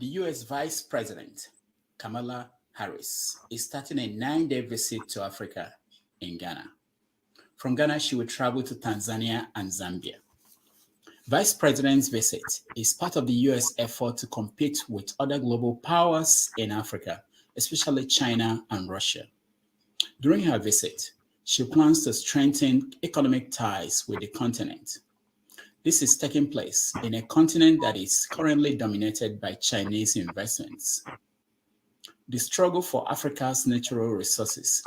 The U.S. Vice President, Kamala Harris, is starting a 9-day visit to Africa in Ghana. From Ghana, she will travel to Tanzania and Zambia. Vice President's visit is part of the U.S. effort to compete with other global powers in Africa, especially China and Russia. During her visit, she plans to strengthen economic ties with the continent. This is taking place in a continent that is currently dominated by Chinese investments. The struggle for Africa's natural resources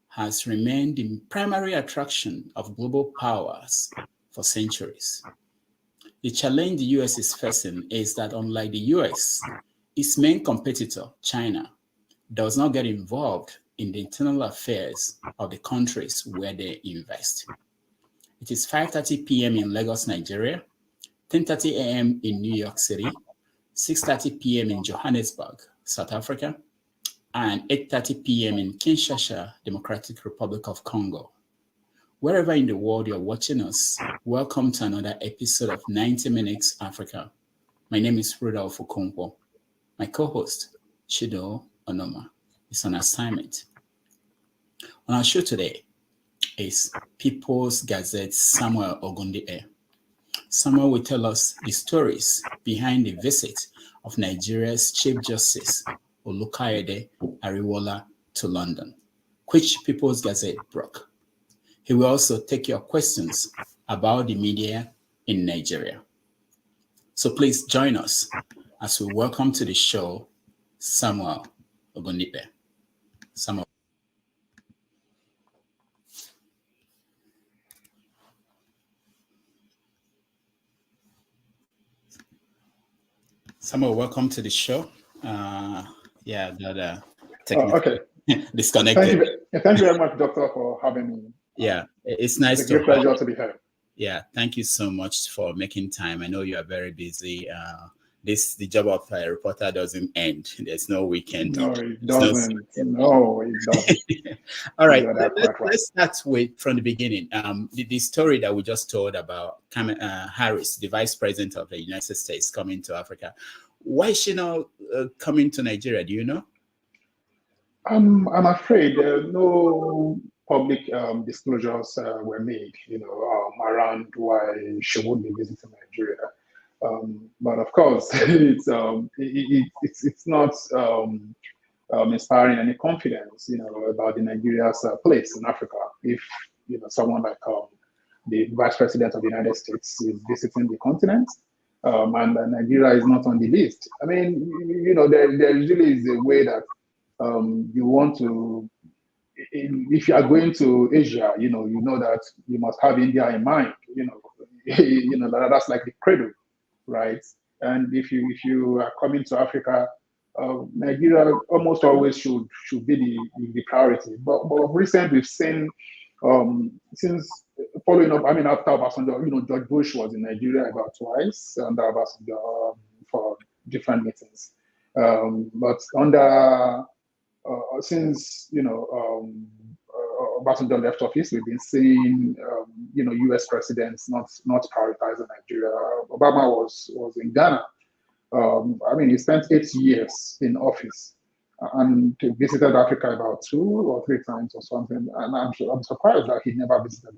has remained the primary attraction of global powers for centuries. The challenge the US is facing is that, unlike the US, its main competitor, China, does not get involved in the internal affairs of the countries where they invest. It is 5:30 p.m. in Lagos, Nigeria, 10:30 a.m. in New York City, 6:30 p.m. in Johannesburg, South Africa, and 8:30 p.m. in Kinshasa, Democratic Republic of Congo. Wherever in the world you're watching us, welcome to another episode of 90 Minutes Africa. My name is Rudolph Okonkwo. My co-host, Chido Onoma, is on assignment. On our show today is Peoples Gazette Samuel Ogundipe. Samuel will tell us the stories behind the visit of Nigeria's Chief Justice, Olukayode Ariwoola, to London, which Peoples Gazette broke. He will also take your questions about the media in Nigeria. So please join us as we welcome to the show Samuel Ogundipe. Samuel. Samuel, welcome to the show. Okay. Disconnected. Thank you very much, Doctor, for having me. Yeah, it's nice to have you. Pleasure to be here. Yeah, thank you so much for making time. I know you are very busy. The job of a reporter doesn't end. There's no weekend. No, it doesn't. No, it doesn't. All right, let's start from the beginning. The story that we just told about Harris, the Vice President of the United States, coming to Africa. Why is she not coming to Nigeria? Do you know? I'm afraid no public disclosures were made, around why she would be visiting Nigeria. But of course, it's not inspiring any confidence, about the Nigeria's place in Africa. If someone like the Vice President of the United States is visiting the continent, and Nigeria is not on the list. I mean, there usually is a way that you want to. If you are going to Asia, you know that you must have India in mind. That's like the cradle, right? And if you are coming to Africa, Nigeria almost always should be the priority. But recently we've seen since following up. I mean, after Obasanjo, George Bush was in Nigeria about twice under Obasanjo for different meetings. But under since Obasanjo left office, we've been seeing U.S. presidents not prioritizing Nigeria. Obama was in Ghana. He spent 8 years in office and visited Africa about 2 or 3 times or something. And I'm surprised that he never visited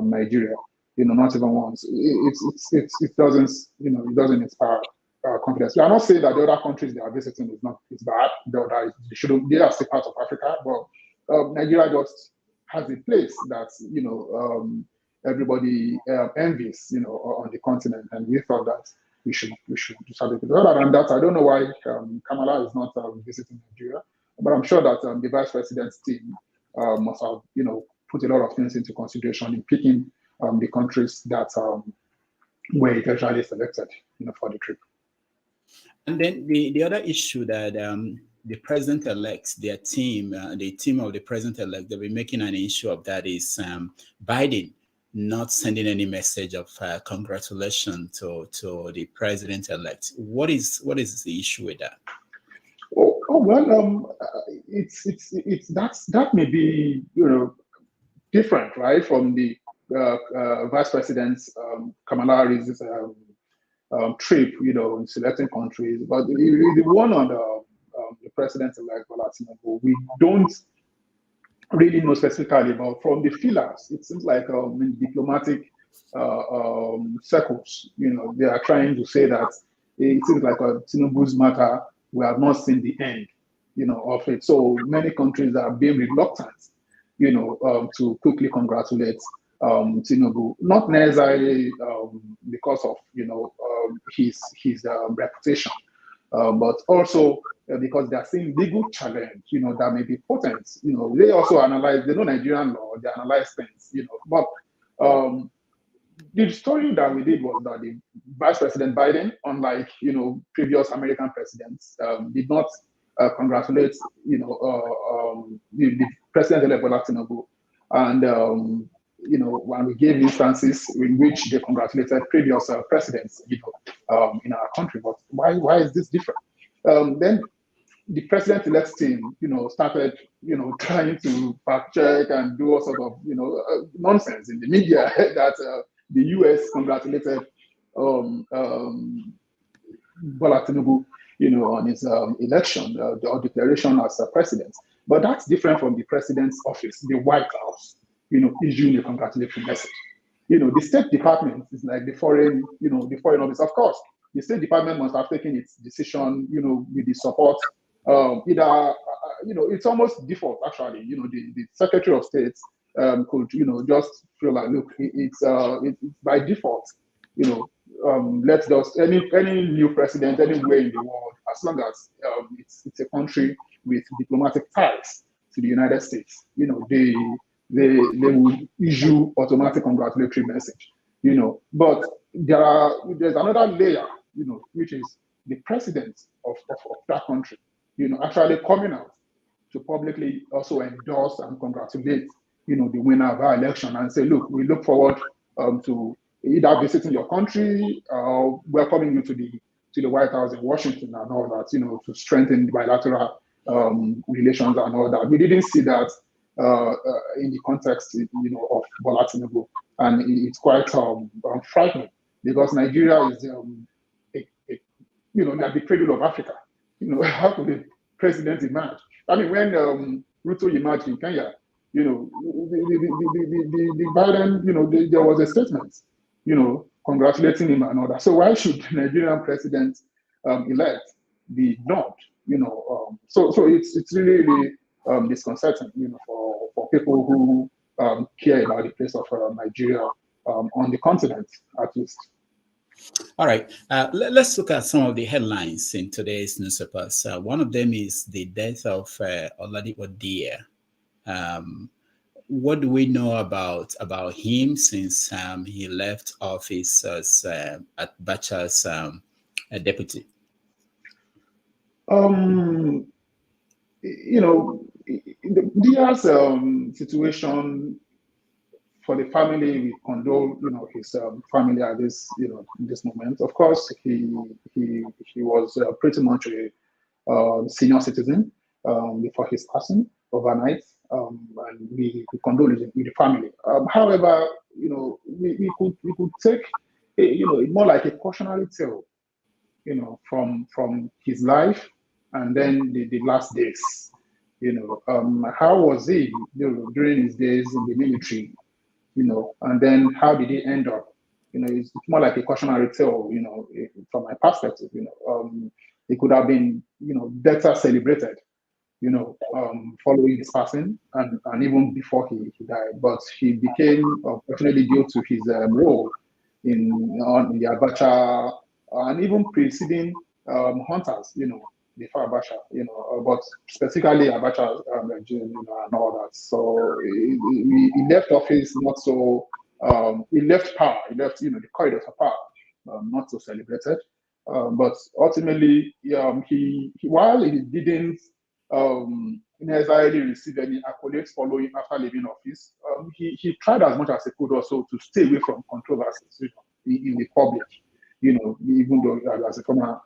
Nigeria. Not even once. It doesn't inspire confidence. We are not saying that the other countries they are visiting is bad. They are still part of Africa, but Nigeria just has a place that everybody envies, on the continent, and we thought that we should do something. Other than that, I don't know why Kamala is not visiting Nigeria, but I'm sure that the Vice President's team must have put a lot of things into consideration in picking the countries that were eventually selected for the trip. And then the other issue that the president-elect, their team, the team of the president-elect, they'll be making an issue of that is Biden not sending any message of congratulations to the president-elect. What is the issue with that? That may be different, right, from the Vice President's Kamala Harris's trip, in selecting countries. But the one on the president-elect Bola Tinubu, we don't really know specifically, but from the feelers, it seems like in diplomatic circles, they are trying to say that it seems like Tinubu's matter, we have not seen the end, of it. So many countries are being reluctant, to quickly congratulate Tinubu, not necessarily because of his reputation, but also because they are seeing legal challenge, that may be potent. They also analyze, they know Nigerian law, they analyze things, but the story that we did was that the Vice President Biden, unlike previous American presidents, did not congratulate the President-elect Bola Tinubu, and when we gave instances in which they congratulated previous presidents, in our country. But why is this different? Then the president-elect team, started, trying to fact check and do all sort of, nonsense in the media that the U.S. congratulated Bola Tinubu, on his election or declaration as president. But that's different from the president's office, the White House, issuing a congratulatory message. The State Department is like the foreign office. Of course, the State Department must have taken its decision, with the support. Either, it's almost default actually. The Secretary of State could, just feel like, look, it's by default. Let's just any new president anywhere in the world, as long as it's a country with diplomatic ties to the United States, they will issue automatic congratulatory message. But there's another layer, which is the president of that country, actually coming out to publicly also endorse and congratulate, the winner of our election and say, look, we look forward to either visiting your country or welcoming you to the White House in Washington and all that, to strengthen bilateral relations and all that. We didn't see that in the context, of Bola Tinubu, and it's quite frightening because Nigeria is, like the cradle of Africa. How could the president emerge? I mean, when Ruto emerged in Kenya, the Biden, there was a statement, congratulating him and all that. So why should the Nigerian president elect be ignored? So it's really disconcerting, for people who care about the place of Nigeria on the continent, at least. All right, let's look at some of the headlines in today's newspapers. One of them is the death of Olukayode. What do we know about him since he left office as Abacha's deputy? Dia's situation, for the family, we condole, his family at this, this moment. Of course, he was pretty much a senior citizen before his passing overnight, and we condole with the family. However, we could take, more like a cautionary tale, from his life and then the last days. How was he, during his days in the military? And then how did he end up? It's more like a cautionary tale, from my perspective, it could have been, better celebrated, following his passing and even before he died. But he became, unfortunately, due to his role in the Abacha and even preceding hunters, before Abacha, but specifically Abacha regime, and all that. So he left office not so, he left power, he left, the corridors of power, not so celebrated. But ultimately, he while he didn't necessarily receive any accolades following after leaving office, he tried as much as he could also to stay away from controversies, in the public, even though as a former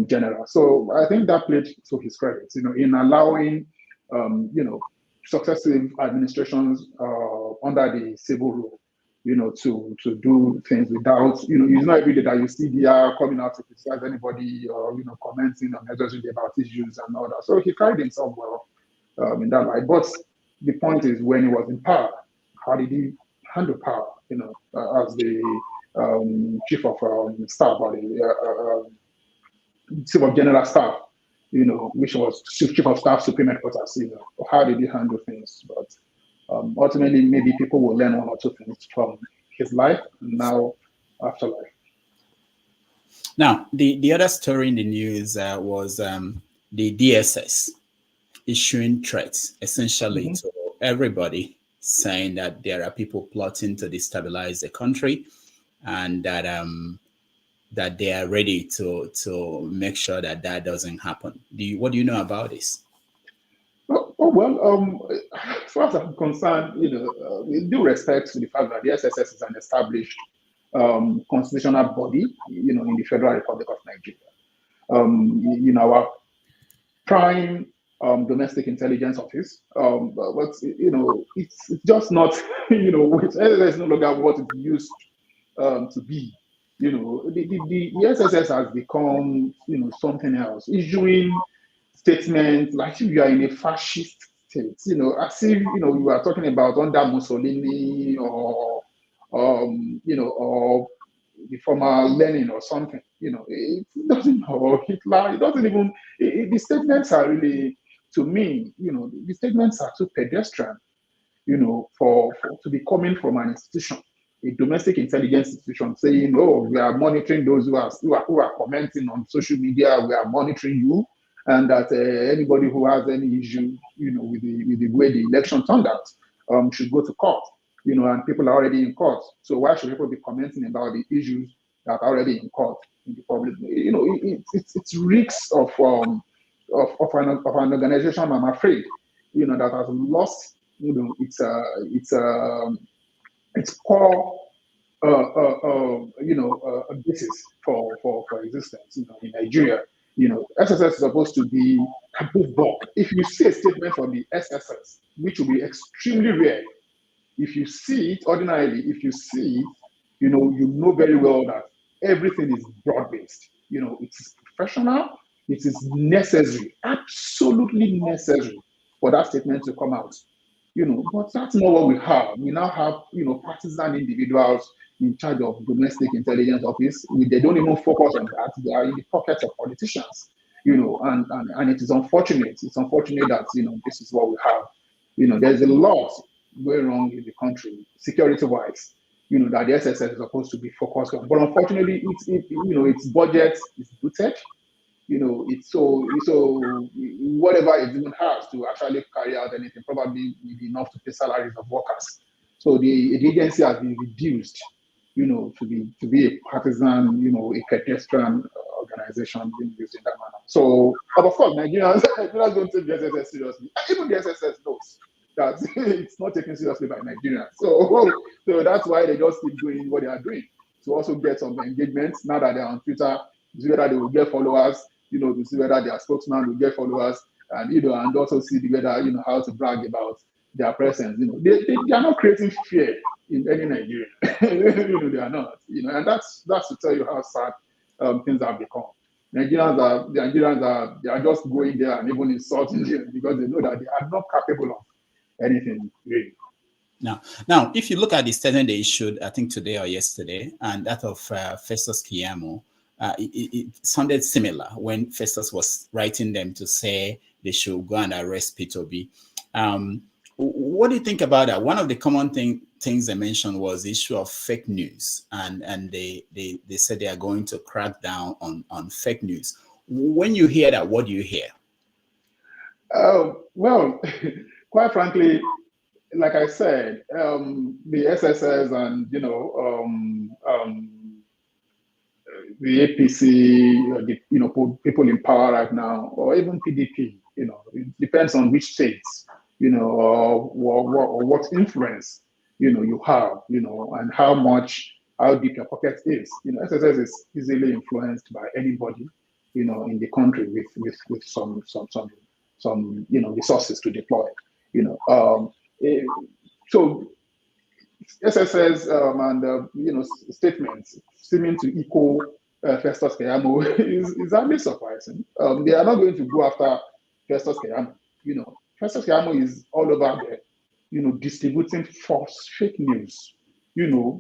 general. So I think that played to his credit, in allowing, successive administrations under the civil rule, to do things without, it's not every day that you see DR coming out to criticize anybody or, commenting unnecessarily about issues and all that. So he carried himself well in that light. But the point is, when he was in power, how did he handle power, as the chief of staff or the chief of general staff, which was chief of staff, supreme headquarters, how did he handle things? But ultimately, maybe people will learn one or two things from his life and now afterlife. Now, the other story in the news was the DSS issuing threats essentially to everybody, saying that there are people plotting to destabilize the country, and that that they are ready to make sure that that doesn't happen. What do you know about this? As far as I'm concerned, with due respect to the fact that the SSS is an established constitutional body, in the Federal Republic of Nigeria. Our prime domestic intelligence office, but it's just not, which SSS is no longer what it used to be. The SSS has become, something else, issuing statements like if you are in a fascist state, as if, you are talking about under Mussolini or, or the former Lenin or something, it doesn't, or Hitler, it doesn't even, the statements are really, to me, the statements are too pedestrian, for to be coming from an institution, a domestic intelligence institution, saying, "Oh, we are monitoring those who are commenting on social media. We are monitoring you, and that anybody who has any issue, with the way the election turned out, should go to court. And people are already in court. So why should people be commenting about the issues that are already in court in the public? It reeks of an organization, I'm afraid, that has lost, its core, basis for existence, in Nigeria. SSS is supposed to be above board. If you see a statement from the SSS, which will be extremely rare, if you see it ordinarily, you know very well that everything is broad-based. It is professional, it is necessary, absolutely necessary for that statement to come out. But that's not what we have. We now have, partisan individuals in charge of domestic intelligence office. They don't even focus on that. They are in the pockets of politicians, and it is unfortunate. It's unfortunate that, this is what we have. There's a lot going wrong in the country, security-wise, that the SSS is supposed to be focused on. But unfortunately, its budget is booted. It's so whatever it even has to actually carry out anything, probably maybe enough to pay salaries of workers. So the agency has been reduced, to be a partisan, a pedestrian organization being used in that manner. So, but of course, Nigerians don't take the SSS seriously. Even the SSS knows that it's not taken seriously by Nigerians. So that's why they just keep doing what they are doing, to also get some engagement. Now that they're on Twitter, to see whether they will get followers, to see whether their spokesman will get followers, and and also see whether how to brag about their presence. They are not creating fear in any Nigerian. They are not. And that's to tell you how sad things have become. Nigerians are just going there and even insulting them because they know that they are not capable of anything really. Now, if you look at the statement they issued, I think today or yesterday, and that of Festus Keyamo, it sounded similar when Festus was writing them to say they should go and arrest P2B. What do you think about that? One of the common things they mentioned was the issue of fake news, and they said they are going to crack down on fake news. When you hear that, what do you hear? Well, quite frankly, like I said, the SSS and the APC, people in power right now, or even PDP, it depends on which states, or what influence, you have, and how deep your pocket is. SSS is easily influenced by anybody, in the country with some resources to deploy, So SSS and statements seeming to echo Festus Keyamo is hardly surprising. They are not going to go after Festus Keyamo. Festus Keyamo is all over there, distributing false fake news,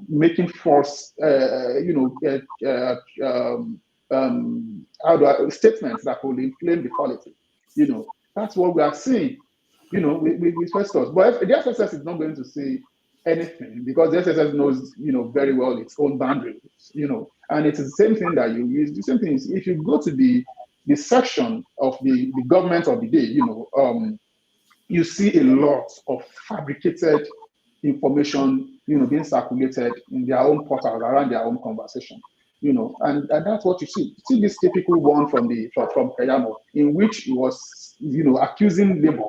making false, statements that will inflame the quality. That's what we are seeing, with Festus. But the SSS is not going to say anything because the SSS knows, very well its own boundaries, and it's the same thing that you use. The same thing is if you go to the section of the government of the day, you see a lot of fabricated information, being circulated in their own portals around their own conversation, and that's what you see. You see this typical one from Keyamo, in which he was, accusing Labour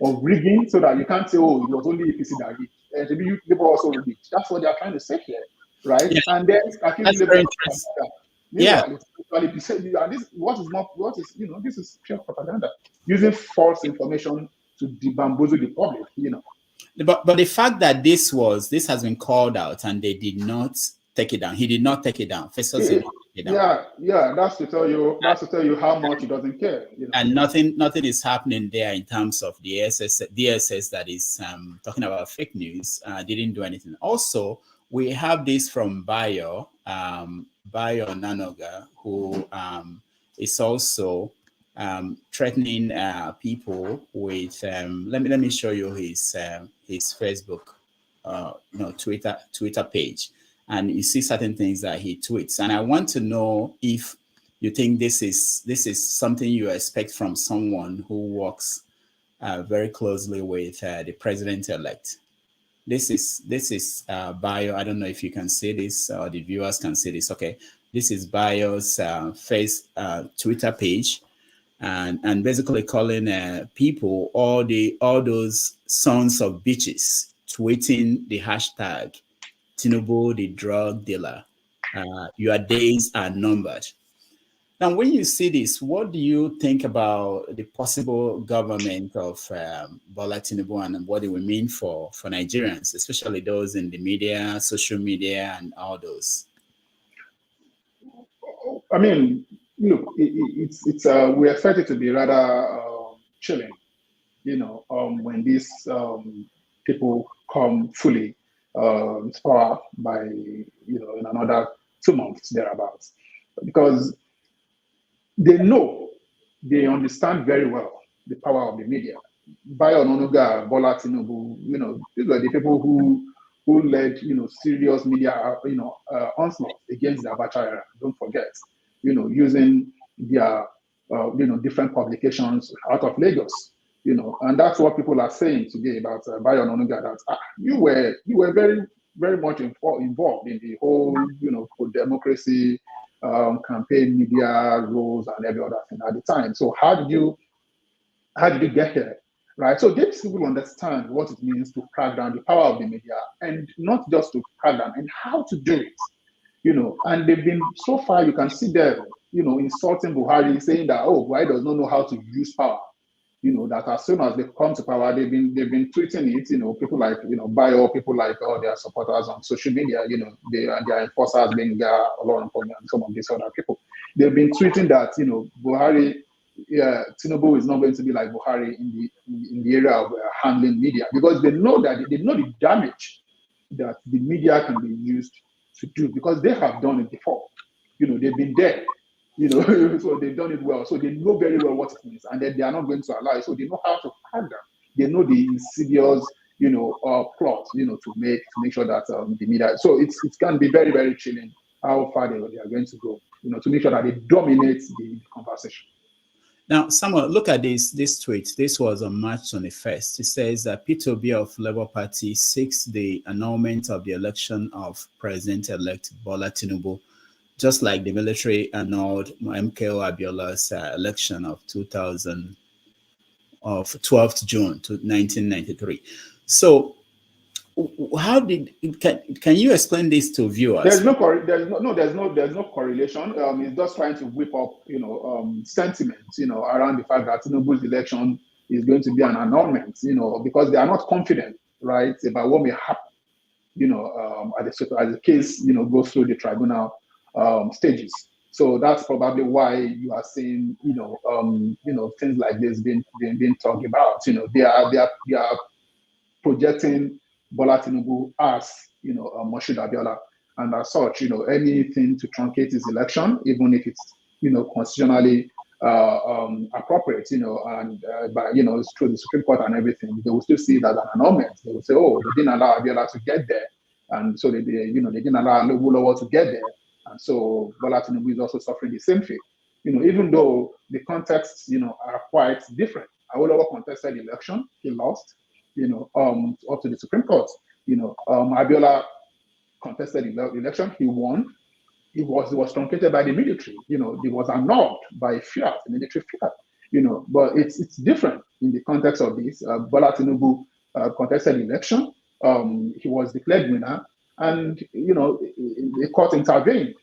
of rigging, so that you can't say, oh, it was only APC that rigged. And Labour also rigged. That's what they are trying to say here, right? Yeah. And then accusing Labour. Yeah. This is pure propaganda, using false information to bamboozle the public, But the fact that this has been called out and they did not take it down. He did not take it down. Festus did not take it down. Yeah. That's to tell you how much he doesn't care. And nothing is happening there in terms of the DSS that is talking about fake news. Didn't do anything. Also, we have this from Bayo Nanoga, who is also threatening people with. Let me show you his Facebook, Twitter page. And you see certain things that he tweets. And I want to know if you think this is something you expect from someone who works very closely with the president-elect. This is Bayo. I don't know if you can see this or the viewers can see this. Okay, this is Bayo's Twitter page, and basically calling people all those sons of bitches tweeting the hashtag Tinubu, the drug dealer. Your days are numbered. Now, when you see this, what do you think about the possible government of Bola Tinubu and what it will mean for Nigerians, especially those in the media, social media, and all those? I mean, look, we expect it to be rather chilling, when these people come fully power by, in another 2 months thereabouts, because they understand very well the power of the media. Bayo Ononuga, Bola Tinubu, these are the people who led, serious media, onslaught against the Abacha era. Don't forget, using their, different publications out of Lagos, and that's what people are saying today about Bayo Ononuga, that you were very, very much involved in the whole, pro-democracy campaign media roles and every other thing at the time. So how did you get here, right? So these people understand what it means to crack down the power of the media, and not just to crack down, and how to do it, And they've been, so far, you can see them, insulting Buhari, saying that, oh, Buhari does not know how to use power. That as soon as they come to power, they've been tweeting it. People like Bayo, people like all their supporters on social media. Their enforcers being Olorun and some of these other people. They've been tweeting that Buhari, Tinubu is not going to be like Buhari in the area of handling media, because they know the damage that the media can be used to do, because they have done it before. They've been there. So they've done it well. So they know very well what it means, and then they are not going to allow it. So they know how to crack down. They know the insidious, plot, to make sure that the media. So it can be very, very chilling how far they are going to go, to make sure that they dominate the conversation. Now, Samuel, look at this tweet. This was on March 21st. It says that P2B of Labour Party seeks the annulment of the election of President-elect Bola Tinubu, just like the military annulled MKO Abiola's election of 12th June to 1993. So, how can you explain this to viewers? There's no correlation. It's just trying to whip up, sentiments, around the fact that Tinubu's election is going to be an annulment, because they are not confident, right, about what may happen, as the case, goes through the tribunal stages. So that's probably why you are seeing, things like this being talked about. They are projecting Bola Tinubu as, Moshood Abiola, and as such, anything to truncate his election, even if it's, constitutionally appropriate, and by, it's through the Supreme Court and everything, they will still see that as an annulment. They will say, oh, they didn't allow Abiola to get there, and so they didn't allow Ariwoola to get there, and so Bola Tinubu is also suffering the same fate. Even though the contexts, are quite different. Ariwoola contested the election, he lost, up to the Supreme Court. Abiola contested the election, he won. It was truncated by the military. It was annulled by fiat, the military fiat. But it's different in the context of this. Bola Tinubu contested the election. He was declared winner, and the court intervened.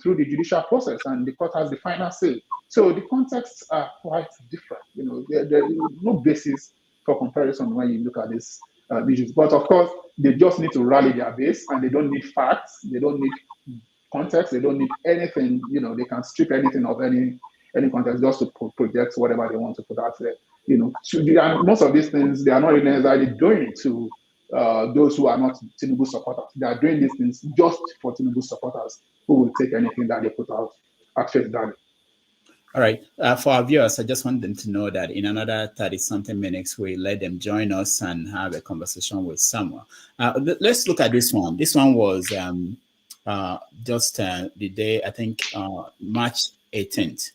Through the judicial process, and the court has the final say. So the contexts are quite different. There is no basis for comparison when you look at this issues. But of course, they just need to rally their base, and they don't need facts. They don't need context. They don't need anything. They can strip anything of any context just to project whatever they want to put out there. Most of these things, they are not necessarily doing it to those who are not Tinubu supporters. They are doing these things just for Tinubu supporters who will take anything that they put out at face value. All right. For our viewers, I just want them to know that in another 30-something minutes, we let them join us and have a conversation with Samuel. Let's look at this one. This one was just the day, I think, March 18th.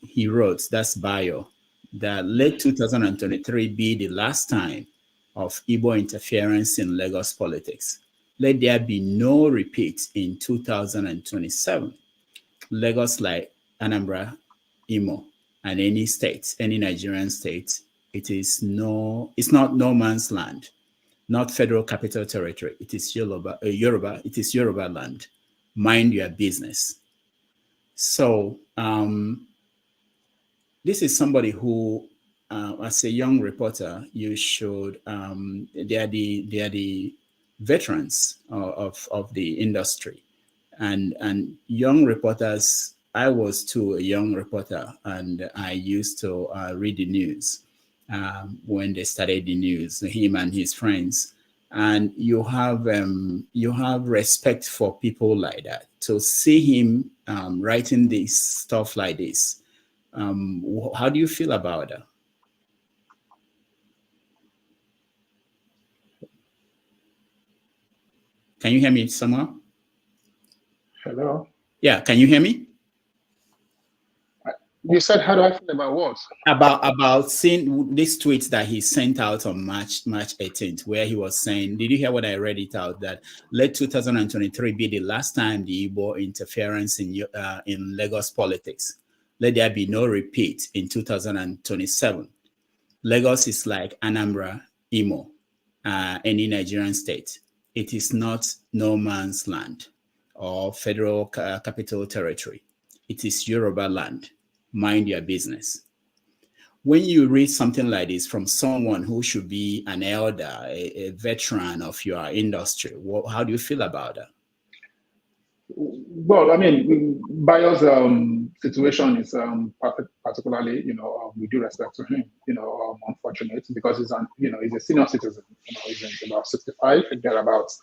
He wrote, that's bio, that let 2023 be the last time of Igbo interference in Lagos politics. Let there be no repeat in 2027. Lagos, like Anambra, Imo, and any state, any Nigerian state, it's not no man's land, not Federal Capital Territory. It is Yoruba, it is Yoruba land. Mind your business. So this is somebody who, as a young reporter, you should, they are the veterans of the industry, and young reporters. I was too a young reporter, and I used to read the news when they started the news. Him and his friends, and you have respect for people like that. To see him writing this stuff like this, how do you feel about that? Can you hear me, Samuel? Hello? Yeah, can you hear me? You said, how do I feel about what? About seeing this tweet that he sent out on March 18th, where he was saying, did you hear what I read it out? That let 2023 be the last time the Igbo interference in Lagos politics. Let there be no repeat in 2027. Lagos is like Anambra, Imo, any Nigerian state. It is not no man's land or Federal Capital Territory. It is Yoruba land. Mind your business. When you read something like this from someone who should be an elder, a veteran of your industry, how do you feel about that? Well, I mean, Bayo's situation is particularly, with due respect to him, unfortunate, because he's a senior citizen. He's about 65, thereabouts.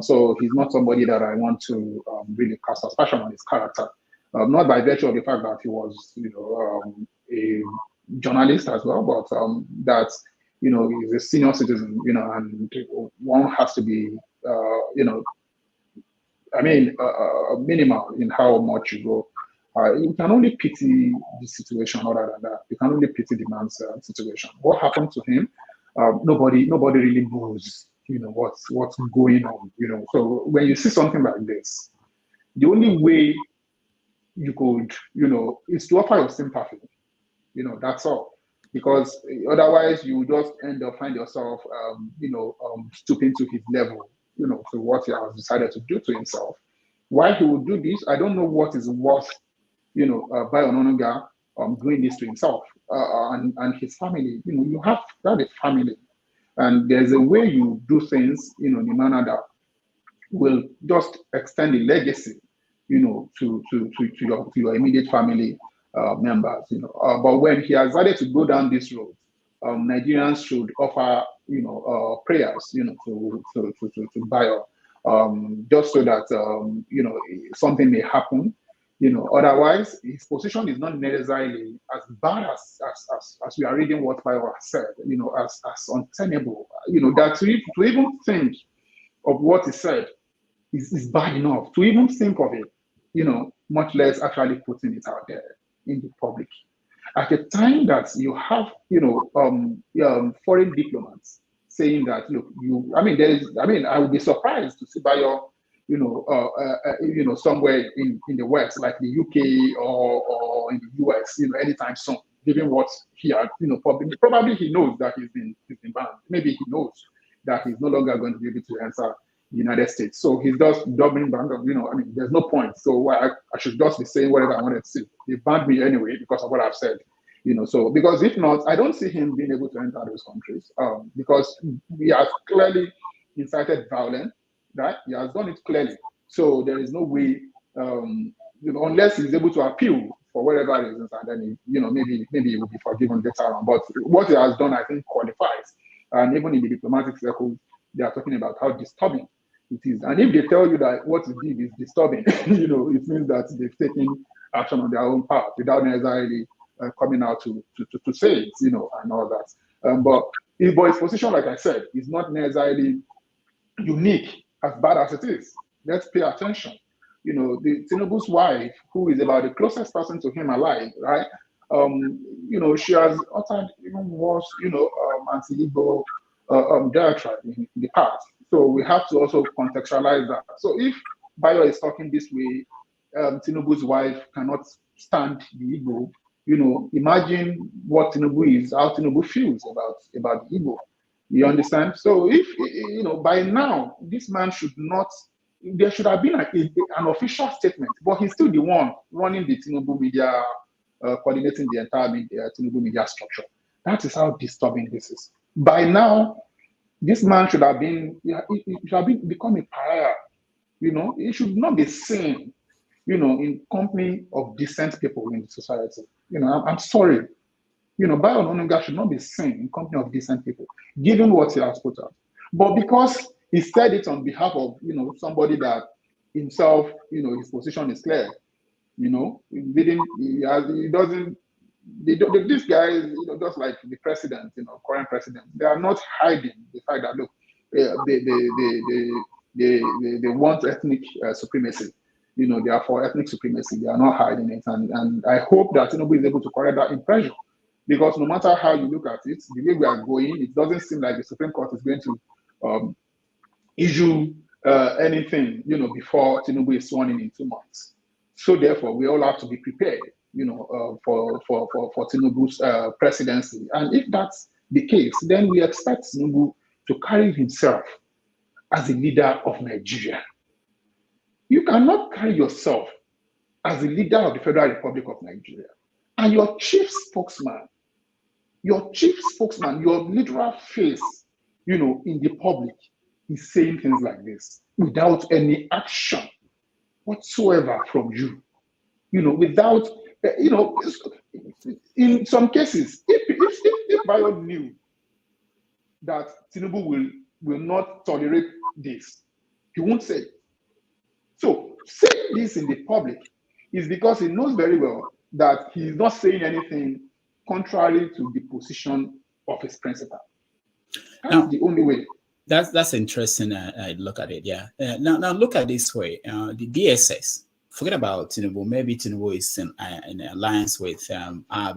So he's not somebody that I want to really cast aspersion on his character. Not by virtue of the fact that he was, a journalist as well, but that, he's a senior citizen, and one has to be, minimal in how much you go. You can only pity the situation other than that. You can only pity the man's situation. What happened to him? Nobody really knows, what's going on, So when you see something like this, the only way you could, is to offer your sympathy. That's all. Because otherwise you just find yourself, stooping to his level, to what he has decided to do to himself. Why he would do this, I don't know what is worth, Bayo Onanuga doing this to himself and his family. You have a family. And there's a way you do things, in a manner that will just extend the legacy, to your immediate family members, But when he has decided to go down this road, Nigerians should offer, prayers, to Bayo, just so that, something may happen. Otherwise, his position is not necessarily as bad as we are reading what Bayo has said, as untenable. That to even think of what he said is bad enough. To even think of it, much less actually putting it out there in the public. At a time that you have, foreign diplomats saying that, look, I would be surprised to see Bayo, somewhere in the West, like the UK or in the US, anytime soon, given what he had, probably he knows that he's been banned. Maybe he knows that he's no longer going to be able to enter the United States. So he's just doubling back. There's no point. So I should just be saying whatever I wanted to say. They banned me anyway because of what I've said. So because if not, I don't see him being able to enter those countries because he has clearly incited violence, right? He has done it clearly. So there is no way, unless he's able to appeal for whatever reasons, and then maybe he will be forgiven later on. But what he has done, I think, qualifies. And even in the diplomatic circles, they are talking about how disturbing it is. And if they tell you that what he did is disturbing, it means that they've taken action on their own part without necessarily coming out to say it, and all that. But his position, like I said, is not necessarily unique, as bad as it is. Let's pay attention. The Tinubu's wife, who is about the closest person to him alive, right? She has uttered even worse, anti-Igbo diatribe in the past. So we have to also contextualize that. So if Bayo is talking this way, Tinubu's wife cannot stand the Igbo, imagine what Tinubu is, how Tinubu feels about the Igbo. You understand? So if, by now, this man should not, there should have been an official statement, but he's still the one running the Tinubu media, coordinating the entire Tinubu media structure. That is how disturbing this is. By now, this man should have become a pariah. He should not be seen, in company of decent people in the society. I'm sorry. Bayo Onanuga should not be seen in company of decent people, given what he has put out. But because he said it on behalf of, somebody that himself, his position is clear, he doesn't, these guys, just like the president, current president, they are not hiding the fact that, look, they want ethnic supremacy. They are for ethnic supremacy. They are not hiding it. And I hope that Tinubu is able to correct that impression. Because no matter how you look at it, the way we are going, it doesn't seem like the Supreme Court is going to issue anything, before Tinubu is sworn in 2 months. So therefore, we all have to be prepared, for Tinubu's presidency. And if that's the case, then we expect Tinubu to carry himself as a leader of Nigeria. You cannot carry yourself as the leader of the Federal Republic of Nigeria and your chief spokesman, your literal face, in the public is saying things like this without any action whatsoever from you, without, in some cases, if Bayo knew that Tinubu will not tolerate this, he won't say it. So saying this in the public is because he knows very well that he is not saying anything contrary to the position of his principal. That's the only way. That's interesting. I look at it. Yeah. Now look at this way. The DSS. Forget about Tinubu. Maybe Tinubu is in alliance with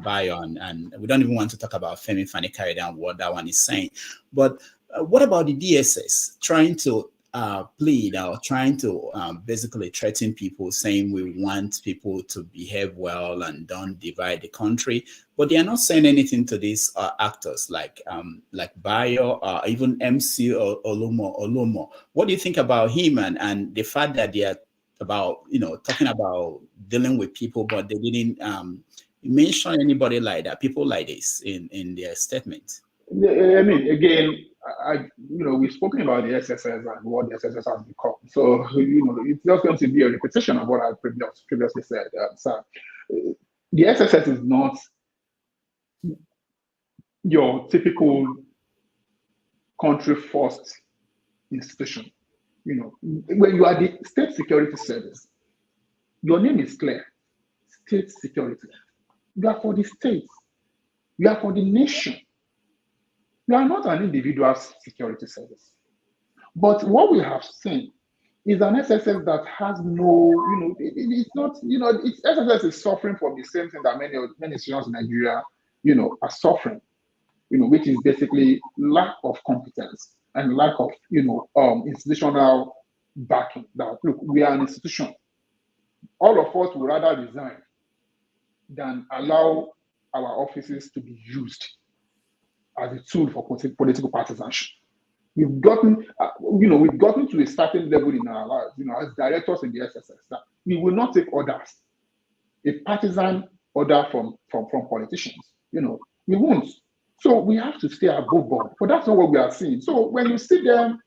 Bayo, and we don't even want to talk about Femi Fani-Kayode and what that one is saying. But what about the DSS trying to plead or trying to basically threaten people, saying we want people to behave well and don't divide the country, but they are not saying anything to these actors like Bayo or even MC or Olumo. What do you think about him and the fact that they are about talking about dealing with people, but they didn't mention anybody like that, people like this in their statement? I mean, again, we've spoken about the SSS and what the SSS has become. So, it's just going to be a repetition of what I previously said. The SSS is not your typical country first institution. When you are the State Security Service, your name is clear: State Security. You are for the state. You are for the nation. You are not an individual security service. But what we have seen is an SSS that has no, it's not, it's SSS is suffering from the same thing that many institutions in Nigeria, are suffering, which is basically lack of competence and lack of, institutional backing. That look, we are an institution. All of us would rather resign than allow our offices to be used as a tool for political partisanship. We've gotten to a certain level in our lives, as directors in the SSS, that we will not take orders, a partisan order from politicians. We won't. So we have to stay above board. But that's not what we are seeing. So when you see them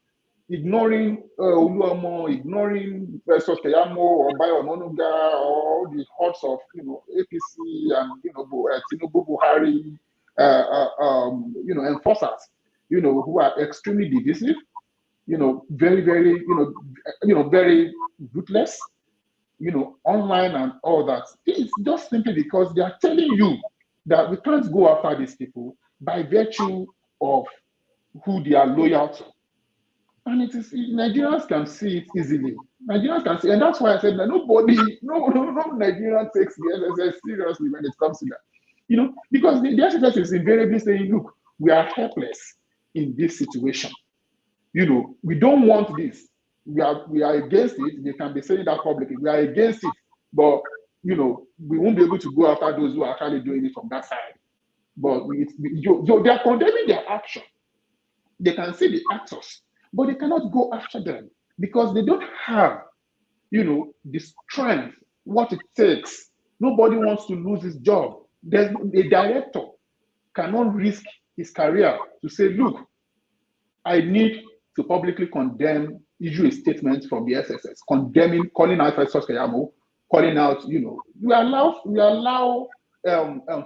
ignoring Oluomo, ignoring versus Keyamo or Bayo Ononuga, or the hordes of APC and Tinubu Buhari, enforcers, who are extremely divisive, very, very, very ruthless, online and all that. It's just simply because they are telling you that we can't go after these people by virtue of who they are loyal to. And Nigerians can see it easily. Nigerians can see, and that's why I said that no Nigerian takes the SSS seriously when it comes to that. Because the SSS is invariably saying, look, we are helpless in this situation. We don't want this. We are against it. They can be saying that publicly. We are against it, but we won't be able to go after those who are actually doing it from that side. But they are condemning their action. They can see the actors, but they cannot go after them because they don't have, the strength, what it takes. Nobody wants to lose his job. There's a director cannot risk his career to say, look, I need to publicly condemn, issue a statement from the SSS, condemning, calling out Festus Keyamo, calling out, we allow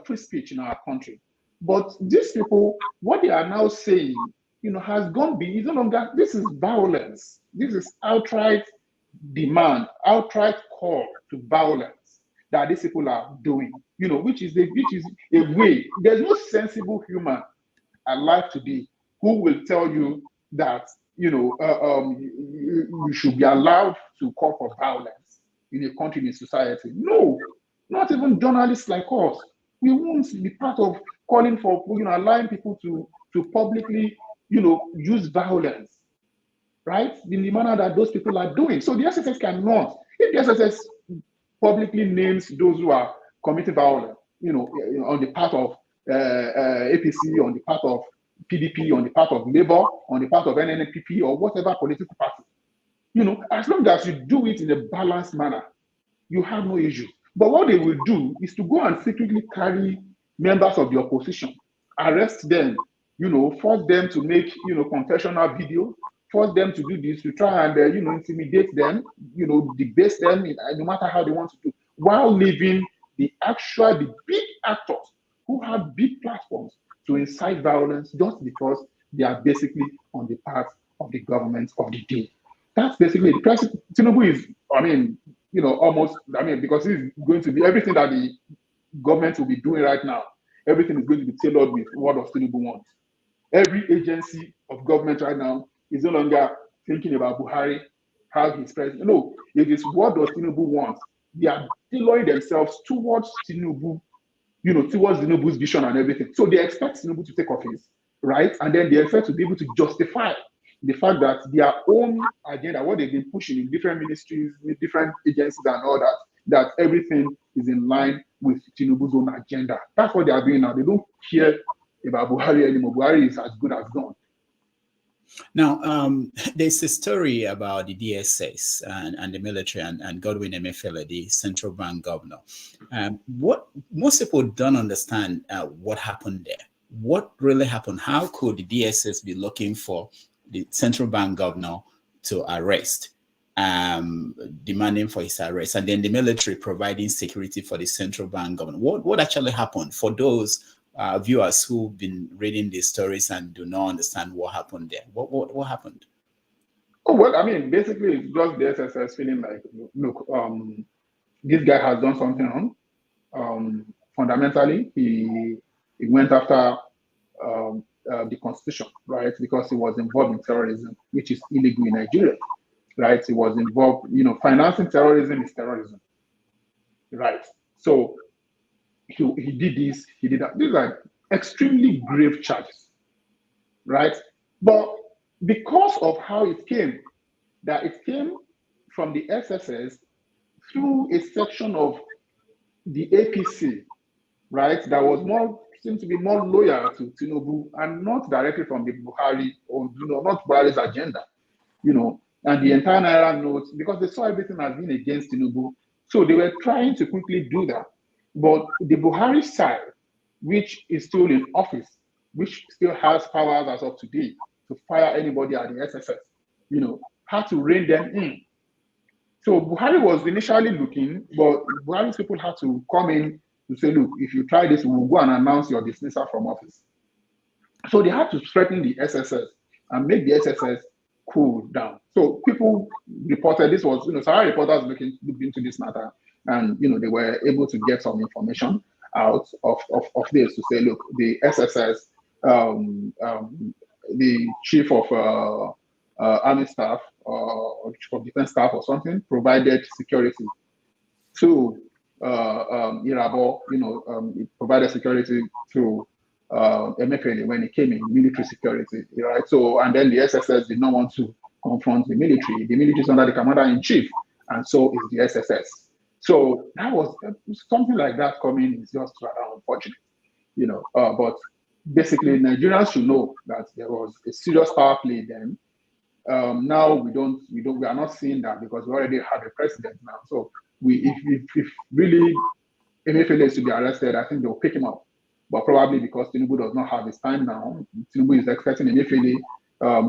free speech in our country. But these people, what they are now saying, has gone beyond. It's no longer, this is violence. This is outright demand, outright call to violence that these people are doing, which is a way. There's no sensible human alive today who will tell you that, you should be allowed to call for violence in a country, in a society. No, not even journalists like us. We won't be part of calling for, allowing people to publicly, use violence, right? In the manner that those people are doing. So the SSS cannot. If the SSS publicly names those who are committing violence, on the part of APC, on the part of PDP, on the part of Labour, on the part of NNPP, or whatever political party, as long as you do it in a balanced manner, you have no issue. But what they will do is to go and secretly carry members of the opposition, arrest them, force them to make, confessional videos, force them to do this, to try and, intimidate them, debase them, no matter how they want to do, while leaving the big actors who have big platforms to incite violence just because they are basically on the part of the government of the day. That's basically the president. Tinubu is, because he's going to be everything that the government will be doing right now. Everything is going to be tailored with what does Tinubu want. Every agency of government right now is no longer thinking about Buhari, how he's president. No, it is what does Tinubu want. They are tailoring themselves towards Tinubu, towards Tinubu's vision and everything. So they expect Tinubu to take office, right? And then they expect to be able to justify the fact that their own agenda, what they've been pushing in different ministries, with different agencies and all that, that everything is in line with Tinubu's own agenda. That's what they are doing now. They don't care about Buhari anymore. Buhari is as good as gone. Now, there's a story about the DSS and the military and Godwin Emefiele, the central bank governor. What most people don't understand what happened there. what really happened? How could the DSS be looking for the central bank governor to arrest, demanding for his arrest, and then the military providing security for the central bank governor? What actually happened for those viewers who've been reading these stories and do not understand what happened there? What happened? Oh, well, I mean, basically, it's just the SSS feeling like, look, this guy has done something wrong. Fundamentally, he went after the constitution, right? Because he was involved in terrorism, which is illegal in Nigeria, right? He was involved, financing terrorism is terrorism, right? So he did this, he did that. These are extremely grave charges, right? But because of how it came, that it came from the SSS through a section of the APC, right, that was seemed to be more loyal to Tinubu and not directly from the Buhari or not Buhari's agenda, and the entire Naira notes, because they saw everything as being against Tinubu. So they were trying to quickly do that. But the Buhari side, which is still in office, which still has powers as of today to fire anybody at the SSS, had to rein them in. So Buhari was initially looking, but Buhari's people had to come in to say, look, if you try this, we'll go and announce your dismissal from office. So they had to threaten the SSS and make the SSS cool down. So people reported this was, Sahara reporters looked into this matter, and they were able to get some information out of this to say, look, the SSS, the chief of army staff or chief of defense staff or something provided security to Irabo, it provided security to MFN when it came in, military security, right? So, and then the SSS did not want to confront the military. The military is under the commander-in-chief, and so is the SSS. So that was something like that coming is just rather unfortunate, but basically Nigerians should know that there was a serious power play then. Now we are not seeing that because we already have a president now. So if really Emefiele is to be arrested, I think they'll pick him up. But probably because Tinubu does not have his time now, Tinubu is expecting Emefiele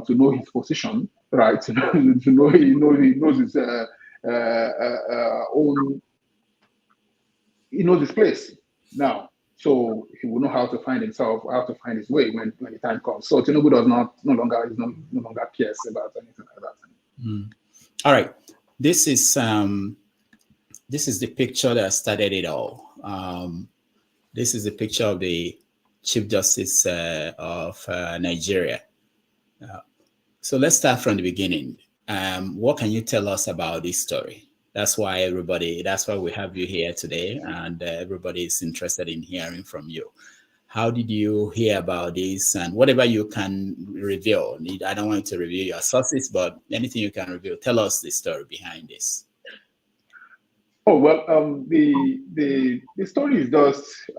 to know his position, right? to know he knows his own, he knows his place now. So he will know how to find himself, how to find his way when the time comes. So Tinubu does no longer cares about anything like that. Mm. All right, this is the picture that started it all. This is a picture of the Chief Justice of Nigeria. So let's start from the beginning. What can you tell us about this story? That's why we have you here today, and everybody is interested in hearing from you. How did you hear about this, and whatever you can reveal? I don't want to reveal your sources, but anything you can reveal, tell us the story behind this. Oh, well, the story is just,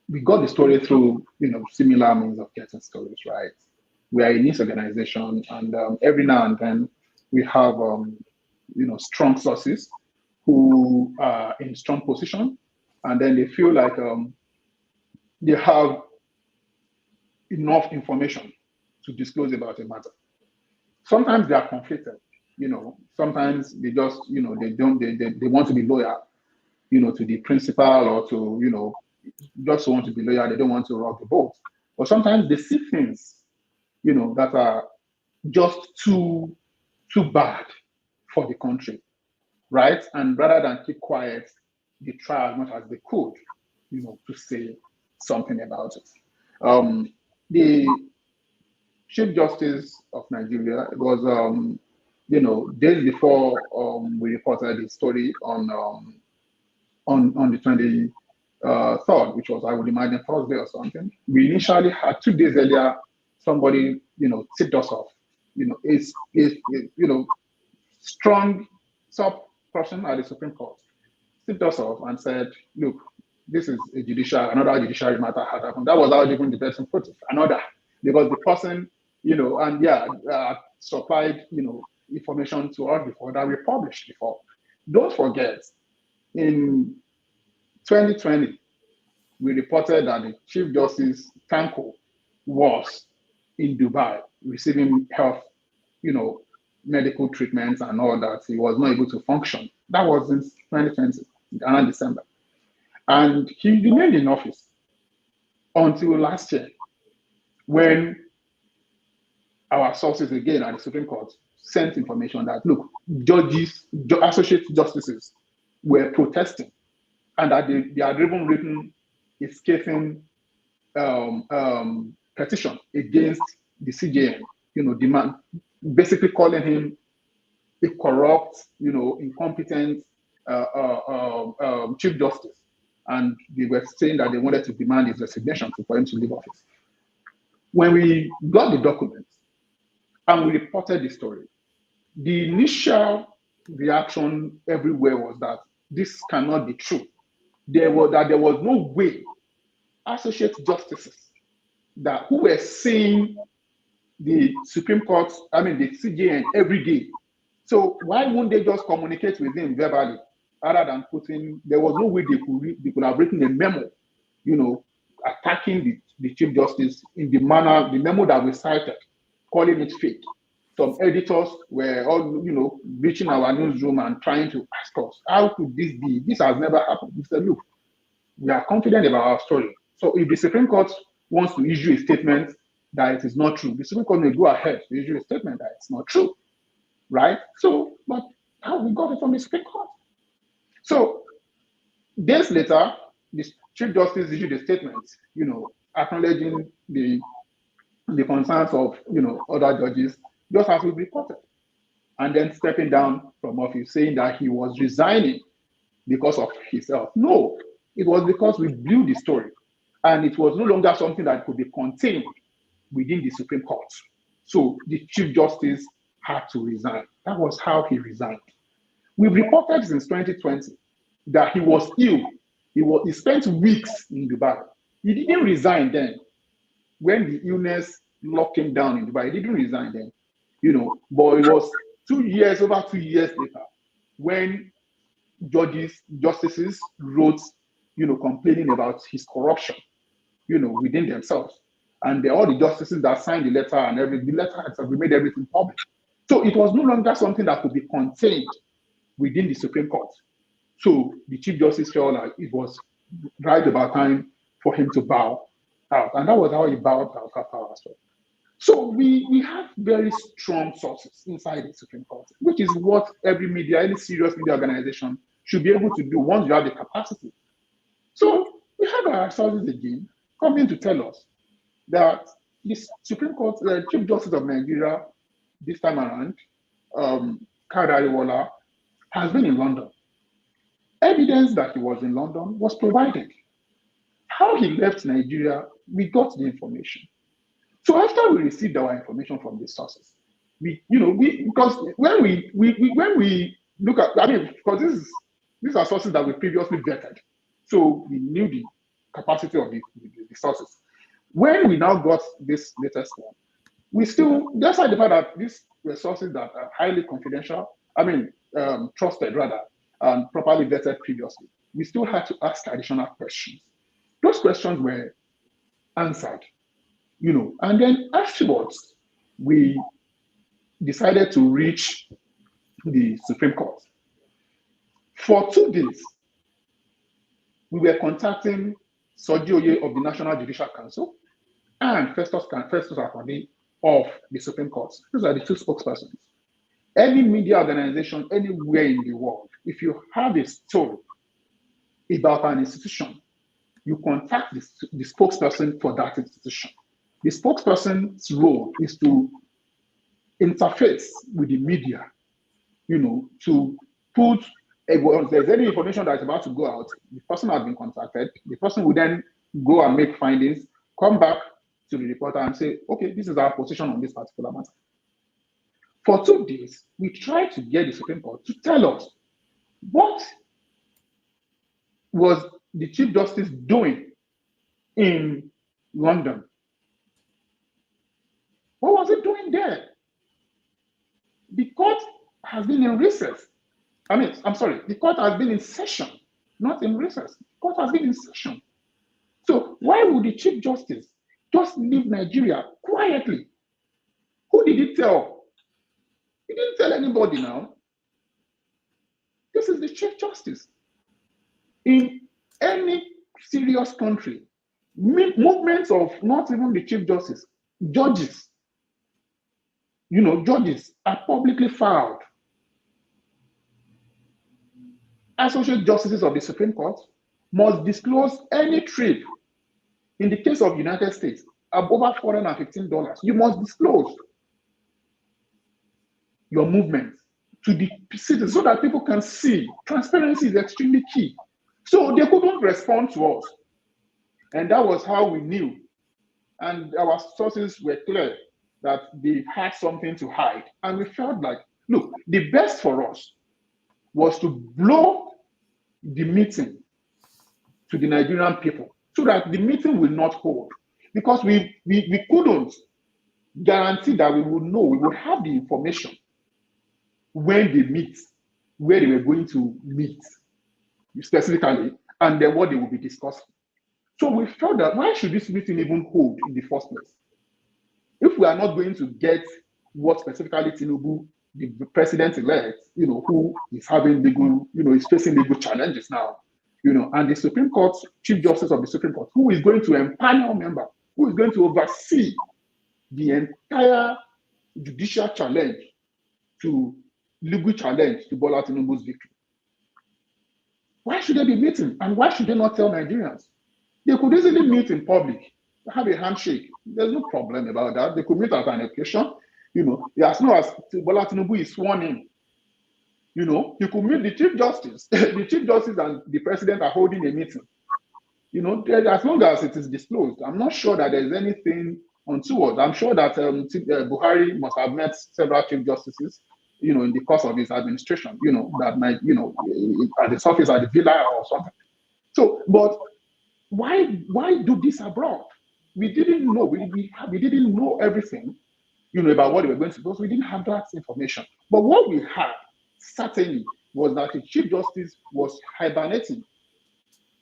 we got the story through, similar means of getting stories, right? We are a news organization, and every now and then we have, strong sources who are in strong position, and then they feel like they have enough information to disclose about a matter. Sometimes they are conflicted, sometimes they just, they want to be loyal, to the principal, or to, just want to be loyal. They don't want to rock the boat. But sometimes they see things, that are just too bad for the country, right? And rather than keep quiet, they try as much as they could, to say something about it. The Chief Justice of Nigeria was, days before we reported the story on the 23rd, which was, I would imagine, Thursday or something. We initially had 2 days earlier, somebody, tipped us off. It's strong sub-person at the Supreme Court tipped us off and said, look, this is another judiciary matter had happened. That was how even the person put it, another, because the person, supplied, information to us before that we published before. Don't forget, in 2020, we reported that the Chief Justice Tanko was in Dubai receiving health, medical treatments and all that. He was not able to function. That was in 2020, around December. And he remained in office until last year, when our sources again at the Supreme Court sent information that, look, associate justices were protesting, and that they had even written a scathing petition against the CJN, demand, basically calling him a corrupt, incompetent Chief Justice. And they were saying that they wanted to demand his resignation for him to leave office. When we got the documents and we reported the story, the initial reaction everywhere was that this cannot be true. There was no way associate justices who were seeing the Supreme Court, the CJN every day. So why wouldn't they just communicate with him verbally, rather than there was no way they could have written a memo, attacking the Chief Justice in the memo that we cited, calling it fake. Some editors were all, reaching our newsroom and trying to ask us, how could this be? This has never happened. We said, look, we are confident about our story. So if the Supreme Court wants to issue a statement that it is not true, the Supreme Court may go ahead to issue a statement that it's not true, right? So, but how we got it from the Supreme Court? So days later, the Chief Justice issued a statement, acknowledging the concerns of, other judges, just as we reported, and then stepping down from office, saying that he was resigning because of his health. No, it was because we blew the story, and it was no longer something that could be contained within the Supreme Court. So the Chief Justice had to resign. That was how he resigned. We've reported since 2020 that he was ill. He spent weeks in Dubai. He didn't resign then. When the illness locked him down in Dubai, he didn't resign then. But it was over 2 years later, when justices wrote, complaining about his corruption, within themselves. And all the justices that signed the letter and the letter had made everything public. So it was no longer something that could be contained within the Supreme Court. So the Chief Justice felt like it was right about time for him to bow out. And that was how he bowed out after our story. So we have very strong sources inside the Supreme Court, which is what every media, any serious media organization should be able to do once you have the capacity. So we have our sources again coming to tell us that the Supreme Court, the Chief Justice of Nigeria, this time around, Ariwoola, has been in London. Evidence that he was in London was provided. How he left Nigeria, we got the information. So after we received our information from the sources, because when we look at, because these are sources that we previously vetted, so we knew the capacity of the sources. When we now got this latest one, we still, despite the fact that these were sources that are highly confidential, trusted rather, and properly vetted previously, we still had to ask additional questions. Those questions were answered, and then afterwards, we decided to reach the Supreme Court. For 2 days, we were contacting Sodioye of the National Judicial Council and Festus Akande of the Supreme Court. These are the 2 spokespersons. Any media organization anywhere in the world, if you have a story about an institution, you contact the spokesperson for that institution. The spokesperson's role is to interface with the media, to put, if there's any information that's about to go out, the person has been contacted, the person will then go and make findings, come back to the reporter and say, okay, this is our position on this particular matter. For 2 days, we tried to get the Supreme Court to tell us what was the Chief Justice doing in London. What was he doing there? The court has been in recess. The court has been in session, not in recess. The court has been in session. why would the Chief Justice just leave Nigeria quietly? Who did he tell? He didn't tell anybody now. This is the Chief Justice. In any serious country, movements of not even the Chief Justice, judges, judges are publicly filed. Associate justices of the Supreme Court must disclose any trip. In the case of United States, over $415, you must disclose your movement to the citizens so that people can see. Transparency is extremely key. So they couldn't respond to us. And that was how we knew. And our sources were clear that they had something to hide. And we felt like, look, the best for us was to blow the meeting to the Nigerian people so that the meeting will not hold. Because we couldn't guarantee that we would know, we would have the information when they meet, where they were going to meet specifically, and then what they will be discussing. So we felt that why should this meeting even hold in the first place? If we are not going to get what specifically Tinubu, the president-elect, who is having legal, is facing legal challenges now, and the Supreme Court, Chief Justice of the Supreme Court, who is going to empanel member, who is going to oversee the entire judicial challenge to legal challenge to Bola Tinubu's victory. Why should they be meeting? And why should they not tell Nigerians? They could easily meet in public, have a handshake. There's no problem about that. They could meet at an occasion. As soon as Bola Tinubu is sworn in, you could meet the Chief Justice. The Chief Justice and the President are holding a meeting. As long as it is disclosed, I'm not sure that there's anything untoward. I'm sure that Buhari must have met several Chief Justices, in the course of his administration, that might, at the surface at the villa or something. So, but why do this abroad? We didn't know. We didn't know everything, about what they were going to do, because we didn't have that information. But what we had certainly was that the Chief Justice was hibernating,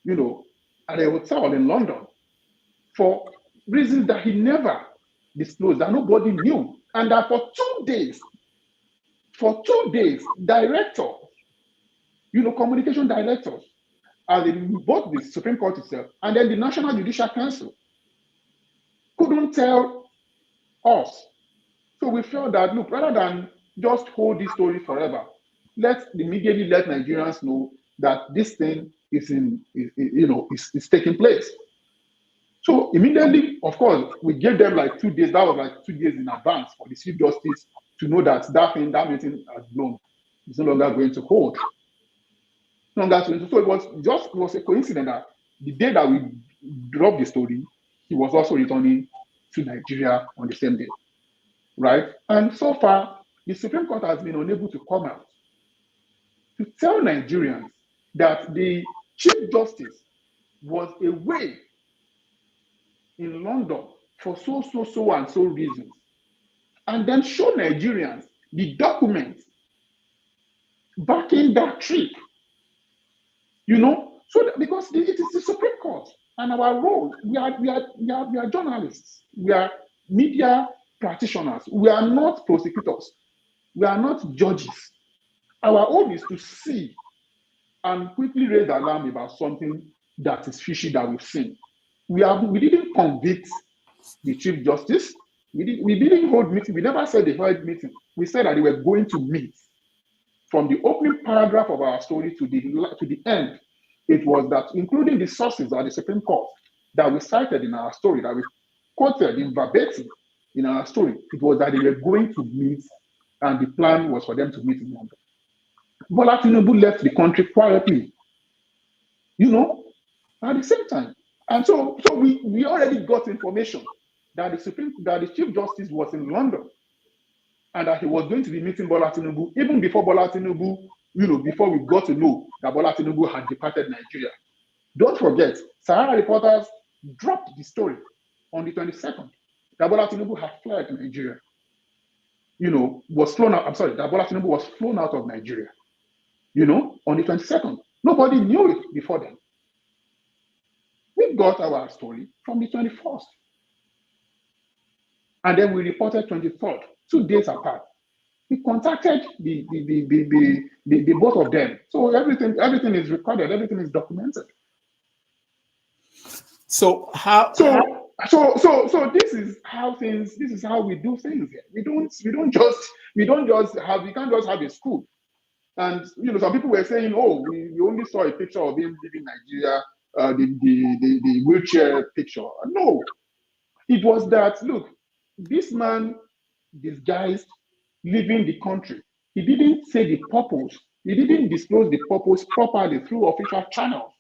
at a hotel in London for reasons that he never disclosed, that nobody knew, and that for 2 days, directors, communication directors, as in both the Supreme Court itself and then the National Judicial Council, couldn't tell us. So we felt that, look, rather than just hold this story forever, let's immediately let Nigerians know that this thing is is taking place. So immediately, of course, we gave them like 2 days. That was like 2 days in advance for the Chief Justice to know that that meeting has blown. It's no longer going to hold. So it was a coincidence that the day that we dropped the story, he was also returning to Nigeria on the same day, right? And so far, the Supreme Court has been unable to come out to tell Nigerians that the Chief Justice was away in London for so and so reasons, and then show Nigerians the documents backing that trip. So that, because it is the Supreme Court, and our role, we are journalists, we are media practitioners, we are not prosecutors, we are not judges. Our own is to see and quickly raise alarm about something that is fishy that we've seen. We didn't convict the Chief Justice. We didn't hold meeting. We never said they held meeting. We said that they were going to meet. From the opening paragraph of our story to the end, it was that, including the sources at the Supreme Court that we cited in our story, that we quoted in verbatim in our story, it was that they were going to meet, and the plan was for them to meet in London. Bola Tinubu left the country quietly, at the same time. And so we already got information that the Chief Justice was in London and that he was going to be meeting Bola Tinubu even before Bola Tinubu, before we got to know that Bola Tinubu had departed Nigeria. Don't forget, Sahara reporters dropped the story on the 22nd that Bola Tinubu had fled Nigeria. Was flown out. I'm sorry, that Bola Tinubu was flown out of Nigeria. On the 22nd. Nobody knew it before then. We got our story from the 21st. And then we reported 23rd, 2 days apart. We contacted the both of them. So everything is recorded, everything is documented. So this is how we do things here. We can't just have a school. And some people were saying, oh, we only saw a picture of him leaving Nigeria, the wheelchair picture. No, it was that, look, this man disguised leaving the country. He didn't say the purpose. He didn't disclose the purpose properly through official channels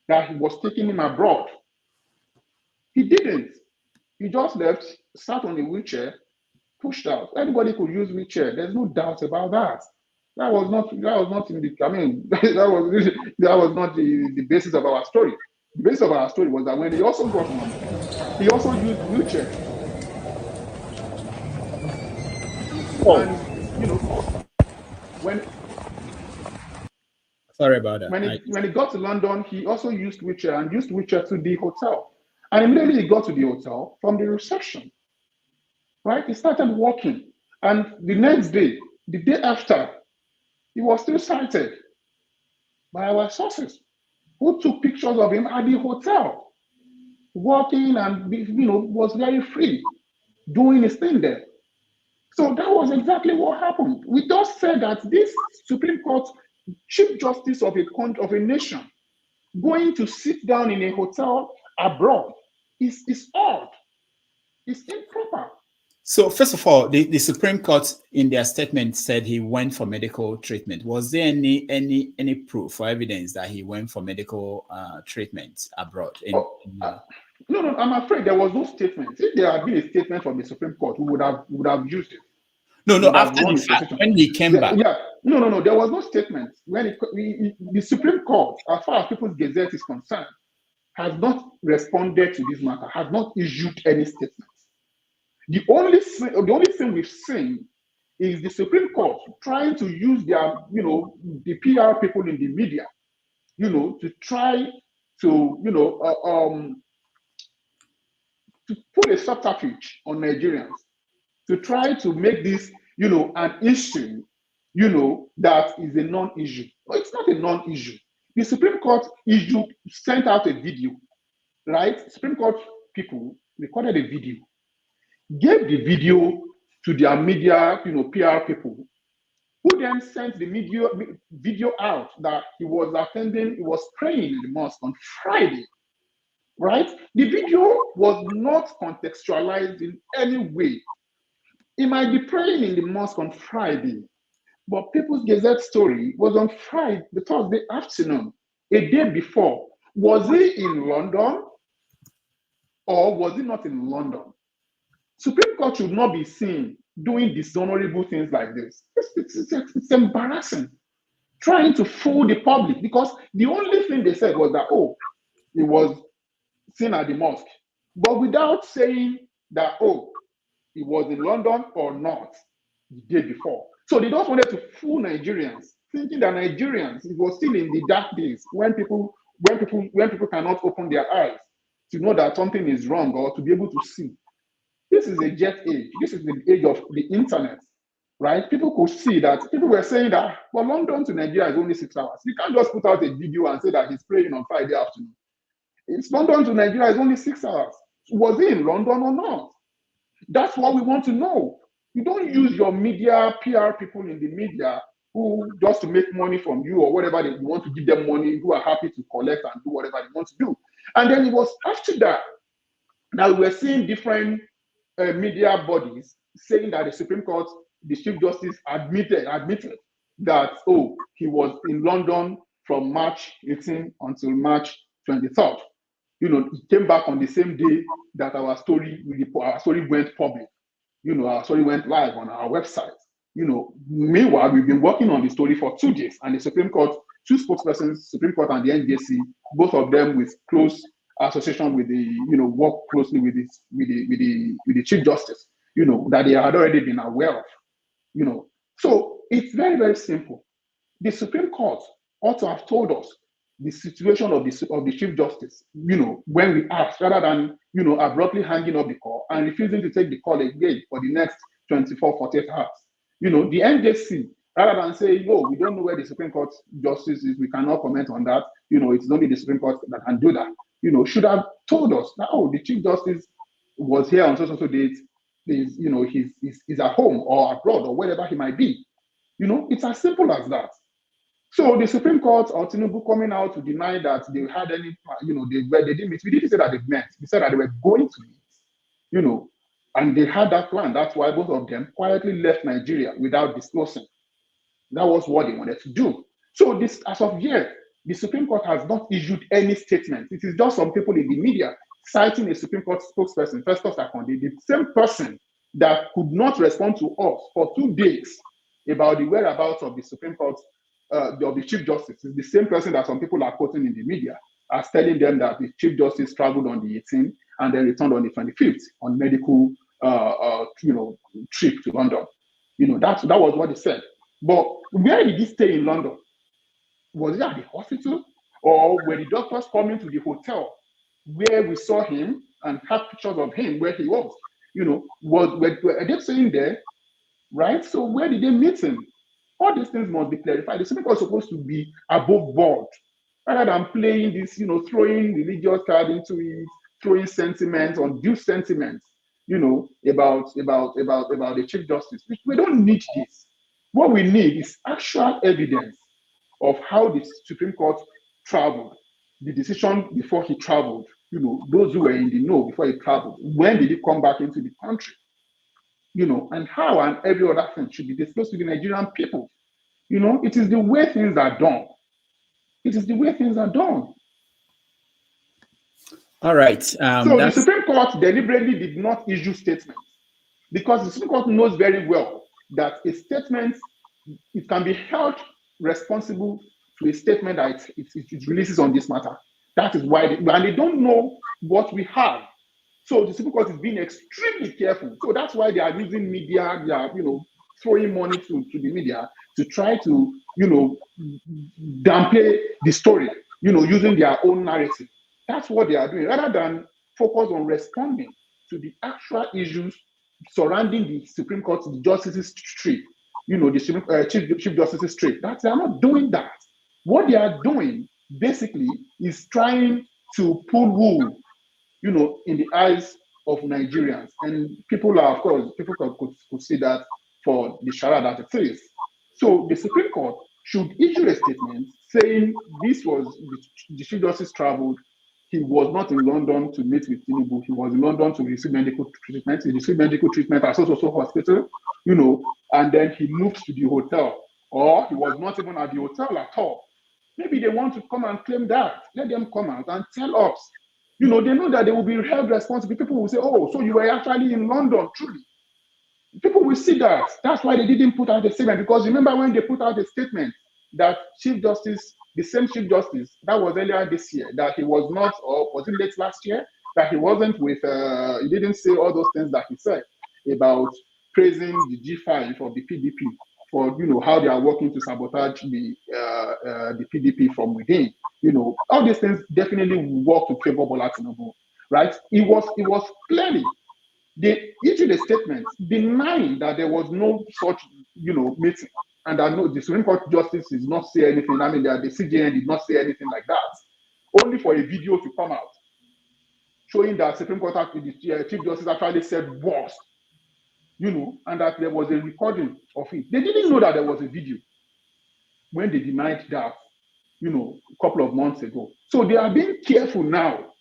that he was taking him abroad. He didn't. He just left, sat on a wheelchair, pushed out. Everybody could use wheelchair. There's no doubt about that. That was not in the, I mean, that was not the basis of our story. The basis of our story was that when he also got one, he also used wheelchair. Oh. And sorry about that. When he got to London, he also used wheelchair to the hotel. And immediately he got to the hotel from the reception. Right? He started walking. And the next day, the day after, he was still cited by our sources who took pictures of him at the hotel, walking and was very free, doing his thing there. So that was exactly what happened. We just said that this Supreme Court Chief Justice of a nation going to sit down in a hotel abroad is odd. It's improper. So first of all, the Supreme Court in their statement said he went for medical treatment. Was there any proof or evidence that he went for medical treatment abroad? No, I'm afraid there was no statement. If there had been a statement from the Supreme Court, we would have used it. No, after the fact, when he came back. Yeah, no, there was no statement. When the Supreme Court, as far as People's Gazette is concerned, has not responded to this matter, has not issued any statement. The only thing we've seen is the Supreme Court trying to use their, the PR people in the media, to try to, to put a subterfuge on Nigerians, to try to make this, an issue, that is a non-issue. No, it's not a non-issue. The Supreme Court sent out a video, right? Supreme Court people recorded a video, gave the video to their media, PR people, who then sent the video out that he was praying in the mosque on Friday, right? The video was not contextualized in any way. He might be praying in the mosque on Friday, but People's Gazette story was on Friday, the Thursday afternoon, a day before. Was he in London or was he not in London? Supreme Court should not be seen doing dishonorable things like this. It's embarrassing. Trying to fool the public, because the only thing they said was that, oh, he was seen at the mosque, but without saying that, oh, he was in London or not the day before. So they just wanted to fool Nigerians, thinking that Nigerians, it was still in the dark days when people cannot open their eyes to know that something is wrong or to be able to see. This is a jet age. This is the age of the internet, right? People could see that. People were saying that, well, London to Nigeria is only 6 hours. You can't just put out a video and say that he's praying on Friday afternoon. It's London to Nigeria is only 6 hours. Was he in London or not? That's what we want to know. You don't use your media, PR people in the media who just to make money from you or whatever you want to give them money, who are happy to collect and do whatever they want to do. And then it was after that we were seeing different media bodies saying that the Supreme Court, the Chief Justice admitted that, oh, he was in London from March 18 until March 23rd. He came back on the same day that our story went public. Our story went live on our website. Meanwhile, we've been working on the story for 2 days, and the Supreme Court, 2 spokespersons, Supreme Court and the NJC, both of them with close association with work closely with the Chief Justice, that they had already been aware of. So it's very, very simple. The Supreme Court ought to have told us the situation of the Chief Justice, when we asked, rather than, abruptly hanging up the call and refusing to take the call again for the next 24, 48 hours. The NJC, rather than saying, oh, we don't know where the Supreme Court Justice is, we cannot comment on that, it's only the Supreme Court that can do that, should have told us that, oh, the Chief Justice was here on so date, he's at home or abroad or wherever he might be. It's as simple as that. So the Supreme Court or Tinubu coming out to deny that they had any, they didn't meet. We didn't say that they met. We said that they were going to meet, and they had that plan. That's why both of them quietly left Nigeria without disclosing. That was what they wanted to do. So this, as of yet, the Supreme Court has not issued any statement. It is just some people in the media citing a Supreme Court spokesperson, Festus Akonde, the same person that could not respond to us for 2 days about the whereabouts of the Supreme Court, of the Chief Justice. Is the same person that some people are quoting in the media as telling them that the Chief Justice traveled on the 18th and then returned on the 25th on medical, trip to London. That was what they said. But where did he stay in London? Was he at the hospital, or were the doctors coming to the hotel where we saw him and had pictures of him where he was? Were they staying there? Right? So where did they meet him? All these things must be clarified. The Supreme Court is supposed to be above board, rather than playing this, throwing religious card into it, throwing sentiments, undue sentiments, about the Chief Justice. We don't need this. What we need is actual evidence of how the Supreme Court traveled, the decision before he traveled, those who were in the know before he traveled. When did he come back into the country? And how and every other thing should be disclosed to the Nigerian people. It is the way things are done. It is the way things are done. All right. So the Supreme Court deliberately did not issue statements because the Supreme Court knows very well that a statement, it can be held responsible to a statement that it releases on this matter. That is why, and they don't know what we have. So the Supreme Court is being extremely careful. So that's why they are using media, they are, throwing money to the media to try to, downplay the story, using their own narrative. That's what they are doing, rather than focus on responding to the actual issues surrounding the Supreme Court, the Justice's trip, the Chief Justice's trip. They are not doing that. What they are doing, basically, is trying to pull wool, in the eyes of Nigerians. And people are, of course, people could see that for the charade that it is. So the Supreme Court should issue a statement saying this was the Chief Justice traveled. He was not in London to meet with Tinubu. He was in London to receive medical treatment. He received medical treatment at so hospital, and then he moved to the hotel, or he was not even at the hotel at all. Maybe they want to come and claim that. Let them come out and tell us. They know that they will be held responsible. People will say, oh, so you were actually in London, truly. People will see that. That's why they didn't put out a statement, because remember when they put out a statement that Chief Justice, the same Chief Justice, that was earlier this year, that he was not, or was it late last year, that he wasn't with, he didn't say all those things that he said about praising the G5 of the PDP for, how they are working to sabotage the PDP from within. All these things definitely work to favor Bola Tinubu, right? It was clearly, they issued a statement denying that there was no such, meeting, and that the Supreme Court Justice did not say anything. I mean, that the CJN did not say anything like that. Only for a video to come out showing that Supreme Court, the Chief Justice actually said worse, and that there was a recording of it. They didn't know that there was a video when they denied that, a couple of months ago. So they are being careful now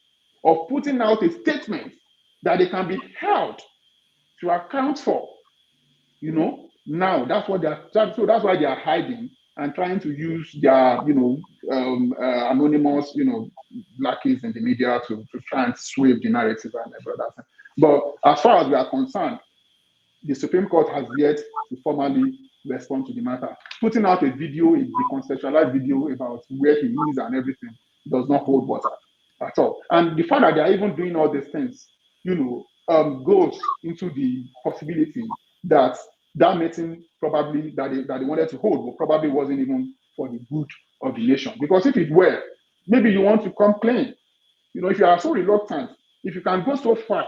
of putting out a statement that they can be held to account for. Now that's what they are. So that's why they are hiding and trying to use their, anonymous, lackeys in the media to try and sweep the narrative and everything. But as far as we are concerned, the Supreme Court has yet to formally respond to the matter. Putting out a video, a deconceptualized video about where he is and everything, does not hold water at all. And the fact that they are even doing all these things, goes into the possibility that that meeting probably that they wanted to hold, but probably wasn't even for the good of the nation. Because if it were, maybe you want to complain. If you are so reluctant, if you can go so far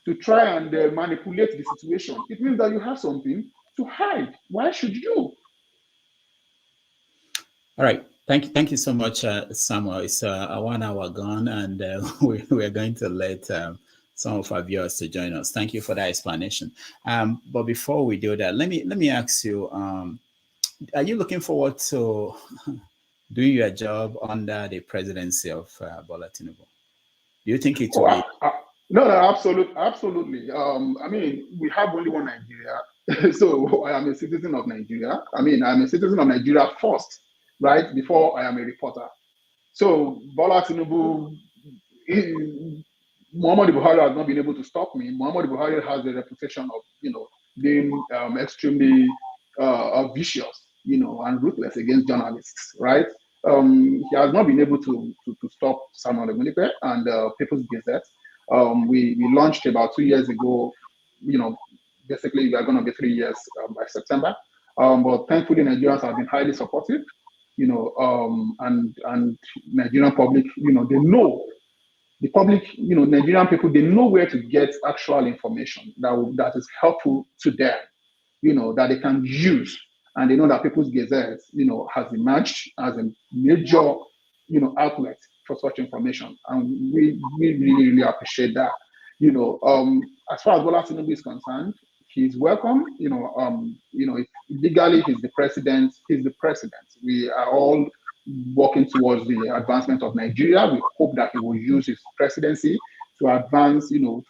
to try and manipulate the situation, it means that you have something to hide. Why should you? All right. Thank you so much, Samuel. It's a 1 hour gone, and we're going to let some of our viewers to join us. Thank you for that explanation. But before we do that, let me ask you: are you looking forward to doing your job under the presidency of Bola Tinubu? Do you think it will be? No, absolutely. I mean, we have only one Nigeria, so I am a citizen of Nigeria. I mean, I'm a citizen of Nigeria first, right, before I am a reporter. So Bola Tinubu, Muhammadu Buhari has not been able to stop me. Muhammadu Buhari has a reputation of, being extremely vicious, and ruthless against journalists, right? He has not been able to stop Samuel Ogundipe and Peoples Gazette. We launched about 2 years ago. Basically we are going to be 3 years by September. But thankfully Nigerians have been highly supportive, and Nigerian public, they know. The public, Nigerian people, they know where to get actual information that is helpful to them, that they can use. And they know that People's Gazette, has emerged as a major, outlet for such information. And we really, really appreciate that. As far as Bola Tinubu is concerned, he's welcome. If legally he's the president, he's the president. We are all working towards the advancement of Nigeria. We hope that he will use his presidency to advance, to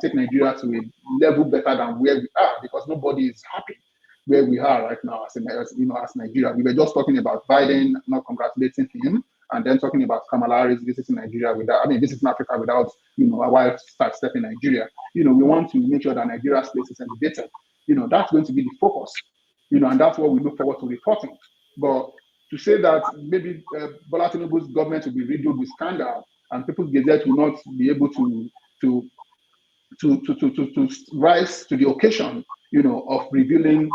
take Nigeria to a level better than where we are, because nobody is happy where we are right now as Nigeria. We were just talking about Biden, not congratulating him, and then talking about Kamala Harris visiting Nigeria visiting Africa without, a wild step in Nigeria. We want to make sure that Nigeria's place is elevated. That's going to be the focus, and that's what we look forward to reporting. But to say that maybe Bola Tinubu's government will be riddled with scandal and People's Gazette will not be able to rise to the occasion, of revealing,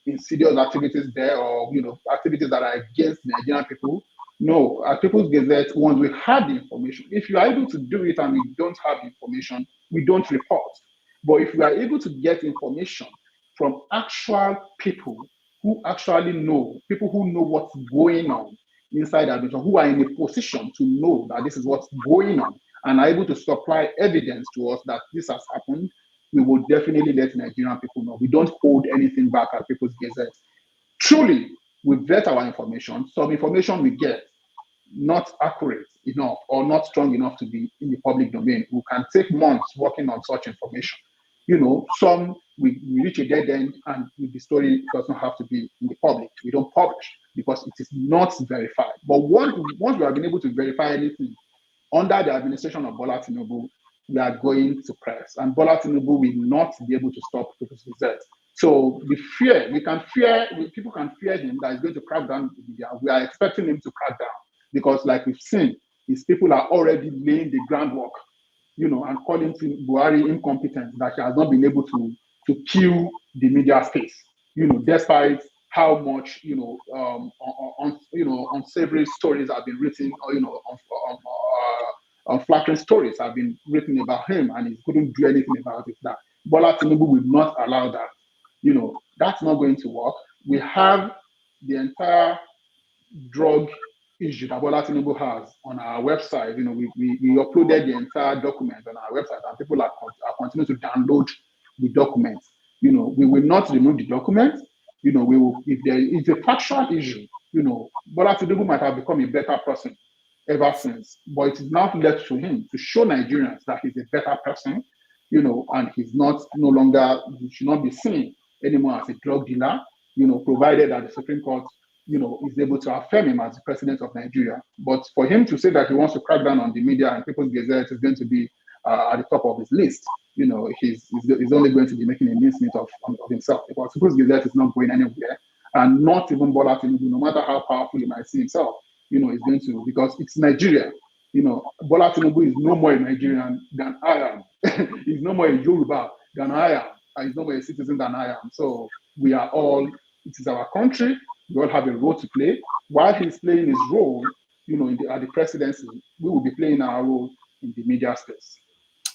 insidious activities there, or activities that are against Nigerian people. No, at People's Gazette, once we have the information, if you are able to do it and we don't have the information, we don't report. But if we are able to get information from actual people who actually know, people who know what's going on inside that region, who are in a position to know that this is what's going on and are able to supply evidence to us that this has happened, we will definitely let Nigerian people know. We don't hold anything back at People's Gazette. Truly, we vet our information. Some information we get not accurate enough or not strong enough to be in the public domain. We can take months working on such information. Some we reach a dead end and the story does not have to be in the public. We don't publish because it is not verified. But once we have been able to verify anything under the administration of Bola Tinubu, we are going to press. And Bola Tinubu will not be able to stop People's Gazette. So the fear, people can fear him that he's going to crack down the media. We are expecting him to crack down because, like we've seen, his people are already laying the groundwork, and calling Buhari incompetent, that he has not been able to kill the media space, despite how much, unsavory stories have been written, or, flattering stories have been written about him, and he couldn't do anything about it. That Bola Tinubu will not allow that. That's not going to work. We have the entire drug issue that Bola Tinubu has on our website. We uploaded the entire document on our website, and people are continuing to download the documents. We will not remove the document. We will, if there is a factual issue, Bola Tinubu might have become a better person ever since, but it is now left to him to show Nigerians that he's a better person, and he's no longer, he should not be seen anymore as a drug dealer, provided that the Supreme Court, is able to affirm him as the president of Nigeria. But for him to say that he wants to crack down on the media and People's Gazette is going to be at the top of his list, he's only going to be making a mincemeat of himself, because People's Gazette is not going anywhere, and not even Bola Tinubu, no matter how powerful he might see himself, is going to, because it's Nigeria. Bola Tinubu is no more a Nigerian than I am. He's no more a Yoruba than I am. And he's no more a citizen than I am. So we are all, it is our country. We all have a role to play. while he's playing his role, at the presidency, we will be playing our role in the media space.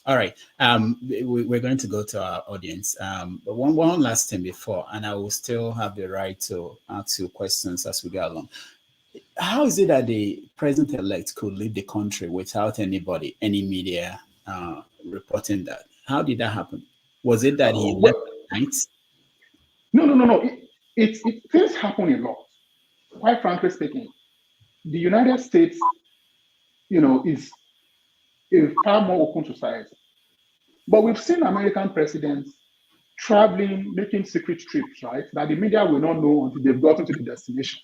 All right. We're going to go to our audience. But one last thing before, and I will still have the right to ask you questions as we go along. How is it that the president-elect could leave the country without anybody, any media reporting that? How did that happen? Was it that he left at night? No. Things happen a lot. Quite frankly speaking, the United States, is a far more open society. But we've seen American presidents traveling, making secret trips, right? That the media will not know until they've gotten to the destination.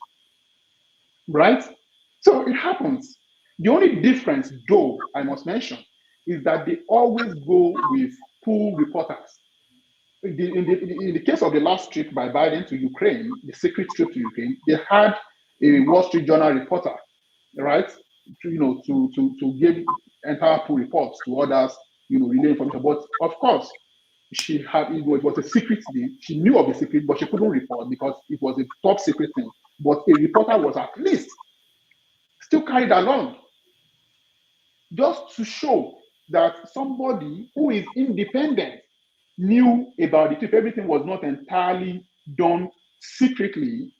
Right? So it happens. The only difference, though, I must mention, is that they always go with pool reporters. In the case of the last trip by Biden to Ukraine, the secret trip to Ukraine, they had a Wall Street Journal reporter, right? To give entire pool reports to others, relay information. But of course, it was a secret thing. She knew of the secret, but she couldn't report because it was a top secret thing. But a reporter was at least still carried along, just to show that somebody who is independent knew about it, if everything was not entirely done secretly,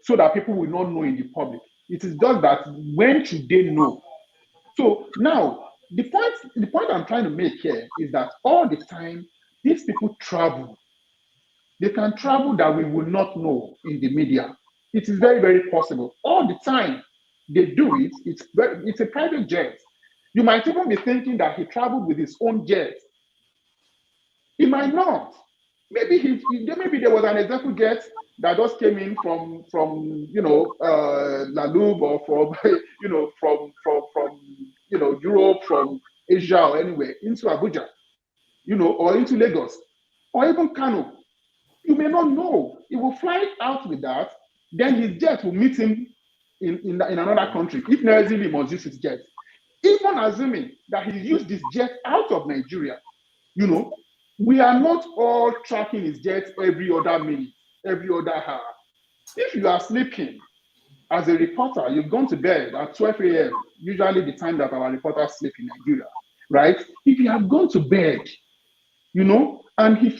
so that people will not know in the public. It is just that when should they know? So now, the point I'm trying to make here is that all the time, these people travel. They can travel that we will not know in the media. It is very, very possible. All the time they do it, it's a private jet. You might even be thinking that he traveled with his own jet. He might not. Maybe there was an executive jet that just came in from La Lube, or from Europe, from Asia, or anywhere into Abuja, or into Lagos, or even Kano. You may not know. He will fly out with that. Then his jet will meet him in another country. If necessarily, he must use his jet. Even assuming that he used this jet out of Nigeria, we are not all tracking his jet every other minute, every other hour. If you are sleeping as a reporter, you've gone to bed at 12 a.m., usually the time that our reporters sleep in Nigeria, right? If you have gone to bed, and he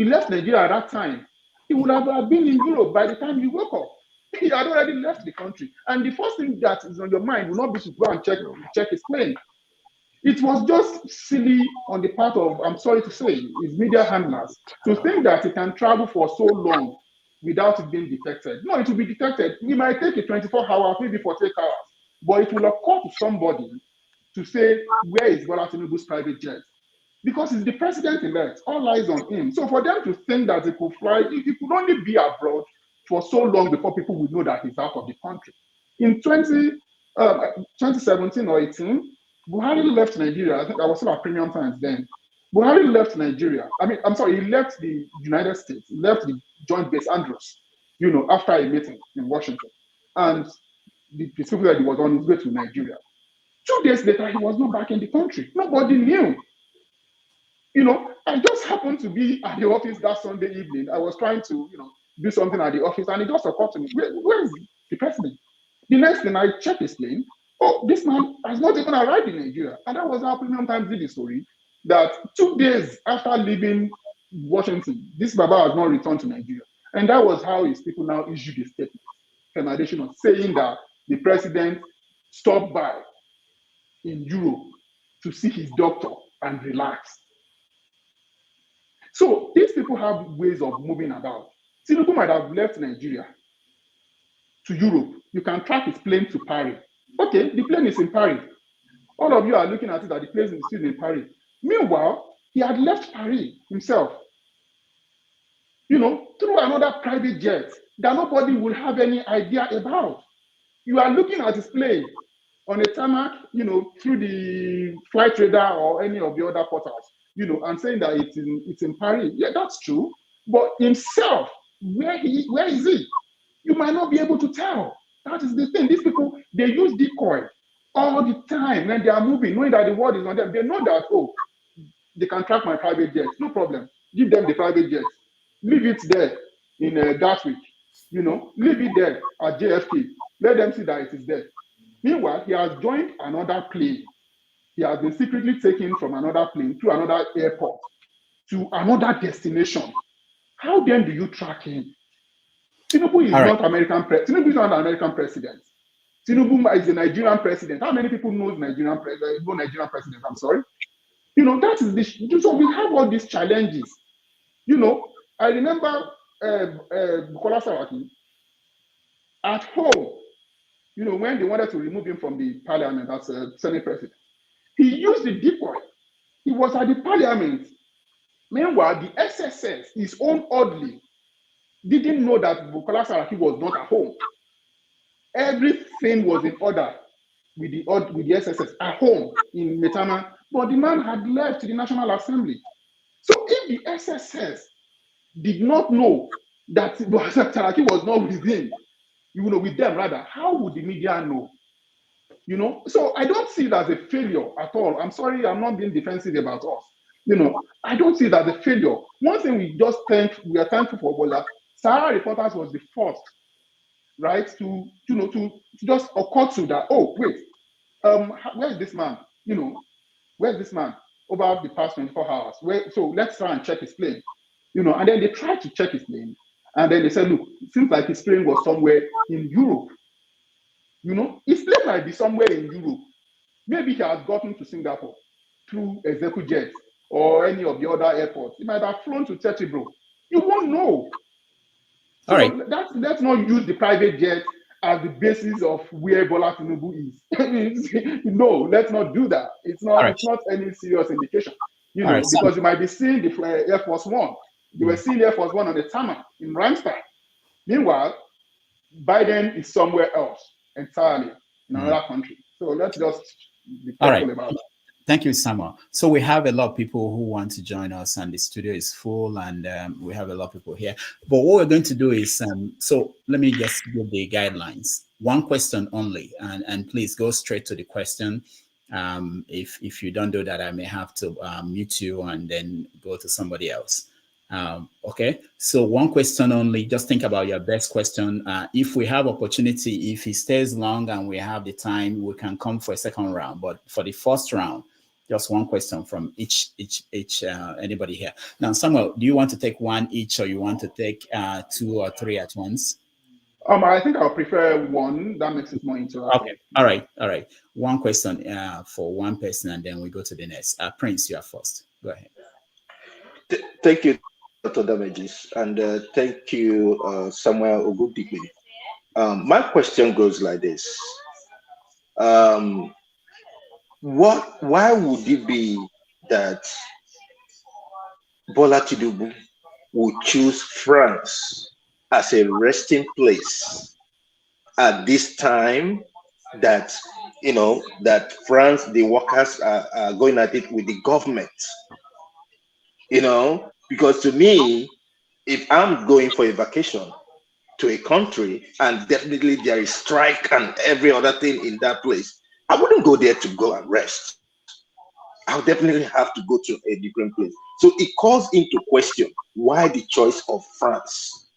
left Nigeria at that time, he would have been in Europe by the time you woke up. He had already left the country. And the first thing that is on your mind will not be to go and check his plane. It was just silly on the part of, I'm sorry to say, his media handlers to think that he can travel for so long without it being detected. No, it will be detected. It might take a 24 hours, maybe 48 hours, but it will occur to somebody to say, where is Bola Tinubu's private jet? Because he's the president-elect, all eyes on him. So for them to think that he could fly, he could only be abroad for so long before people would know that he's out of the country. In 2017 or 18, Buhari left Nigeria. I think I was still at Premium Times then. Buhari left Nigeria. He left the United States. He left the Joint Base Andrews, after a meeting in Washington. And the people that he was on his way to Nigeria. 2 days later, he was not back in the country. Nobody knew. I just happened to be at the office that Sunday evening. I was trying to, do something at the office, and it just occurred to me, where is the president? The next thing, I checked his plane. Oh, this man has not even arrived in Nigeria. And that was how Premium Times did the story, that 2 days after leaving Washington, this Baba has not returned to Nigeria. And that was how his people now issued a statement, saying that the president stopped by in Europe to see his doctor and relax. So these people have ways of moving about. Tinubu might have left Nigeria to Europe. You can track his plane to Paris. Okay, the plane is in Paris. All of you are looking at it that the plane is still in Paris. Meanwhile, he had left Paris himself, through another private jet that nobody will have any idea about. You are looking at his plane on a tarmac, through the flight radar or any of the other portals, and saying that it's in Paris. Yeah, that's true. But himself, where is he? You might not be able to tell. That is the thing. These people, they use decoy all the time when they are moving, knowing that the world is on them. They know that, they can track my private jet. No problem. Give them the private jet. Leave it there in Gatwick. You know, leave it there at JFK. Let them see that it is there. Meanwhile, he has joined another plane. He has been secretly taken from another plane to another airport to another destination. How then do you track him? Tinubu is not American president. Tinubu is not an American president. Tinubu is a Nigerian president. How many people know Nigerian president? I'm sorry. You know, that is the so we have all these challenges. You know, I remember Bukola Saraki at home, you know, when they wanted to remove him from the parliament as a Senate president, he used the decoy. He was at the parliament. Meanwhile, the SSS, his own orderly, didn't know that Bukola Saraki was not at home. Everything was in order with the SSS at home in Metama, but the man had left the National Assembly. So if the SSS did not know that Saraki was not with him, you know, with them rather, how would the media know? You know, so I don't see it as a failure at all. I'm sorry, I'm not being defensive about us. You know, I don't see it as a failure. One thing we are thankful for was that Sahara Reporters was the first, right, to just occur to that. Oh, wait, where's this man? You know, where's this man over the past 24 hours? So let's try and check his plane. You know, and then they tried to check his plane, and then they said, look, it seems like his plane was somewhere in Europe. You know, his plane might be somewhere in Europe. Maybe he has gotten to Singapore through ExecuJet or any of the other airports. He might have flown to Tetribro. You won't know. So all right. Let's not use the private jet as the basis of where Bola Tinubu is. No, let's not do that. It's not. It's not any serious indication. You know, because you might be seeing the Air Force One. You were seeing Air Force One on the tarmac in Ramstein. Meanwhile, Biden is somewhere else entirely in another country. So let's just be careful about that. Thank you, Samuel. So we have a lot of people who want to join us, and the studio is full, and we have a lot of people here. But what we're going to do is, so let me just give the guidelines. One question only, and please go straight to the question. If you don't do that, I may have to mute you and then go to somebody else. Okay, so one question only. Just think about your best question. If we have opportunity, if it stays long and we have the time, we can come for a second round. But for the first round, just one question from each anybody here. Now, Samuel, do you want to take one each, or you want to take 2 or 3 at once? I think I'll prefer one. That makes it more interactive. Okay. All right. One question for one person, and then we go to the next. Prince, you are first. Go ahead. Thank you, Dr. Damages, and thank you, Samuel Ogundipe. My question goes like this. Why would it be that Bola Tinubu would choose France as a resting place at this time that, you know, that France, the workers are going at it with the government? You know, because to me, if I'm going for a vacation to a country and definitely there is strike and every other thing in that place, I wouldn't go there to go and rest. I'll definitely have to go to a different place. So it calls into question why the choice of France.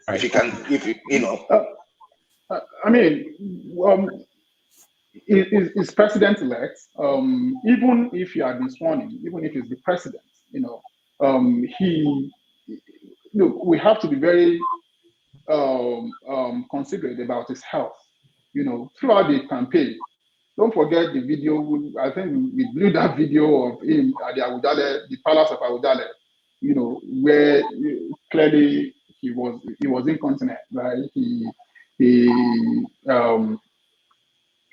Right. If you know. I mean, is president-elect, even if he had been sworn in, even if he's the president, you know, we have to be very considerate about his health, you know, throughout the campaign. Don't forget the video. I think we blew that video of him at the Palace of Awujale, you know, where clearly he was incontinent, right?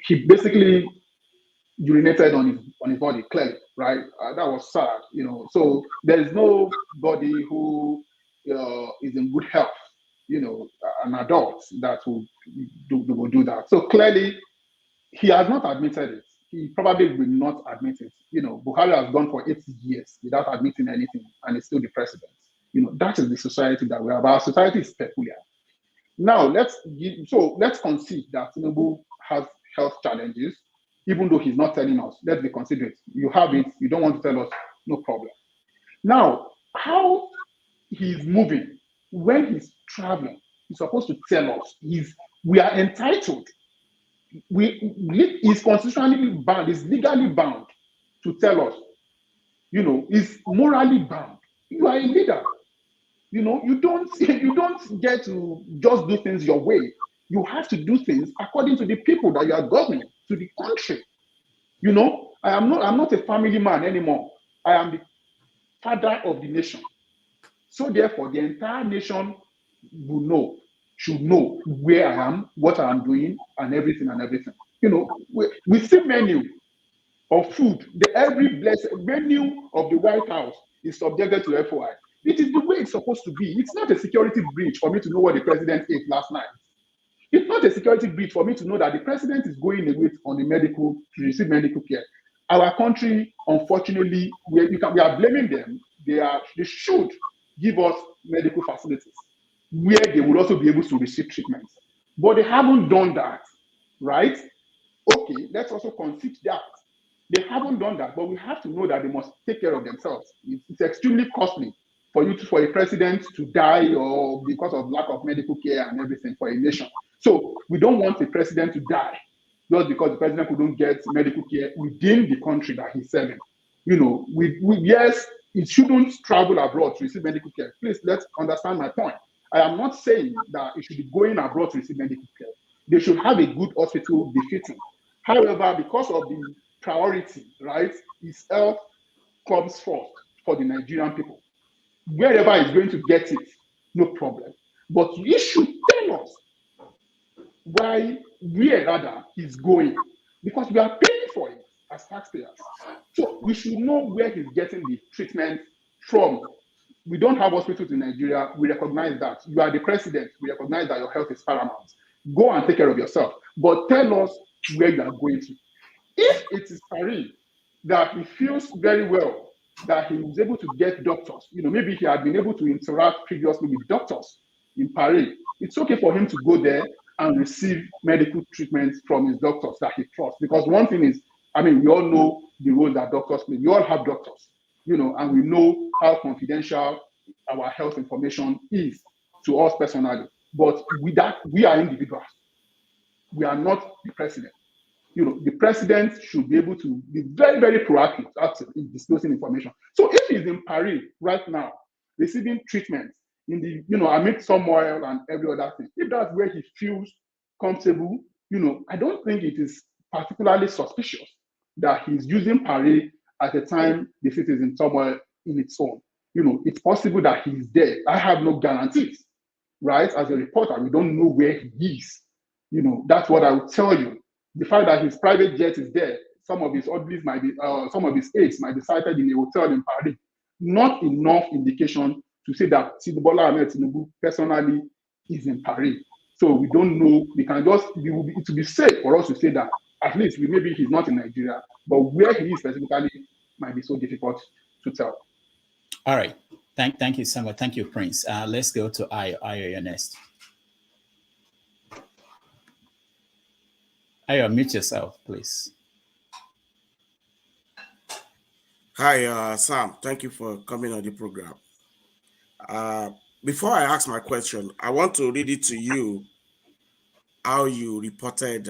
He basically urinated on his body, clearly, right? That was sad, you know. So there is nobody who is in good health, you know, an adult that will do that. So clearly, he has not admitted it. He probably will not admit it. You know, Buhari has gone for 80 years without admitting anything, and is still the president. You know, that is the society that we have. Our society is peculiar. Now, let's concede that Tinubu has health challenges, even though he's not telling us. Let's be considerate. You have it. You don't want to tell us. No problem. Now, how he's moving, when he's traveling, he's supposed to tell us. We are entitled. He's constitutionally bound, he's legally bound to tell us. He's morally bound. You are a leader. You don't get to just do things your way. You have to do things according to the people that you are governing, to the country. I'm not a family man anymore. I am the father of the nation. So therefore, the entire nation should know where I am, what I am doing, and everything. We see menu of food. Every blessed menu of the White House is subjected to FOI. It is the way it's supposed to be. It's not a security breach for me to know what the president ate last night. It's not a security breach for me to know that the president is going away to receive medical care. Our country, unfortunately, we are blaming them. They should give us medical facilities where they would also be able to receive treatment. But they haven't done that, right? Okay, let's also concede that. They haven't done that, but we have to know that they must take care of themselves. It's extremely costly for a president to die or because of lack of medical care and everything for a nation. So we don't want the president to die just because the president couldn't get medical care within the country that he's serving. Yes, it shouldn't travel abroad to receive medical care. Please, let's understand my point. I am not saying that it should be going abroad to receive medical care. They should have a good hospital befitting. However, because of the priority, right, his health comes first for the Nigerian people. Wherever he's going to get it, no problem. But he should tell us where he's going, because we are paying for it as taxpayers. So we should know where he's getting the treatment from. We don't have hospitals in Nigeria. We recognize that. You are the president. We recognize that your health is paramount. Go and take care of yourself. But tell us where you are going to. If it is Paris that he feels very well, that he was able to get doctors, maybe he had been able to interact previously with doctors in Paris, it's okay for him to go there and receive medical treatment from his doctors that he trusts. Because one thing is, we all know the role that doctors play. We all have doctors, and we know how confidential our health information is to us personally. But with that, we are individuals. We are not the president. The president should be able to be very, very proactive in disclosing information. So if he's in Paris right now, receiving treatment in the, amid turmoil and every other thing, if that's where he feels comfortable, I don't think it is particularly suspicious that he's using Paris at a time the city is in turmoil in its own. It's possible that he's there. I have no guarantees, right? As a reporter, we don't know where he is. That's what I would tell you. The fact that his private jet is there, some of his oddities might be, some of his aides might be sighted in a hotel in Paris. Not enough indication to say that Bola Ahmed Tinubu personally is in Paris. So we don't know. We can just, it will be safe for us to say that at least maybe he's not in Nigeria, but where he is specifically might be so difficult to tell. All right. Thank you so much. Thank you, Prince. Let's go to Ayo. Ayo, you're next. Ayo, mute yourself, please. Hi, Sam. Thank you for coming on the program. Before I ask my question, I want to read it to you how you reported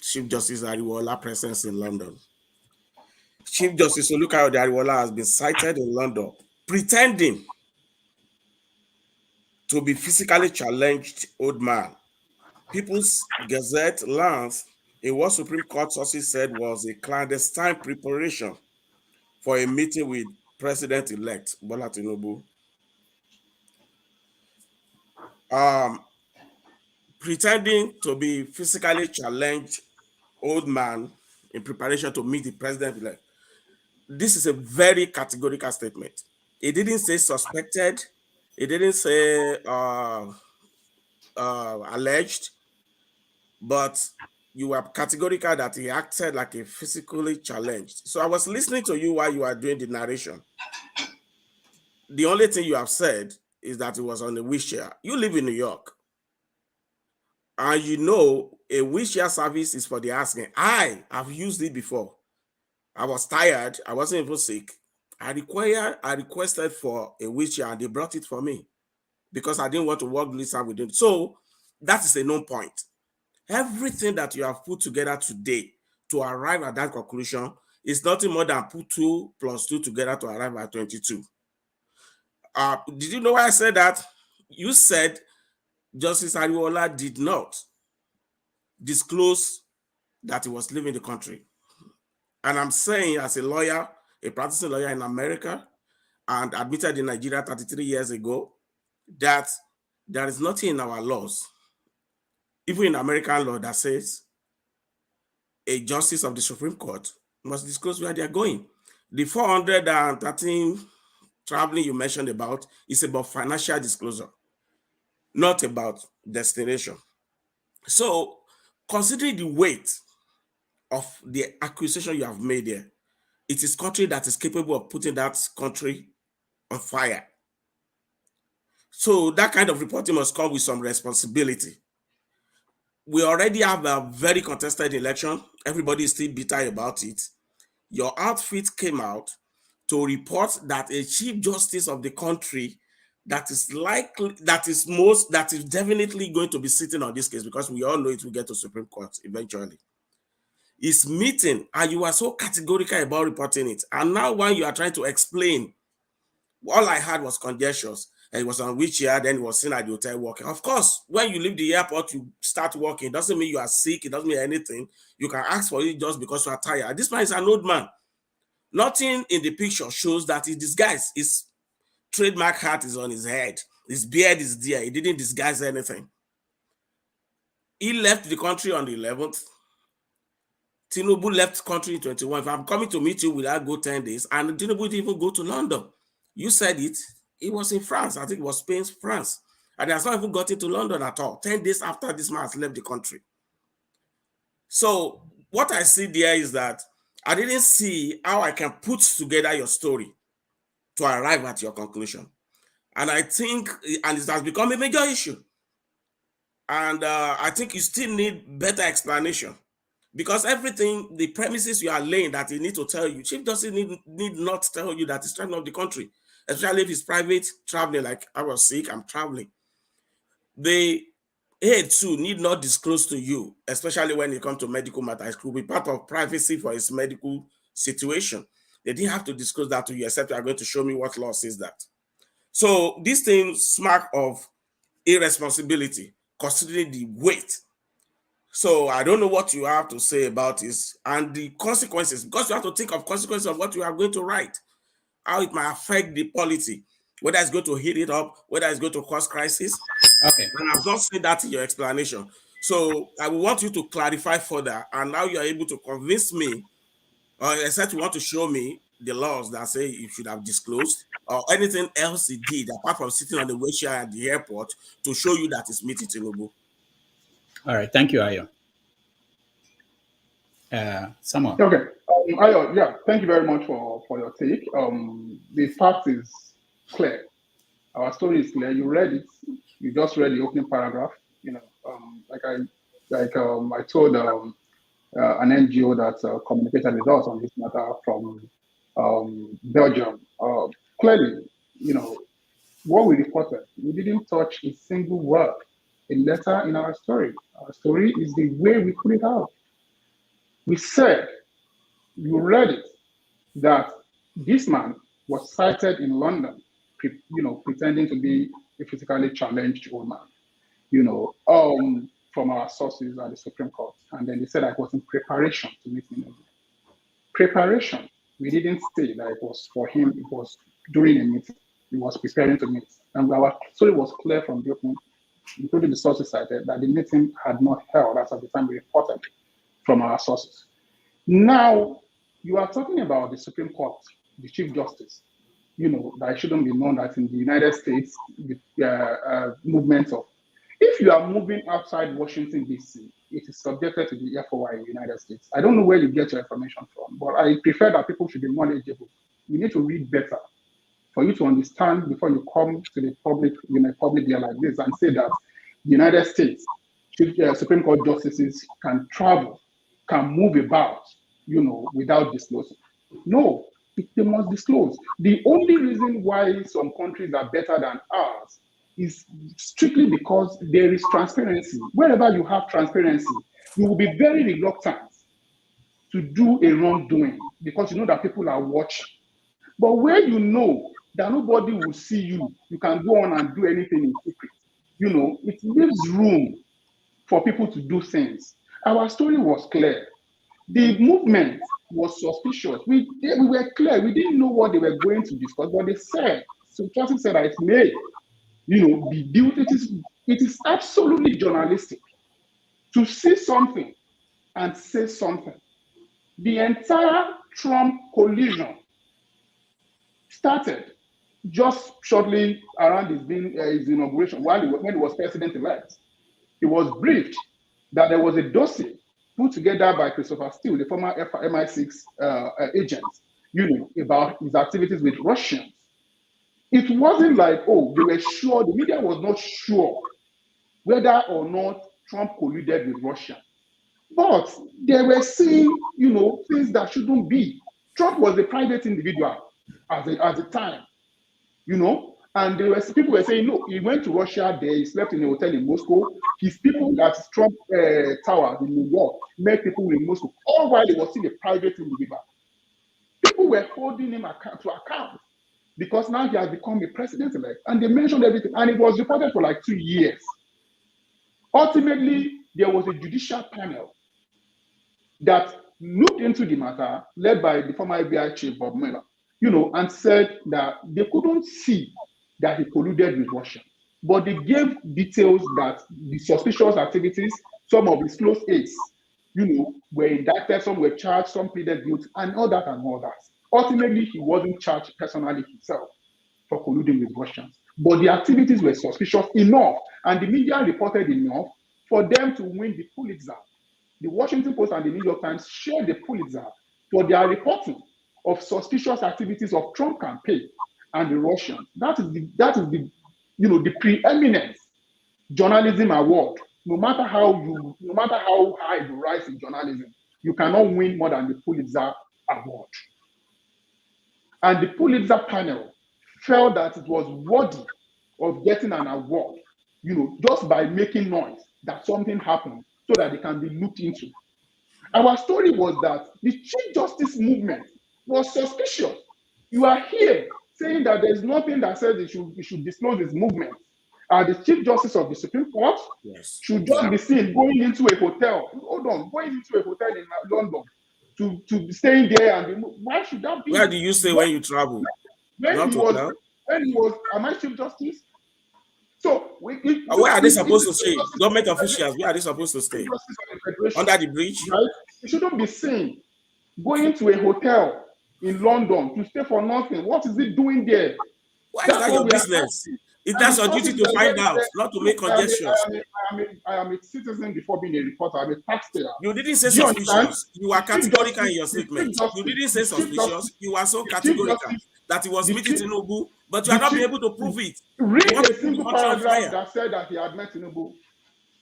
Chief Justice Ariwoola presence in London. Chief Justice Olukayode Ariwoola has been cited in London pretending to be physically challenged old man. People's Gazette learns in what Supreme Court sources said was a clandestine preparation for a meeting with President-elect Bola Tinubu. Pretending to be physically challenged old man in preparation to meet the president-elect. This is a very categorical statement. It didn't say suspected. It didn't say alleged, but you were categorical that he acted like a physically challenged. So I was listening to you while you were doing the narration. The only thing you have said is that it was on a wheelchair. You live in New York. And a wheelchair service is for the asking. I have used it before. I was tired. I wasn't even sick. I requested for a wheelchair and they brought it for me. because I didn't want to work Lisa with him. So that is a known point. Everything that you have put together today to arrive at that conclusion is nothing more than put 2 + 2 together to arrive at 22. Did you know why I said that? You said Justice Ariwoola did not disclose that he was leaving the country. And I'm saying, as a lawyer, a practicing lawyer in America, and admitted in Nigeria 33 years ago, that there is nothing in our laws, even in American law, that says a justice of the Supreme Court must disclose where they are going. The 413 traveling you mentioned about is about financial disclosure, not about destination. So, considering the weight of the accusation you have made here, it is country that is capable of putting that country on fire. So that kind of reporting must come with some responsibility. We already have a very contested election. Everybody is still bitter about it. Your outfit came out to report that a chief justice of the country that is definitely going to be sitting on this case, because we all know it will get to Supreme Court eventually, is meeting, and you are so categorical about reporting it. And now when you are trying to explain, all I had was conjectures. And it was on wheelchair, then he was sitting at the hotel working. Of course, when you leave the airport, you start working. It doesn't mean you are sick. It doesn't mean anything. You can ask for it just because you are tired. This man is an old man. Nothing in the picture shows that he disguised. His trademark hat is on his head. His beard is there. He didn't disguise anything. He left the country on the 11th. Tinubu left country in 21. If I'm coming to meet you, will I go 10 days? And Tinubu didn't even go to London. You said it. He was in France. I think it was Spain, France. And he has not even gotten to London at all. 10 days after this man has left the country. So what I see there is that I didn't see how I can put together your story to arrive at your conclusion. And I think, and it has become a major issue. And I think you still need better explanation. Because everything, the premises you are laying that he need to tell you, Chief Justice need not tell you that he's traveling off the country, especially if it's private traveling, like I was sick, I'm traveling. The aide too need not disclose to you, especially when it comes to medical matters. It could be part of privacy for his medical situation. They didn't have to disclose that to you, except you are going to show me what law says that. So these things smack of irresponsibility, considering the weight. So I don't know what you have to say about this and the consequences, because you have to think of consequences of what you are going to write, how it might affect the polity, whether it's going to heat it up, whether it's going to cause crisis. Okay. And I've not seen that in your explanation. So I will want you to clarify further, and now you are able to convince me, or except you want to show me the laws that say you should have disclosed, or anything else he did apart from sitting on the wheelchair at the airport to show you that it's meeting Tinubu. All right. Thank you, Ayo. Someone. Okay. Ayo, yeah, thank you very much for your take. The fact is clear. Our story is clear. You read it. You just read the opening paragraph. You know, I told an NGO that communicated with us on this matter from Belgium. Clearly, you know, what we reported, we didn't touch a single word, a letter in our story. Our story is the way we put it out. We said, you read it, that this man was cited in London, pretending to be a physically challenged old man, from our sources at the Supreme Court. And then they said I was in preparation to meet him. Preparation. We didn't say that it was for him, it was during a meeting. He was preparing to meet. And our story was clear from the opening, including the sources cited, that the meeting had not held as of the time we reported from our sources. Now, you are talking about the Supreme Court, the Chief Justice, that it shouldn't be known that in the United States, the movement of, if you are moving outside Washington, D.C., it is subjected to the FOI in the United States. I don't know where you get your information from, but I prefer that people should be knowledgeable. You need to read better for you to understand before you come to the public, public here like this and say that the United States, Supreme Court justices can travel, can move about, without disclosing. No, they must disclose. The only reason why some countries are better than ours is strictly because there is transparency. Wherever you have transparency, you will be very reluctant to do a wrongdoing because you know that people are watching. But when you know that nobody will see you, you can go on and do anything in secret. You know, it leaves room for people to do things. Our story was clear. The movement was suspicious. We were clear. We didn't know what they were going to discuss, but they said, so Chelsea said that it may, be built. It is absolutely journalistic to see something and say something. The entire Trump collision started just shortly around his inauguration, when he was president-elect. He was briefed that there was a dossier put together by Christopher Steele, the former MI6 agent, about his activities with Russians. It wasn't like, they were sure, the media was not sure whether or not Trump colluded with Russia. But they were seeing, things that shouldn't be. Trump was a private individual at the time, and people were saying, no, he went to Russia there, he slept in a hotel in Moscow. His people at Trump Tower in New York met people in Moscow, all while he was still a private individual. People were holding him to account because now he has become a president-elect, and they mentioned everything, and it was reported for like 2 years. Ultimately, there was a judicial panel that looked into the matter, led by the former FBI chief, Bob Mueller, and said that they couldn't see that he colluded with Russia. But they gave details that the suspicious activities, some of his close aides, were indicted, some were charged, some pleaded guilty, and all that and all that. Ultimately, he wasn't charged personally himself for colluding with Russians. But the activities were suspicious enough, and the media reported enough for them to win the Pulitzer. The Washington Post and the New York Times shared the Pulitzer for their reporting of suspicious activities of Trump campaign and the Russians. That is the preeminent journalism award. No matter how high you rise in journalism, you cannot win more than the Pulitzer award. And the Pulitzer panel felt that it was worthy of getting an award, just by making noise that something happened so that they can be looked into. Our story was that the Chief Justice movement was suspicious. You are here saying that there's nothing that says he should disclose his movement. The Chief Justice of the Supreme Court should just be seen going into a hotel. Going into a hotel in London to be staying there and why should that be? Where do you stay when you travel? When he was, am I Chief Justice? So where are they supposed to stay? Government officials, where are they supposed to stay? Under the bridge? Right? It shouldn't be seen going to a hotel in London to stay for nothing. What is he doing there? Why is that your business? That's your duty to find out, not to make conjectures. I am a citizen before being a reporter. I'm a taxpayer. You didn't say suspicious. You are categorical in your statement. You didn't say suspicious. You are so categorical that he was meeting Tinubu, but you are not able to prove it. Read a single paragraph that said that he had met Tinubu.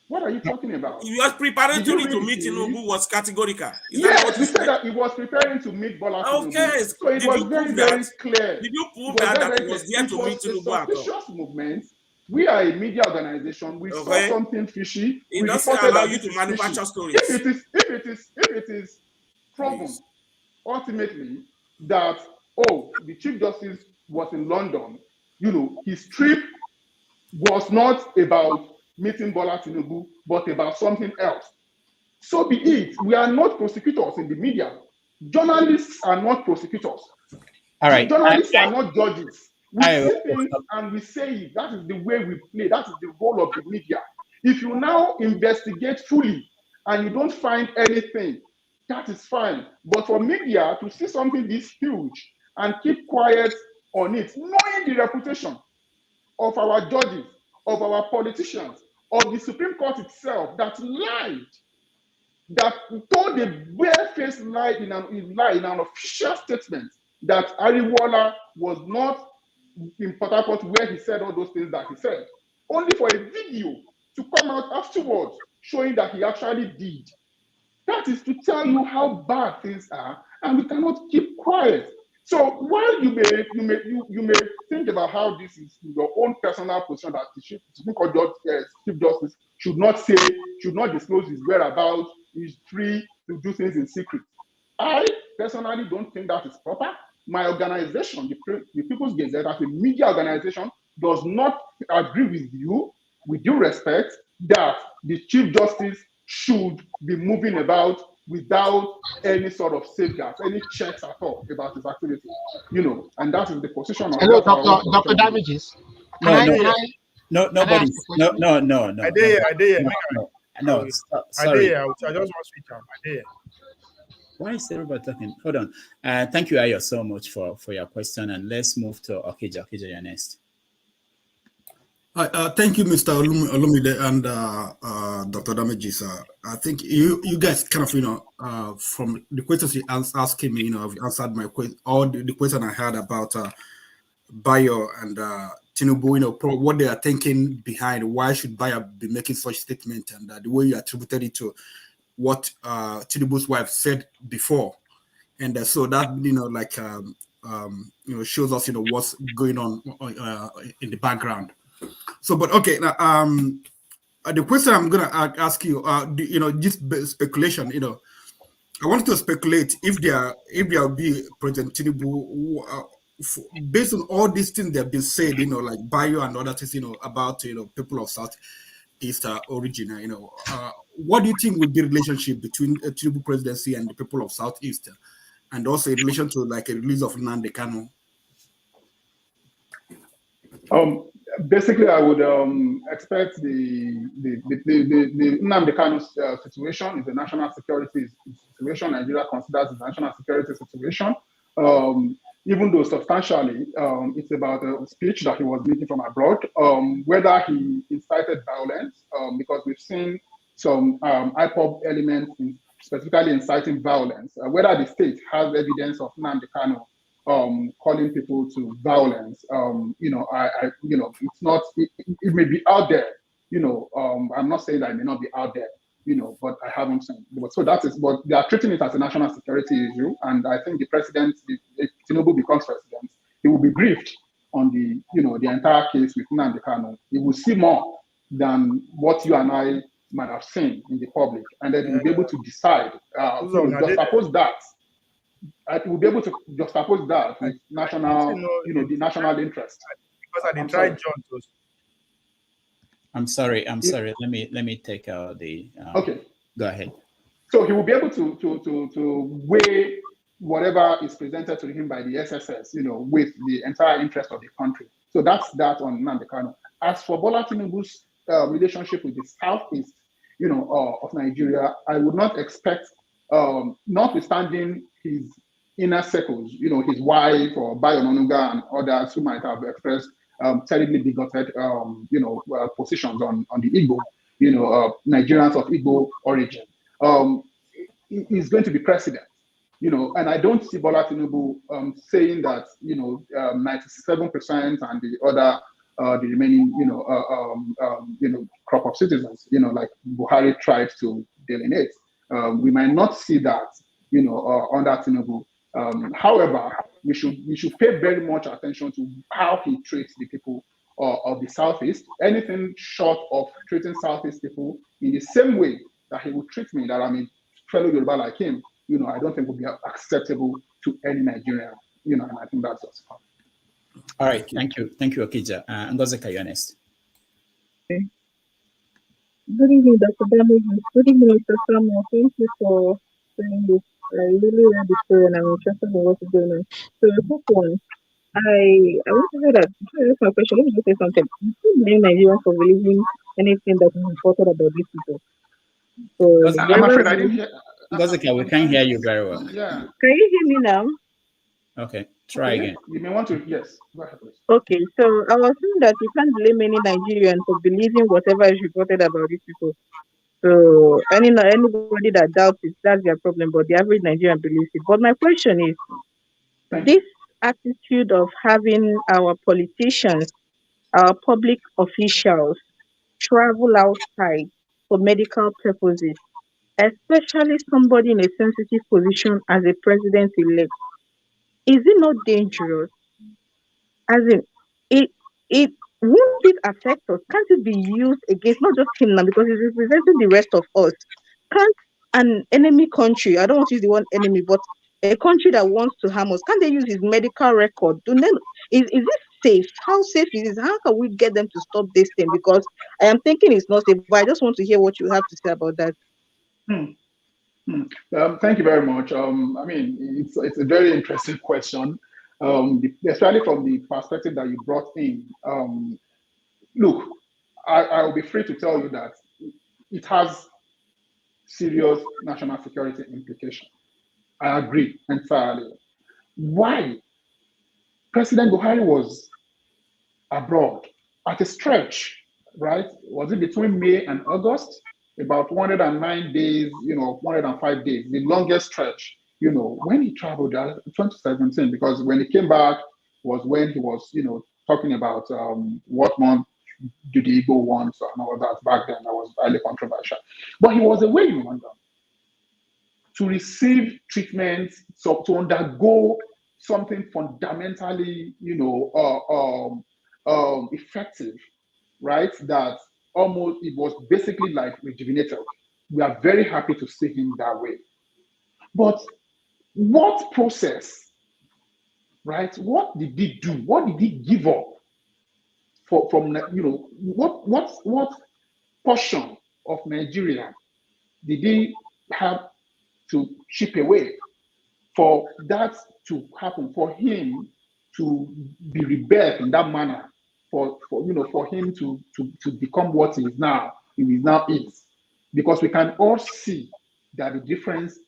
What are you talking about? Your preparatory to meet Tinubu was categorical. Yes, he said that he was preparing to meet Bola Tinubu. Okay, so it was very, very clear. Did you prove that he was there to meet Tinubu at all? Suspicious movement. We are a media organization. We saw something fishy. It doesn't allow you to manufacture stories. If it is proven ultimately that the Chief Justice was in London, his trip was not about meeting Bola Tinubu, but about something else. So be it. We are not prosecutors in the media. Journalists are not prosecutors. All right. Journalists are not judges. We see things and we say it. That is the way we play. That is the role of the media. If you now investigate fully and you don't find anything, that is fine. But for media to see something this huge and keep quiet on it, knowing the reputation of our judges, of our politicians, of the Supreme Court itself that lied, that told a barefaced lie in an official statement that Ariwoola was not in Port Harcourt where he said all those things that he said, only for a video to come out afterwards showing that he actually did. That is to tell you how bad things are, and we cannot keep quiet. So while you may think about how this is your own personal position that the Chief Justice should not disclose his whereabouts, is free to do things in secret. I personally don't think that is proper. My organization, the Peoples Gazette, as a media organization, does not agree with you, with due respect, that the Chief Justice should be moving about without any sort of safeguards, any checks at all about his activity, and that is the position of. Hello, Dr. Damages. Nobody. No. I did. No, sorry. I just want to switch on. I did. Why is everybody talking? Hold on. Thank you, Ayo, so much for your question, and let's move to Okija. Okija, you're next. Thank you, Mr. Olumide and Dr. Damages. I think you guys kind of, from the questions you asking me, have answered my question, all the question I had about Bayo and Tinubu, what they are thinking behind why should Bayo be making such statement, and the way you attributed it to what Tinubu's wife said before, and so that shows us what's going on in the background. So, but okay, now the question I'm gonna ask you, this speculation, I want to speculate if there will be President Tinubu, based on all these things that have been said, like Bayo and other things, about people of Southeast origin, what do you think would be the relationship between a Tinubu presidency and the people of Southeast, and also in relation to like a release of Nnamdi Kanu? Basically, I would expect the Nnamdi Kanu situation is a national security situation. Nigeria considers it a national security situation. Even though substantially it's about a speech that he was making from abroad, whether he incited violence, because we've seen some IPOB elements specifically inciting violence, whether the state has evidence of Nnamdi Kanu calling people to violence, it's not, it may be out there, I'm not saying that it may not be out there, but I haven't seen. So that is, but they are treating it as a national security issue. And I think the president, if Tinubu becomes president, he will be briefed on the entire case with Nnamdi Kanu. He will see more than what you and I might have seen in the public. And then he will be able to decide, juxtapose that. We'll be able to juxtapose that with national, the national interest. Because I didn't try John to. I'm sorry. Let me take the. Okay. Go ahead. So he will be able to weigh whatever is presented to him by the SSS, with the entire interest of the country. So that's that on Nnamdi Kanu. As for Bola Tinubu's relationship with the Southeast, of Nigeria, I would not expect, notwithstanding his inner circles, his wife or Bayo Onanuga and others who might have expressed terribly bigoted, positions on the Igbo, Nigerians of Igbo origin. He's going to be president, and I don't see Bola Tinubu saying that, 97% and the other, the remaining, crop of citizens, like Buhari tried to delineate. We might not see that, under Tinubu. However, we should pay very much attention to how he treats the people of the Southeast. Anything short of treating Southeast people in the same way that he would treat me, that I'm a fellow Yoruba like him, I don't think would be acceptable to any Nigerian, and I think that's just fine. All right, thank you, Okija. Ngozeka, you're next. Okay. Good evening, Dr. Damages. Good evening, Mr. Samuel. Thank you for saying this. I really read the story and I'm interested in what's going on. So the first one, I want to say that, this is my question, let me just say something. You can't blame Nigerians for believing anything that is reported about these people. So I'm afraid I didn't hear. Ngozeka, we can't hear you very well. Yeah. Can you hear me now? Okay, try again. You may want to, yes. Go ahead, please. Okay, so I was saying that you can't blame any Nigerian for believing whatever is reported about these people. So anybody that doubts it, that's their problem, but the average Nigerian believes it. But my question is, this attitude of having our politicians, our public officials travel outside for medical purposes, especially somebody in a sensitive position as a president-elect, is it not dangerous? As in, it it won't it affect us? Can't it be used against not just him now because he's representing the rest of us? Can't an enemy country, I don't want to use the word enemy, but a country that wants to harm us, can't they use his medical record? Is it safe? How safe is it? How can we get them to stop this thing? Because I am thinking it's not safe, but I just want to hear what you have to say about that. Thank you very much. I mean, it's a very interesting question, especially from the perspective that you brought in. Look, I will be free to tell you that it has serious national security implications. I agree entirely. Why? President Buhari was abroad at a stretch, right? Was it between May and August? About 109 days, 105 days, the longest stretch, when he traveled, 2017, because when he came back was when he was, talking about what month do the Igbo want and all that. Back then, that was highly controversial. But he was away in London to receive treatment, so to undergo something fundamentally, effective, right? That almost it was basically like rejuvenated. We are very happy to see him that way. But what process, right? What did he do? What did he give up from what portion of Nigeria did he have to chip away for that to happen, for him to be rebirthed in that manner, for him to become what he is now, because we can all see that the difference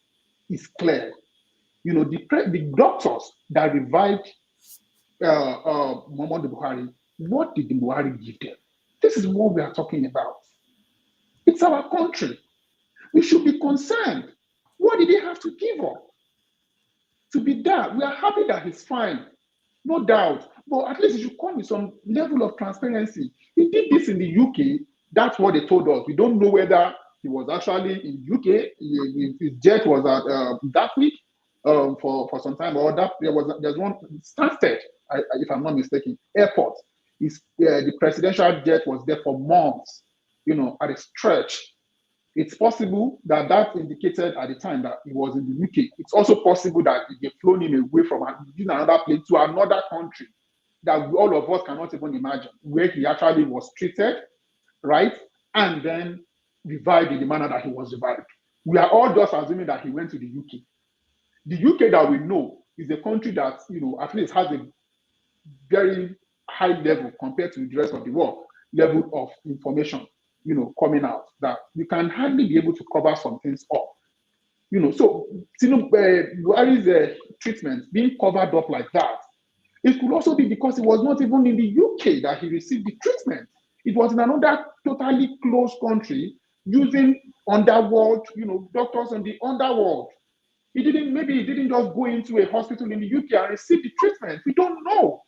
is clear. The doctors that revived Muhammadu Buhari, what did the Buhari give them? This is what we are talking about. It's our country. We should be concerned. What did he have to give up to be that? We are happy that he's fine, no doubt. But at least it should come with some level of transparency. He did this in the UK. That's what they told us. We don't know whether he was actually in UK. His jet was at Gatwick for some time, or that there's one Stansted, if I'm not mistaken, airport. The presidential jet was there for months, at a stretch. It's possible that indicated at the time that he was in the UK. It's also possible that they flown him away from another place to another country that all of us cannot even imagine, where he actually was treated, right? And then revived in the manner that he was revived. We are all just assuming that he went to the UK. The UK that we know is a country that, at least has a very high level compared to the rest of the world, level of information, coming out, that you can hardly be able to cover some things up. So Buhari's treatment being covered up like that, it could also be because it was not even in the UK that he received the treatment. It was in another totally closed country using underworld, doctors in the underworld. Maybe he didn't just go into a hospital in the UK and receive the treatment. We don't know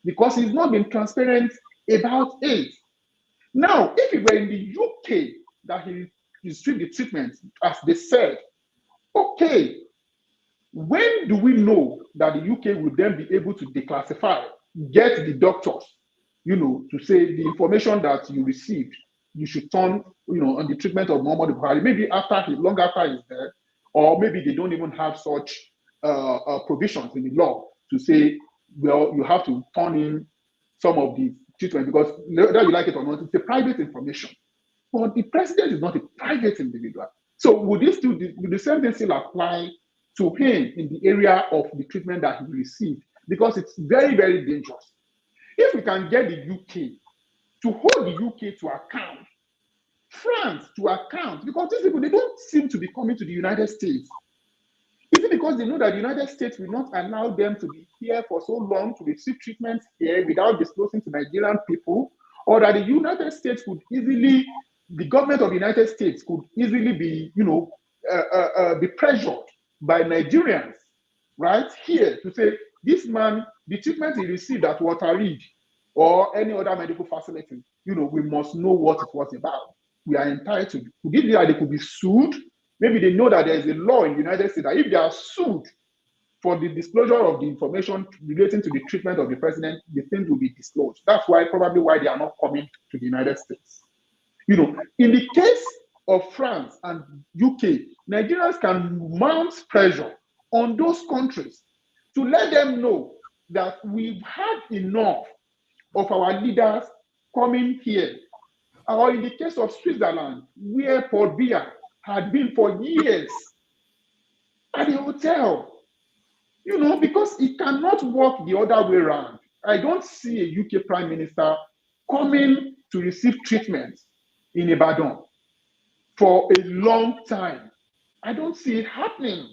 because he's not been transparent about it. Now, if it were in the UK that he received the treatment, as they said, okay, when do we know that the UK will then be able to declassify, get the doctors, to say the information that you received, you should turn, on the treatment of Muhammadu Buhari, maybe long after he's dead, or maybe they don't even have such provisions in the law to say, well, you have to turn in some of the treatment, because whether you like it or not, it's a private information. But the president is not a private individual. So would the same thing still apply to him in the area of the treatment that he received? Because it's very, very dangerous. If we can get the UK to hold the UK to account, France to account, because these people, they don't seem to be coming to the United States. Is it because they know that the United States will not allow them to be here for so long to receive treatment here without disclosing to Nigerian people, or that the United States could easily, the government of the United States could easily be, be pressured by Nigerians, right here, to say, this man, the treatment he received at Walter Reed or any other medical facility, we must know what it was about. We are entitled. Could it be that they could be sued? Maybe they know that there is a law in the United States that if they are sued for the disclosure of the information relating to the treatment of the president, the things will be disclosed. That's probably why they are not coming to the United States. You know, in the case of France and UK, Nigerians can mount pressure on those countries to let them know that we've had enough of our leaders coming here. Or in the case of Switzerland, where Paul Biya had been for years at the hotel, you know, because it cannot work the other way around. I don't see a UK Prime Minister coming to receive treatment in Ibadan for a long time. I don't see it happening.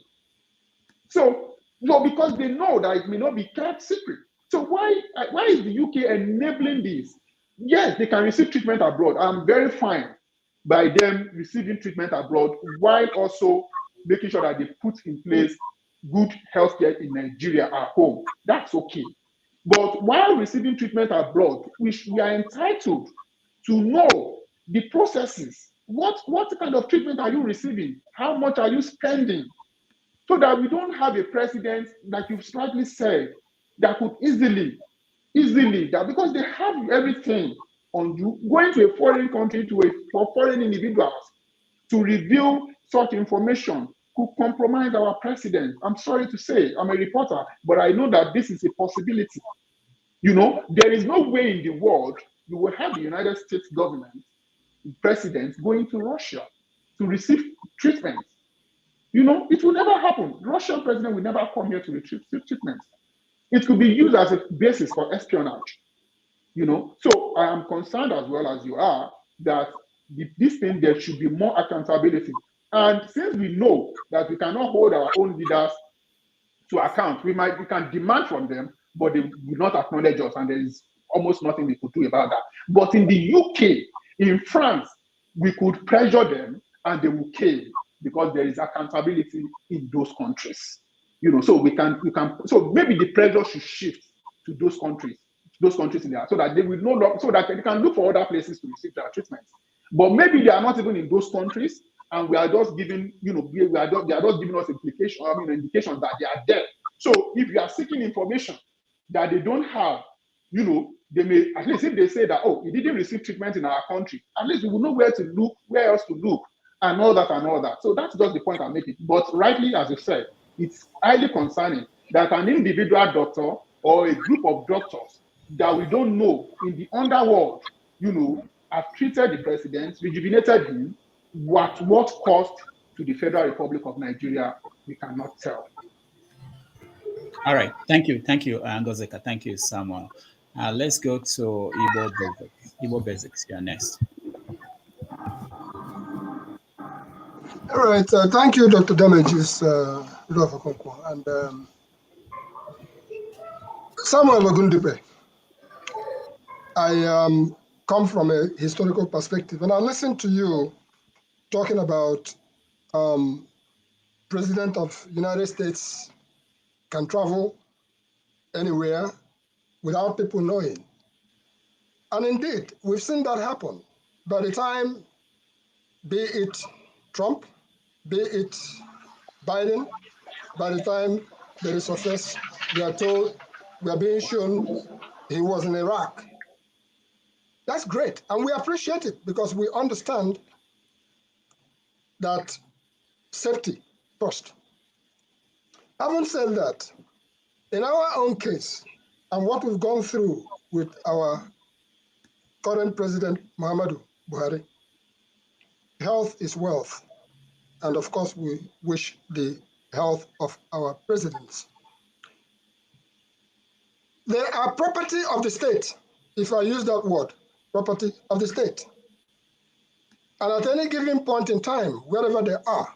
So, no, because they know that it may not be kept secret. So why is the UK enabling this? Yes, they can receive treatment abroad. I'm very fine by them receiving treatment abroad while also making sure that they put in place good healthcare in Nigeria at home. That's okay. But while receiving treatment abroad, we are entitled to know the processes. What kind of treatment are you receiving? How much are you spending? So that we don't have a president, like you've slightly said, that could easily, that because they have everything on you, going to a foreign country, for foreign individuals to reveal such information could compromise our president. I'm sorry to say, I'm a reporter, but I know that this is a possibility. You know, there is no way in the world you will have the United States government, president, going to Russia to receive treatment. You know, it will never happen. Russian president will never come here to receive treatment. It could be used as a basis for espionage. You know, so I am concerned as well as you are that this thing, there should be more accountability. And since we know that we cannot hold our own leaders to account, we can demand from them, but they will not acknowledge us, and there is almost nothing we could do about that. But in the UK, in France, we could pressure them and they will cave because there is accountability in those countries. You know, so so maybe the pressure should shift to those countries in there, so that they will no longer, so that they can look for other places to receive their treatment. But maybe they are not even in those countries, and we are just giving, you know, they are just giving us indications that they are there. So if you are seeking information that they don't have, you know, they may, at least if they say that, oh, he didn't receive treatment in our country, at least we will know where to look, where else to look, and all that. So that's just the point I'm making. But rightly, as you said, it's highly concerning that an individual doctor or a group of doctors that we don't know in the underworld, you know, have treated the president, rejuvenated him, what cost to the Federal Republic of Nigeria, we cannot tell. All right, thank you, Ngozeka. Thank you, Samuel. Let's go to Igbo Basics. Igbo Basics, you're next. All right, thank you, Dr. Damages, and Samuel Ogundipe. I come from a historical perspective, and I listened to you talking about President of United States can travel anywhere without people knowing. And indeed, we've seen that happen. By the time, be it Trump, be it Biden, by the time there is success, we are being shown he was in Iraq. That's great, and we appreciate it because we understand that safety first. Having said that, in our own case, and what we've gone through with our current President, Muhammadu Buhari, health is wealth. And of course, we wish the health of our presidents. They are property of the state, if I use that word, property of the state. And at any given point in time, wherever they are,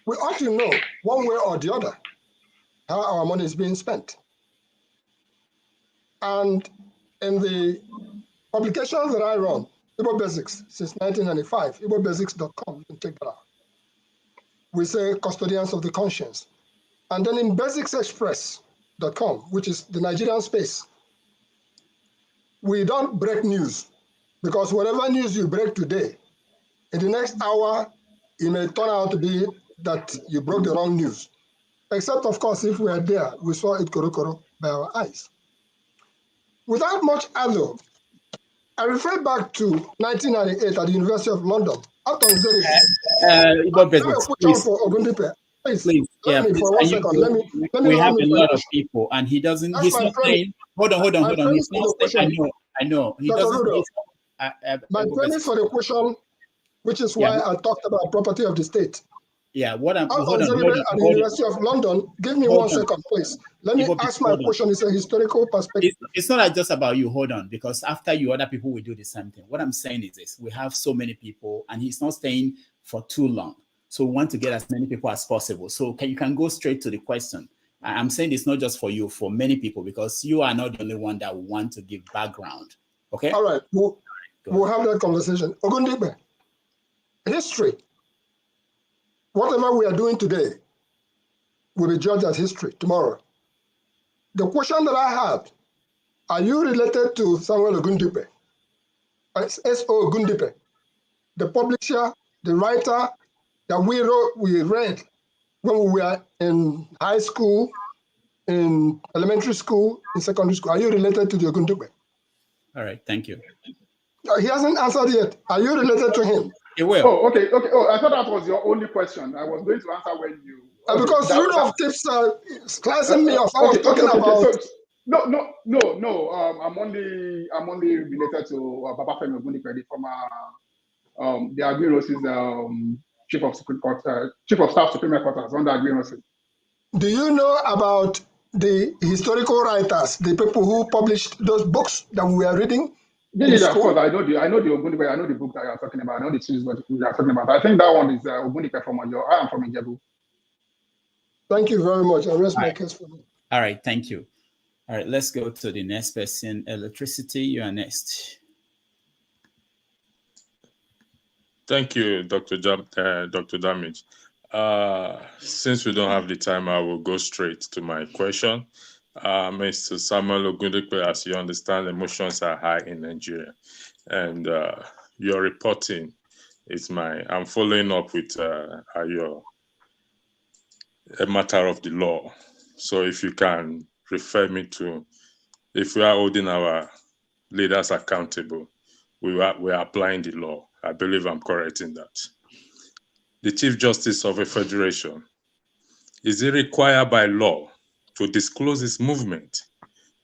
we ought to know one way or the other how our money is being spent. And in the publications that I run, Igbo Basics, since 1995, igbobasics.com, you can take that out. We say custodians of the conscience. And then in basicsexpress.com, which is the Nigerian space, we don't break news, because whatever news you break today, in the next hour, it may turn out to be that you broke the wrong news. except, of course, if we are there, we saw it korokoro by our eyes. Without much ado, I refer back to 1998 at the University of London. Igbo business, please. For Ogundipe. Please, yeah, let me please. for 1 second. Let me we have a lot of people, and he doesn't. That's he's my not premise. saying. Hold on. He's not saying. I know. He Dr. doesn't. My premise for the question, which is why I talked about property of the state. Yeah, what I'm. Hold on. At the University of London, give me 1 second, please. Let me ask my question. It's a historical perspective. It's not just about you. Hold on, because after you, other people will do the same thing. What I'm saying is this: we have so many people, and he's not staying for too long. So we want to get as many people as possible. So you can go straight to the question. I'm saying it's not just for you, for many people, because you are not the only one that want to give background. Okay. All right. We'll have that conversation. Ogundipe, history. Whatever we are doing today will be judged as history tomorrow. The question that I have, are you related to Samuel Ogundipe? S.O. Ogundipe, the publisher, the writer that we read when we were in high school, in elementary school, in secondary school. Are you related to the Ogundipe? All right, thank you. He hasn't answered yet. Are you related to him? He will. Oh, okay. Oh, I thought that was your only question. I was going to answer when you. Because Rudolph keeps slicing me off. I was talking about. So, no. I'm only related to Babafemi Ogundipe, the former the Agui-Rossi's chief of staff Supreme Headquarters under Agui-Rossi. Do you know about the historical writers, the people who published those books that we are reading? Yeah, of course. I know the Ogundipe. I know the book that you are talking about. I know the series that you are talking about. I think that one is Ogundipe from Oyo. I am from Ijebu. Thank you very much. I rest my case for me. All right, thank you. All right, let's go to the next person. Electricity, you are next. Thank you, Dr. Damage. Since we don't have the time, I will go straight to my question. Mr. Samuel Ogundipe, as you understand, emotions are high in Nigeria, and your reporting is I'm following up with a matter of the law. So if you can refer me to, if we are holding our leaders accountable, we are applying the law. I believe I'm correct in that. The Chief Justice of a Federation, is it required by law to disclose his movement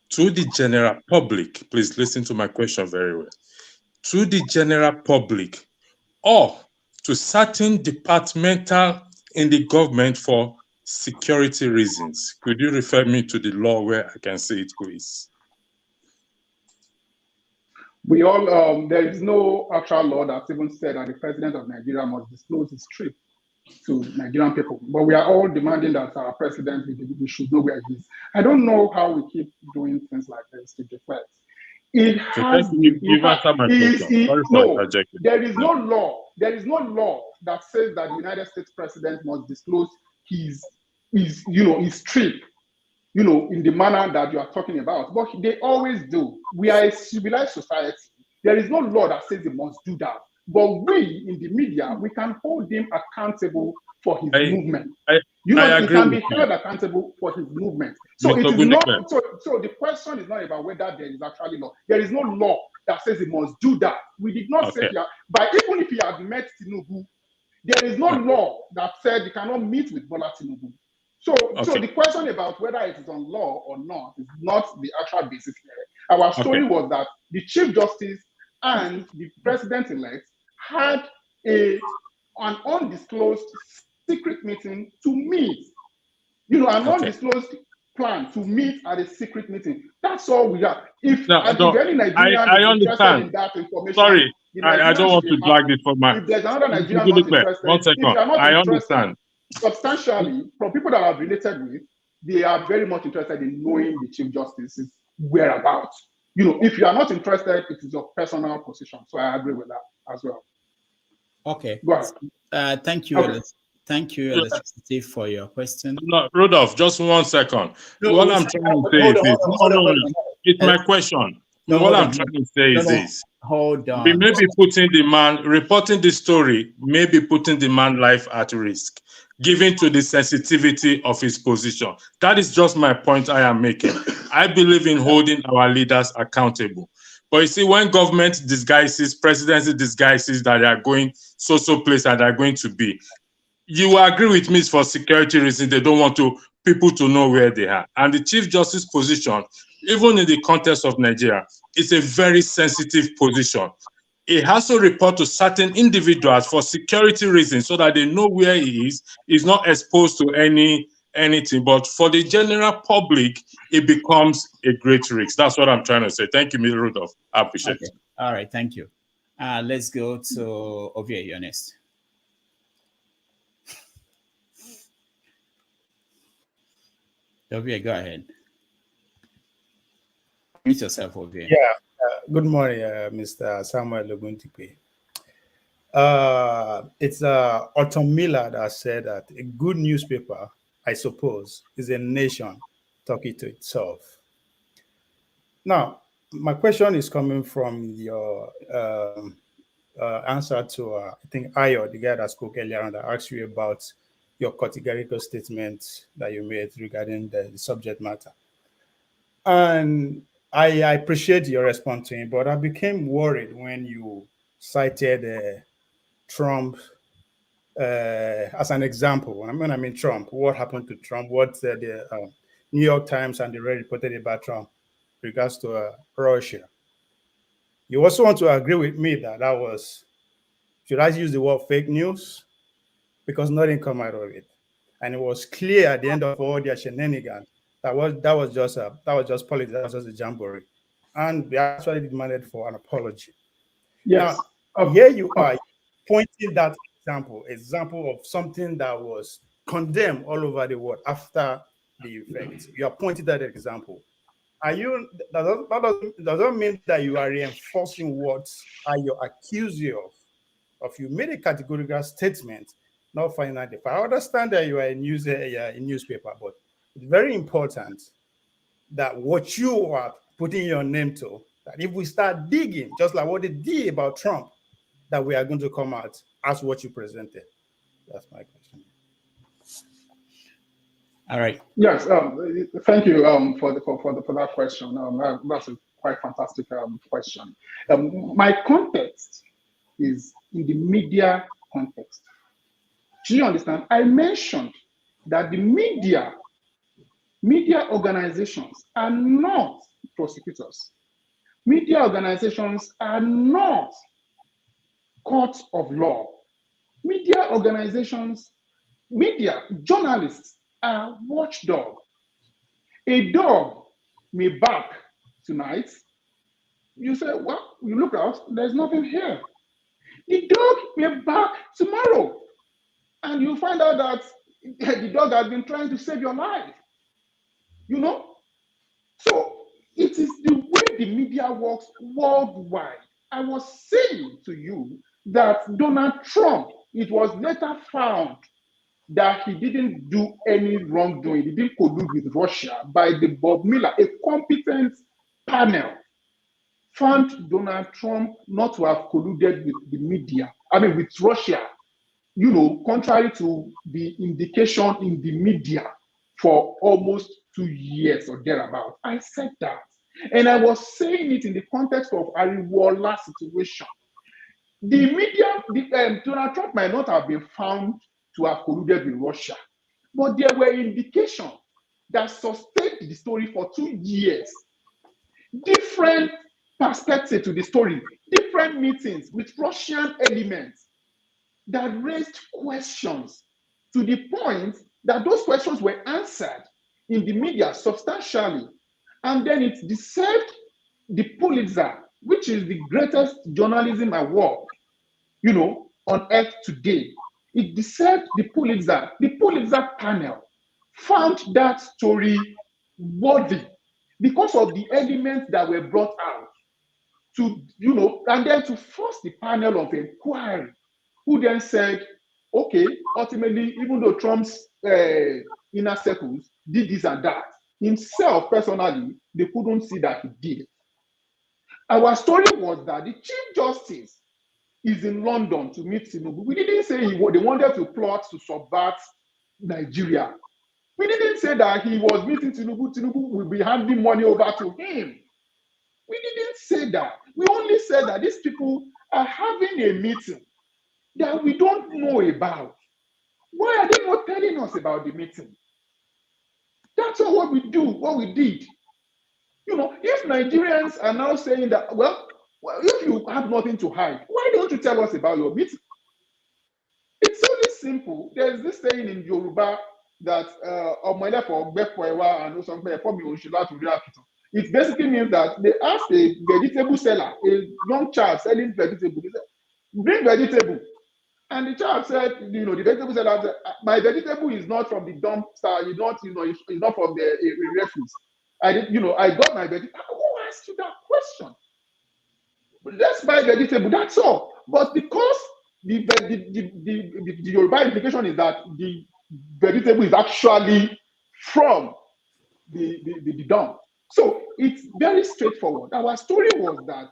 to the general public? Please listen to my question very well. To the general public or to certain departmental in the government for security reasons? Could you refer me to the law where I can see it, please? We all, there is no actual law that's even said that the president of Nigeria must disclose his trip to Nigerian people. But we are all demanding that our president, we should know where he is. I don't know how we keep doing things like this to deflect. It has there is no law. There is no law that says that the United States president must disclose his trip, in the manner that you are talking about. But they always do. We are a civilized society. There is no law that says he must do that. But we in the media, we can hold him accountable for his movement. He can be held accountable for his movement. So it is not. So the question is not about whether there is actually law. There is no law that says he must do that. We did not say that. But even if he had met Tinubu, there is no law that said you cannot meet with Bola Tinubu. So the question about whether it is on law or not is not the actual basis here. Our story was that the Chief Justice and the President-elect had an undisclosed secret meeting to meet. An undisclosed plan to meet at a secret meeting. That's all we have. If any Nigerian I understand. In that information, sorry, I don't want to drag this for my. If there's another Nigerian not interested, 1 second. I understand. Substantially, from people that I've related with, they are very much interested in knowing the Chief Justice's whereabouts. If you are not interested, it is your personal position. So I agree with that as well. Okay. Go ahead. Thank you. Thank you, Electricity, for your question. No, Rudolph, just 1 second. What I'm trying to say is this. It's my question. What I'm trying to say is this. Hold on. We may be putting the man, reporting the story, maybe putting the man's life at risk. given to the sensitivity of his position. That is just my point I am making. I believe in holding our leaders accountable. But you see, when government disguises, presidency disguises that they are going so place that they are going to be, you will agree with me, it's for security reasons. They don't want people to know where they are. And the Chief Justice position, even in the context of Nigeria, is a very sensitive position. He has to report to certain individuals for security reasons so that they know where he is. He's not exposed to anything. But for the general public, it becomes a great risk. That's what I'm trying to say. Thank you, Mr. Rudolph. I appreciate it. All right, thank you. Let's go to Ovie, you're next. Ovie, go ahead. Meet yourself, Ovie. Yeah. Good morning, Mr. Samuel Ogundipe. It's Autumn Miller that said that a good newspaper, I suppose, is a nation talking to itself. Now, my question is coming from your answer to, I think, Ayo, the guy that spoke earlier on, that asked you about your categorical statement that you made regarding the subject matter. And I appreciate your response to him, but I became worried when you cited Trump as an example. I mean Trump. What happened to Trump? What the New York Times and the Red reported about Trump in regards to Russia. You also want to agree with me that was, should I use the word fake news? Because nothing came out of it, and it was clear at the end of all their shenanigans that was just politics. That was just a jamboree, and they actually demanded for an apology. Yes. Now, here you are pointing that example of something that was condemned all over the world after the effect. You are pointing that example. Are you? That doesn't mean that you are reinforcing what you accuse you of. You made a categorical statement, not finding out. I understand that you are a newspaper, but it's very important that what you are putting your name to, that if we start digging, just like what they did about Trump, that we are going to come out as what you presented. That's my question. All right. Yes. Thank you for that question. That's a quite fantastic question. My context is in the media context. Do you understand? I mentioned that the media organizations are not prosecutors. Media organizations are not courts of law. Media organizations, journalists are watchdog. A dog may bark tonight. You say, well, you look out, there's nothing here. The dog may bark tomorrow, and you find out that the dog has been trying to save your life. You know? So it is the way the media works worldwide. I was saying to you that Donald Trump, it was later found that he didn't do any wrongdoing. He didn't collude with Russia by the Bob Miller, a competent panel, found Donald Trump not to have colluded with the media, with Russia, contrary to the indication in the media for almost 2 years or thereabout. I said that. And I was saying it in the context of Ariwoola situation. The media, Donald Trump might not have been found to have colluded with Russia, but there were indications that sustained the story for 2 years. Different perspectives to the story, different meetings with Russian elements that raised questions to the point that those questions were answered in the media substantially. And then it deserved the Pulitzer, which is the greatest journalism award, on earth today. It deserved the Pulitzer. The Pulitzer panel found that story worthy because of the elements that were brought out to, and then to force the panel of inquiry, who then said, okay, ultimately, even though Trump's inner circles did this and that, himself personally, they couldn't see that he did it. Our story was that the Chief Justice is in London to meet Tinubu. We didn't say they wanted to plot to subvert Nigeria. We didn't say that he was meeting Tinubu. Tinubu will be handing money over to him. We didn't say that. We only said that these people are having a meeting that we don't know about. Why are they not telling us about the meeting? That's all what we do, what we did. You know, if Nigerians are now saying that, well, if you have nothing to hide, why don't you tell us about your meeting? It's only simple. There's this saying in Yoruba that it basically means that they asked a vegetable seller, a young child selling vegetable, they said, bring vegetable. And the child said, you know, the vegetable seller said, my vegetable is not from the dumpster, it's not, you know, it's not from the refuse. I got my vegetable. Who asked you that question? Let's buy vegetable, that's all. But because the Yoruba implication is that the vegetable is actually from the dump. So it's very straightforward. Our story was that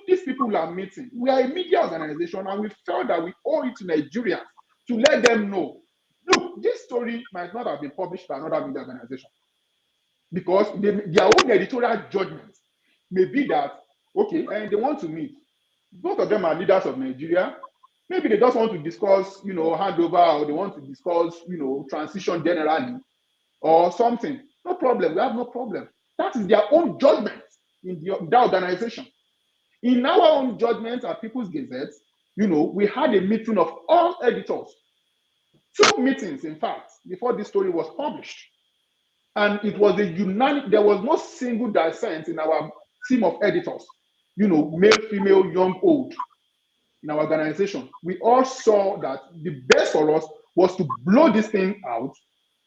these people are meeting. We are a media organization, and we felt that we owe it to Nigerians to let them know, look, this story might not have been published by another media organization because their own editorial judgment may be that, okay, and they want to meet. Both of them are leaders of Nigeria. Maybe they just want to discuss, you know, handover, or they want to discuss, you know, transition generally or something. No problem. We have no problem. That is their own judgment in that organization. In our own judgment at People's Gazette, you know, we had a meeting of all editors. 2 meetings, in fact, before this story was published. And it was a unanimous, there was no single dissent in our team of editors, you know, male, female, young, old, in our organization. We all saw that the best for us was to blow this thing out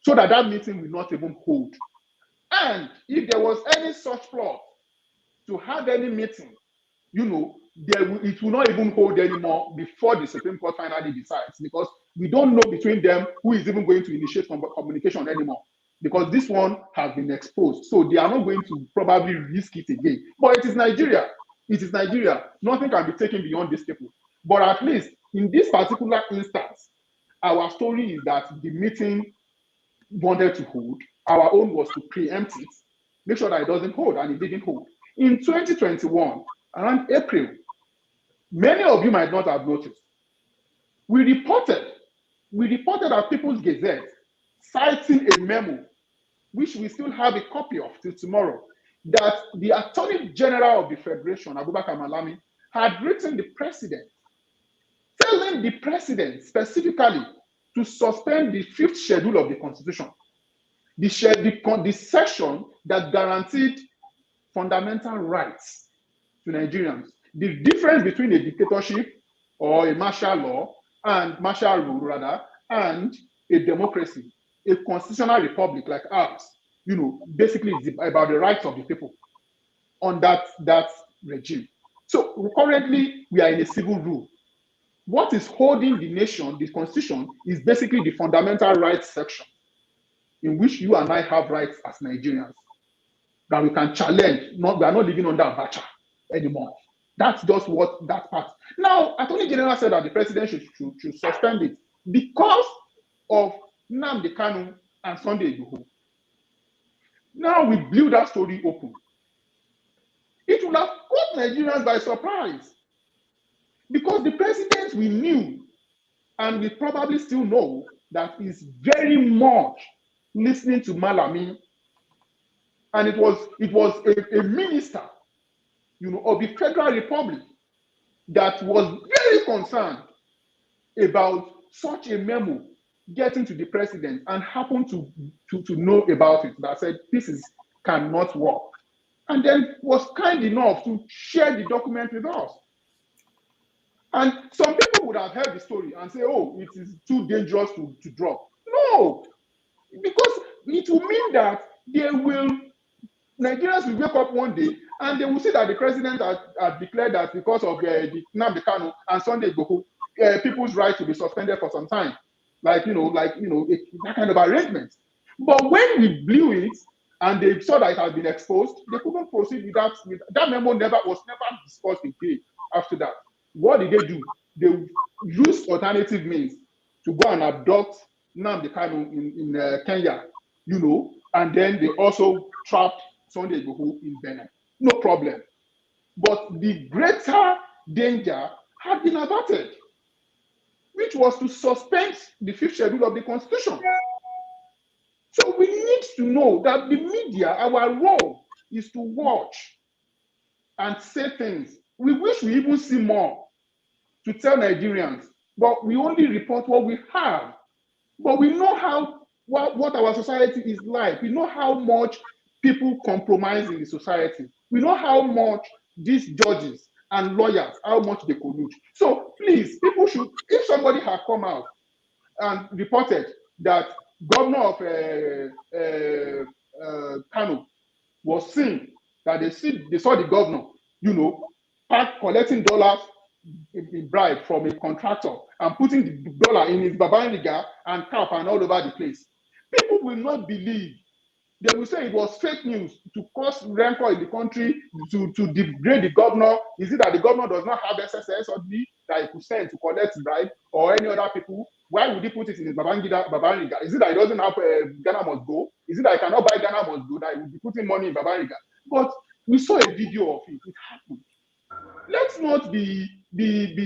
so that that meeting will not even hold. And if there was any such plot to have any meeting, you know, it will not even hold anymore before the Supreme Court finally decides, because we don't know between them who is even going to initiate communication anymore, because this one has been exposed. So they are not going to probably risk it again. But it is Nigeria. It is Nigeria. Nothing can be taken beyond these people. But at least in this particular instance, our story is that the meeting wanted to hold. Our own was to preempt it, make sure that it doesn't hold, and it didn't hold. In 2021, around April, many of you might not have noticed, we reported at People's Gazette, citing a memo, which we still have a copy of till tomorrow, that the Attorney General of the Federation, Abubakar Malami, had written the president, telling the president specifically to suspend the 5th schedule of the Constitution, the section that guaranteed fundamental rights to Nigerians. The difference between a dictatorship or a martial law and martial rule rather, and a democracy, a constitutional republic like ours, you know, basically it's about the rights of the people on that regime. So currently we are in a civil rule. What is holding the nation, the constitution, is basically the fundamental rights section, in which you and I have rights as Nigerians that we can challenge. We are not living under Abacha anymore. That's just what that part. Now, Attorney General said that the president should suspend it because of Nnamdi Kanu and Sunday Igboho. Now we blew that story open. It would have caught Nigerians by surprise, because the president we knew, and we probably still know, that is very much listening to Malami, and it was a minister, you know, of the Federal Republic that was very concerned about such a memo getting to the president, and happened to know about it, that said this cannot work, and then was kind enough to share the document with us. And some people would have heard the story and say, oh, it is too dangerous to drop. No, because it will mean that Nigerians will wake up one day and they will see that the president has declared that because of the Nnamdi Kanu and Sunday Igboho, people's right to be suspended for some time, that kind of arrangement. But when we blew it and they saw that it had been exposed, they couldn't proceed with that. That memo was never discussed again after that. What did they do? They used alternative means to go and abduct Nnamdi Kanu in Kenya, you know, and then they also trapped Sunday Igboho in Benin. No problem. But the greater danger had been averted, which was to suspend the 5th schedule of the Constitution. So we need to know that the media, our role is to watch and say things. We wish we even see more to tell Nigerians, but we only report what we have. But we know how what our society is like. We know how much people compromise in the society. We know how much these judges and lawyers, how much they collude. So please, people should, if somebody had come out and reported that governor of Kano was seen, that they saw the governor, you know, collecting dollars in bribe from a contractor and putting the dollar in his babariga and cap and all over the place, people will not believe. They will say it was fake news to cause rancor in the country, to degrade the governor. Is it that the governor does not have SSS or D that he could send to collect bribe, or any other people? Why would he put it in his babariga? Is it that he doesn't have Ghana must go? Is it that he cannot buy Ghana must go, that he will be putting money in babariga? But we saw a video of it. It happened. Let's not be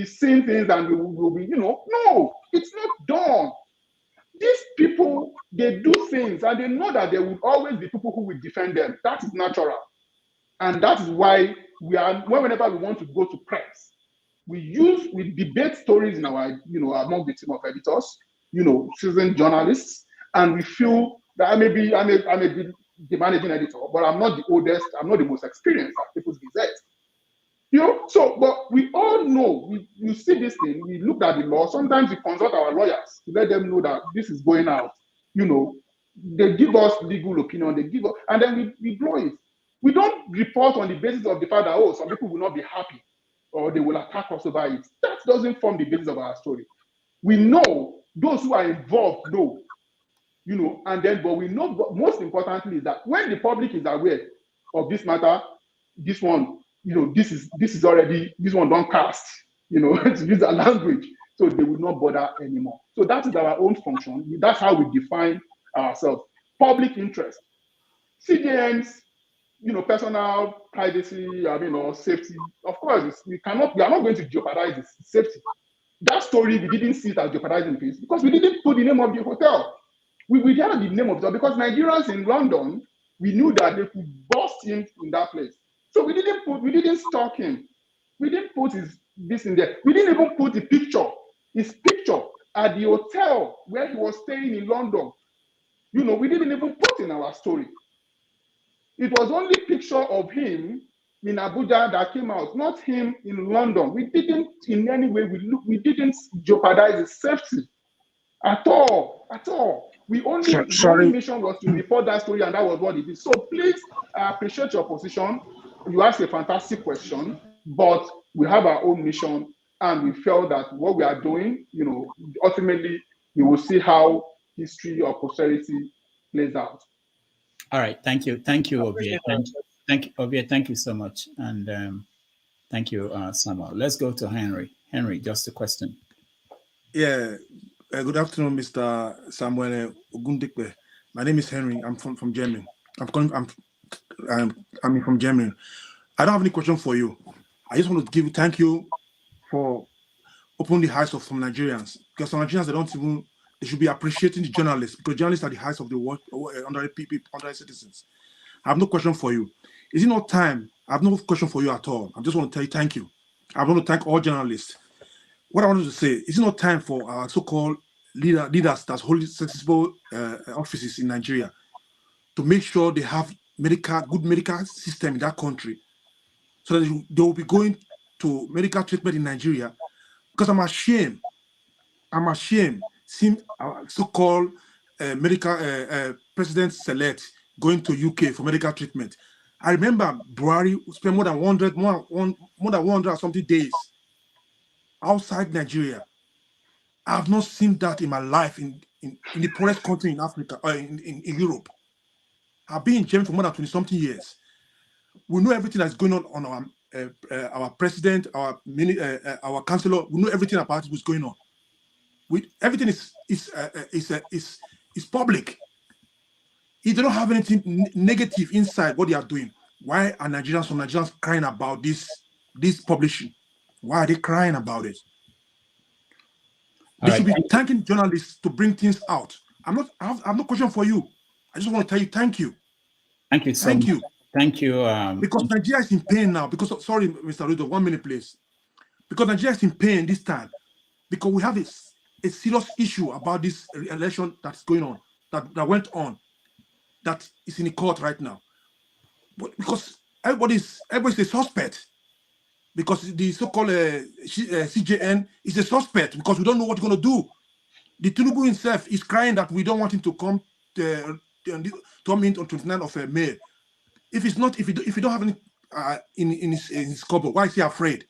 seeing things and we will be, you know, no, it's not done. These people, they do things and they know that there will always be people who will defend them. That is natural. And that is why whenever we want to go to press, we debate stories in our, you know, among the team of editors, you know, seasoned journalists, and we feel that I may be the managing editor, but I'm not the oldest, I'm not the most experienced at Peoples Gazette. You know, so, but we all know, you see this thing, we look at the law, sometimes we consult our lawyers to let them know that this is going out. You know, they give us legal opinion, they give us, and then we blow it. We don't report on the basis of the fact that, oh, some people will not be happy or they will attack us over it. That doesn't form the basis of our story. We know those who are involved know, you know, and then, but we know, but most importantly is that when the public is aware of this matter, this one, you know, this is already, this one don't cast, you know, to use that language, so they will not bother anymore. So that is our own function. That's how we define ourselves. Public interest. CJN's, you know, personal privacy, I mean, or safety. Of course, we are not going to jeopardize the safety. That story, we didn't see it as jeopardizing the peace because we didn't put the name of the hotel. We had the name of it because Nigerians in London, we knew that they could bust him in that place. So we didn't stalk him. We didn't put this in there. We didn't even put his picture at the hotel where he was staying in London. You know, we didn't even put in our story. It was only picture of him in Abuja that came out, not him in London. We didn't in any way, we didn't jeopardize his safety at all. The only mission was to report that story, and that was what it is. So please, I appreciate your position. You asked a fantastic question, but we have our own mission, and we felt that what we are doing, you know, ultimately, we will see how history or posterity plays out. All right, thank you, Obie. Thank you, Obie. Thank you so much, and thank you, Samuel. Let's go to Henry. Henry, just a question. Yeah. Good afternoon, Mr. Samuel Ogundipe. My name is Henry. I'm from Germany. I'm from Germany. I don't have any question for you. I just want to thank you for opening the eyes of some Nigerians, because some Nigerians, they should be appreciating the journalists, because journalists are the eyes of the world, under the people, under the citizens. I have no question for you. Is it not time? I have no question for you at all. I just want to tell you thank you. I want to thank all journalists. What I wanted to say, is it not time for our so-called leaders that hold sensible offices in Nigeria to make sure they have good medical system in that country, so that they will be going to medical treatment in Nigeria? Because I'm ashamed seeing our so-called medical president-select going to UK for medical treatment. I remember Buhari spent more than 100 something days outside Nigeria. I have not seen that in my life in the poorest country in Africa or in Europe. I've been in Germany for more than 20-something years. We know everything that's going on our president, our chancellor. We know everything about what's going on. everything is public. If they don't have anything negative inside what they are doing, why are Nigerians crying about this publishing? Why are they crying about it? They should be thanking journalists to bring things out. I have no question for you. I just want to tell you thank you. Thank you so much. Thank you. Because Nigeria is in pain now. Because sorry, Mr. Rudo, 1 minute, please. Because Nigeria is in pain this time. Because we have a serious issue about this election that's going on, that went on, that is in the court right now. But because everybody's a suspect. Because the so-called CJN is a suspect, because we don't know what we're going to do. The Tinubu himself is crying that we don't want him to come in on 29th of May. If he don't have any in his cover, why is he afraid?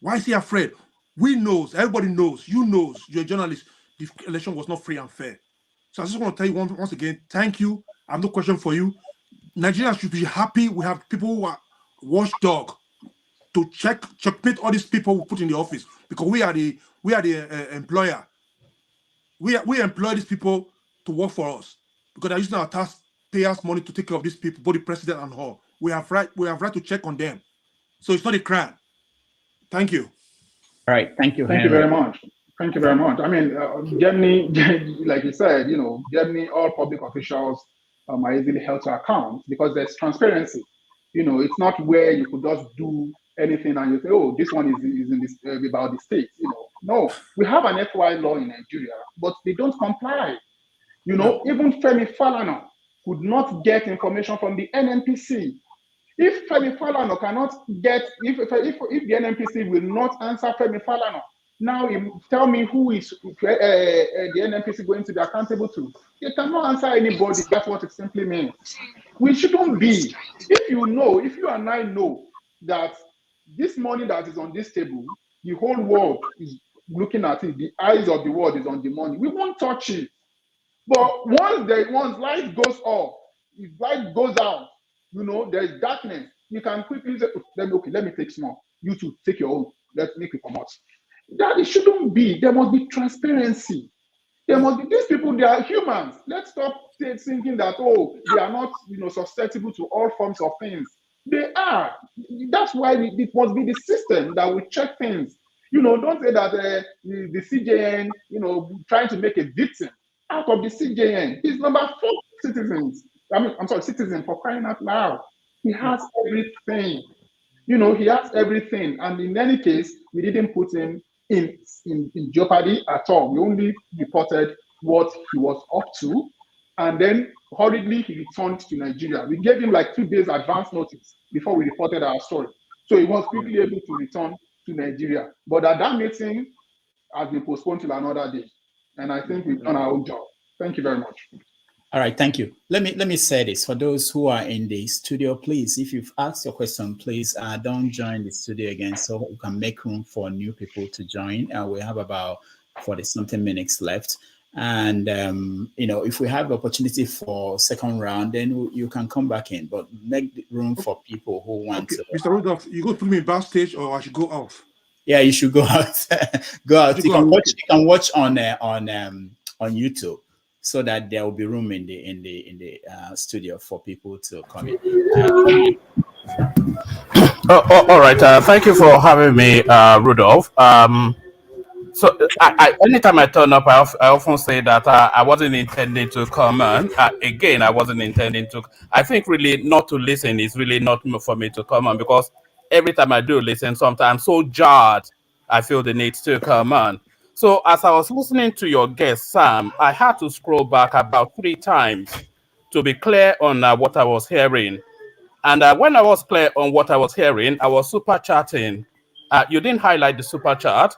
Why is he afraid? We knows, everybody knows, you knows, you're a journalist, the election was not free and fair. So I just want to tell you once again, thank you. I have no question for you. Nigerians should be happy. We have people who are watchdog to checkmate all these people who put in the office, because we are the employer. We employ these people to work for us, because they're using our taxpayers' money to take care of these people, both the president and all. We have right to check on them. So it's not a crime. Thank you. All right. Thank you. Thank you very much. Thank you very much. I mean, Germany, like you said, Germany, all public officials are easily held to account because there's transparency. It's not where you could just do anything and you say, oh, this one is in this about the state. No, we have an FY law in Nigeria, but they don't comply. Even Femi Falana could not get information from the NNPC. If Femi Falana cannot get, if the NNPC will not answer Femi Falana, now tell me who is the NNPC going to be accountable to? They cannot answer anybody. That's what it simply means. We shouldn't be. If you and I know that this money that is on this table, the whole world is looking at it, the eyes of the world is on the money, we won't touch it. But once light goes off, if light goes out, there is darkness, you can quickly say, let me take small. You two, take your own. Let's make it come out. That it shouldn't be. There must be transparency. There must be, these people, they are humans. Let's stop thinking that, they are not, susceptible to all forms of things. They are. That's why it must be the system that will check things. Don't say that the CJN, trying to make a victim out of the CJN. He's number 4 citizens. Citizen, for crying out loud. He has everything. He has everything. And in any case, we didn't put him in jeopardy at all. We only reported what he was up to, and then hurriedly he returned to Nigeria. We gave him like 2 days advance notice before we reported our story. So he was quickly able to return to Nigeria. But that meeting has been postponed till another day. And I think we've done our own job. Thank you very much. All right, thank you. Let me say this for those who are in the studio, please, if you've asked your question, please don't join the studio again, so we can make room for new people to join. We have about 40-something minutes left, and if we have the opportunity for second round, then you can come back in, but make room for people who want to. Mr. Rudolph, you go put me backstage, or I should go off? Yeah, you should go out. Go out. You can watch on YouTube, so that there will be room in the studio for people to come in. All right. Thank you for having me, Rudolph. So anytime I turn up, I often say that I wasn't intending to come on. Again, I wasn't intending to. I think really not to listen is really not for me to come on, because every time I do listen, sometimes so jarred, I feel the need to come on. So as I was listening to your guest, Sam, I had to scroll back about 3 times to be clear on what I was hearing. And when I was clear on what I was hearing, I was super chatting. You didn't highlight the super chat,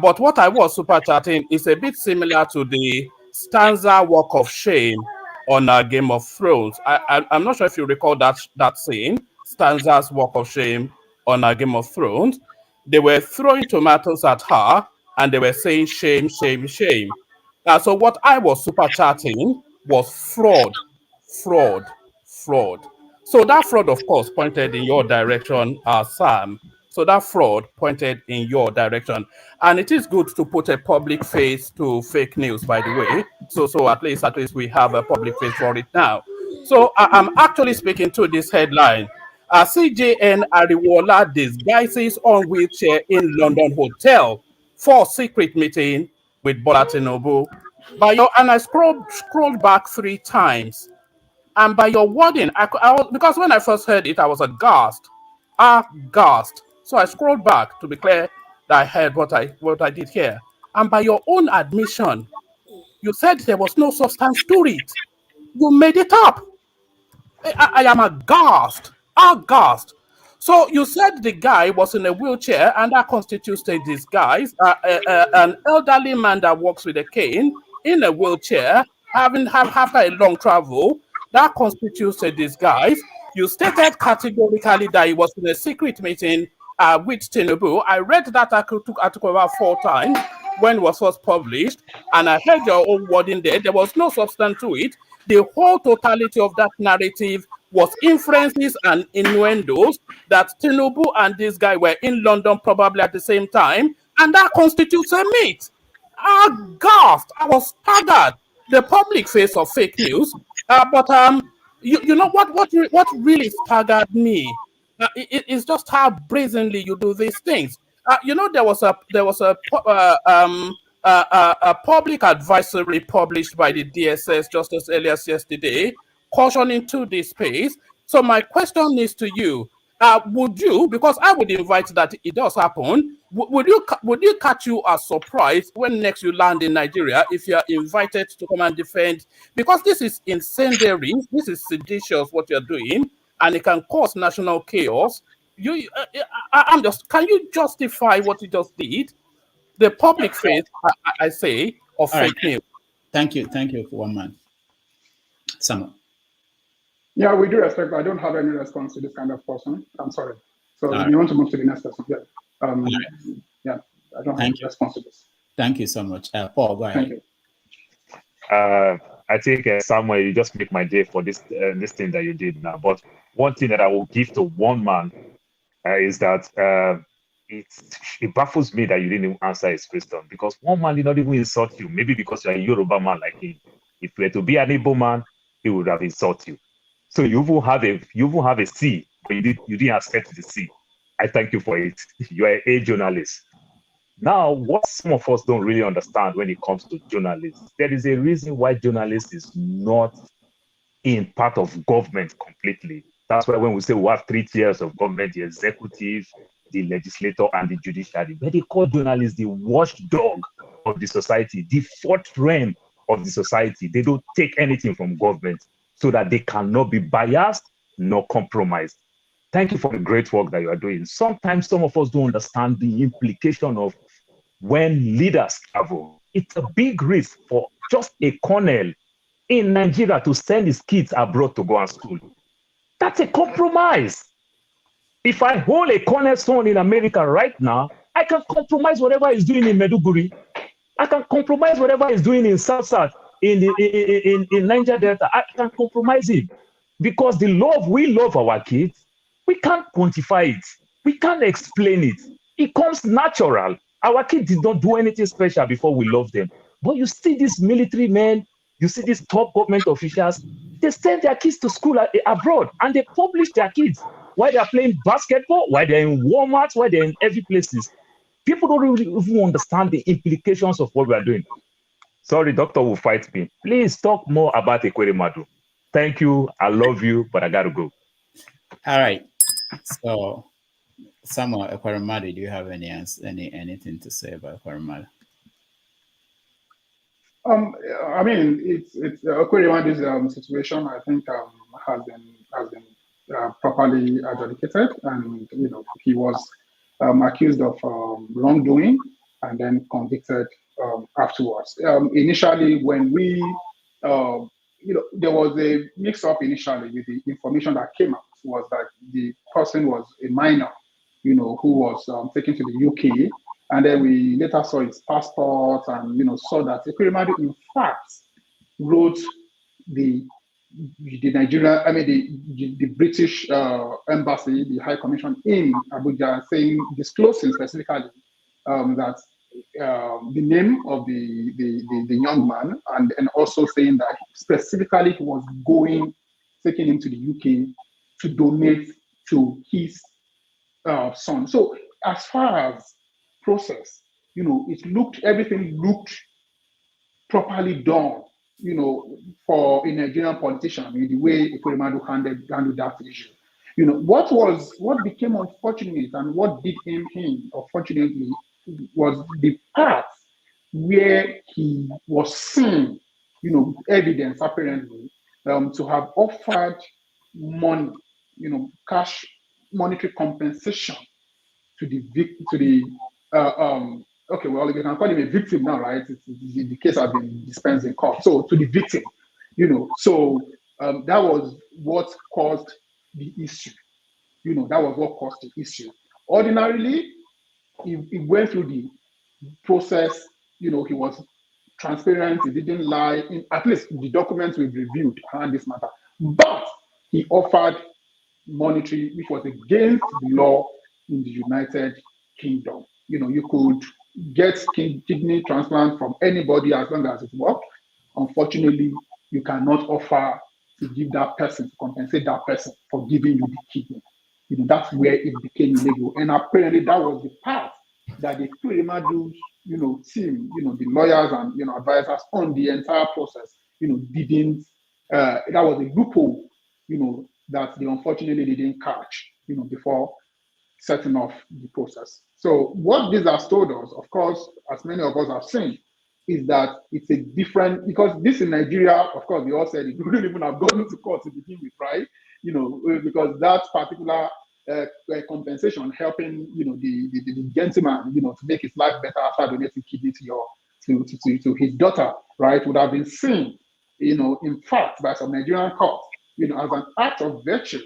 but what I was super chatting is a bit similar to the stanza Walk of Shame on Game of Thrones. I'm not sure if you recall that scene, stanza's Walk of Shame on Game of Thrones. They were throwing tomatoes at her, and they were saying shame, shame, shame. So what I was super chatting was fraud. So that fraud, of course, pointed in your direction, Sam. So that fraud pointed in your direction. And it is good to put a public face to fake news, by the way. So at least we have a public face for it now. So I'm actually speaking to this headline. CJN Ariwoola disguises on wheelchair in London hotel for secret meeting with Bola Tinubu. And I scrolled back 3 times. And by your wording, because when I first heard it, I was aghast. So I scrolled back to be clear that I heard what I did here. And by your own admission, you said there was no substance to it. You made it up. I am aghast. So you said the guy was in a wheelchair, and that constitutes a disguise. An elderly man that walks with a cane in a wheelchair, after a long travel, that constitutes a disguise. You stated categorically that he was in a secret meeting with Tinubu. I read that article about 4 times when it was first published, and I heard your own wording there. There was no substance to it. The whole totality of that narrative was inferences and innuendos that Tinubu and this guy were in London probably at the same time, and that constitutes a myth. Aghast! I was staggered. The public face of fake news. But you know what really staggered me? It's just how brazenly you do these things. There was a public advisory published by the DSS just as early as yesterday, cautioning to this space. So my question is to you: would you, because I would invite that it does happen, would you catch you as surprised when next you land in Nigeria if you are invited to come and defend? Because this is incendiary, this is seditious what you're doing, and it can cause national chaos. Can you justify what you just did? The public face, I say, of fake news. Thank you for 1 month. Samuel. Yeah, we do respect. I don't have any response to this kind of person. I'm sorry. So you want to move to the next person? Yeah. Yeah, I don't have any response to this. Thank you so much. Paul, go ahead. Thank you. I think, Samuel, you just make my day for this thing that you did now. But one thing that I will give to one man is that it baffles me that you didn't even answer his question, because one man did not even insult you. Maybe because you're a Yoruba man like him. If you were to be an Igbo man, he would have insulted you. So you will have a C, but you didn't accept the C. I thank you for it. You are a journalist. Now, what some of us don't really understand when it comes to journalists, there is a reason why journalists is not in part of government completely. That's why when we say we have 3 tiers of government, the executive, the legislator, and the judiciary, where they call journalists the watchdog of the society, the 4th realm of the society. They don't take anything from government so that they cannot be biased nor compromised. Thank you for the great work that you are doing. Sometimes some of us don't understand the implication of when leaders travel. It's a big risk for just a colonel in Nigeria to send his kids abroad to go and school. That's a compromise. If I hold a colonel's son in America right now, I can compromise whatever he's doing in Maiduguri. I can compromise whatever he's doing in South in Niger Delta. I can compromise it because we love our kids. We can't quantify it. We can't explain it. It comes natural. Our kids did not do anything special before we love them. But you see these military men, you see these top government officials, they send their kids to school abroad and they publish their kids while they're playing basketball, while they're in Walmart, while they're in every places. People don't really even understand the implications of what we are doing. Sorry, doctor will fight me. Please talk more about Ekweremadu. Thank you. I love you, but I got to go. All right. So, Samuel Ekweremadu, do you have anything to say about Ekweremadu? I mean, it's Ekwerimadu's situation. I think has been properly adjudicated, and he was accused of wrongdoing and then convicted afterwards. Initially, when we there was a mix-up initially with the information that came out was that the person was a minor, who was taken to the UK, and then we later saw his passport and saw that Ekweremadu in fact wrote the the British embassy, the High Commission in Abuja, disclosing specifically that the name of the young man, and also saying that specifically he was taking him to the UK to donate to his son. So as far as process, everything looked properly done, for a Nigerian politician, in the way Ekweremadu handled that issue. What became unfortunate and what did him unfortunately, was the part where he was seen, evidence apparently, to have offered money, cash monetary compensation to the okay, well, you can call him a victim now, right? The case has been dispensed in court. So to the victim, that was what caused the issue. That was what caused the issue. Ordinarily, he went through the process. He was transparent. He didn't lie. At least the documents we've reviewed around this matter. But he offered monetary, which was against the law in the United Kingdom. You could get kidney transplant from anybody as long as it worked. Unfortunately, you cannot offer to give that person, to compensate that person for giving you the kidney. That's where it became illegal. And apparently that was the part that the Ekweremadu, team, the lawyers and, advisors on the entire process, didn't, that was a loophole, that they unfortunately didn't catch, before setting off the process. So what this has told us, of course, as many of us have seen, is that it's a different, because this in Nigeria, of course, we all said it wouldn't even have gone to court to begin with, right? Because that particular compensation helping, the gentleman, to make his life better after donating kidney to his daughter, right, would have been seen, in fact, by some Nigerian courts, as an act of virtue,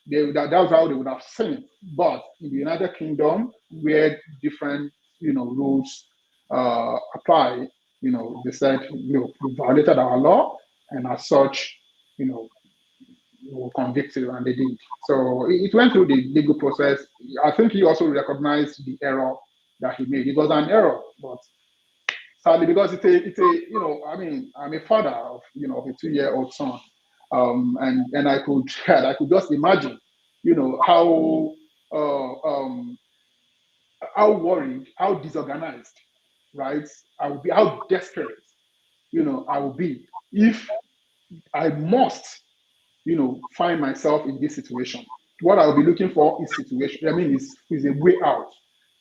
that was how they would have seen it. But in the United Kingdom, where different, rules apply, they said, we violated our law, and as such, were convicted, and they did. So it went through the legal process. I think he also recognized the error that he made. It was an error, but sadly, because it's a I'm a father of of a 2-year-old son, and I could just imagine, how worried, how disorganized, right? I would be, how desperate, I would be if I must, find myself in this situation. What I'll be looking for is is a way out.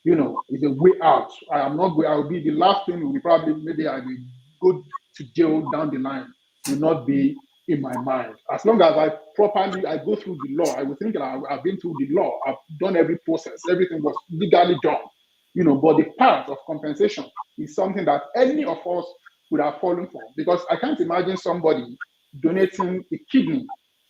Is a way out. I will be the last thing will be probably, maybe I will go to jail down the line, will not be in my mind. As long as I go through the law, I will think that I've been through the law, I've done every process, everything was legally done. But the part of compensation is something that any of us would have fallen for, because I can't imagine somebody donating a kidney,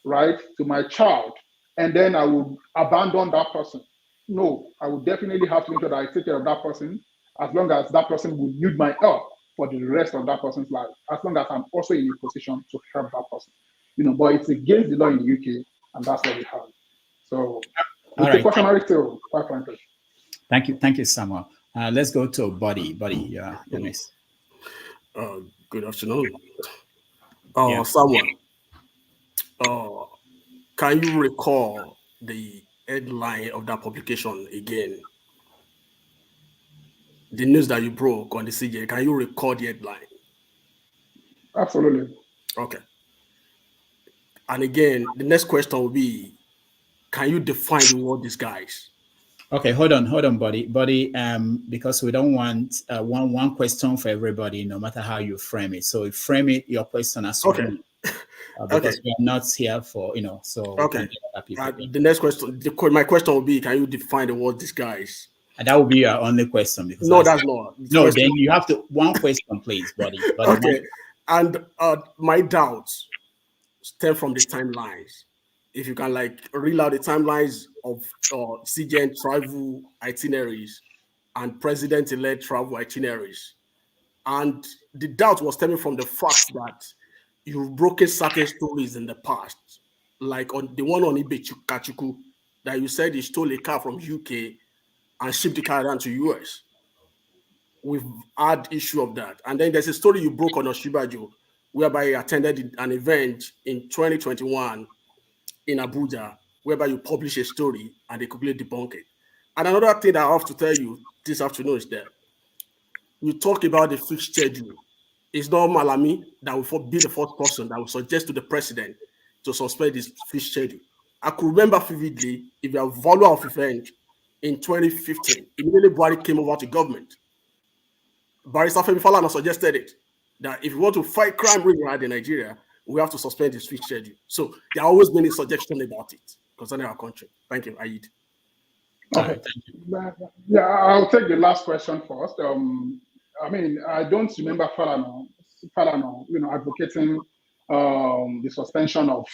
right, to my child, and then I would abandon that person. No, I would definitely have to make sure that I take care of that person, as long as that person will need my help for the rest of that person's life, as long as I'm also in a position to help that person. But it's against the law in the UK, and that's what we have. So it's a question mark still, quite frankly. Thank you, Samuel. Let's go to Buddy. Buddy, you're next. Good afternoon. Samuel, can you recall the headline of that publication again? The news that you broke on the CJ, can you recall the headline? Absolutely. Okay. And again, the next question will be, can you define the word disguise? Okay, hold on, Buddy, because we don't want one question for everybody, no matter how you frame it. So frame it, your question as well. Okay. Because we are not here for, so. Okay. The next question, my question will be, can you define the word disguise? And that will be your only question. Because no, that's not. No, then you have to, one question, please, Buddy. Okay. And my doubts stem from the timelines. If you can reel out the timelines of CGN travel itineraries and president-elect travel itineraries. And the doubt was stemming from the fact that you've broken certain stories in the past, like on the one on Ibe Kachuku, that you said he stole a car from UK and shipped the car down to US. We've had issue of that. And then there's a story you broke on Oshibajo, whereby he attended an event in 2021 in Abuja, whereby you publish a story and they completely debunk it. And another thing that I have to tell you this afternoon is that you talk about the fixed schedule. It's not Malami that will be the first person that will suggest to the president to suspend this fixed schedule. I could remember vividly, if you have value of event in 2015, immediately Buhari came over to government. Barrister Femi Falana suggested it, that if you want to fight crime really hard in Nigeria, we have to suspend this fixed schedule. So there always been a suggestion about it concerning our country. Thank you, Aid. Okay. Yeah, I'll take the last question first. I mean, I don't remember Falana, advocating the suspension of,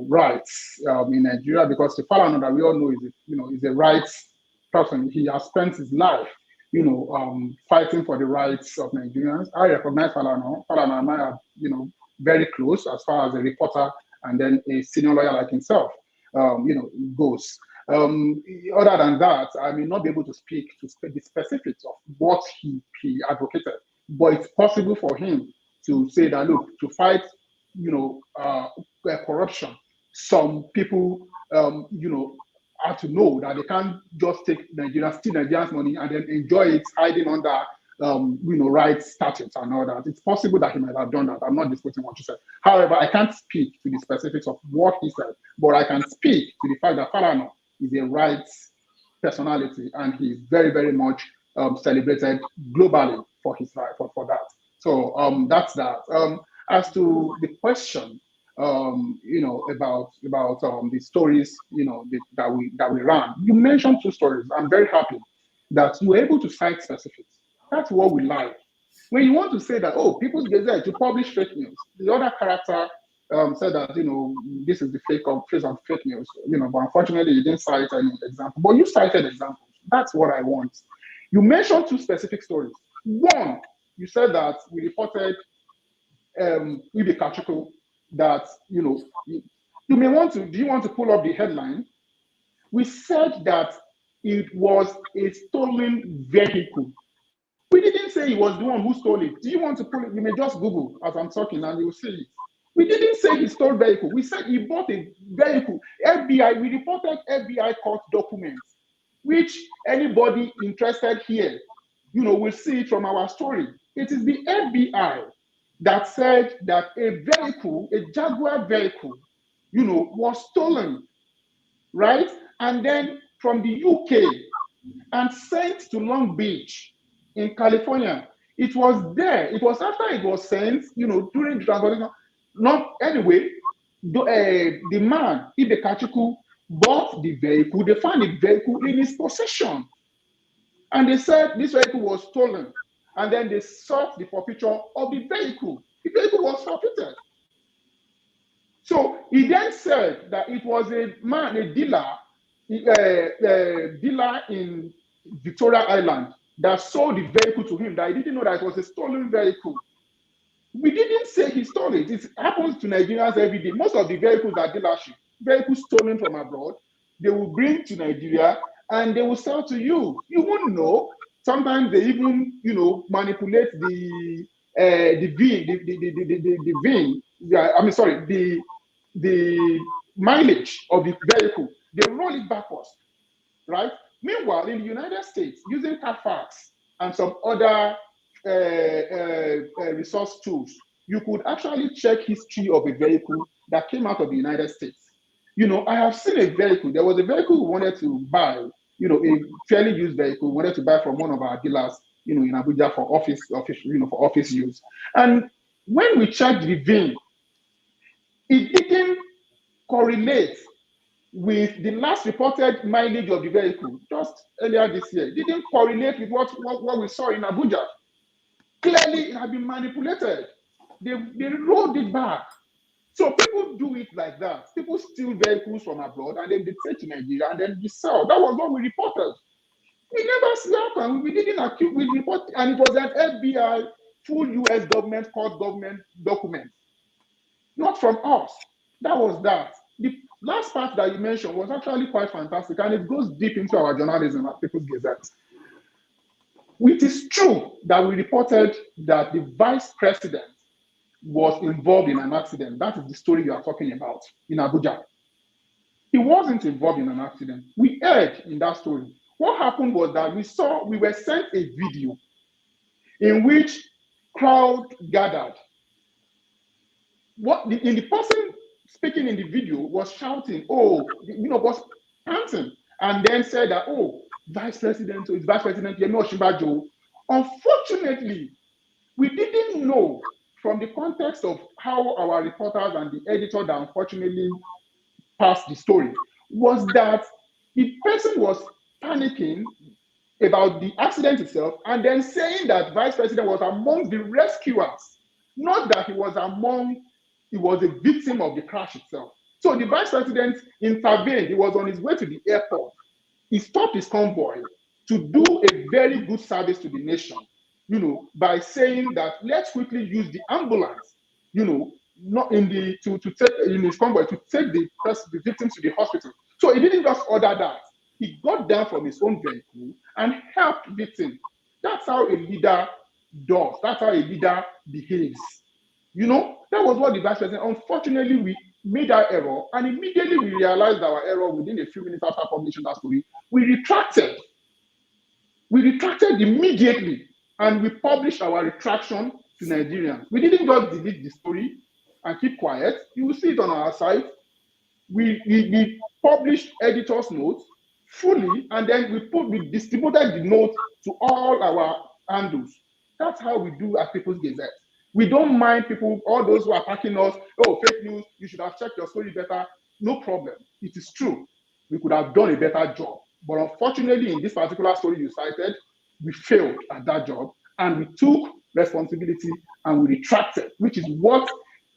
rights in Nigeria, because the Falana that we all know is a rights person. He has spent his life, fighting for the rights of Nigerians. I recognize Falana. Falana and I are, very close as far as a reporter and then a senior lawyer like himself, goes. Other than that, I may not be able to speak to the specifics of what he advocated, but it's possible for him to say that, look, to fight, corruption, some people, have to know that they can't just take steal Nigerians' money and then enjoy it hiding under, rights statutes and all that. It's possible that he might have done that. I'm not disputing what you said. However, I can't speak to the specifics of what he said, but I can speak to the fact that Falana is a rights personality, and he's very, very much celebrated globally for his right for that. So that's that. As to the question, about the stories, that we ran. You mentioned 2 stories. I'm very happy that you were able to cite specifics. That's what we like. When you want to say that, People's Gazette to publish fake news, the other character said that, this is the face of fake news, but unfortunately you didn't cite any example. But you cited examples. That's what I want. You mentioned 2 specific stories. One, you said that we reported Ibe Kachuku that, you may want to, do you want to pull up the headline? We said that it was a stolen vehicle. We didn't say he was the one who stole it. Do you want to pull it? You may just Google as I'm talking and you'll see it. We didn't say he stole vehicle. We said he bought a vehicle. FBI, we reported FBI court documents, which anybody interested here, will see it from our story. It is the FBI that said that a vehicle, a Jaguar vehicle, was stolen, right? And then from the UK and sent to Long Beach in California. It was there. It was after it was sent, during the transportation. Not anyway, the man, Ibe Kachuku, bought the vehicle. They found the vehicle in his possession. And they said this vehicle was stolen. And then they sought the forfeiture of the vehicle. The vehicle was forfeited. So he then said that it was a dealer in Victoria Island that sold the vehicle to him, that he didn't know that it was a stolen vehicle. We didn't say he stole it. It happens to Nigerians every day. Most of the vehicles are dealership, vehicles stolen from abroad. They will bring to Nigeria and they will sell to you. You won't know. Sometimes they even, manipulate the mileage of the vehicle. They roll it backwards, right? Meanwhile, in the United States, using Carfax and some other resource tools, you could actually check history of a vehicle that came out of the United States. I have seen a vehicle. There was a vehicle we wanted to buy, a fairly used vehicle we wanted to buy from one of our dealers, in Abuja for office use. And when we checked the VIN, it didn't correlate with the last reported mileage of the vehicle just earlier this year. It didn't correlate with what we saw in Abuja. Clearly, it had been manipulated. They rolled it back. So people do it like that. People steal vehicles from abroad and then they take to Nigeria and then they sell. That was what we reported. We never slept and we didn't accuse, we reported, and it was an FBI, full US government, court government document. not from us. That was that. The last part that you mentioned was actually quite fantastic, and it goes deep into our journalism at People's Gazette. It is true that we reported that the vice president was involved in an accident. That is the story you are talking about in Abuja. He wasn't involved in an accident. We heard in that story. What happened was that we were sent a video in which crowd gathered. The person speaking in the video was shouting, was panting, and then said that, Vice President, so it's Vice President Yemi Osinbajo. Unfortunately, we didn't know from the context of how our reporters and the editor that unfortunately passed the story was that the person was panicking about the accident itself and then saying that Vice President was among the rescuers, not that he was a victim of the crash itself. So the Vice President intervened. He was on his way to the airport. He stopped his convoy to do a very good service to the nation, by saying that let's quickly use the ambulance, not in his convoy to take the victims to the hospital. So he didn't just order that. He got down from his own vehicle and helped victims. That's how a leader does. That's how a leader behaves. That was what the Vice President. Unfortunately, we made our error, and immediately we realized our error within a few minutes after publishing that story. We retracted. We retracted immediately, and we published our retraction to Nigerians. We didn't just delete the story and keep quiet. You will see it on our site. We published editor's notes fully, and then we distributed the notes to all our handles. That's how we do at People's Gazette. We don't mind people, all those who are attacking us, fake news, you should have checked your story better. No problem. It is true. We could have done a better job. But unfortunately, in this particular story you cited, we failed at that job, and we took responsibility and we retracted, which is what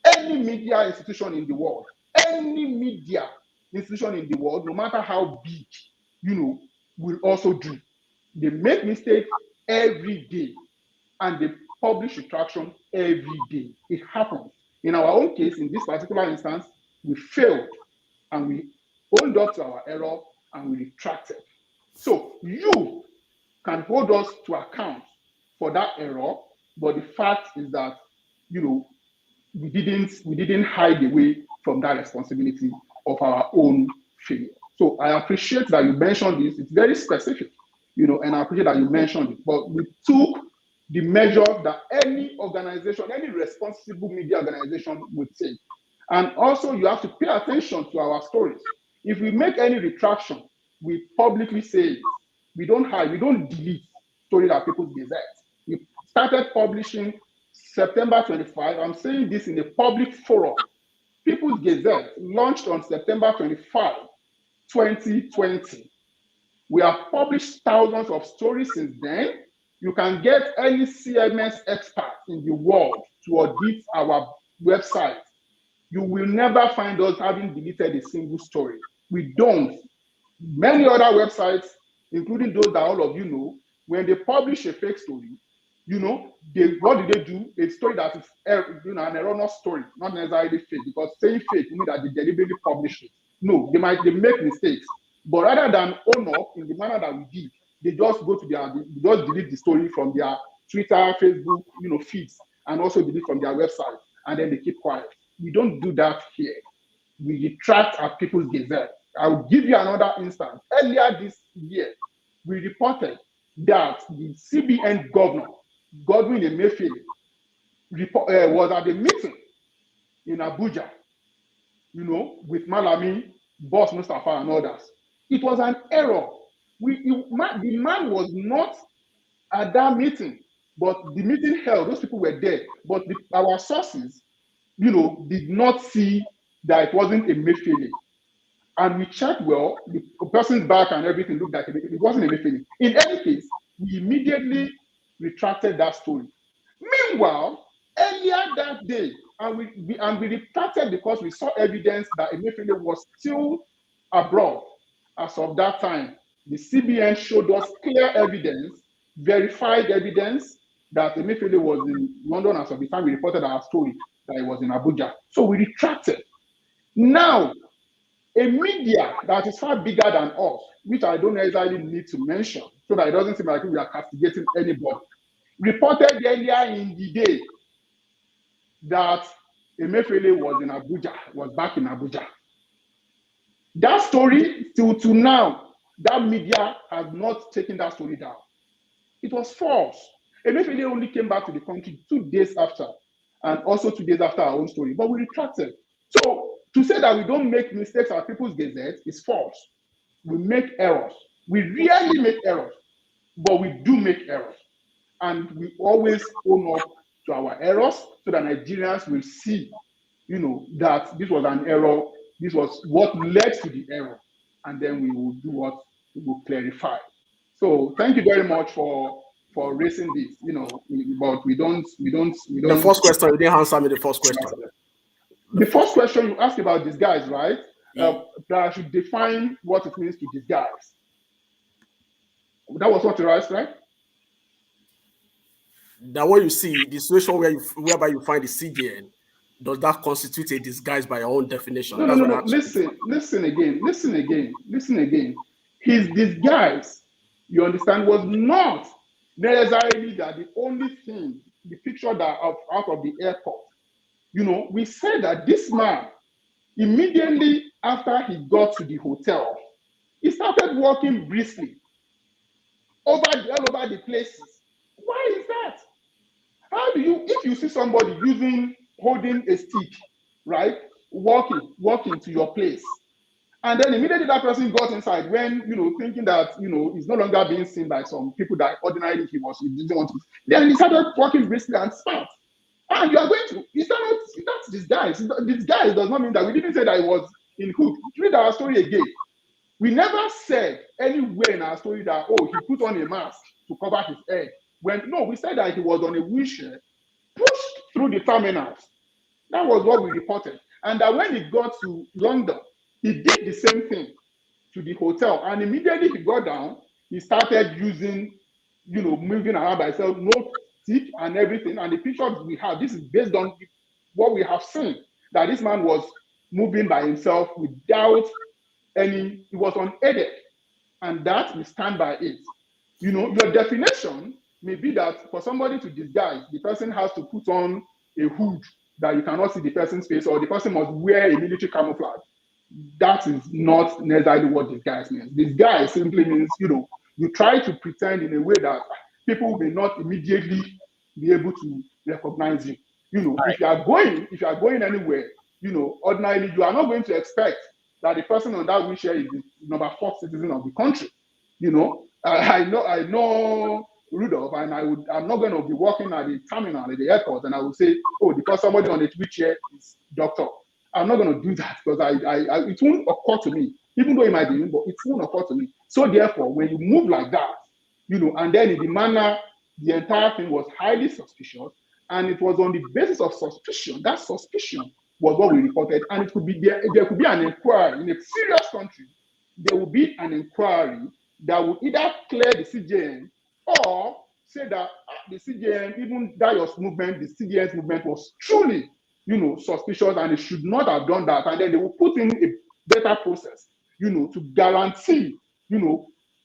any media institution in the world, no matter how big, will also do. They make mistakes every day, and they publish retraction every day. It happens. In our own case, in this particular instance, we failed, and we owned up to our error, and we retracted. So you can hold us to account for that error, but the fact is that we didn't hide away from that responsibility of our own failure. So I appreciate that you mentioned this. It's very specific, and I appreciate that you mentioned it. But we took the measure that any organization, any responsible media organization would take. And also, you have to pay attention to our stories. If we make any retraction, we publicly say it. We don't hide, we don't delete stories at People's Gazette. We started publishing September 25. I'm saying this in a public forum. People's Gazette launched on September 25, 2020. We have published thousands of stories since then. You can get any CMS expert in the world to audit our website. You will never find us having deleted a single story. We don't. Many other websites, including those that all of you know, when they publish a fake story, what do? A story that is an erroneous story, not necessarily fake, because saying fake means that they deliberately publish it. No, they make mistakes. But rather than own up in the manner that we did, they just delete the story from their Twitter, Facebook, feeds, and also delete from their website, and then they keep quiet. We don't do that here. We retract at People's Gazette. I will give you another instance. Earlier this year, we reported that the CBN governor, Godwin Emefiele, was at a meeting in Abuja, with Malami, Boss Mustafa, and others. It was an error. The man was not at that meeting, but the meeting held. Those people were there, but our sources, did not see that it wasn't Emefiele. And we checked well, the person's back and everything looked like it wasn't Emefiele. In any case, we immediately retracted that story. Meanwhile, earlier that day, and we retracted because we saw evidence that Emefiele was still abroad. As of that time, the CBN showed us clear evidence, verified evidence, that Emefiele was in London as of the time we reported our story, that he was in Abuja. So we retracted. Now, a media that is far bigger than us, which I don't necessarily need to mention, so that it doesn't seem like we are castigating anybody, reported earlier in the day that Emefiele was in Abuja, was back in Abuja. That story, till to now, that media has not taken that story down. It was false. Emefiele only came back to the country 2 days after, and also 2 days after our own story, but we retracted. So to say that we don't make mistakes at People's Gazette is false. We make errors. We rarely make errors, but we do make errors. And we always own up to our errors so that Nigerians will see, that this was an error, this was what led to the error, and then we will do what we will clarify. So thank you very much for raising this, but we don't. The first question, you didn't answer me the first question. The first question you asked about disguise, right? That I should define what it means to disguise. That was what you asked, right? That what you see, the situation whereby you find the CBN, does that constitute a disguise by your own definition? No. Listen again. His disguise, you understand, was not necessarily that the only thing, the picture that out of the airport. We said that this man, immediately after he got to the hotel, he started walking briskly all over the places. Why is that? How do you, if you see somebody holding a stick, right, walking to your place, and then immediately that person got inside when, thinking that, he's no longer being seen by some people that ordinarily he didn't want to, then he started walking briskly and smart. And you are going to, that's disguise. Disguise does not mean that we didn't say that he was in hood. Read our story again. We never said anywhere in our story that, he put on a mask to cover his head. We said that he was on a wheelchair, pushed through the terminals. That was what we reported. And that when he got to London, he did the same thing to the hotel. And immediately he got down, he started using, moving around by himself, no stick and everything. And the pictures we have, this is based on what we have seen, that this man was moving by himself without he was unaided. And that we stand by it. Your definition may be that for somebody to disguise, the person has to put on a hood that you cannot see the person's face, or the person must wear a military camouflage. That is not necessarily what disguise means. Disguise simply means, you try to pretend in a way that people may not immediately be able to recognize you. If you are going anywhere, ordinarily you are not going to expect that the person on that wheelchair is the number 4 citizen of the country. I know Rudolph, and I'm not going to be walking at the terminal at the airport and I will say, because somebody on the wheelchair is doctor. I'm not going to do that because it won't occur to me, even though it might be, but it won't occur to me. So therefore, when you move like that, and then in the manner, the entire thing was highly suspicious, and it was on the basis of suspicion. That suspicion was what we reported, and it could be there could be an inquiry in a serious country. There will be an inquiry that will either clear the CJN or say that the CJN, even that your movement, the CJN's movement was truly, suspicious, and it should not have done that. And then they will put in a better process, to guarantee,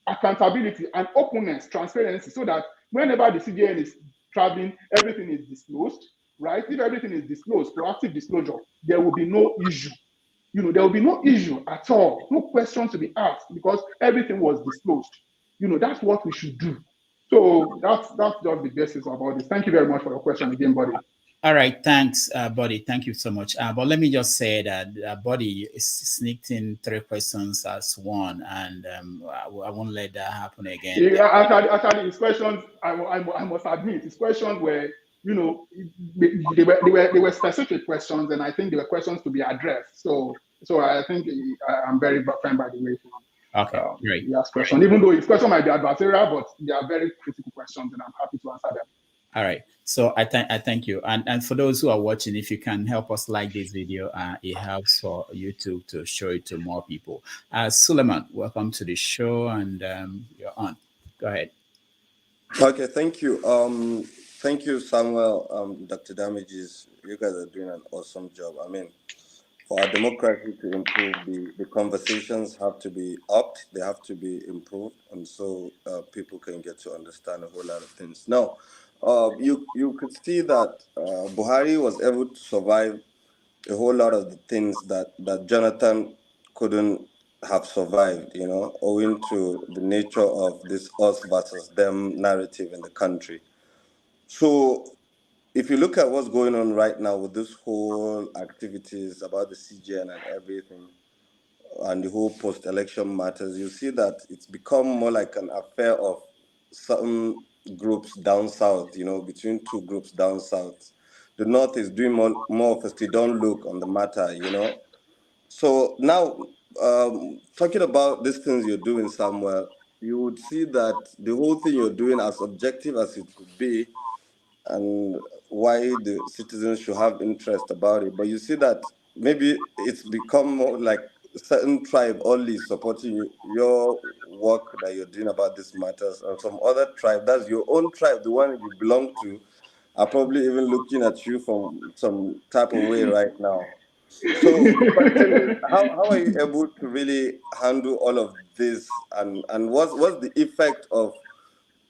accountability and openness, transparency, so that whenever the CJN is traveling, everything is disclosed, right? If everything is disclosed, proactive disclosure, there will be no issue. There will be no issue at all, no questions to be asked because everything was disclosed. That's what we should do. So that's just the basis about this. Thank you very much for your question again, buddy. All right, thanks, Buddy. Thank you so much. But let me just say that Buddy sneaked in 3 questions as one, and I won't let that happen again. Yeah, actually, his questions, I must admit, his questions were, they were specific questions, and I think they were questions to be addressed. So I think I'm very fine by the way. Okay, great. He asked questions, even though his question might be adversarial, but they are very critical questions, and I'm happy to answer them. All right. So I thank you. And for those who are watching, if you can help us like this video, it helps for YouTube to show it to more people. Suleiman, welcome to the show, and you're on. Go ahead. Okay, thank you. Thank you, Samuel, Dr. Damages. You guys are doing an awesome job. I mean, for our democracy to improve, the conversations have to be upped, they have to be improved, and so people can get to understand a whole lot of things. Now, you could see that Buhari was able to survive a whole lot of the things that Jonathan couldn't have survived, you know, owing to the nature of this us versus them narrative in the country. So if you look at what's going on right now with this whole activities about the CGN and everything, and the whole post-election matters, you see that it's become more like an affair of certain groups down south, you know, between two groups down south. The North is doing more of a don't look on the matter, you know. So now, talking about these things you're doing, Samuel, you would see that the whole thing you're doing, as objective as it could be, and why the citizens should have interest about it. But you see that maybe it's become more like a certain tribe only supporting your work that you're doing about these matters, and some other tribe, that's your own tribe, the one you belong to, are probably even looking at you from some type of way right now. So the question is, how are you able to really handle all of this, and what's the effect of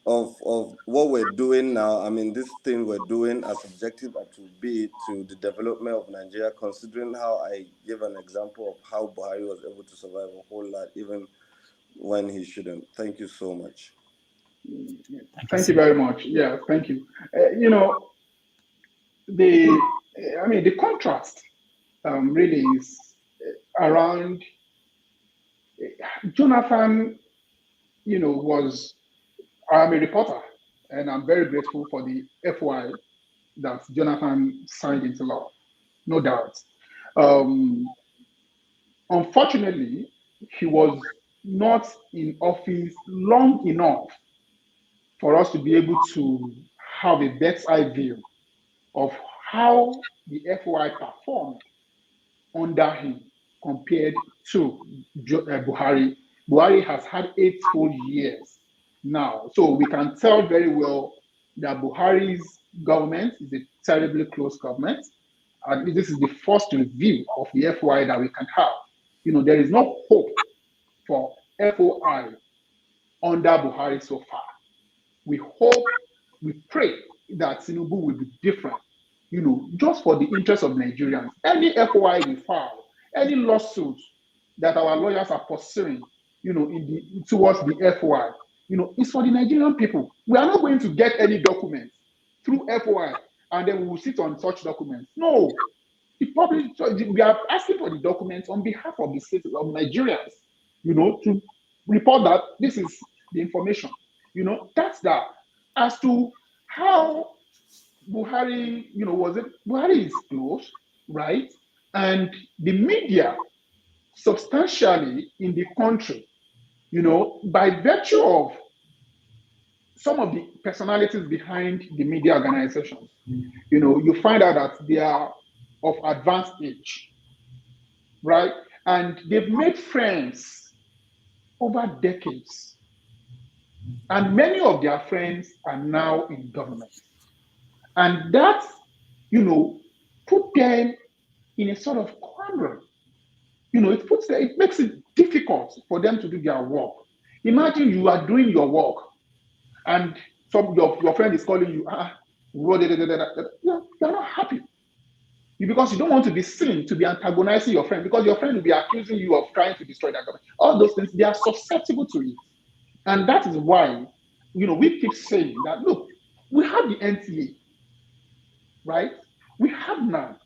what we're doing now? I mean, this thing we're doing, as objective as to be to the development of Nigeria, considering how I gave an example of how Buhari was able to survive a whole lot, even when he shouldn't. Thank you so much. Thank you very much. Yeah, thank you. You know, the contrast really is around Jonathan. You know, I'm a reporter, and I'm very grateful for the FY that Jonathan signed into law, no doubt. Unfortunately, he was not in office long enough for us to be able to have a bird's eye view of how the FY performed under him compared to Buhari. Buhari has had 8 full years now. So we can tell very well that Buhari's government is a terribly close government. And this is the first review of the FY that we can have. You know, there is no hope for FOI under Buhari so far. We hope, we pray that Tinubu will be different, you know, just for the interest of Nigerians. Any FOI we file, any lawsuits that our lawyers are pursuing, you know, towards the FOI, you know, it's for the Nigerian people. We are not going to get any documents through FOI and then we will sit on such documents. No, we are asking for the documents on behalf of the citizens of Nigerians, you know, to report that this is the information. You know, that's that. As to how Buhari, you know, Buhari is close, right? And the media substantially in the country, you know, by virtue of some of the personalities behind the media organizations, you know, you find out that they are of advanced age, right? And they've made friends over decades. And many of their friends are now in government. And that, you know, put them in a sort of quandary. You know, it makes it difficult for them to do their work. Imagine you are doing your work and your friend is calling you, you're not happy. Because you don't want to be seen to be antagonizing your friend, because your friend will be accusing you of trying to destroy that government. All those things, they are susceptible to it. And that is why, you know, we keep saying that, look, we have the NTA, right? We have none.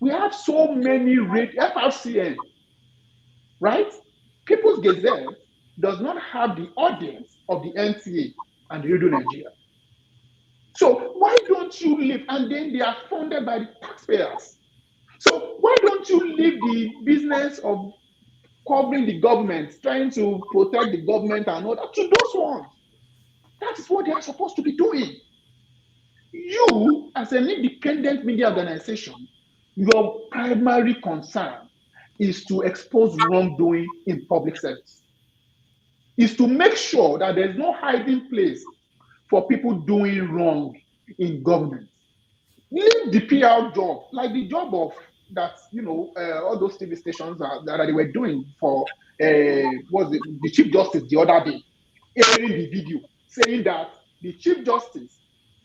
We have so many FRCN, right? People's Gazette does not have the audience of the NTA and the Radio Nigeria. So why don't you leave? And then they are funded by the taxpayers. So why don't you leave the business of covering the government, trying to protect the government and all that, to those ones? That is what they are supposed to be doing. You, as an independent media organization, your primary concern is to expose wrongdoing in public service. Is to make sure that there's no hiding place for people doing wrong in government. Leave the PR job, like the job of that, all those TV stations that they were doing for the Chief Justice the other day, airing the video saying that the Chief Justice,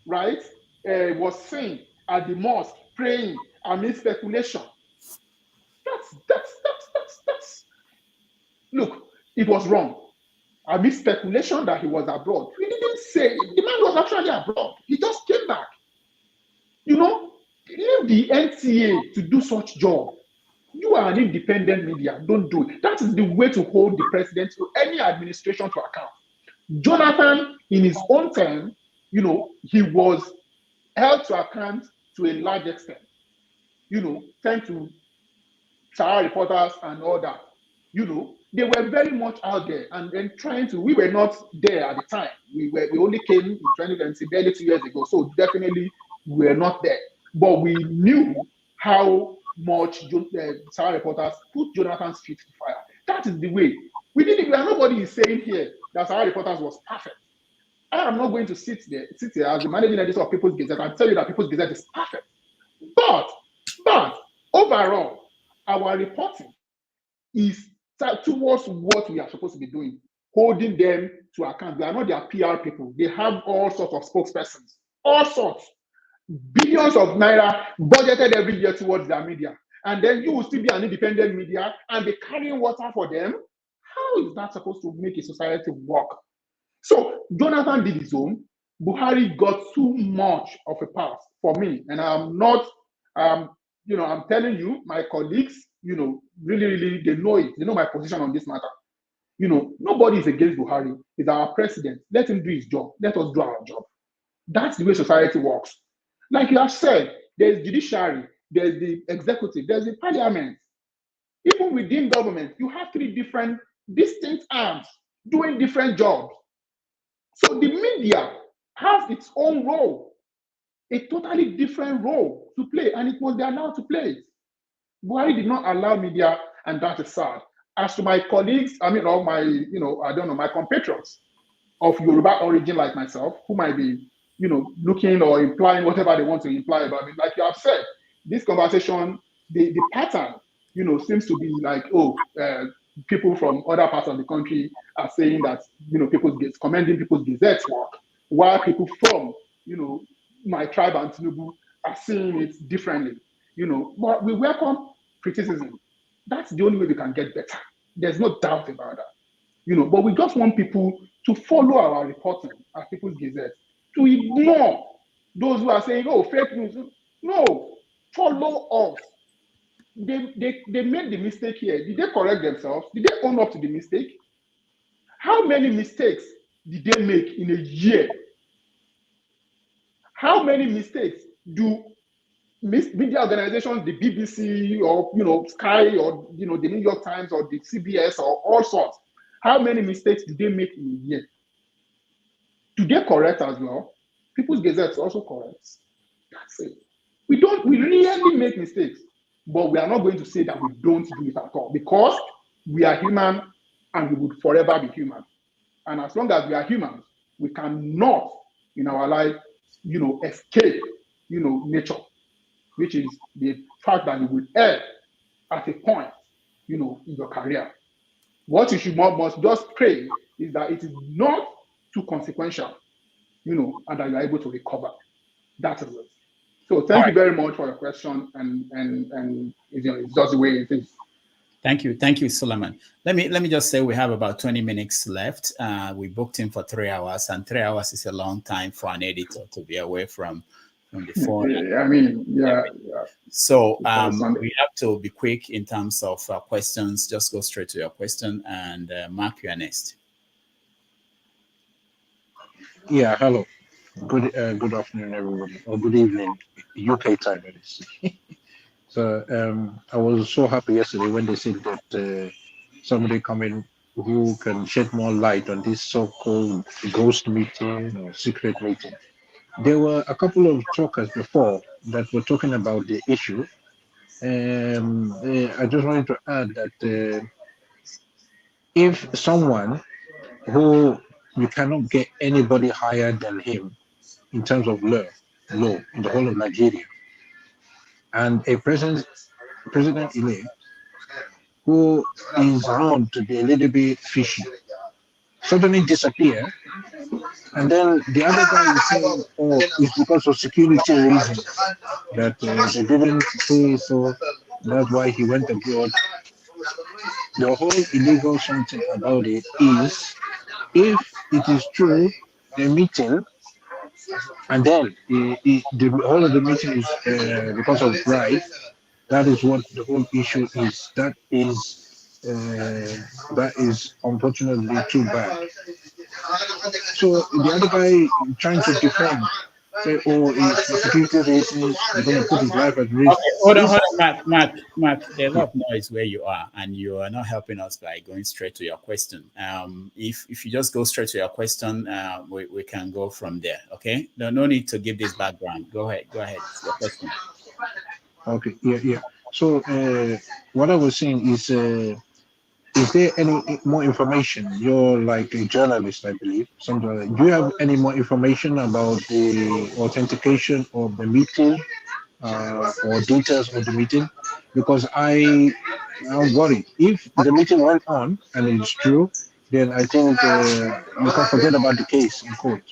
right, was seen at the mosque praying amid speculation. That's look, it was wrong. Amid speculation that he was abroad. We didn't say the man was actually abroad. He just came back. Leave the NTA to do such job. You are an independent media. Don't do it. That is the way to hold the president or any administration to account. Jonathan, in his own time, he was held to account to a large extent. Thanks to Sahara reporters and all that. They were very much out there and trying to. We were not there at the time. We only came in 2020, barely 2 years ago. So definitely we were not there. But we knew how much Sahara reporters put Jonathan's feet to fire. That is the way. Nobody is saying here that Sahara reporters was perfect. I am not going to sit here as the managing editor of People's Gazette and tell you that People's Gazette is perfect. But overall, our reporting is towards what we are supposed to be doing, holding them to account. They are not their PR people. They have all sorts of spokespersons, all sorts. Billions of naira budgeted every year towards their media. And then you will still be an independent media and be carrying water for them? How is that supposed to make a society work? So Jonathan did his own. Buhari got too much of a pass for me. And I'm not, I'm telling you, my colleagues, really, they know it. They know my position on this matter. Nobody is against Buhari. He's our president. Let him do his job. Let us do our job. That's the way society works. Like you have said, there's judiciary, there's the executive, there's the parliament. Even within government, you have 3 different distinct arms doing different jobs. So the media has its own role, a totally different role to play, and it must be allowed to play it. Buhari did not allow media, and that is sad. As to my colleagues, all my, my compatriots of Yoruba origin like myself, who might be, looking or implying whatever they want to imply about me, like you have said, this conversation, the pattern, seems to be like, people from other parts of the country are saying that, commending People's Gazette's work, while people from, my tribe and Tinubu are seeing it differently, but we welcome criticism. That's the only way we can get better. There's no doubt about that, but we just want people to follow our reporting at People's Gazette, to ignore those who are saying, fake news. No, follow us. They made the mistake here. Did they correct themselves? Did they own up to the mistake? How many mistakes did they make in a year? How many mistakes do media organizations, the BBC or Sky or the New York Times or the CBS or all sorts, how many mistakes did they make in a year? Do they correct as well? People's Gazette also corrects. That's it. We really make mistakes, but we are not going to say that we don't do it at all, because we are human and we would forever be human. And as long as we are humans, we cannot in our life, escape, nature, which is the fact that you will err at a point, in your career. What you must just pray is that it is not too consequential, and that you are able to recover. That is it. So thank you very much for your question, and it's just the way it is. Thank you, Suleiman. Let me just say we have about 20 minutes left. We booked him for 3 hours, and 3 hours is a long time for an editor to be away from the phone. Yeah. So we have to be quick in terms of questions. Just go straight to your question, and Mark, you are next. Yeah, hello. Good afternoon, everyone, or good evening, UK time, that is. So I was so happy yesterday when they said that somebody coming who can shed more light on this so-called ghost meeting or secret meeting. There were a couple of talkers before that were talking about the issue. I just wanted to add that if someone who you cannot get anybody higher than him in terms of law, law in the whole of Nigeria. And a president-elect who is known to be a little bit fishy suddenly disappear, and then the other guy is saying, oh, it's because of security reasons that they didn't say so, that's why he went abroad. The whole illegal something about it is, if it is true, the meeting, and then the whole of the meeting is because of bribe, that is what the whole issue is. That is unfortunately too bad. So the other guy trying to defend, say, oh, it's for security reasons, they're going to put his life at risk. Okay, hold on, Mark. There's a lot of noise where you are, and you are not helping us by going straight to your question. If you just go straight to your question, we can go from there. Okay, no need to give this background. Go ahead. Your question. Okay, yeah. So what I was saying is there any more information? You're like a journalist, I believe. Something like that. Do you have any more information about the authentication of the meeting or details of the meeting? Because I'm worried. If the meeting went on and it's true, then I think you can forget about the case in court,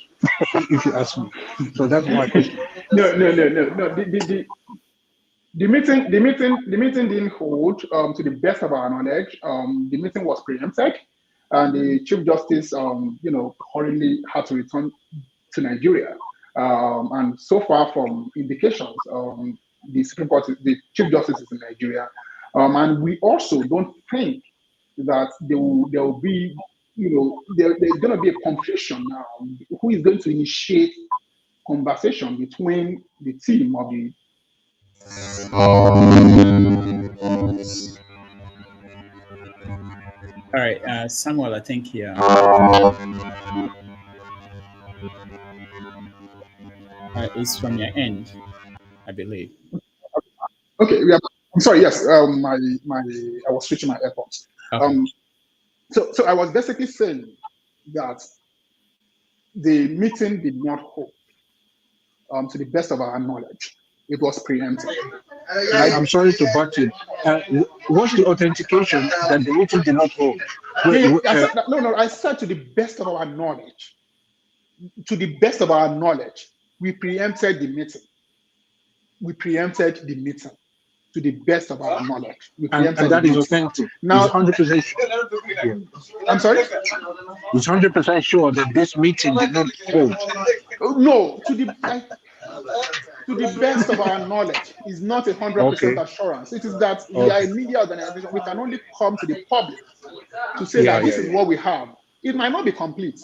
if you ask me. So that's my question. No. The meeting didn't hold. To the best of our knowledge, the meeting was preempted, and the Chief Justice, hurriedly had to return to Nigeria. And so far from indications, the Supreme Court, the Chief Justice is in Nigeria, and we also don't think that there will be, there's going to be a confusion now. Who is going to initiate conversation between the team of the All right, Samuel, I think it's from your end, I believe. Okay, I'm sorry. Yes, I was switching my AirPods. Okay. So I was basically saying that the meeting did not hold. To the best of our knowledge, it was preempted. I'm sorry to butt in. What's the authentication that the meeting did not hold? I said to the best of our knowledge. To the best of our knowledge, we preempted the meeting. To the best of our knowledge. And that is authentic. Now, it's 100% sure. I'm sorry? It's 100% sure that this meeting did not hold. No, to the best of our knowledge, is not 100% assurance. It is that we are a media organization. We can only come to the public to say that this is what we have. It might not be complete,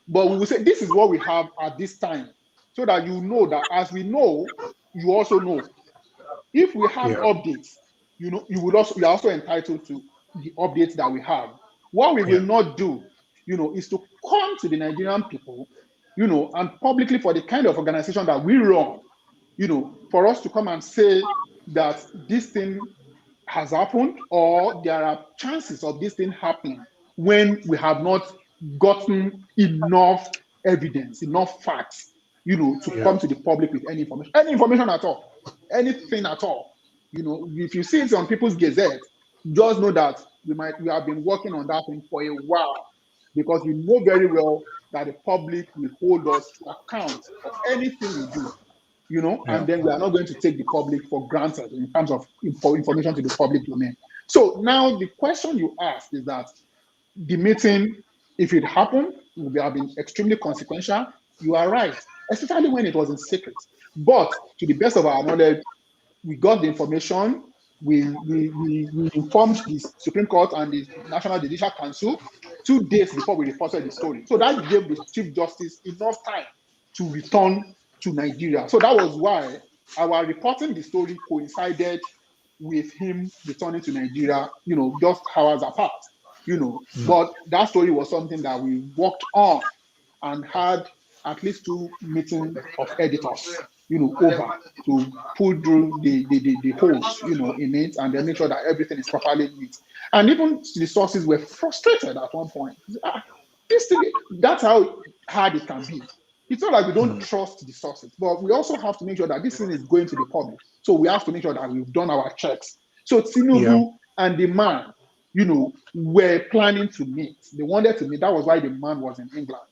but we will say this is what we have at this time, so that you know that as we know, you also know. If we have updates, you are also entitled to the updates that we have. What we will not do, is to come to the Nigerian people, and publicly, for the kind of organization that we run, for us to come and say that this thing has happened, or there are chances of this thing happening, when we have not gotten enough evidence, enough facts, to come to the public with any information at all, anything at all. If you see it on Peoples Gazette, just know that we have been working on that thing for a while, because we know very well that the public will hold us to account of anything we do, and then we are not going to take the public for granted in terms of information to the public domain. So now the question you asked is that the meeting, if it happened, would have been extremely consequential. You are right, especially when it was in secret. But to the best of our knowledge, we got the information. We informed the Supreme Court and the National Judicial Council 2 days before we reported the story. So that gave the Chief Justice enough time to return to Nigeria. So that was why our reporting the story coincided with him returning to Nigeria, just hours apart, But that story was something that we worked on and had at least 2 meetings of editors, over to pull through the holes, in it, and then make sure that everything is properly neat. And even the sources were frustrated at one point. This thing, that's how hard it can be. it's not like we don't trust the sources, but we also have to make sure that this thing is going to the public. So we have to make sure that we've done our checks. So Tinubu and the man, were planning to meet. They wanted to meet. That was why the man was in England,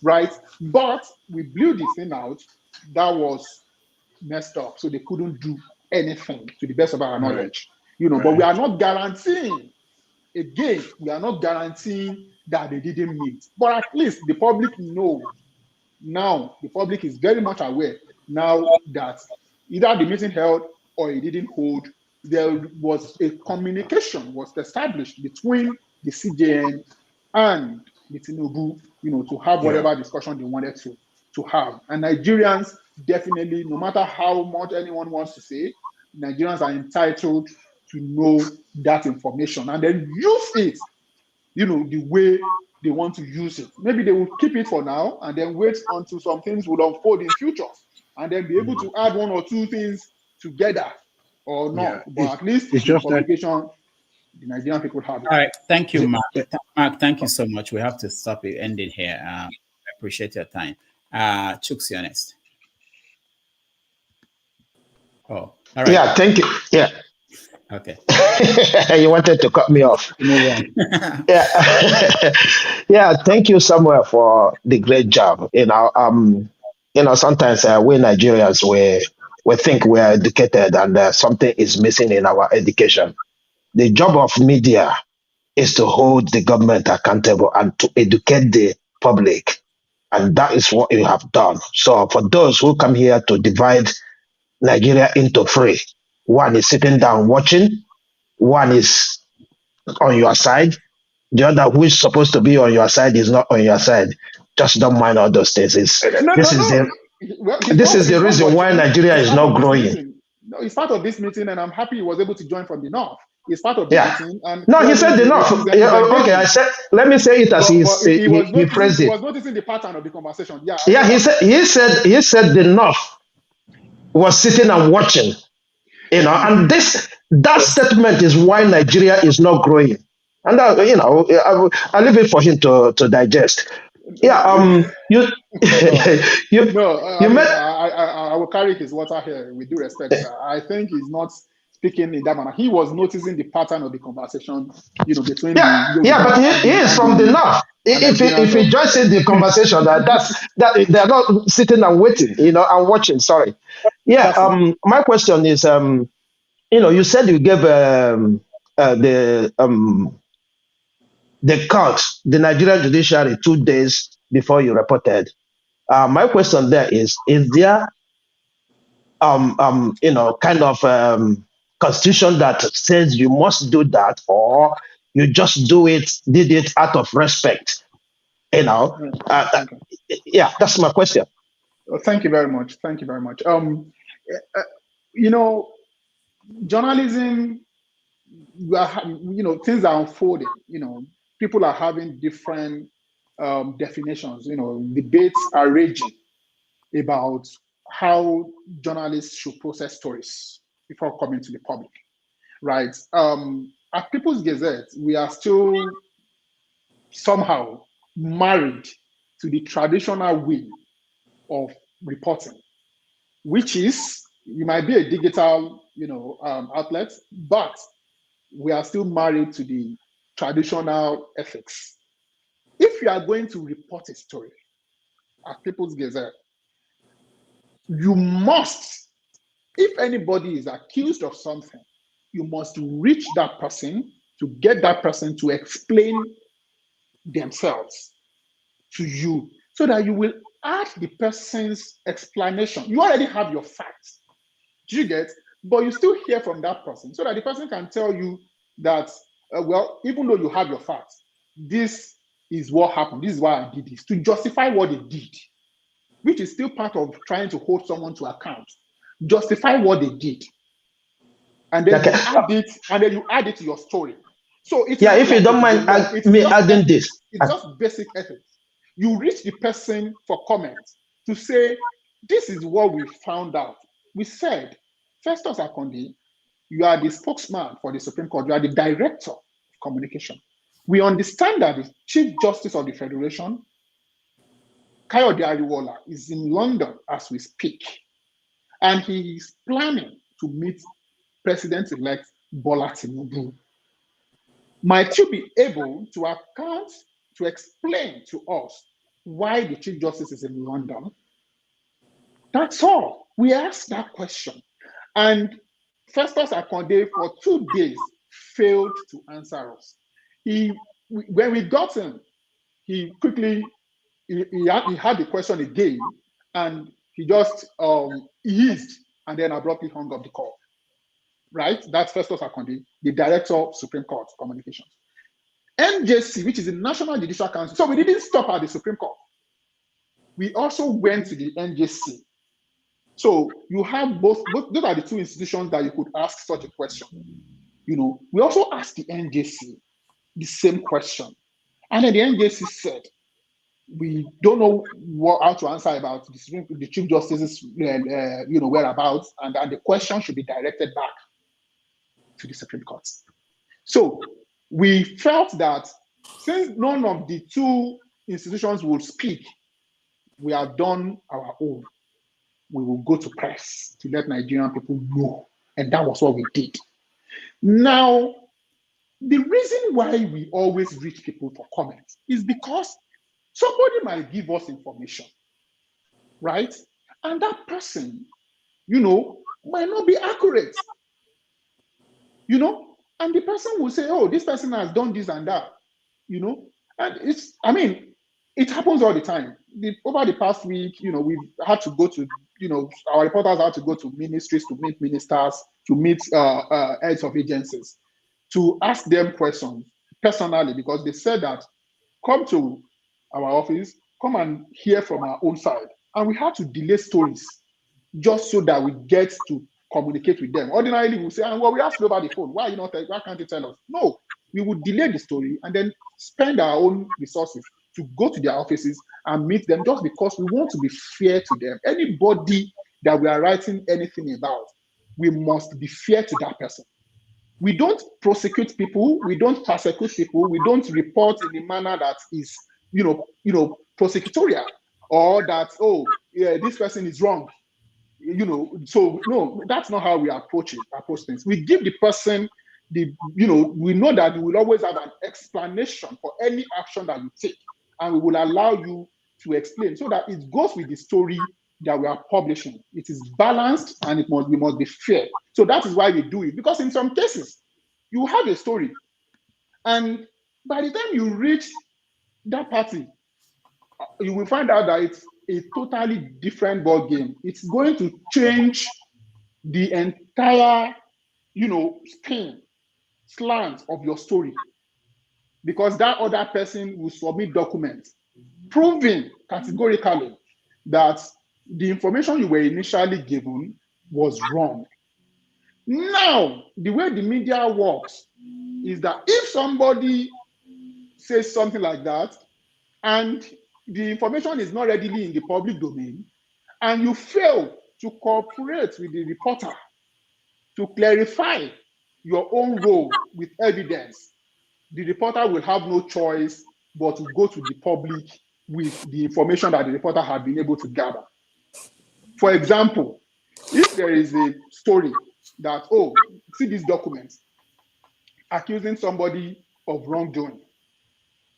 right? But we blew this thing out. That was messed up. So they couldn't do anything to the best of our knowledge, but we are not guaranteeing, again, we are not guaranteeing that they didn't meet. But at least the public knows. Now, the public is very much aware now that either the meeting held or it didn't hold, there was a communication was established between the CJN and the Tinubu, to have whatever discussion they wanted to have. And Nigerians definitely, no matter how much anyone wants to say, Nigerians are entitled to know that information and then use it, the way they want to use it. Maybe they will keep it for now and then wait until some things will unfold in future and then be able to add one or two things together or not. But at least it's the just communication, the Nigerian people have it. All right. Thank you, Mark. Mark, thank you so much. We have to stop it, end it here. I appreciate your time. Chuks, you're next. Oh, all right. Yeah, thank you. Yeah. Okay. You wanted to cut me off. Yeah. Yeah, thank you, Samuel, for the great job. Sometimes we Nigerians we think we are educated and something is missing in our education. The job of media is to hold the government accountable and to educate the public. And that is what you have done. So for those who come here to divide Nigeria into three, one is sitting down watching, one is on your side, the other who is supposed to be on your side is not on your side. Just don't mind all those things. This is the reason why Nigeria is not growing. No, he's part of this meeting, and I'm happy he was able to join from the north. He's part of the meeting. And no, he said the north. Okay, I said. Let me say it as he phrased it. He was noticing the pattern of the conversation. Yeah, he said the north was sitting and watching. And that statement is why Nigeria is not growing. And I leave it for him to digest. Yeah, I will carry his water here with due respect. I think he's not speaking in that manner. He was noticing the pattern of the conversation, between. But he is from the north. If he just said the conversation, that they're not sitting and waiting, and watching. Sorry. Yeah. My question is, you said you gave the court, the Nigerian Judiciary, 2 days before you reported. My question there is there kind of constitution that says you must do that, or you just did it out of respect? Yeah, that's my question. Well, thank you very much. Journalism, things are unfolding. People are having different definitions. Debates are raging about how journalists should process stories before coming to the public, right? At Peoples Gazette, we are still somehow married to the traditional way of reporting, which is, you might be a digital, outlet, but we are still married to the traditional ethics. If you are going to report a story at Peoples Gazette, you must, if anybody is accused of something, you must reach that person to get that person to explain themselves to you so that you will add the person's explanation. You already have your facts. Do you get? But you still hear from that person so that the person can tell you that, even though you have your facts, this is what happened. This is why I did this, to justify what they did, which is still part of trying to hold someone to account. Justify what they did. And then you add it to your story. So it's if you don't mind me adding this. It's just basic ethics. You reach the person for comment to say, this is what we found out. We said, Festus Akonde, you are the spokesman for the Supreme Court. You are the director of communication. We understand that the Chief Justice of the Federation Kayode Ariwoola is in London as we speak, and he is planning to meet President-elect Bola Tinubu. Might you be able to account, to explain to us why the Chief Justice is in London? That's all. We asked that question. And Festus Akonde for 2 days failed to answer us. When we got him, he quickly, he had the question again, and he just eased and then abruptly hung up the call. Right? That's Festus Akonde, the Director of Supreme Court Communications. NJC, which is the National Judicial Council. So we didn't stop at the Supreme Court. We also went to the NJC. So you have both, those are the two institutions that you could ask such a question. You know, we also asked the NJC the same question. And then the NJC said, we don't know how to answer about the Chief Justice's whereabouts, and the question should be directed back to the Supreme Court. So we felt that since none of the two institutions would speak, we have done our own. We will go to press to let Nigerian people know. And that was what we did. Now, the reason why we always reach people for comments is because somebody might give us information, right? And that person, might not be accurate, and the person will say, oh, this person has done this and that, and it happens all the time. Over the past week, we've had to go to, our reporters had to go to ministries to meet ministers, to meet heads of agencies, to ask them questions personally, because they said that, come to our office, come and hear from our own side. And we had to delay stories just so that we get to communicate with them. Ordinarily, we'll say, well, we asked over the phone. Why can't you tell us? No, we would delay the story and then spend our own resources to go to their offices and meet them, just because we want to be fair to them. Anybody that we are writing anything about, we must be fair to that person. We don't prosecute people, we don't persecute people, we don't report in a manner that is, prosecutorial, or that, this person is wrong. So no, that's not how we approach things. We give the person we know that you will always have an explanation for any action that you take, and we will allow you to explain so that it goes with the story that we are publishing. It is balanced and we must be fair. So that is why we do it, because in some cases you have a story, and by the time you reach that party, you will find out that it's a totally different ball game. It's going to change the entire, spin, slant of your story, because that other person will submit documents proving categorically that the information you were initially given was wrong. Now, the way the media works is that if somebody says something like that and the information is not readily in the public domain, and you fail to cooperate with the reporter to clarify your own role with evidence, the reporter will have no choice but to go to the public with the information that the reporter had been able to gather. For example, if there is a story that, see these documents accusing somebody of wrongdoing,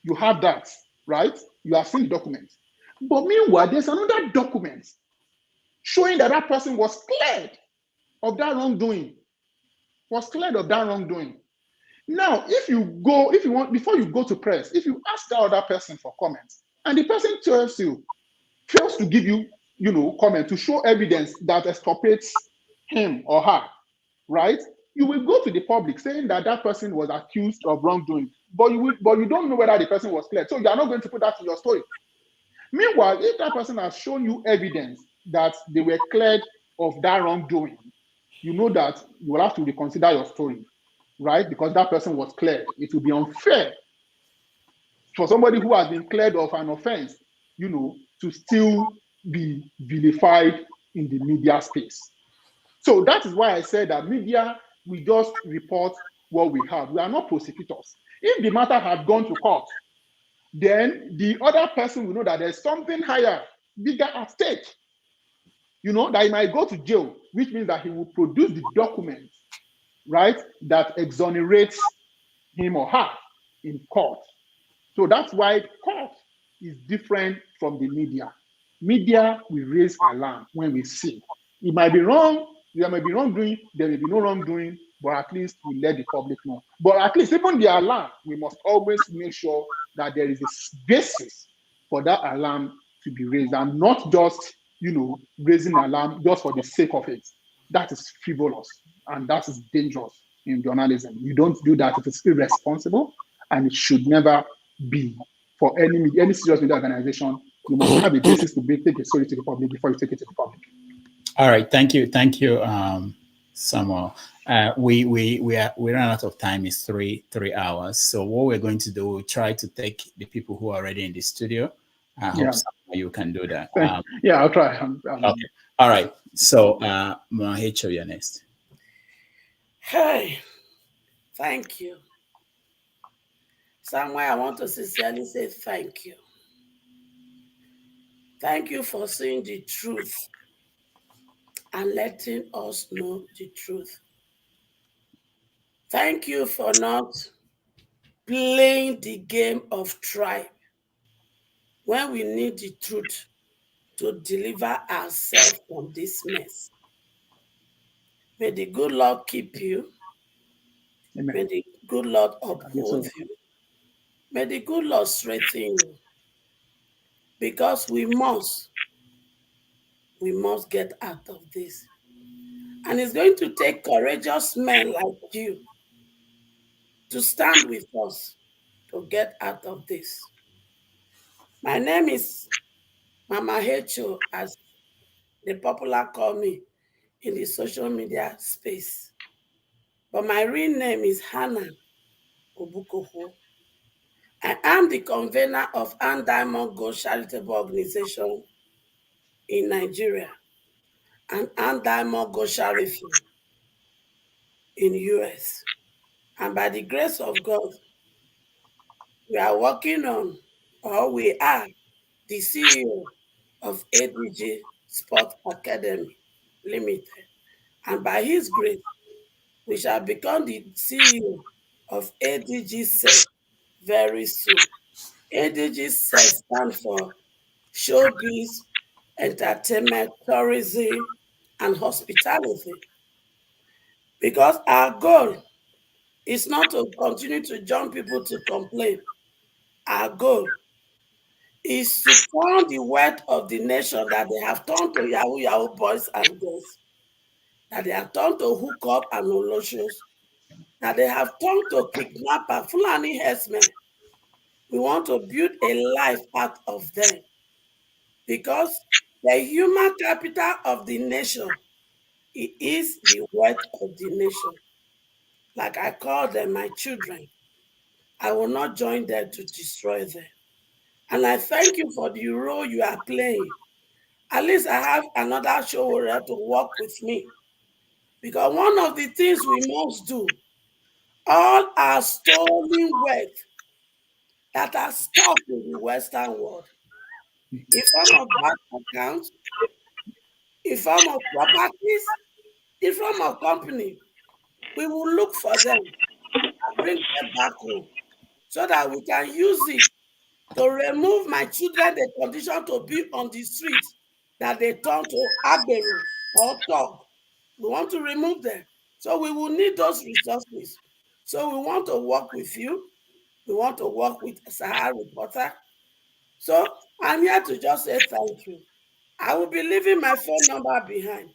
you have that, right? You have seen the documents. But meanwhile, there's another document showing that that person was cleared of that wrongdoing. Now, before you go to press, if you ask that other person for comments, and the person fails to give you, comment to show evidence that exculpates him or her, right? You will go to the public saying that that person was accused of wrongdoing, but you don't know whether the person was cleared. So you are not going to put that in your story. Meanwhile, if that person has shown you evidence that they were cleared of that wrongdoing, you know that you will have to reconsider your story, right? Because that person was cleared. It will be unfair for somebody who has been cleared of an offense, to still be vilified in the media space. So that is why I said that media, we just report what we have. We are not prosecutors. If the matter had gone to court then the other person will know that there's something higher, bigger at stake. That he might go to jail, which means that he will produce the document, right, that exonerates him or her in court. So that's why court is different from the media. Media will raise alarm when we see. It might be wrong, there may be wrongdoing, there may be no wrongdoing, but at least we let the public know. But at least even the alarm, we must always make sure that there is a basis for that alarm to be raised, and not just raising alarm just for the sake of it. That is frivolous and that is dangerous in journalism. You don't do that. It is irresponsible, and it should never be for any serious media organization. You must have a basis to take a story to the public before you take it to the public. All right, thank you, Samuel. We ran out of time. It's three hours. So what we're going to do, we'll try to take the people who are already in the studio. I hope you can do that. Yeah, I'll try. Okay. All right. So, Mahecho, you're next. Hey, thank you. Samuel, I want to sincerely say thank you. Thank you for seeing the truth and letting us know the truth. Thank you for not playing the game of tribe when we need the truth to deliver ourselves from this mess. May the good Lord keep you. Amen. May the good Lord uphold you. May the good Lord strengthen you. Because we must get out of this. And it's going to take courageous men like you to stand with us to get out of this. My name is Mama Hecho, as the popular call me in the social media space. But my real name is Hannah Obukoho. I am the convener of Ann Diamond Gold Charitable Organization in Nigeria and Ann Diamond Gold Charity in US. And by the grace of God, we are working on, or we are the CEO of ADG Sport Academy Limited. And by His grace, we shall become the CEO of ADG SET very soon. ADG SET stands for Showbiz, Entertainment, Tourism, and Hospitality. Because our goal is not to continue to jump people to complain. Our goal is to turn the wealth of the nation that they have turned to Yahoo boys and girls, that they have turned to hook up and olocious, that they have turned to kidnapper, Fulani herdsmen. We want to build a life out of them, because the human capital of the nation, it is the wealth of the nation. Like I call them my children. I will not join them to destroy them. And I thank you for the role you are playing. At least I have another show to work with me. Because one of the things we must do, all our stolen wealth that are stuck in the Western world, in form of bank accounts, in form of properties, in form of company, we will look for them and bring them back home so that we can use it to remove my children the condition to be on the street that they turn to agbero or thug. We want to remove them. So we will need those resources. So we want to work with you. We want to work with Sahara Reporter. So I'm here to just say thank you. I will be leaving my phone number behind.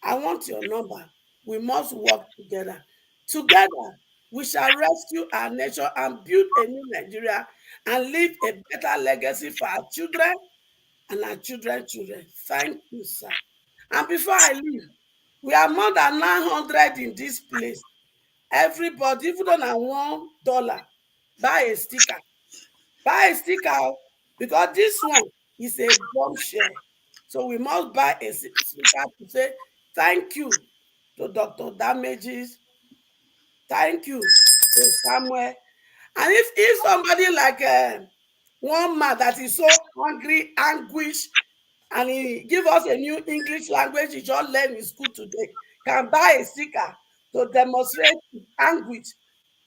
I want your number. We must work together. Together, we shall rescue our nation and build a new Nigeria and leave a better legacy for our children and our children's children. Thank you, sir. And before I leave, we are more than 900 in this place. Everybody, even on $1, buy a sticker. Buy a sticker, because this one is a bombshell. So we must buy a sticker to say thank you to Dr. Damages. Thank you to Samuel. And if somebody like One man that is so hungry, anguish, and he give us a new English language he just learned in school today, can buy a sticker to demonstrate anguish.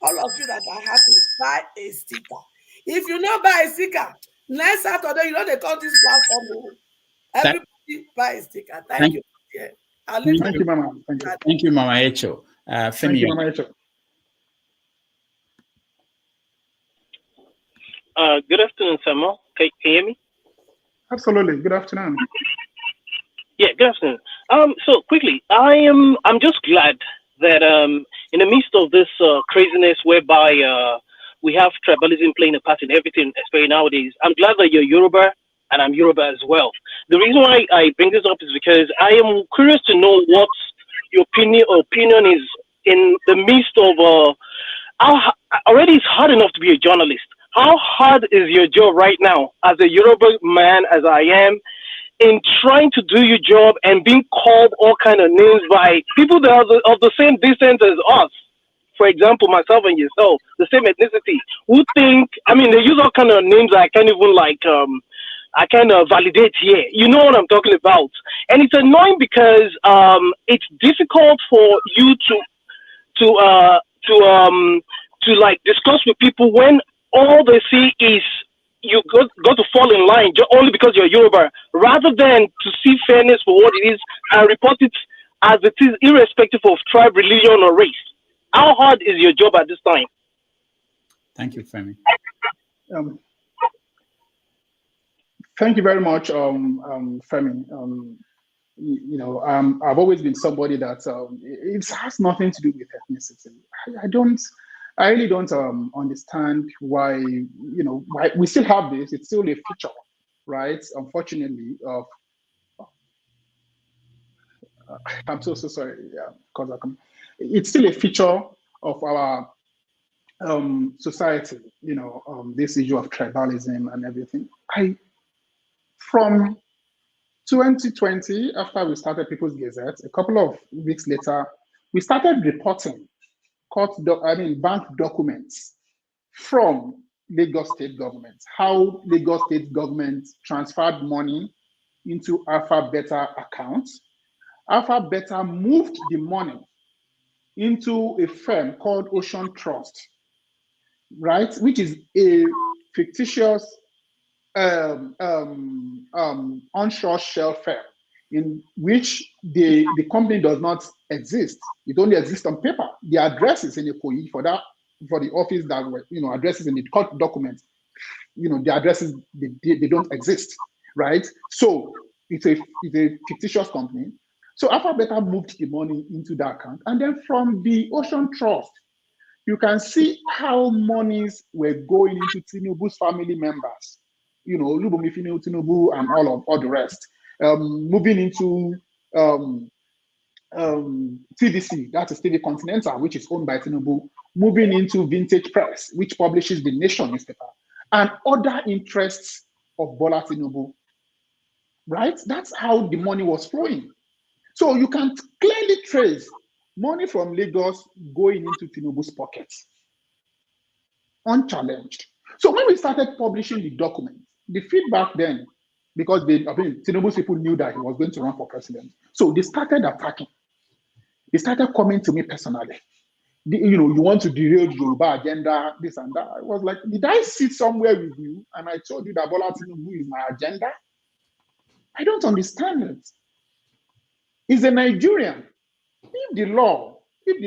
All of you that are happy, buy a sticker. If you not buy a sticker, next Saturday, you know they call this platform. Everybody buy a sticker. Thank you. Yeah. I'll leave Thank you, Mama. Thank you. Thank you, Mama Echo. Thank you, Mama Echo. Good afternoon, Samuel. Can you hear me? Absolutely. Good afternoon. Yeah, good afternoon. So quickly, I'm just glad that in the midst of this craziness whereby we have tribalism playing a part in everything, especially nowadays, I'm glad that you're Yoruba and I'm Yoruba as well. The reason why I bring this up is because I am curious to know what your opinion is in the midst of already it's hard enough to be a journalist. How hard is your job right now as a Yoruba man, as I am, in trying to do your job and being called all kind of names by people that are of the same descent as us? For example, myself and yourself, the same ethnicity. Who think? I mean, they use all kind of names I can't even I kind of validate here. You know what I'm talking about, and it's annoying because it's difficult for you to like discuss with people when all they see is you got to fall in line only because you're Yoruba, rather than to see fairness for what it is and report it as it is, irrespective of tribe, religion, or race. How hard is your job at this time? Thank you, Femi. Thank you very much, Femi. I've always been somebody that it has nothing to do with ethnicity. I really don't understand why, why we still have this. It's still a feature, right? Unfortunately, I'm so sorry. Yeah, because it's still a feature of our society. This issue of tribalism and everything. From 2020, after we started Peoples Gazette, a couple of weeks later, we started reporting bank documents from Lagos State government, how Lagos State government transferred money into Alpha Beta accounts. Alpha Beta moved the money into a firm called Ocean Trust, right, which is a fictitious onshore shell firm in which the company does not exist. It only exists on paper. The address is in Ikoyi for the office that were, addresses in the court documents. The addresses they don't exist, right? So it's a fictitious company. So Alpha Beta moved the money into that account, and then from the Ocean Trust, you can see how monies were going into Tinubu's family members. Lubumi Tinubu and all the rest, moving into TVC, that is TV Continental, which is owned by Tinubu, moving into Vintage Press, which publishes the Nation newspaper, and other interests of Bola Tinubu, right? That's how the money was flowing. So you can clearly trace money from Lagos going into Tinubu's pockets, unchallenged. So when we started publishing the document, the feedback then, because Tinubu's people knew that he was going to run for president, so they started attacking. They started coming to me personally. You want to derail the Yoruba agenda, this and that. I was like, did I sit somewhere with you and I told you that Bola Tinubu is my agenda? I don't understand it. He's a Nigerian. If the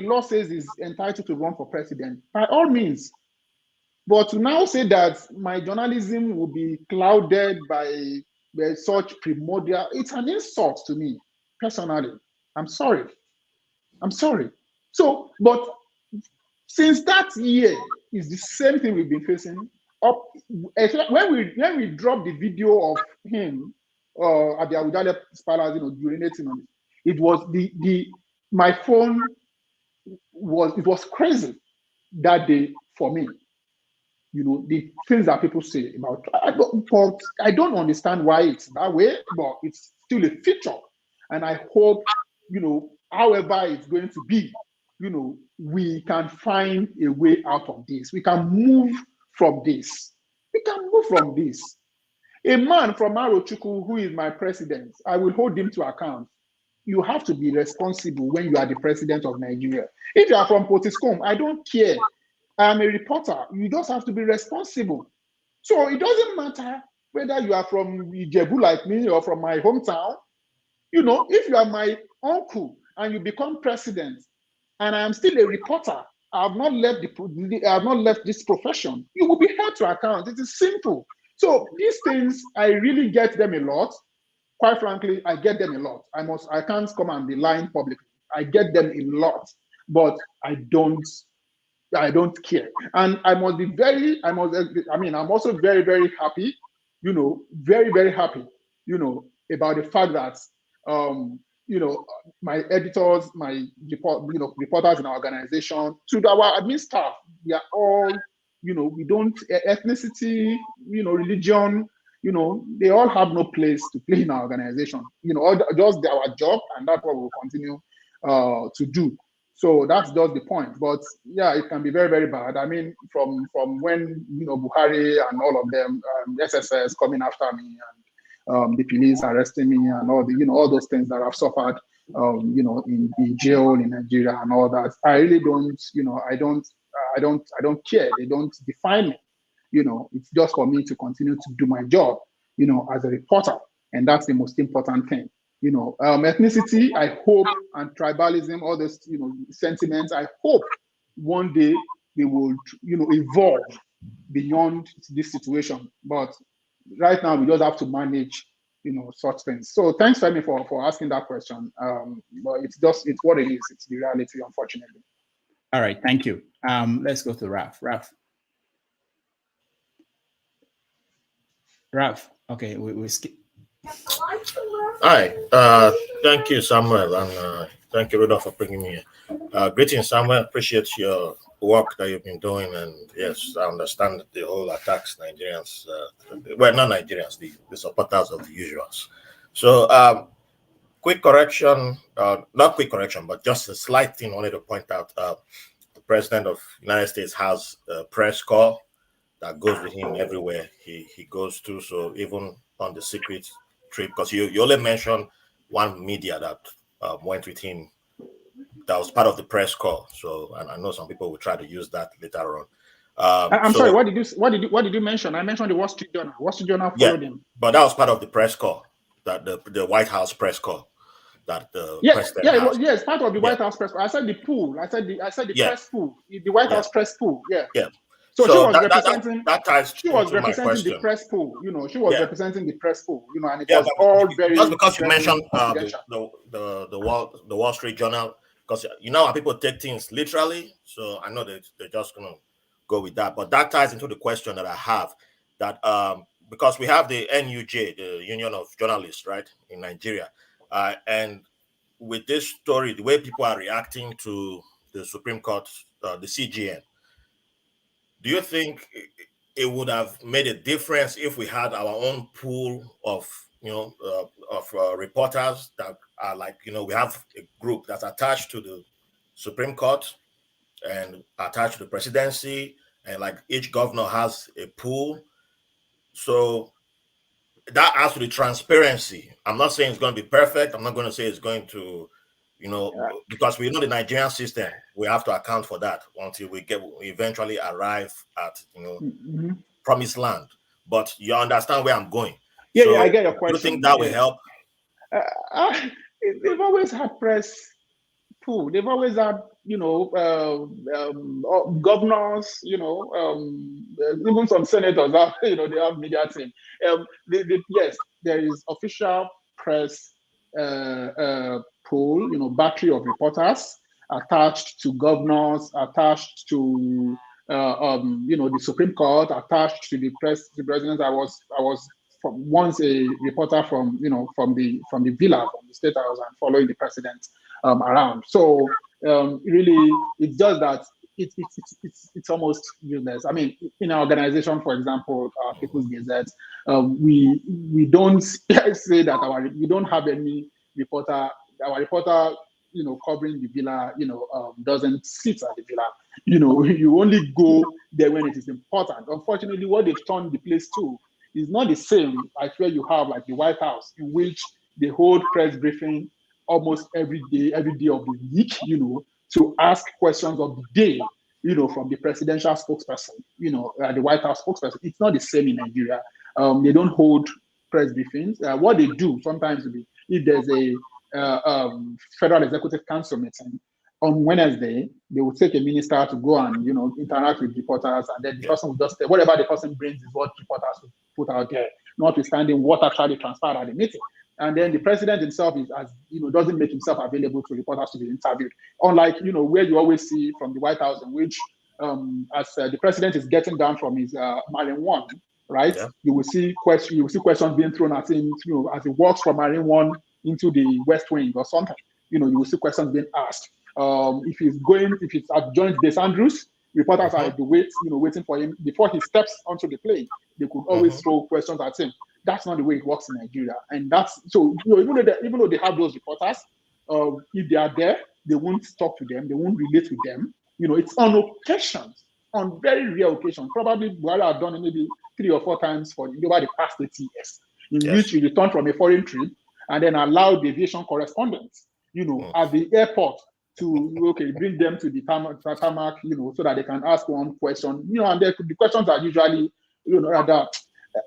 law says he's entitled to run for president, by all means. But to now say that my journalism will be clouded by such primordial, it's an insult to me, personally. I'm sorry. So, but since that year, it's the same thing we've been facing. When we dropped the video of him at the Awujale Palace, urinating on it, it was my phone was crazy that day for me. The things that people say about, I don't understand why it's that way, but it's still a feature. And I hope, however it's going to be, we can find a way out of this. We can move from this. We can move from this. A man from Arochukwu, who is my president, I will hold him to account. You have to be responsible when you are the president of Nigeria. If you are from Potiskum, I don't care. I am a reporter. You just have to be responsible. So it doesn't matter whether you are from Ijebu like me or from my hometown. You know, if you are my uncle and you become president, and I am still a reporter, I have not left this profession, you will be held to account. It is simple. So these things, I really get them a lot. Quite frankly, I get them a lot. I can't come and be lying publicly. I get them a lot, but I don't care. And I'm also very, very happy, you know, very, very happy, you know, about the fact that, you know, my editors, my reporters in our organization, to our admin staff, we are all, you know, we don't, ethnicity, you know, religion, you know, they all have no place to play in our organization. You know, just our job, and that's what we'll continue to do. So that's just the point. But yeah, it can be very, very bad. I mean, from when, you know, Buhari and all of them, SSS coming after me, and the police arresting me, and all the, you know, all those things that I've suffered, you know, in jail in Nigeria and all that. I really don't, you know, I don't care. They don't define me. You know, it's just for me to continue to do my job, you know, as a reporter. And that's the most important thing. You know, ethnicity, I hope, and tribalism, all those, you know, sentiments, I hope one day they will, you know, evolve beyond this situation. But right now, we just have to manage, you know, such things. So thanks, Femi, for asking that question. But it's what it is. It's the reality, unfortunately. All right, thank you. Let's go to Ralph. Ralph, okay, we skip. Hi, thank you, Samuel, and thank you, Rudolph, for bringing me here. Greetings, Samuel. Appreciate your work that you've been doing, and yes, I understand the whole attacks Nigerians, well, not Nigerians, the supporters of the usuals. So, quick correction, not quick correction, but just a slight thing I wanted to point out. The President of the United States has a press call that goes with him everywhere he goes to. So even on the secret trip, because you only mentioned one media that went with him that was part of the press call. So, and I know some people will try to use that later on. I'm sorry. What did you mention? I mentioned the Wall Street Journal. Wall Street Journal followed him. But that was part of the press call, that the White House press call. That the president yes, part of the White House press. I said the pool. I said the press pool. The White House press pool. Yeah. So she was representing. That ties. She was representing the press pool. You know, she was representing the press pool. You know, and it was all very. Just because you mentioned the Wall Street Journal, because you know how people take things literally. So I know that they're just gonna go with that. But that ties into the question that I have. That because we have the NUJ, the Union of Journalists, right, in Nigeria. And with this story, the way people are reacting to the Supreme Court, the CGN, do you think it would have made a difference if we had our own pool of, you know, reporters that are like, you know, we have a group that's attached to the Supreme Court and attached to the presidency, and like each governor has a pool. So that adds to the transparency. I'm not saying it's going to be perfect. I'm not going to say it's going to, you know, because we know the Nigerian system, we have to account for that until we eventually arrive at, you know, promised land. But you understand where I'm going. Yeah, I get your question. Do you think that will help? They've always had press pool. They've always had, you know, governors, you know, even some senators have, you know, they have media team. Yes, there is official press pool, you know, battery of reporters attached to governors, attached to, you know, the Supreme Court, attached to the president. I was once a reporter from, you know, from the villa, from the State House, and following the president around. So really, it's just that it's almost useless. I mean, in our organization, for example, Peoples Gazette, we don't say that we don't have any reporter. Our reporter covering the villa, doesn't sit at the villa. You only go there when it is important. Unfortunately, what they've turned the place to is not the same as where you have like the White House, in which they hold press briefing almost every day of the week, to ask questions of the day, from the presidential spokesperson, the White House spokesperson. It's not the same in Nigeria. They don't hold press briefings. What they do sometimes will be, if there's a Federal Executive Council meeting on Wednesday, they will take a minister to go and interact with reporters, and then the person will just say whatever the person brings is what reporters will put out there, notwithstanding what actually transpired at the meeting. And then the president himself doesn't make himself available to reporters to be interviewed. Unlike where you always see from the White House, in which as the president is getting down from his Marine One, right? Yeah. You will see questions being thrown at him, as he walks from Marine One into the West Wing or something. You will see questions being asked. If it's at Joint Base Andrews, reporters are waiting for him before he steps onto the plane. They could always throw questions at him. That's not the way it works in Nigeria, and that's so. Even though they have those reporters, if they are there, they won't talk to them. They won't relate with them. It's on occasions, on very rare occasions. Probably Buhari have done it maybe 3 or 4 times over the past 80 years, in which you return from a foreign trip and then allow the aviation correspondents, at the airport to bring them to the tarmac, so that they can ask one question, and the questions are usually, rather.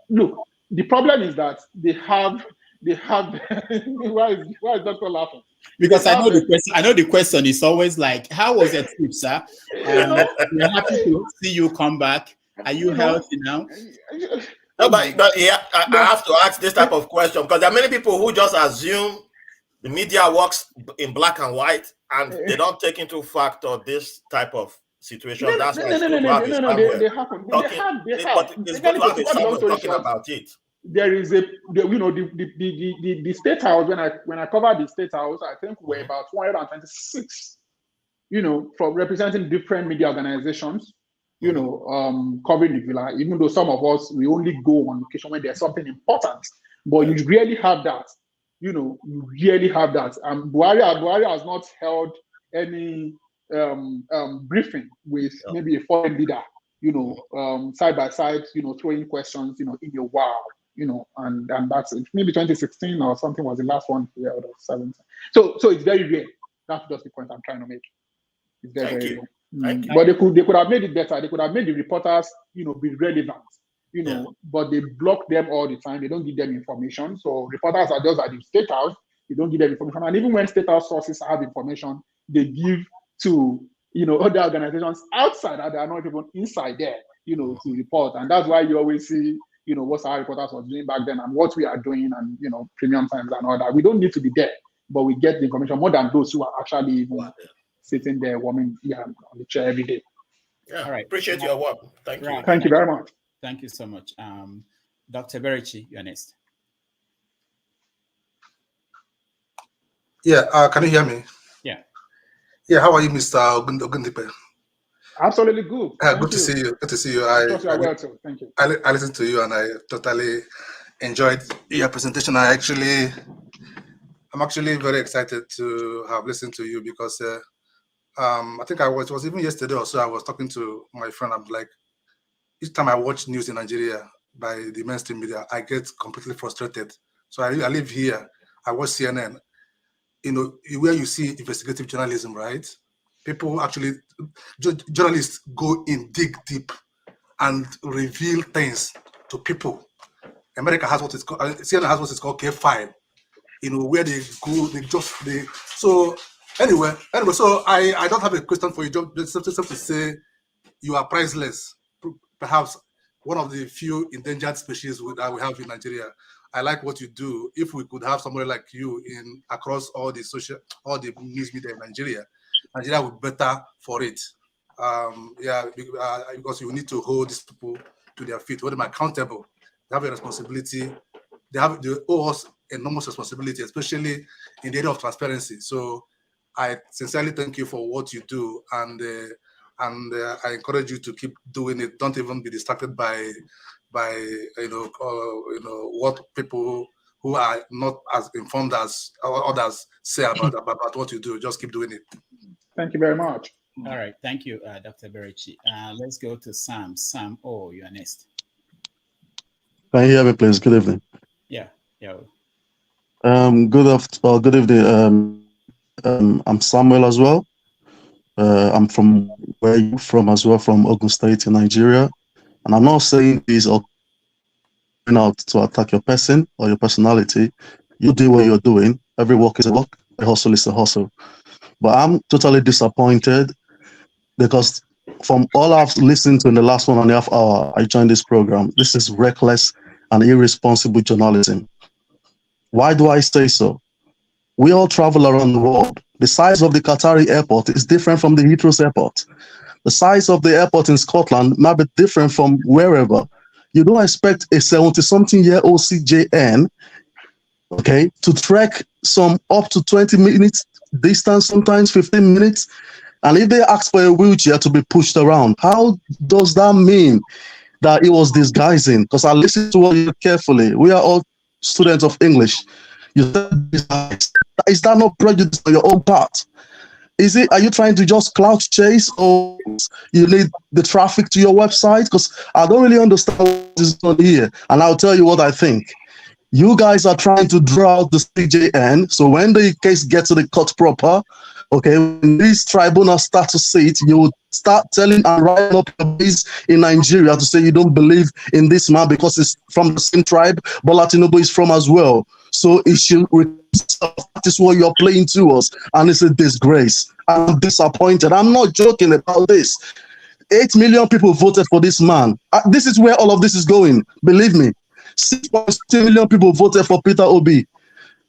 Look, the problem is that they have. Why is Dr. laughing? Because I know the question is always like, how was your trip, sir? We're happy to see you come back. Are you healthy now? No, but yeah, I have to ask this type of question, because there are many people who just assume the media works in black and white, and they don't take into factor this type of situation. That's why it's good to have they happen. They have. It's good to have a Samuel talking about it. There is the State House, when I covered the State House, I think we're about 126, from representing different media organizations, covering the villa, even though some of us, we only go on location when there's something important, but you really have that, you really have that. Buhari has not held any briefing with maybe a foreign leader, side by side, throwing questions, in a while. And that's it. Maybe 2016 or something was the last one here, or 17. So it's very rare. That's just the point I'm trying to make. It's very rare. But they could have made it better. They could have made the reporters, be relevant, but they block them all the time. They don't give them information. So reporters are just at the State House. They don't give them information. And even when State House sources have information, they give to, other organizations outside that they are not even inside there, to report. And that's why you always see, what our reporters were doing back then and what we are doing, and, Premium Times and all that. We don't need to be there, but we get the information more than those who are actually even sitting there warming on the chair every day. Yeah, all right. Appreciate your work. Thank you. Thank you very much. Thank you so much. Dr. Berichi, you're next. Yeah, can you hear me? Yeah. Yeah, how are you, Mr. Ogundipe? Absolutely good. Good to see you. Good to see you. Thank you. I listened to you and I totally enjoyed your presentation. I'm actually very excited to have listened to you, because I think it was even yesterday or so, I was talking to my friend. I'm like, each time I watch news in Nigeria by the mainstream media, I get completely frustrated. So I live here. I watch CNN. Where you see investigative journalism, right? People actually, journalists go in, dig deep, and reveal things to people. America has what is called, CNN has what is called K-file, where they go, so anyway, so I don't have a question for you, just to say you are priceless, perhaps one of the few endangered species that we have in Nigeria. I like what you do. If we could have somebody like you across all the news media in Nigeria would be better for it. Because you need to hold these people to their feet, hold them accountable. They have a responsibility. They owe us enormous responsibility, especially in the area of transparency. So I sincerely thank you for what you do, and I encourage you to keep doing it. Don't even be distracted by what people who are not as informed as others say about what you do. Just keep doing it. Thank you very much. All right. Thank you, Dr. Berichi. Let's go to Sam. Sam, you are next. Can you hear me, please? Good evening. Yeah. Good evening. I'm Samuel as well. I'm from where you're from as well, from Ogun State in Nigeria. And I'm not saying this or going out to attack your person or your personality. You do what you're doing. Every work is a work. A hustle is a hustle. But I'm totally disappointed because from all I've listened to in the last 1.5 hours, I joined this program. This is reckless and irresponsible journalism. Why do I say so? We all travel around the world. The size of the Qatari airport is different from the Heathrow's airport. The size of the airport in Scotland might be different from wherever. You don't expect a 70-something-year-old CJN, okay, to trek some up to 20 minutes distance, sometimes 15 minutes. And if they ask for a wheelchair to be pushed around, how does that mean that it was disguising? Because I listened to you carefully. We are all students of English. You said disguise. Is that not prejudice on your own part? Are you trying to just clout chase, or you need the traffic to your website? Because I don't really understand what is on here. And I'll tell you what I think. You guys are trying to draw out the CJN. So when the case gets to the court proper, okay, when these tribunals start to sit, you will start telling and writing up your base in Nigeria to say you don't believe in this man because it's from the same tribe, but Latinobo is from as well. So it should, that is what you're playing to us, and it's a disgrace. I'm disappointed. I'm not joking about this. 8 million people voted for this man. This is where all of this is going. Believe me. 6.2 million people voted for Peter Obi.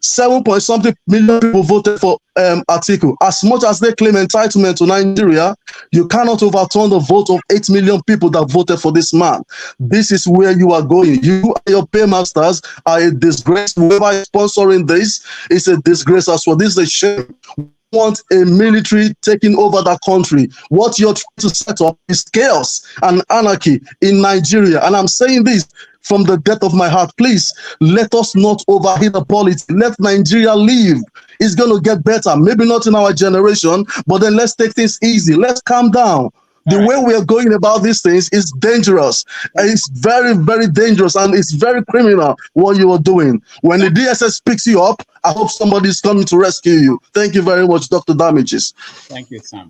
7-point-something million people voted for Atiku. As much as they claim entitlement to Nigeria, you cannot overturn the vote of 8 million people that voted for this man. This is where you are going. You and your paymasters are a disgrace. Whoever is sponsoring this is a disgrace as well. This is a shame. We want a military taking over that country. What you're trying to set up is chaos and anarchy in Nigeria. And I'm saying this from the depth of my heart. Please, let us not overheat the politics. Let Nigeria live. It's going to get better. Maybe not in our generation, but then let's take things easy. Let's calm down. The way we are going about these things is dangerous. It's very, very dangerous, and it's very criminal what you are doing. When the DSS picks you up, I hope somebody is coming to rescue you. Thank you very much, Dr. Damages. Thank you, Sam.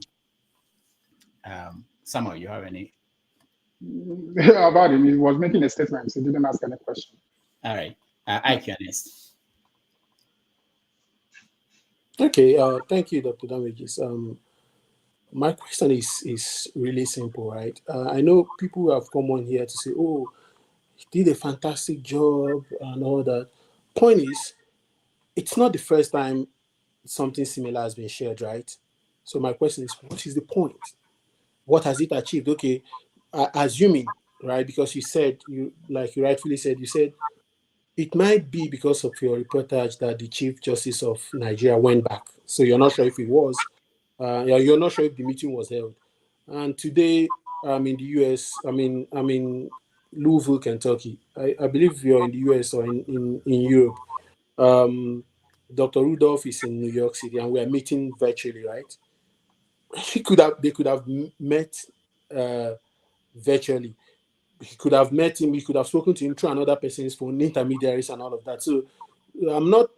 Samuel, you have any? About him, he was making a statement. He didn't ask any question. All right. Ike, you're next. Okay. Thank you, Dr. Damages. My question is really simple, right? I know people have come on here to say, "Oh, he did a fantastic job" and all that. Point is, it's not the first time something similar has been shared, right? So my question is, what is the point? What has it achieved? Okay, assuming, right? Because you said, like you rightfully said, you said it might be because of your reportage that the Chief Justice of Nigeria went back. So you're not sure if it was. You're not sure if the meeting was held. And today, I'm in the US. I'm in Louisville, Kentucky. I believe you're in the US or in Europe. Dr. Rudolph is in New York City, and we are meeting virtually, right? They could have met virtually. He could have met him. He could have spoken to him through another person's phone, intermediaries, and all of that. So I'm not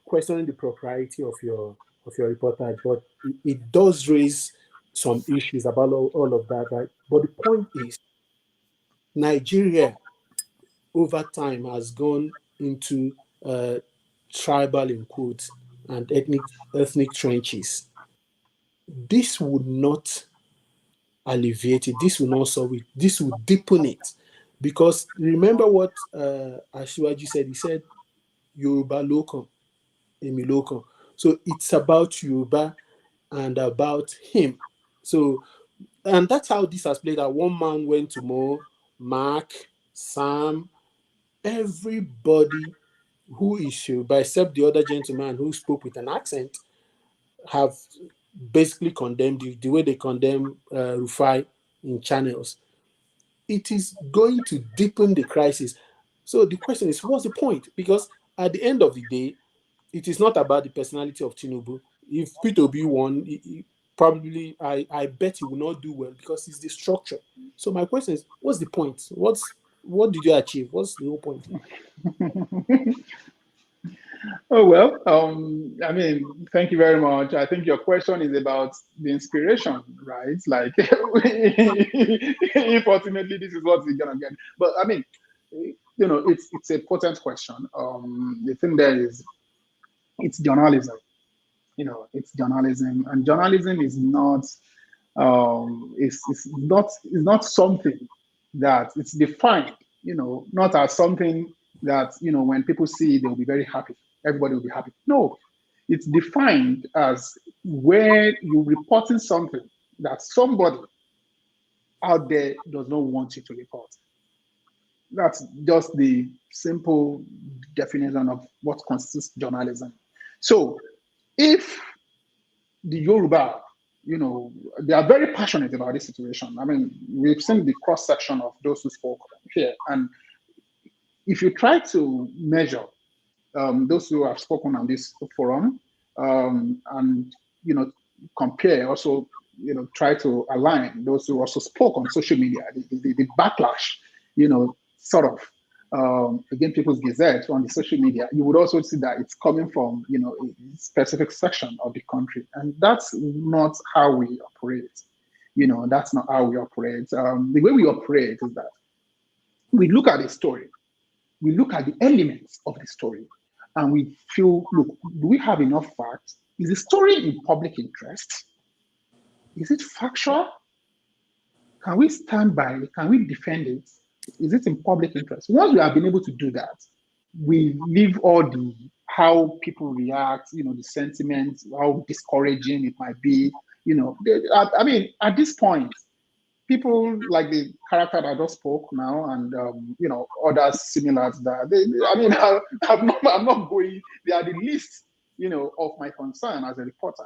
questioning the propriety of your reportage, but it does raise some issues about all of that, right? But the point is, Nigeria over time has gone into tribal, in quotes, and ethnic trenches. This would not alleviate it. This will not solve it. This will deepen it. Because remember what Asiwaju said. He said, Yoruba local, Emi local. So it's about Yoruba and about him. So, and that's how this has played out. One man went to Mo, Mark, Sam, everybody who is Yoruba, except the other gentleman who spoke with an accent, have basically condemned you the way they condemn Rufai in channels. It is going to deepen the crisis. So the question is, what's the point? Because at the end of the day, it is not about the personality of Tinubu. If P2B won, probably I bet he will not do well because it's the structure. So my question is, what's the point? What did you achieve? What's the whole point? Oh, well, I mean, thank you very much. I think your question is about the inspiration, right? Like, if ultimately this is what we're going to get. But I mean, it's a potent question. The thing there is, it's journalism. It's journalism, and journalism is not, it's not something that it's defined, not as something that, when people see it, they'll be very happy. Everybody will be happy. No, it's defined as where you're reporting something that somebody out there does not want you to report. That's just the simple definition of what constitutes journalism. So if the Yoruba, they are very passionate about this situation. I mean, we've seen the cross-section of those who spoke here. And if you try to measure those who have spoken on this forum, and compare, also try to align those who also spoke on social media, the backlash, sort of against People's Gazette on the social media, you would also see that it's coming from a specific section of the country, and that's not how we operate. That's not how we operate. The way we operate is that we look at the story, we look at the elements of the story, and we feel, look, do we have enough facts? Is the story in public interest? Is it factual? Can we stand by it? Can we defend it? Is it in public interest? Once we have been able to do that, we leave all the how people react, the sentiment, how discouraging it might be. I mean, at this point, people like the character that I just spoke now, and others similar to that. I'm not going. They are the least, of my concern as a reporter.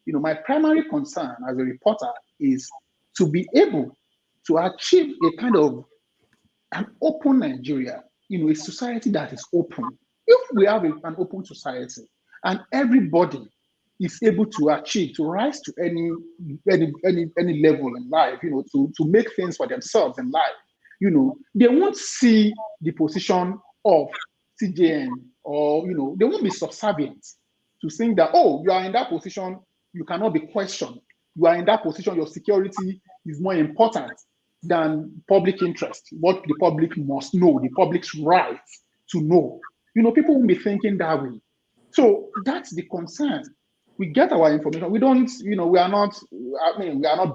My primary concern as a reporter is to be able to achieve a kind of an open Nigeria, a society that is open. If we have an open society and everybody is able to achieve, to rise to any level in life, to make things for themselves in life, they won't see the position of CJN, or they won't be subservient to think that, oh, you are in that position, you cannot be questioned. You are in that position, your security is more important than public interest, what the public must know, the public's right to know. People will be thinking that way. So that's the concern. We get our information. We don't, we are not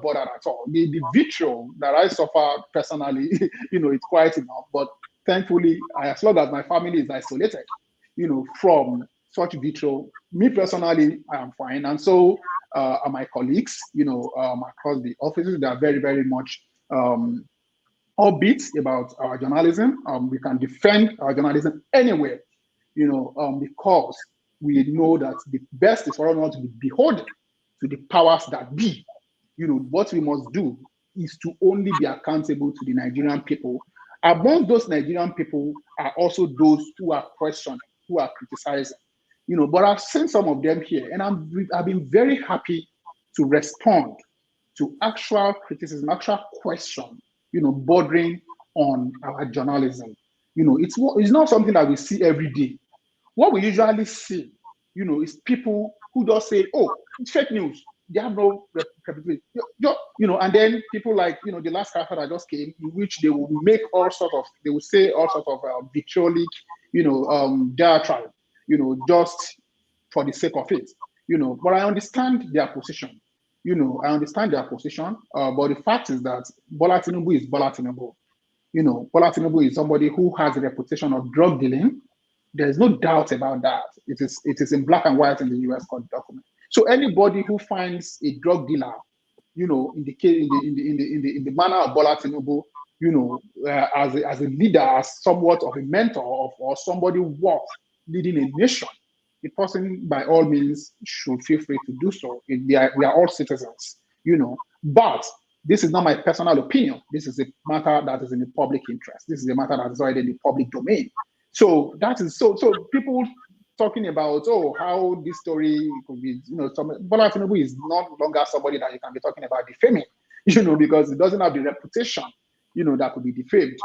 bothered at all. The vitriol that I suffer personally, it's quite enough. But thankfully, as long as my family is isolated, from such vitriol, me personally, I am fine. And so are my colleagues, across the offices. They are very, very much upbeat about our journalism. We can defend our journalism anywhere, because we know that the best is for us not to be beholden to the powers that be. What we must do is to only be accountable to the Nigerian people. Among those Nigerian people are also those who are questioning, who are criticizing. But I've seen some of them here, and I've been very happy to respond to actual criticism, actual question, bordering on our journalism. It's not something that we see every day. What we usually see, is people who just say, oh, it's fake news. They have no credibility. And then people like, the last character that just came, in which they will make they will say all sort of vitriolic, diatribe, just for the sake of it. But I understand their position. But the fact is that Bola Tinubu is Bola Tinubu. Bola Tinubu is somebody who has a reputation of drug dealing. There's no doubt about that. It is in black and white in the US court document. So anybody who finds a drug dealer, in the manner of Bola Tinubu, as a leader, as somewhat of a mentor or somebody worth leading a nation, the person by all means should feel free to do so. We are all citizens, But this is not my personal opinion. This is a matter that is in the public interest. This is a matter that is already in the public domain. So that is so people talking about how this story could be, Bola Tinubu is no longer somebody that you can be talking about defaming, because it doesn't have the reputation, that could be defamed,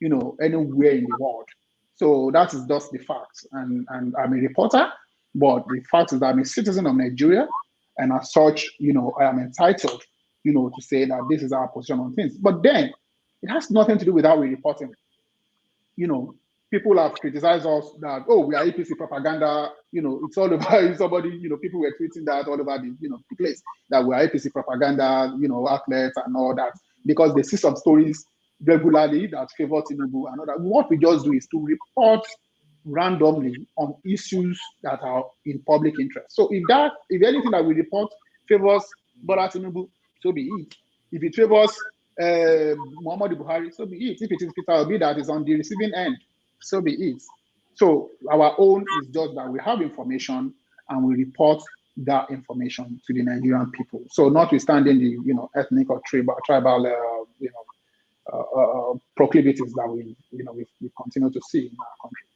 anywhere in the world. So that is just the fact. And I'm a reporter, but the fact is that I'm a citizen of Nigeria, and as such, I am entitled, to say that this is our position on things. But then it has nothing to do with how we reporting. People have criticized us that, we are APC propaganda, it's all over somebody, people were tweeting that all over the place, that we are APC propaganda, outlets and all that, because they see some stories regularly that favor Tinubu and all that. What we just do is to report randomly on issues that are in public interest. So if anything that we report favors Bola Tinubu, so be it. If it favors Muhammadu Buhari, so be it. If it is Peter Obi that is on the receiving end, so be it. So our own is just that we have information and we report that information to the Nigerian people. So notwithstanding the ethnic or tribal proclivities that we continue to see in our country.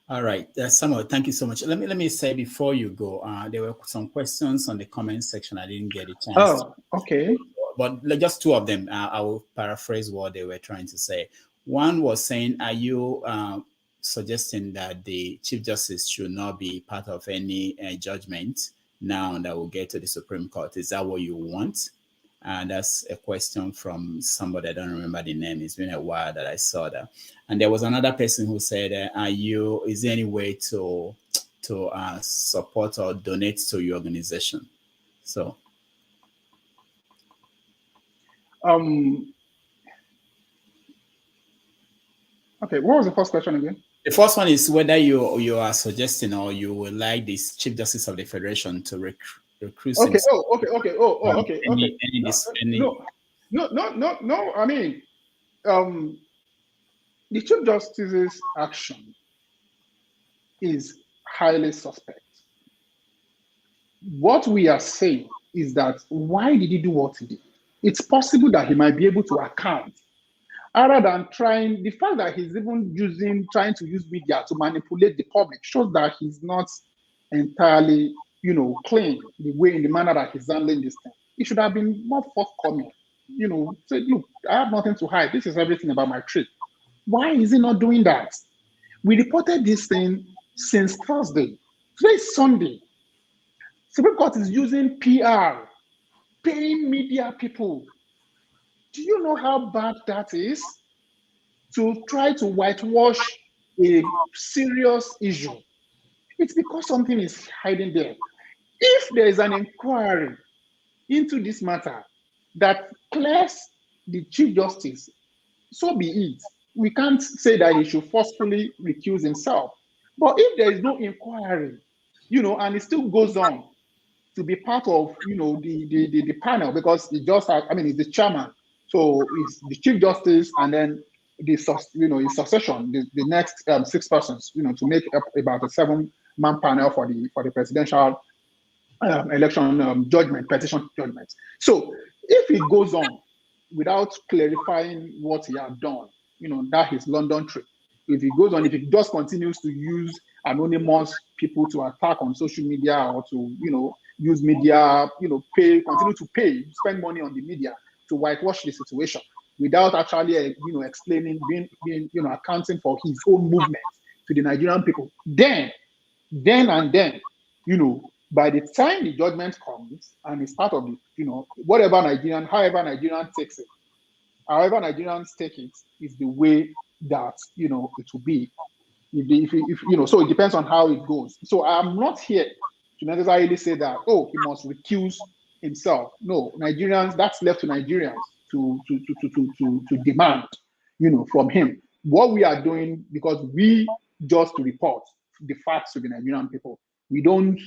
All right, Samuel, thank you so much. Let me say before you go, there were some questions on the comment section. I didn't get a chance. Oh, okay. But just two of them. I will paraphrase what they were trying to say. One was saying, are you suggesting that the Chief Justice should not be part of any judgment now that will get to the Supreme Court? Is that what you want? And that's a question from somebody, I don't remember the name. It's been a while that I saw that. And there was another person who said, is there any way to support or donate to your organization? So. Okay, what was the first question again? The first one is whether you are suggesting or you would like this Chief Justice of the Federation to recruit. Okay. Okay. No. I mean, the Chief Justice's action is highly suspect. What we are saying is that why did he do what he did? It's possible that he might be able to account, other than trying. The fact that he's even trying to use media to manipulate the public shows that he's not entirely, clean in the manner that he's handling this thing. He should have been more forthcoming, say, look, I have nothing to hide. This is everything about my trip. Why is he not doing that? We reported this thing since Thursday. Today is Sunday. Supreme Court is using PR, paying media people. Do you know how bad that is? To try to whitewash a serious issue. It's because something is hiding there. If there is an inquiry into this matter that clears the Chief Justice, so be it. We can't say that he should forcefully recuse himself. But if there is no inquiry, and it still goes on to be part of, the panel, because he's the chairman. So it's the Chief Justice and then his succession, the next 6 persons, to make up about a 7-man panel for the presidential election petition judgment. So if it goes on without clarifying what he had done, that his London trip, if it goes on, if it just continues to use anonymous people to attack on social media or to, use media, continue to spend money on the media to whitewash the situation without actually, explaining, being, accounting for his own movement to the Nigerian people, then, by the time the judgment comes and it's part of the, however Nigerians takes it, however Nigerians take it is the way that, it will be. So it depends on how it goes. So I'm not here to necessarily say that, he must recuse himself. No, Nigerians, that's left to Nigerians to demand, from him. What we are doing, because we just report the facts to the Nigerian people. We don't,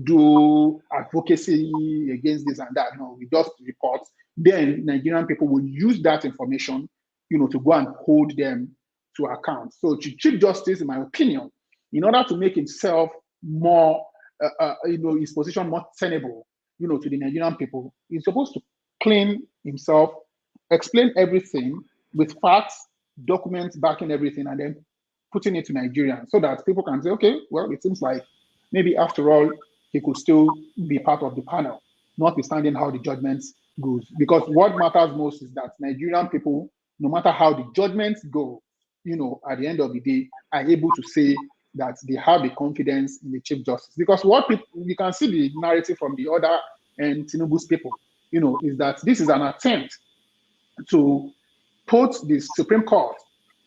do advocacy against this and that. We just report. Then Nigerian people will use that information, to go and hold them to account. So Chief Justice, in my opinion, in order to make himself more, his position more tenable, to the Nigerian people, he's supposed to clean himself, explain everything with facts, documents backing everything, and then putting it to Nigerians so that people can say, okay, well, it seems like maybe after all, he could still be part of the panel, notwithstanding how the judgment goes. Because what matters most is that Nigerian people, no matter how the judgments go, at the end of the day, are able to say that they have the confidence in the Chief Justice. Because what you can see the narrative from the other and Tinubu's people, is that this is an attempt to put the Supreme Court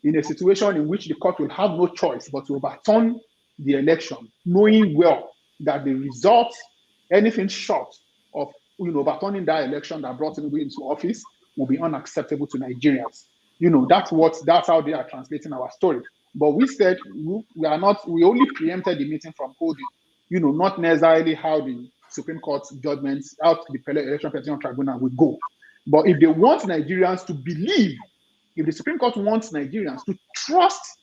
in a situation in which the court will have no choice but to overturn the election, knowing well that the results, anything short of overturning that election that brought Tinubu into office, will be unacceptable to Nigerians. That's how they are translating our story. But we said we only preempted the meeting from holding, not necessarily how the Supreme Court's judgments out the Election Petition Tribunal would go. But if they want Nigerians to believe, if the Supreme Court wants Nigerians to trust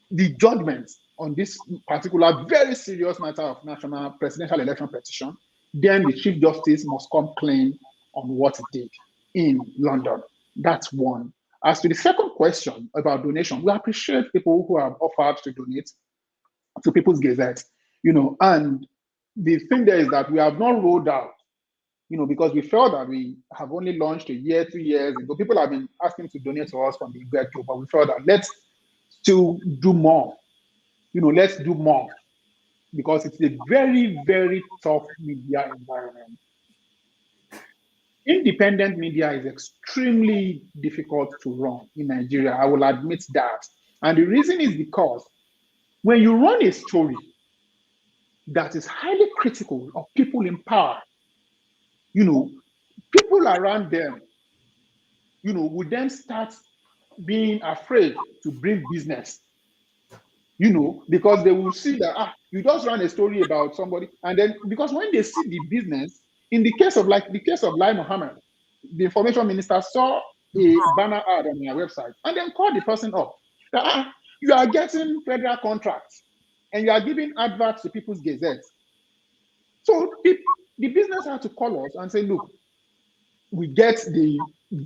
the judgments on this particular very serious matter of national presidential election petition, then the Chief Justice must come clean on what he did in London. That's one. As to the second question about donation, we appreciate people who have offered to donate to Peoples Gazette, and the thing there is that we have not rolled out, because we felt that we have only launched a year, 2 years ago. People have been asking to donate to us from the get-go, but we felt that let's still do more. Let's do more, because it's a very, very tough media environment. Independent media is extremely difficult to run in Nigeria. I will admit that. And the reason is because when you run a story that is highly critical of people in power, people around them, would then start being afraid to bring business, because they will see that, you just ran a story about somebody. And then, because when they see the business, in the case of Lai Mohammed, the information minister saw a banner ad on their website and then called the person up. You are getting federal contracts and you are giving adverts to People's Gazette. So the business had to call us and say, look, we get the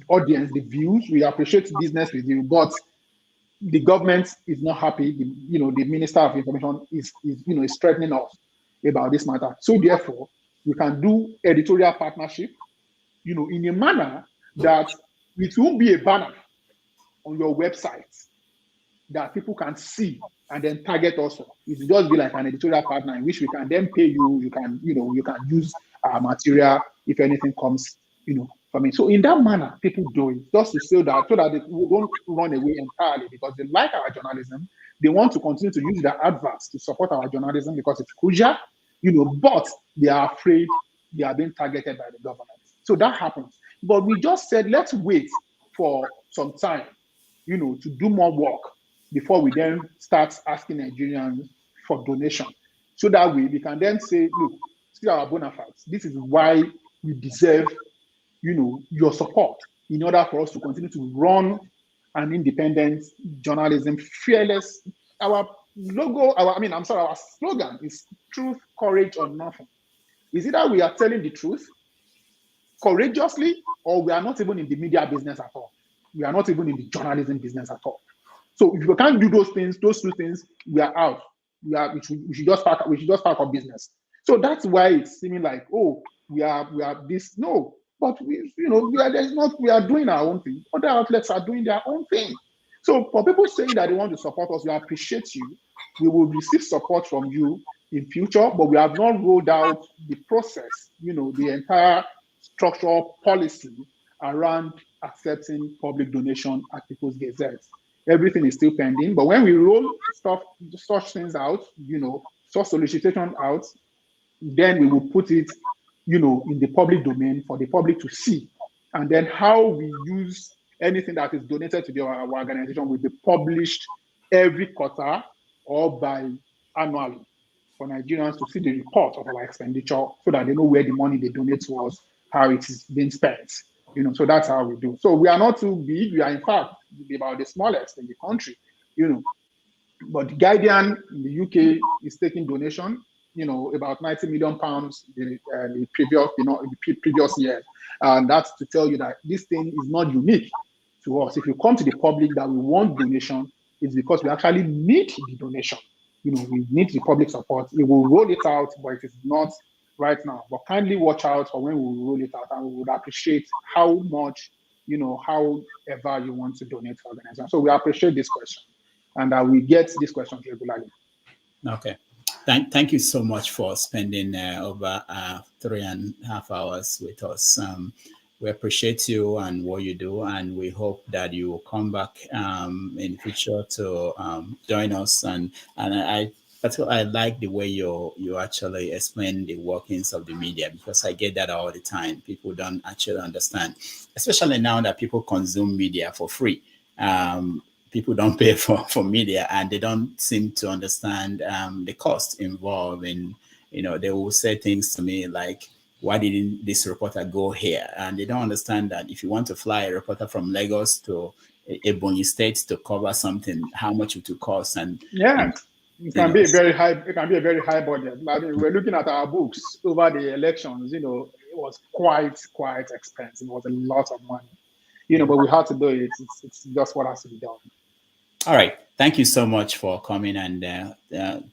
audience, the views, we appreciate business with you, but the government is not happy. The Minister of Information is threatening us about this matter. So therefore, we can do editorial partnership, in a manner that it won't be a banner on your website that people can see and then target us. It will just be like an editorial partner in which we can then pay you. You can use our material if anything comes, from it. So in that manner, people do it just to say that, so that they don't run away entirely, because they like our journalism. They want to continue to use their adverts to support our journalism because it's crucial, but they are afraid they are being targeted by the government. So that happens. But we just said, let's wait for some time, to do more work before we then start asking Nigerians for donation. So that way we can then say, look, see our bona fides. This is why we deserve, your support in order for us to continue to run an independent journalism, fearless. Our slogan is truth, courage, or nothing. Is either we are telling the truth courageously, or we are not even in the media business at all. We are not even in the journalism business at all. So if we can't do those two things, we are out. We should just pack our business. So that's why it's seeming like, we are this. No, but we are doing our own thing. Other outlets are doing their own thing. So for people saying that they want to support us, we appreciate you. We will receive support from you in future, but we have not rolled out the process, the entire structural policy around accepting public donation at People's Gazette. Everything is still pending, but when we roll such things out, such solicitation out, then we will put it, in the public domain for the public to see. And then how we use anything that is donated to our organization will be published every quarter or annually for Nigerians to see the report of our expenditure so that they know where the money they donate to us, how it is being spent. So that's how we do. So we are not too big. We are, in fact, about the smallest in the country, But the Guardian in the UK is taking donation, about £90 million the previous year. And that's to tell you that this thing is not unique to us. If you come to the public that we want donation, It's because we actually need the donation. We need the public support. We will roll it out, but it is not right now. But kindly watch out for when we roll it out, and we would appreciate how much, however you want to donate to organizations. So we appreciate this question, and we get these questions regularly. Okay. Thank you so much for spending over 3.5 hours with us. We appreciate you and what you do, and we hope that you will come back in the future to join us. And I like the way you actually explain the workings of the media, because I get that all the time. People don't actually understand, especially now that people consume media for free. People don't pay for media, and they don't seem to understand the cost involved in, they will say things to me like, why didn't this reporter go here? And they don't understand that if you want to fly a reporter from Lagos to Ebonyi State to cover something, how much it will cost. And it can be a very high. It can be a very high budget. I mean, we're looking at our books over the elections. It was quite expensive. It was a lot of money. But we had to do it. It's just what has to be done. All right. Thank you so much for coming, and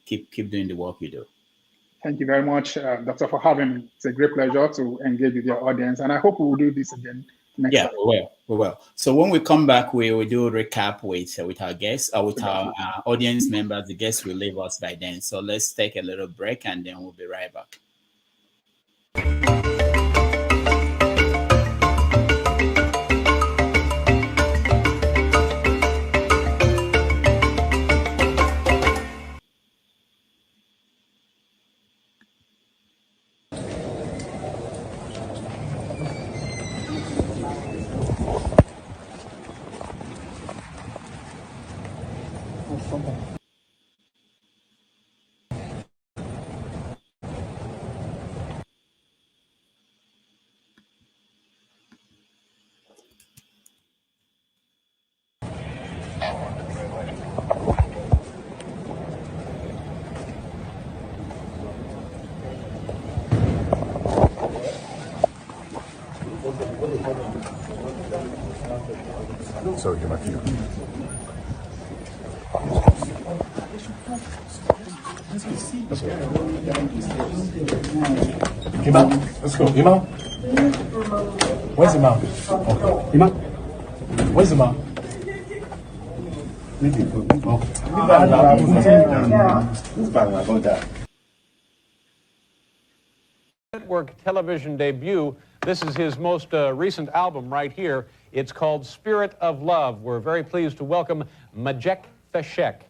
keep doing the work you do. Thank you very much, Doctor, for having me. It's a great pleasure to engage with your audience, and I hope we will do this again next time. We will. So when we come back, we will do a recap with our guests, or with our audience members. The guests will leave us by then. So let's take a little break, and then we'll be right back. So get my feet. Imam, let's go. Imam? Where's Imam? Okay. Imam? Where's Imam? Network television debut. This is his most recent album right here. It's called Spirit of Love. We're very pleased to welcome Majek Feshek.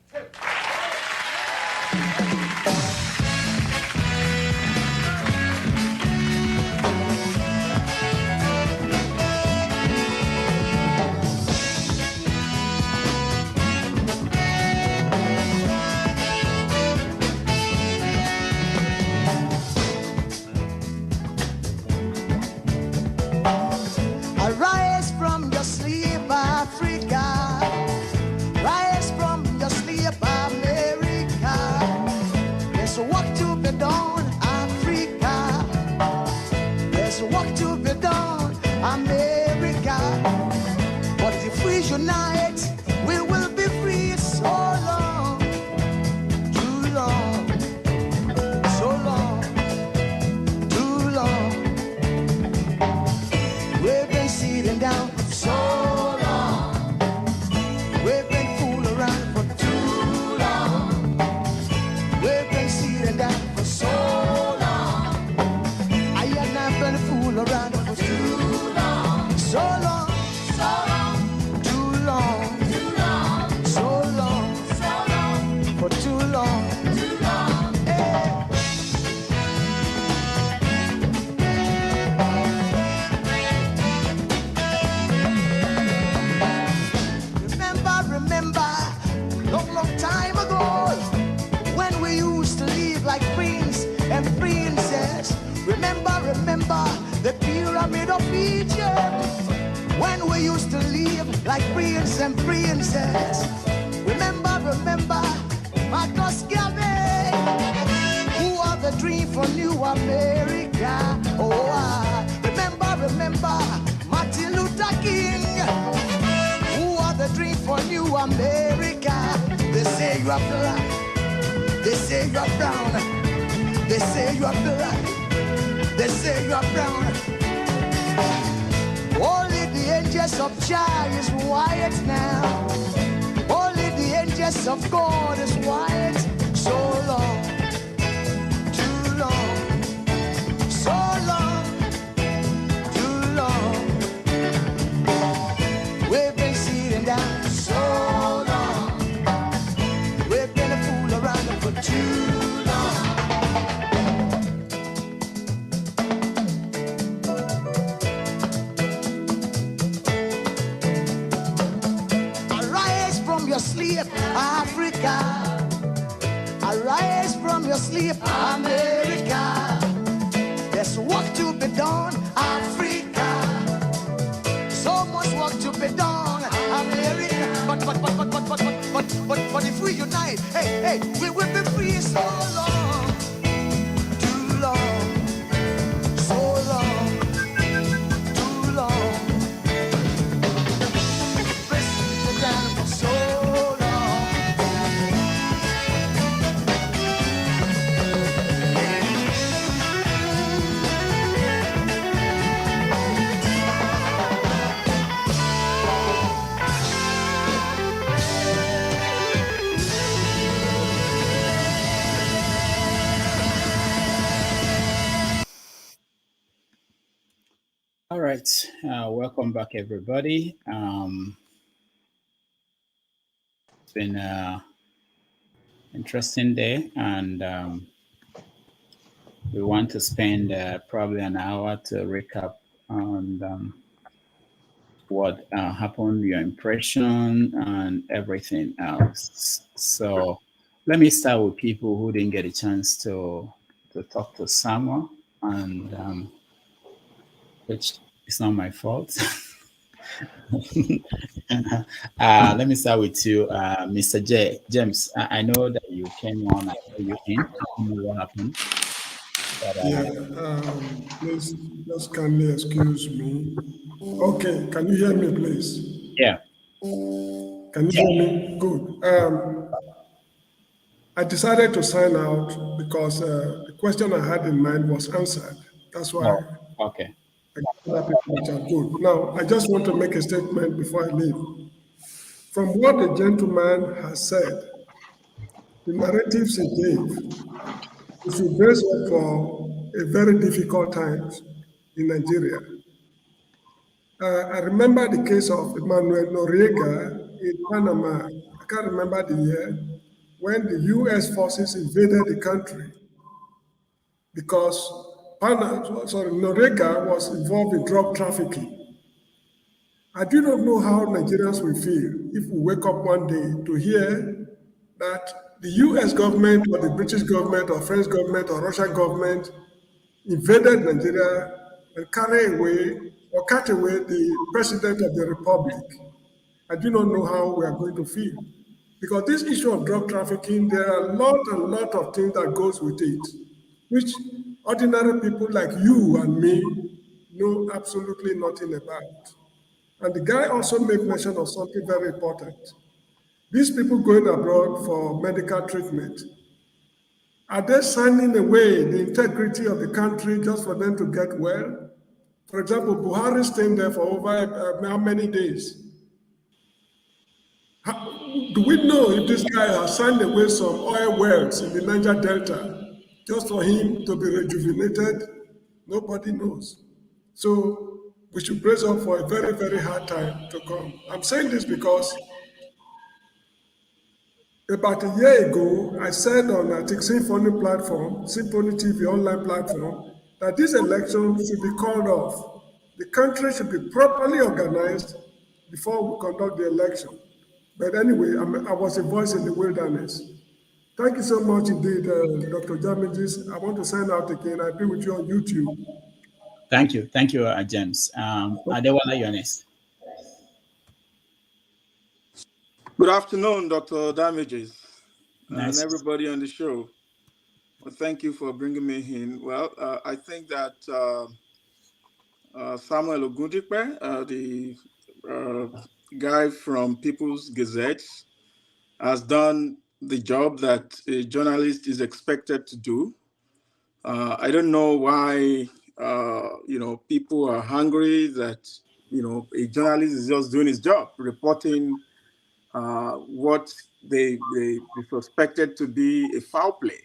The pyramid of Egypt, when we used to live like prince and princess. Remember, Marcus Garvey, who are the dream for New America. Oh, remember, Martin Luther King, who are the dream for New America. say you are black. They say you are brown. They say you are black. They say you are brown. Only the angels of Jah is white now. Only the angels of God is white. So long, too long, so long, too long. We've been sitting down so long. We've been a fool around for too long. Arise from your sleep, Africa. Arise from your sleep, America. There's work to be done, Africa. So much work to be done, America. But if we unite, hey, we will be free so long, too long, so long, too long. Press down for so long. All right, welcome back, everybody. It's been an interesting day, and we want to spend probably an hour to recap on what happened, your impression, and everything else. So let me start with people who didn't get a chance to talk to Samuel, and which is not my fault. Let me start with you, Mr. James. I know that you came on. I saw you in. I don't know what happened. But, Please just kindly excuse me. Okay, can you hear me, please? Yeah. Can you hear me? Good. I decided to sign out because the question I had in mind was answered. That's why. Oh, okay. Good. Now, I just want to make a statement before I leave. From what the gentleman has said, the narratives he gave, it should brace up for a very difficult times in Nigeria. I remember the case of Emmanuel Noriega in Panama. I can't remember the year when the U.S. forces invaded the country because Noriega was involved in drug trafficking. I do not know how Nigerians will feel if we wake up one day to hear that the US government or the British government or French government or Russian government invaded Nigeria and cut away the president of the republic. I do not know how we are going to feel. Because this issue of drug trafficking, there are a lot of things that goes with it, which ordinary people like you and me know absolutely nothing about. And the guy also made mention of something very important. These people going abroad for medical treatment, are they signing away the integrity of the country just for them to get well? For example, Buhari staying there for over how many days? Do we know if this guy has signed away some oil wells in the Niger Delta just for him to be rejuvenated? Nobody knows. So we should brace up for a very, very hard time to come. I'm saying this because about a year ago, I said on I think Symphony platform, Symphony TV online platform, that this election should be called off. The country should be properly organized before we conduct the election. But anyway, I was a voice in the wilderness. Thank you so much indeed, Dr. Damages. I want to sign out again. I'll be with you on YouTube. Thank you, James. Ariwoola, you're next. Good afternoon, Dr. Damages, Nice. and everybody on the show. Well, thank you for bringing me in. Well, I think that Samuel Ogundipe, the guy from Peoples Gazette, has done the job that a journalist is expected to do. I don't know why, people are hungry that, a journalist is just doing his job, reporting what they suspected to be a foul play.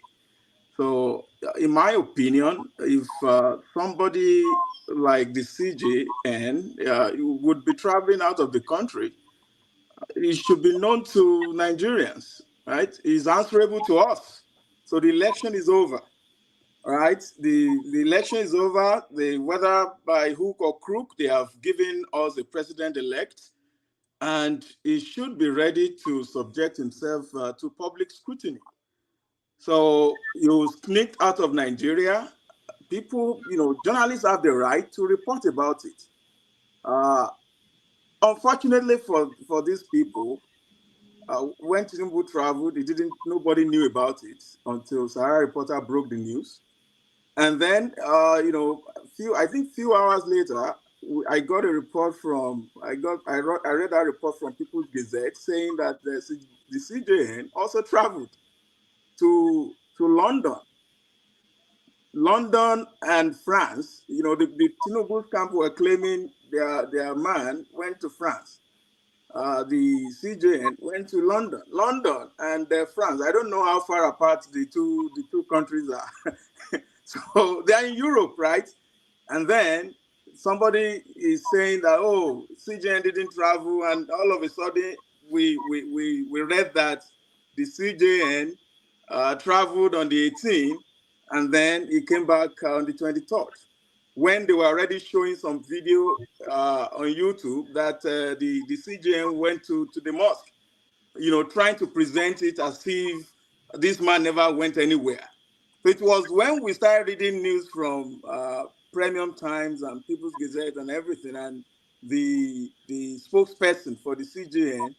So, in my opinion, if somebody like the CJN would be traveling out of the country, it should be known to Nigerians, right? He's answerable to us. So the election is over, right? The election is over. Whether by hook or crook, they have given us a president-elect, and he should be ready to subject himself to public scrutiny. So you sneaked out of Nigeria. People, journalists have the right to report about it. Unfortunately for these people, when Tinubu traveled, nobody knew about it until Sahara Reporter broke the news. And then, I think few hours later, I got a report I read that report from Peoples Gazette saying that the CJN also traveled to London and France. The Tinubu camp were claiming their man went to France. The CJN went to London and France. I don't know how far apart the two countries are. So they're in Europe, right? And then somebody is saying that, oh, CJN didn't travel, and all of a sudden we read that the CJN traveled on the 18th, and then he came back on the 23rd, when they were already showing some video on YouTube that the CJN went to the mosque, trying to present it as if this man never went anywhere. So it was when we started reading news from Premium Times and Peoples Gazette and everything, and the spokesperson for the CJN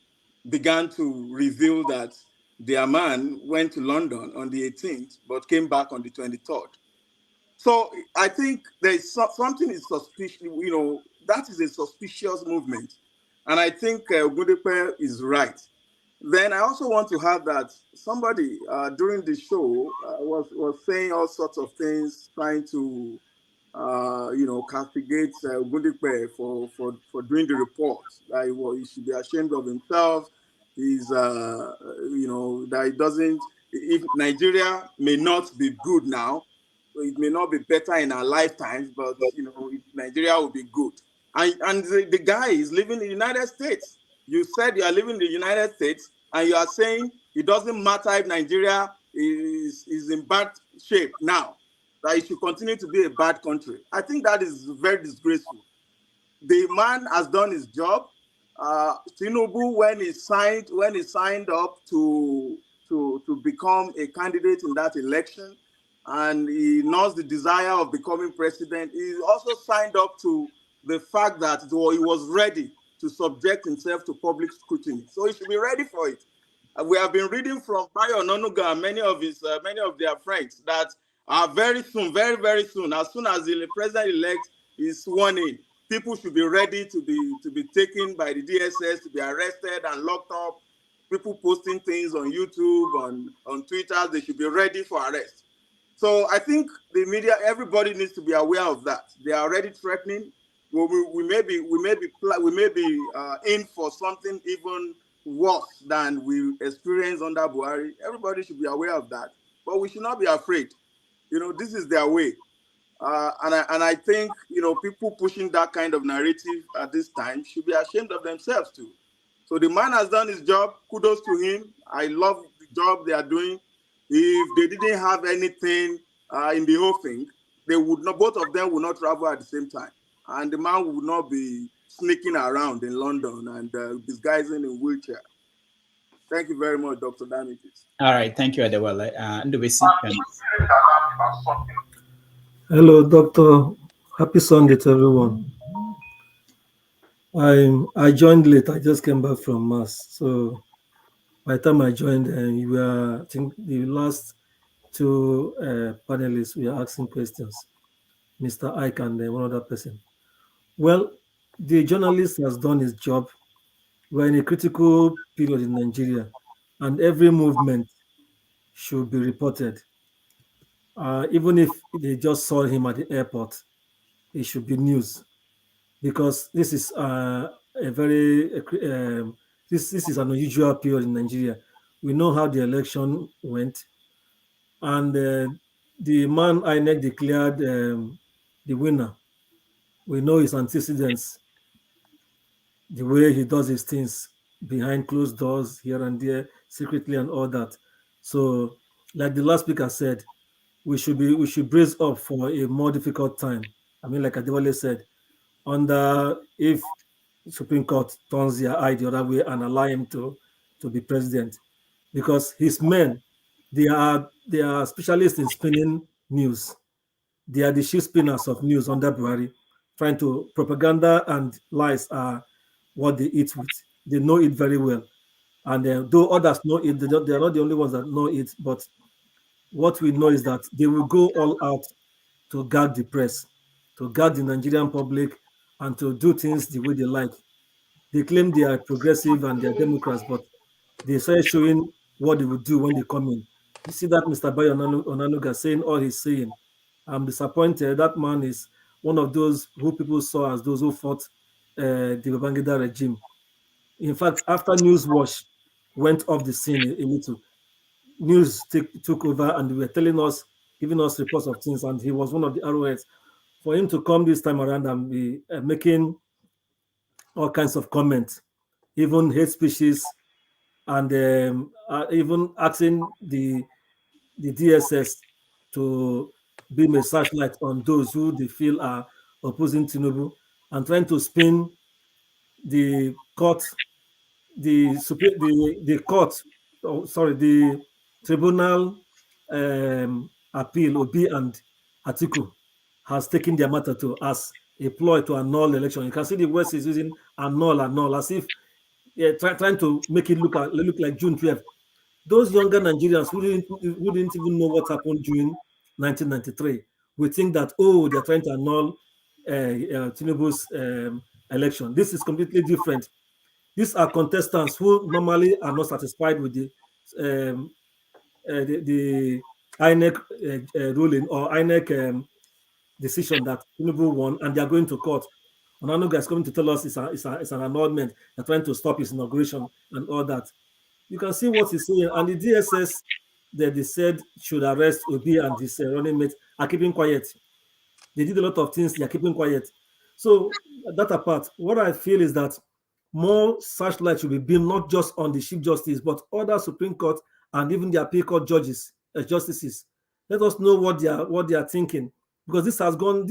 began to reveal that their man went to London on the 18th, but came back on the 23rd. So I think there's something is suspicious, that is a suspicious movement. And I think Ogundipe is right. Then I also want to have that somebody during the show was saying all sorts of things, trying to, castigate Ogundipe for doing the report. That he should be ashamed of himself. He's, that he doesn't, if Nigeria may not be good now, it may not be better in our lifetimes, but, Nigeria will be good. And the guy is living in the United States. You said you are living in the United States, and you are saying it doesn't matter if Nigeria is in bad shape now, that it should continue to be a bad country. I think that is very disgraceful. The man has done his job. Tinubu, when he signed up to become a candidate in that election, and he knows the desire of becoming president, he also signed up to the fact that he was ready to subject himself to public scrutiny. So he should be ready for it. We have been reading from Bayo Ononuga and many of their friends that very soon, very, very soon, as soon as the president-elect is sworn in, people should be ready to be taken by the DSS, to be arrested and locked up. People posting things on YouTube, on Twitter, they should be ready for arrest. So I think the media, everybody needs to be aware of that. They are already threatening. We may be in for something even worse than we experienced under Buhari. Everybody should be aware of that. But we should not be afraid. This is their way. And I think, people pushing that kind of narrative at this time should be ashamed of themselves too. So the man has done his job. Kudos to him. I love the job they are doing. If they didn't have anything in the whole thing, both of them would not travel at the same time. And the man would not be sneaking around in London and disguising in wheelchair. Thank you very much, Dr. Damages. All right, thank you, Adewale. Hello, Doctor. Happy Sunday to everyone. I joined late. I just came back from Mass. So by the time I joined, I think the last two panelists were asking questions, Mr. Ike and one other person. Well, the journalist has done his job. We're in a critical period in Nigeria. and every movement should be reported. Even if they just saw him at the airport, it should be news, because this is a very this is an unusual period in Nigeria. We know how the election went, and the man INEC declared the winner. We know his antecedents, the way he does his things behind closed doors, here and there, secretly and all that. So, like the last speaker said, we should brace up for a more difficult time. I mean, like Adewale said, if Supreme Court turns their eye the other way and allow him to be president, because his men, they are specialists in spinning news. They are the chief spinners of news under Buhari, trying to propaganda and lies are what they eat with. They know it very well, and though others know it, they are not the only ones that know it. But what we know is that they will go all out to guard the press, to guard the Nigerian public, and to do things the way they like. They claim they are progressive and they are Democrats, but they started showing what they would do when they come in. You see that Mr. Bayo Onanuga saying all he's saying. I'm disappointed. That man is one of those who people saw as those who fought the Babangida regime. In fact, after Newswatch went off the scene a little, news took over, and they were telling us, giving us reports of things, and he was one of the arrowheads. For him to come this time around and be making all kinds of comments, even hate speeches, and even asking the DSS to beam a searchlight on those who they feel are opposing Tinubu, and trying to spin the court, the tribunal appeal, Obi and Atiku has taken their matter to as a ploy to annul the election. You can see the West is using annul, as if trying to make it look like June 12th. Those younger Nigerians who didn't even know what happened during 1993, we think that, oh, they're trying to annul Tinubu's election. This is completely different. These are contestants who normally are not satisfied with the INEC ruling or INEC decision that Tinubu won, and they are going to court. Onanuga is going to tell us it's an annulment. They're trying to stop his inauguration and all that. You can see what he's saying. And the DSS that they said should arrest Obi and his running mate are keeping quiet. They did a lot of things, they are keeping quiet. So that apart, what I feel is that more searchlight should be beamed not just on the Chief Justice, but other Supreme Court and even the Appeal Court judges, justices. Let us know what they are thinking, because this has gone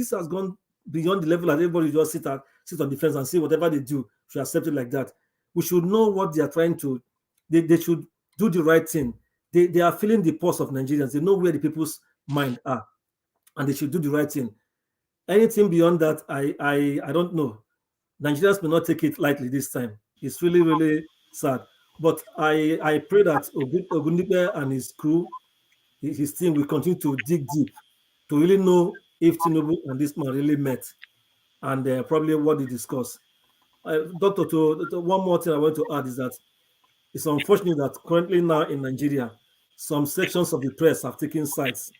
beyond the level that everybody just sit on the fence and say whatever they do should accept it like that. We should know what they are trying to. They should do the right thing. They are feeling the pulse of Nigerians. They know where the people's mind are, and they should do the right thing. Anything beyond that, I don't know. Nigerians may not take it lightly this time. It's really, really sad. But I pray that Ogundipe and his crew, his team, will continue to dig deep to really know if Tinubu and this man really met, and probably what they discuss. Doctor, one more thing I want to add is that it's unfortunate that currently now in Nigeria, some sections of the press have taken sides.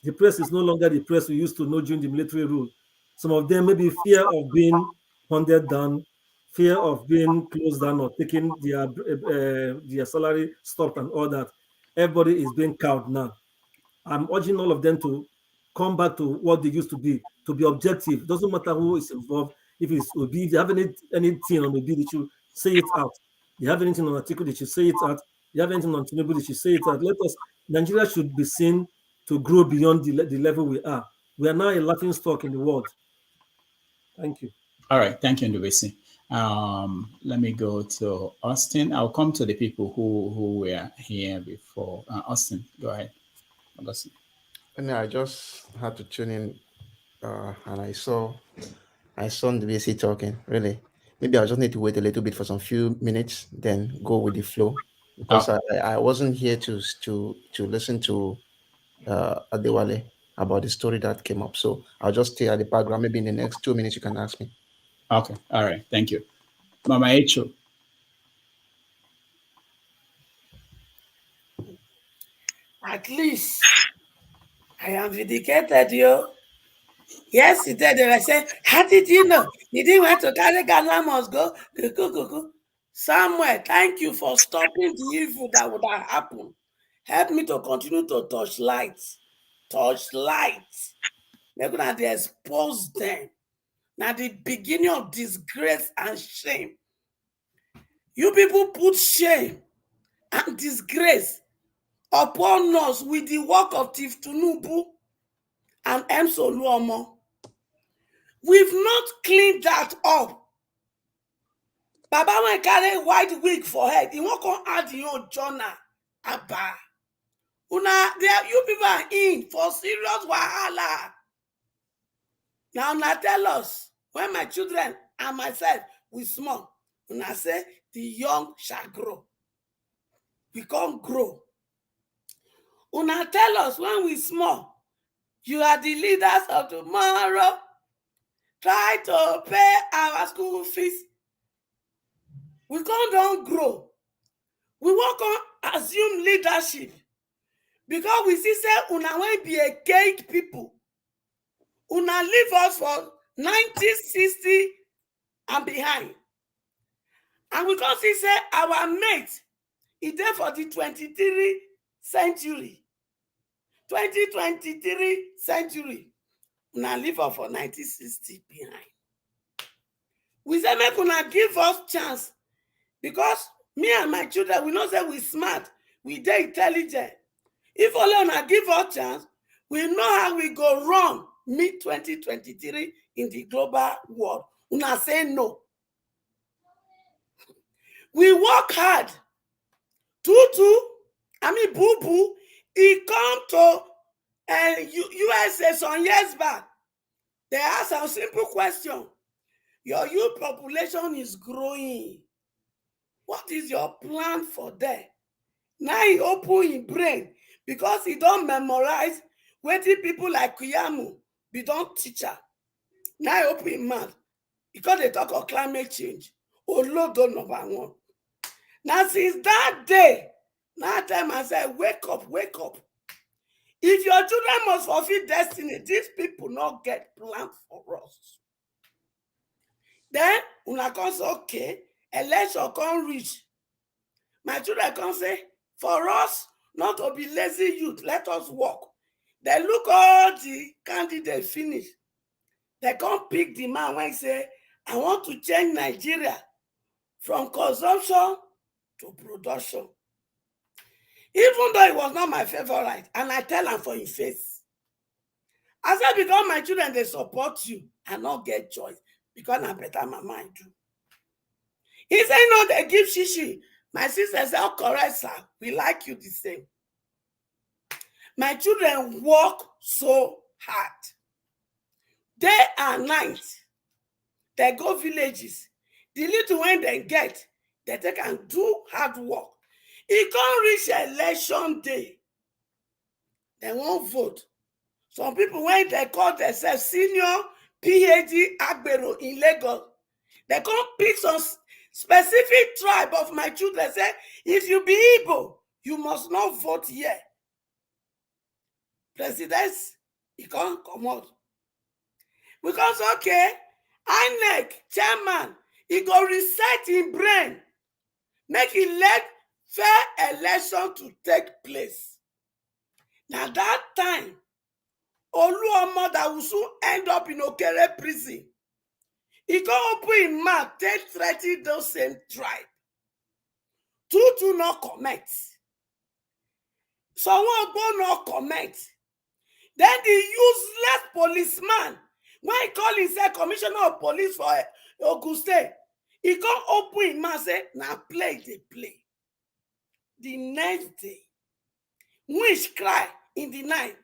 The press is no longer the press we used to know during the military rule. Some of them maybe fear of being hunted down, fear of being closed down or taking their salary stopped and all that. Everybody is being cowed now. I'm urging all of them to come back to what they used to be objective. Doesn't matter who is involved. If it's Obi, if they have anything on Obi, they should say it out. They have anything on Atiku, they should say it out. They have anything on Tinubu, they should say it out. Nigeria should be seen to grow beyond the level we are. We are now a laughing stock in the world. Thank you. All right, thank you, Ndubisi. Let me go to Austin. I'll come to the people who were here before. Austin, go ahead. Austin. No, I just had to tune in, and I saw Ndubisi talking. Really, maybe I just need to wait a little bit for some few minutes, then go with the flow, because I wasn't here to listen to Adewale about the story that came up. So I'll just stay at the background. Maybe in the next 2 minutes you can ask me. Okay. All right. Thank you. Mama Echo. At least I am vindicated, yo. Yesterday they were saying, how did you know? You didn't want to carry Ghana must go. Samuel, thank you for stopping the evil that would have happened. Help me to continue to touch light. Touch light. They're going to expose them. Now the beginning of disgrace and shame. You people put shame and disgrace upon us with the work of Tif Tunubu and Emso Luomo. We've not cleaned that up. Baba went carry white wig for head. He won't come add your journal. Abba. You people are in for serious wahala. Now tell us, when my children and myself we small, una say the young shall grow. We can't grow. Una tell us when we small, you are the leaders of tomorrow. Try to pay our school fees. We can't grow. We won't assume leadership because we see say una won't be a cake people. Una leave us for 1960 and behind. And we can see say our mate is there for the 23 century. 2023 century. Una leave us for 1960 behind. We say make una give us chance because me and my children, we know say we smart, we dey intelligent. If only una give us chance, we know how we go wrong mid-2023 in the global world. Una say no. We work hard. Boo Boo, he come to USA some years back. They ask a simple question. Your youth population is growing. What is your plan for that? Now he open his brain because he don't memorize wetin people like Kuyamu be don't teach her. Now he open his mouth because they talk of climate change. Olodo number one. Now since that day, now time I say, wake up, wake up. If your children must fulfill destiny, these people not get plans for us. Then, una can say, okay, election can reach. My children can say, for us, not to be lazy youth, let us work. They look all the candidates finish. They can't pick the man when he say, I want to change Nigeria from consumption to production. Even though it was not my favorite, and I tell him for his face. I said, because my children, they support you and not get choice. Because I better my mind do. He said, no, they give shishi. My sister said, oh, correct, sir. We like you the same. My children work so hard. Day and night. They go villages. The little when they get, they can do hard work. It can't reach election day. They won't vote. Some people, when they call themselves senior PhD Agbero in Lagos, they can't pick some specific tribe of my children. Say, if you be Igbo, you must not vote here. Presidents, he can't come out. Because, okay, INEC, chairman, he go reset in brain, make it let fair election to take place. Now that time, Oluomo that will soon end up in Okere prison, he go open his mouth, they threaten those same tribe. Two not comment. Someone go not comment. Then the useless policeman, when he call himself commissioner of police for Ogun State, he come open his mouth say, now play the play. The next day, witch cry in the night.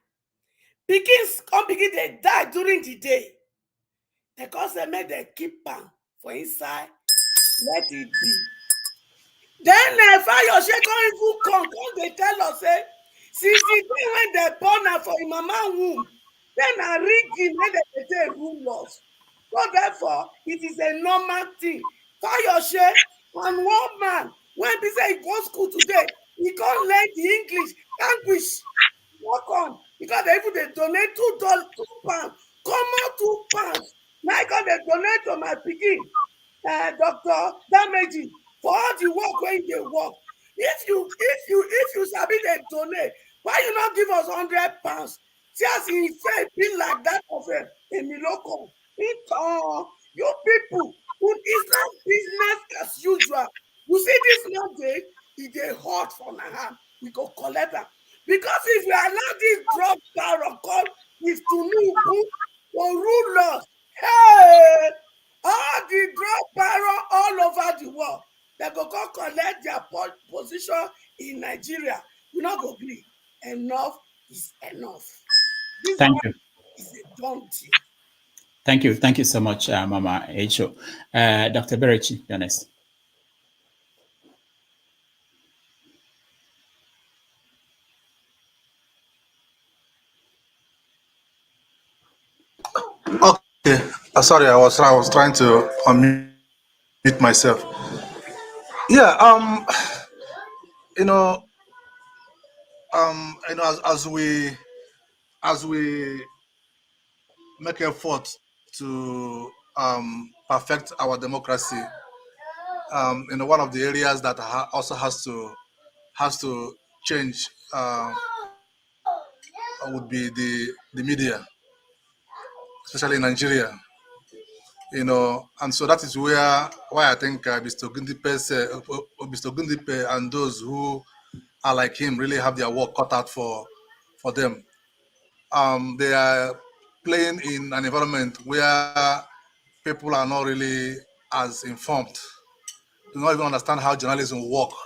Begin they die during the day. Because they make them keep them for inside, let it be. Then fire come they tell us, say, since the day when they born her for his mama womb, then I rigging when they take rule us. So therefore, it is a normal thing. Fire and one man, when he say he go school today, he can't learn the English anguish. Welcome. Because they donate £2, £2. Come out £2. Now I got they donate to my picking. Dr. Damaging for all the work when they work. If you sabi they donate, why you not give us £100? Just in fact, be like that of a Miloko. You people, it's not business as usual. You see this one day, it dey hot for my hand. We go collect them. Because if we allow this drug barrel called with Tunubu to rule us, hey, all the drug barrel all over the world, they go come collect their position in Nigeria. We not go gree. Enough is enough. This Thank one you. is a done deal. Thank you. Thank you so much, Mama Echo. Dr. Berechi, you're next. Okay, sorry, I was trying to unmute myself. Yeah, as we make effort to perfect our democracy, one of the areas that also has to change would be the media, especially in Nigeria. And so that is why I think Mr. Ogundipe and those who are like him really have their work cut out for them. They are playing in an environment where people are not really as informed, do not even understand how journalism works.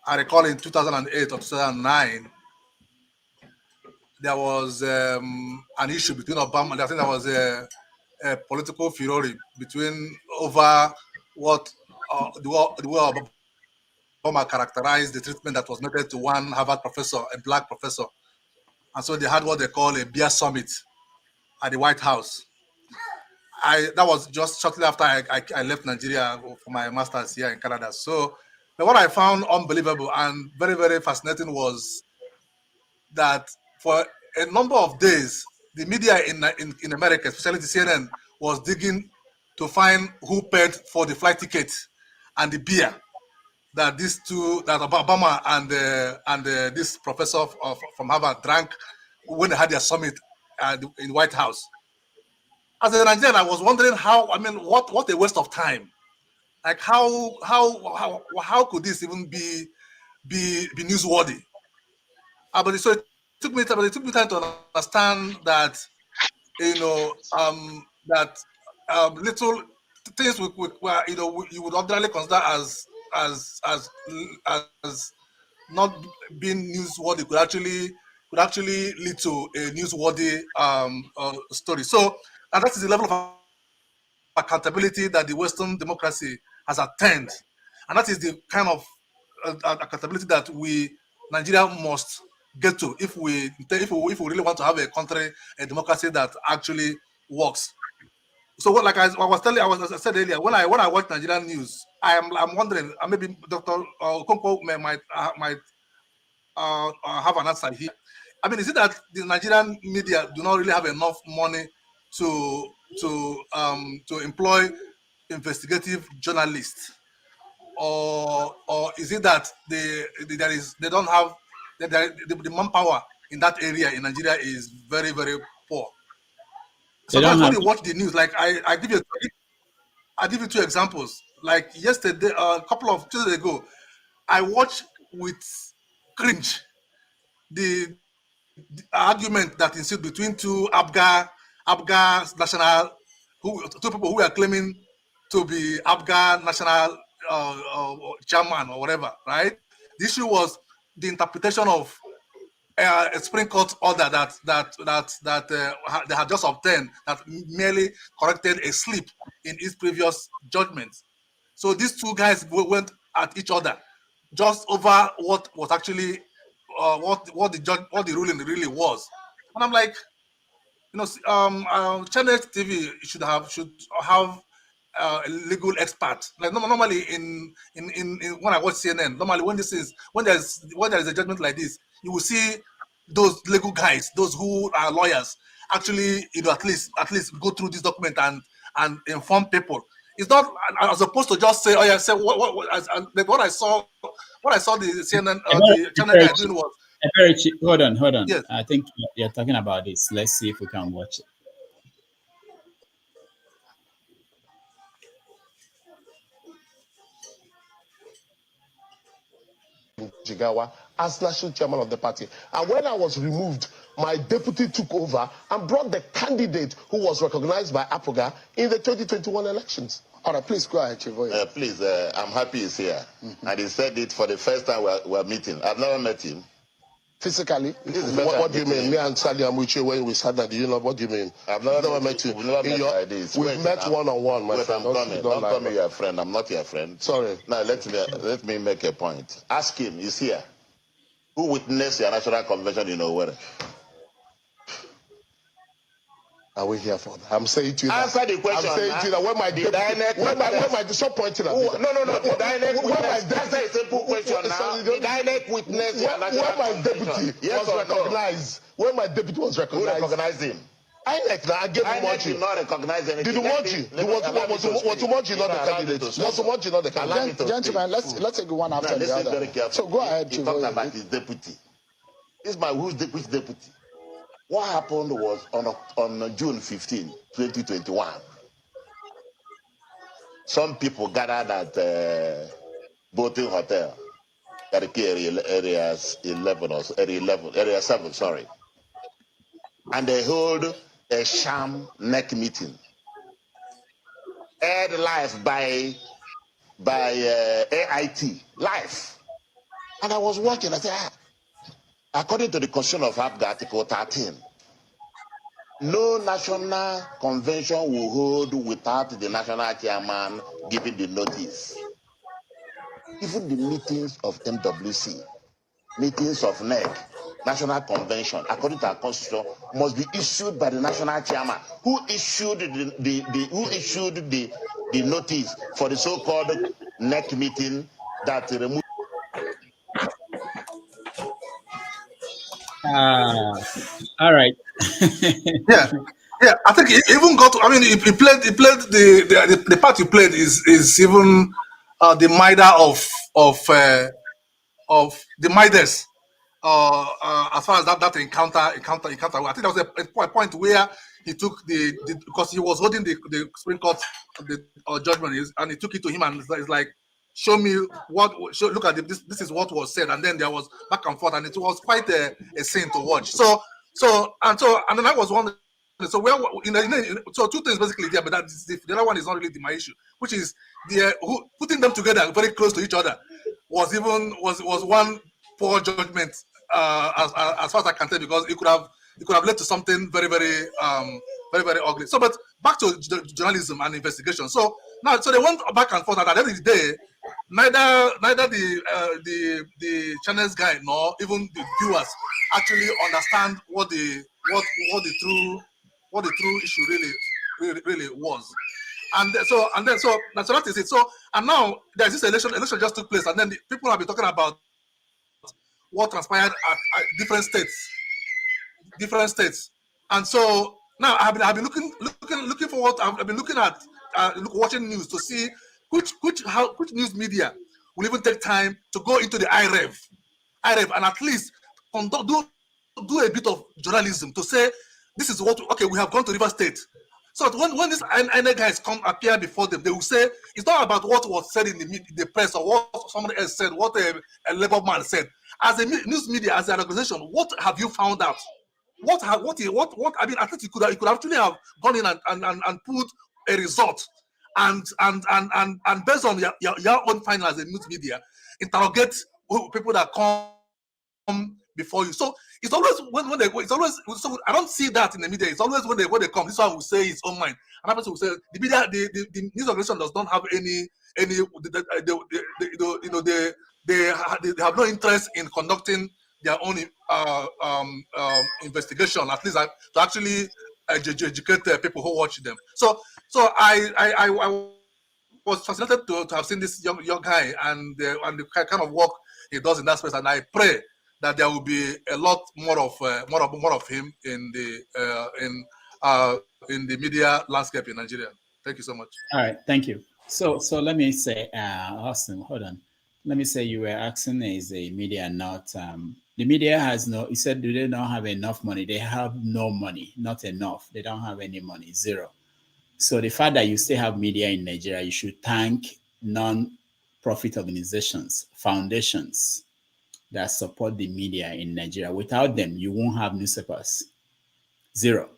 I recall in 2008 or 2009, there was an issue between Obama. I think there was a political furore over what the way Obama characterized the treatment that was made to one Harvard professor, a black professor. And so they had what they call a beer summit at the White House. That was just shortly after I left Nigeria for my master's here in Canada. So what I found unbelievable and very, very fascinating was that for a number of days, the media in America, especially the CNN, was digging to find who paid for the flight ticket and the beer that Obama and this professor from Harvard drank when they had their summit in the White House. As a Nigerian, I was wondering what a waste of time. Like how could this even be newsworthy? But so it took me time to understand that that little things you would ordinarily consider as not being newsworthy could actually lead to a newsworthy story. So, and that is the level of accountability that the Western democracy has attained, and that is the kind of accountability that Nigeria must get to if we really want to have a country, a democracy that actually works. So what, like I said earlier, when I watch Nigerian news, I'm wondering, maybe Dr. Okonkwo might have an answer here. Is it that the Nigerian media do not really have enough money to employ investigative journalists, or is it that they don't have the manpower in that area in Nigeria is very, very poor? Sometimes when you watch the news, like I give you two examples. Like yesterday, a couple of days ago, I watched with cringe the argument that ensued between two Abga national, two people who are claiming to be Abga national chairman or whatever, right? The issue was the interpretation of a Supreme Court order that they had just obtained that merely corrected a slip in its previous judgment. So these two guys went at each other just over what was actually what the ruling really was. And I'm like, Channel TV should have legal expert. Like normally in when I watch CNN, normally when there is a judgment like this, you will see those legal guys, those who are lawyers, actually at least go through this document and inform people. It's not as opposed to just say, oh yeah, say what I saw the CNN the channel guy doing was. Hold on. Yes. I think you're talking about this. Let's see if we can watch it. Jigawa as national chairman of the party. And when I was removed, my deputy took over and brought the candidate who was recognized by APOGA in the 2021 elections. All right, please go ahead, Chivoy. Please, I'm happy he's here. And he said it for the first time we're meeting. I've never met him. Physically? What do you mean? Me and Sally Amuche, when we sat there, do you know what do you mean? I've never met you. We've never met like this. We've met one-on-one, my friend. Don't call me your friend. I'm not your friend. Sorry. Now, let me make a point. Ask him, he's here. Who witnessed your national convention in Owerri? Are we here for that? I'm saying to you that. Answer the question. I'm saying to you that when my stop pointing at me. No. The DINEC witness. Answer a simple question now. The DINEC witness your national convention. Yes or recognized. When my deputy was recognized. Who recognized him? INEC now, I gave him INEC did not recognize anything. Did was Umoji not the candidate? Was Umoji not the candidate? Gentlemen, let's take one after the other. Very careful. So go ahead, He talked about his deputy. Which deputy? What happened was on June 15, 2021. Some people gathered at Boating Hotel, area 7, sorry. And they held a sham neck meeting. Aired live by AIT, live. And I was watching, I said, according to the Constitution of APGA, Article 13, no national convention will hold without the national chairman giving the notice. Even the meetings of MWC, meetings of NEC, national convention, according to our constitution, must be issued by the national chairman, who issued the notice for the so-called NEC meeting that removed. All right. Yeah. I think he even got. I mean, he played the part he played is even the Mida of the Midas. As far as that encounter. I think that was a point where he took because he was holding the Supreme Court judgment, and he took it to him, and it's like, show me look at this is what was said, and then there was back and forth, and it was quite a scene to watch. So then I was wondering, so so two things basically there, but the other one is not really my issue, which is putting them together very close to each other was one poor judgment as far as I can tell, because it could have led to something very very very ugly. So, but back to journalism and investigation. So they went back and forth, and at the end of the day, neither the channels guy nor even the viewers actually understand what the true issue really was. And so that is it. So, and now there's this election just took place, and then people have been talking about what transpired at different states. And so now I've been looking for what I've been looking at, watching news to see which news media will even take time to go into the IREV, and at least do a bit of journalism to say this is what we have gone to River State. So when these INEC guys appear before them, they will say it's not about what was said in the press or what somebody else said, what a labor man said. As a news media, as an organization, what have you found out? What I mean, at least you could actually have gone in and put a result and based on your own findings as a news media, interrogate people that come before you. So it's always when they go, it's always, so I don't see that in the media. It's always when they come, this one will say his own mind. Another person will say the media, the news organization does not have any they have no interest in conducting their own investigation, at least to actually educate people who watch them. So I was fascinated to have seen this young guy and the kind of work he does in that space. And I pray that there will be a lot more of him in the media landscape in Nigeria. Thank you so much. All right, thank you. So let me say, Austin, hold on. Let me say you were asking, is the media not the media has no, you said, do they not have enough money? They have no money, not enough. They don't have any money, zero. So the fact that you still have media in Nigeria, you should thank non-profit organizations, foundations that support the media in Nigeria. Without them, you won't have newspapers. Zero.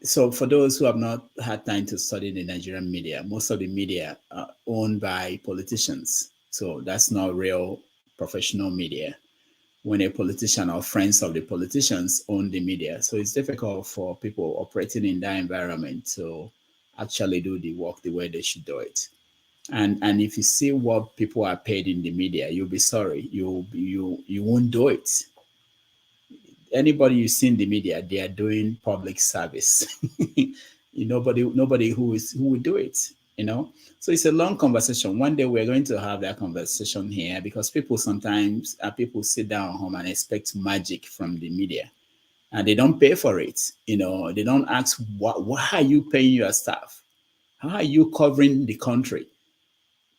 So for those who have not had time to study the Nigerian media, most of the media are owned by politicians. So that's not real professional media. When a politician or friends of the politicians own the media. So it's difficult for people operating in that environment to actually do the work the way they should do it. And if you see what people are paid in the media, you'll be sorry. You won't do it. Anybody you see in the media, they are doing public service. Nobody who will do it, So it's a long conversation. One day we're going to have that conversation here because people sometimes sit down at home and expect magic from the media, and they don't pay for it. They don't ask why are you paying your staff? How are you covering the country?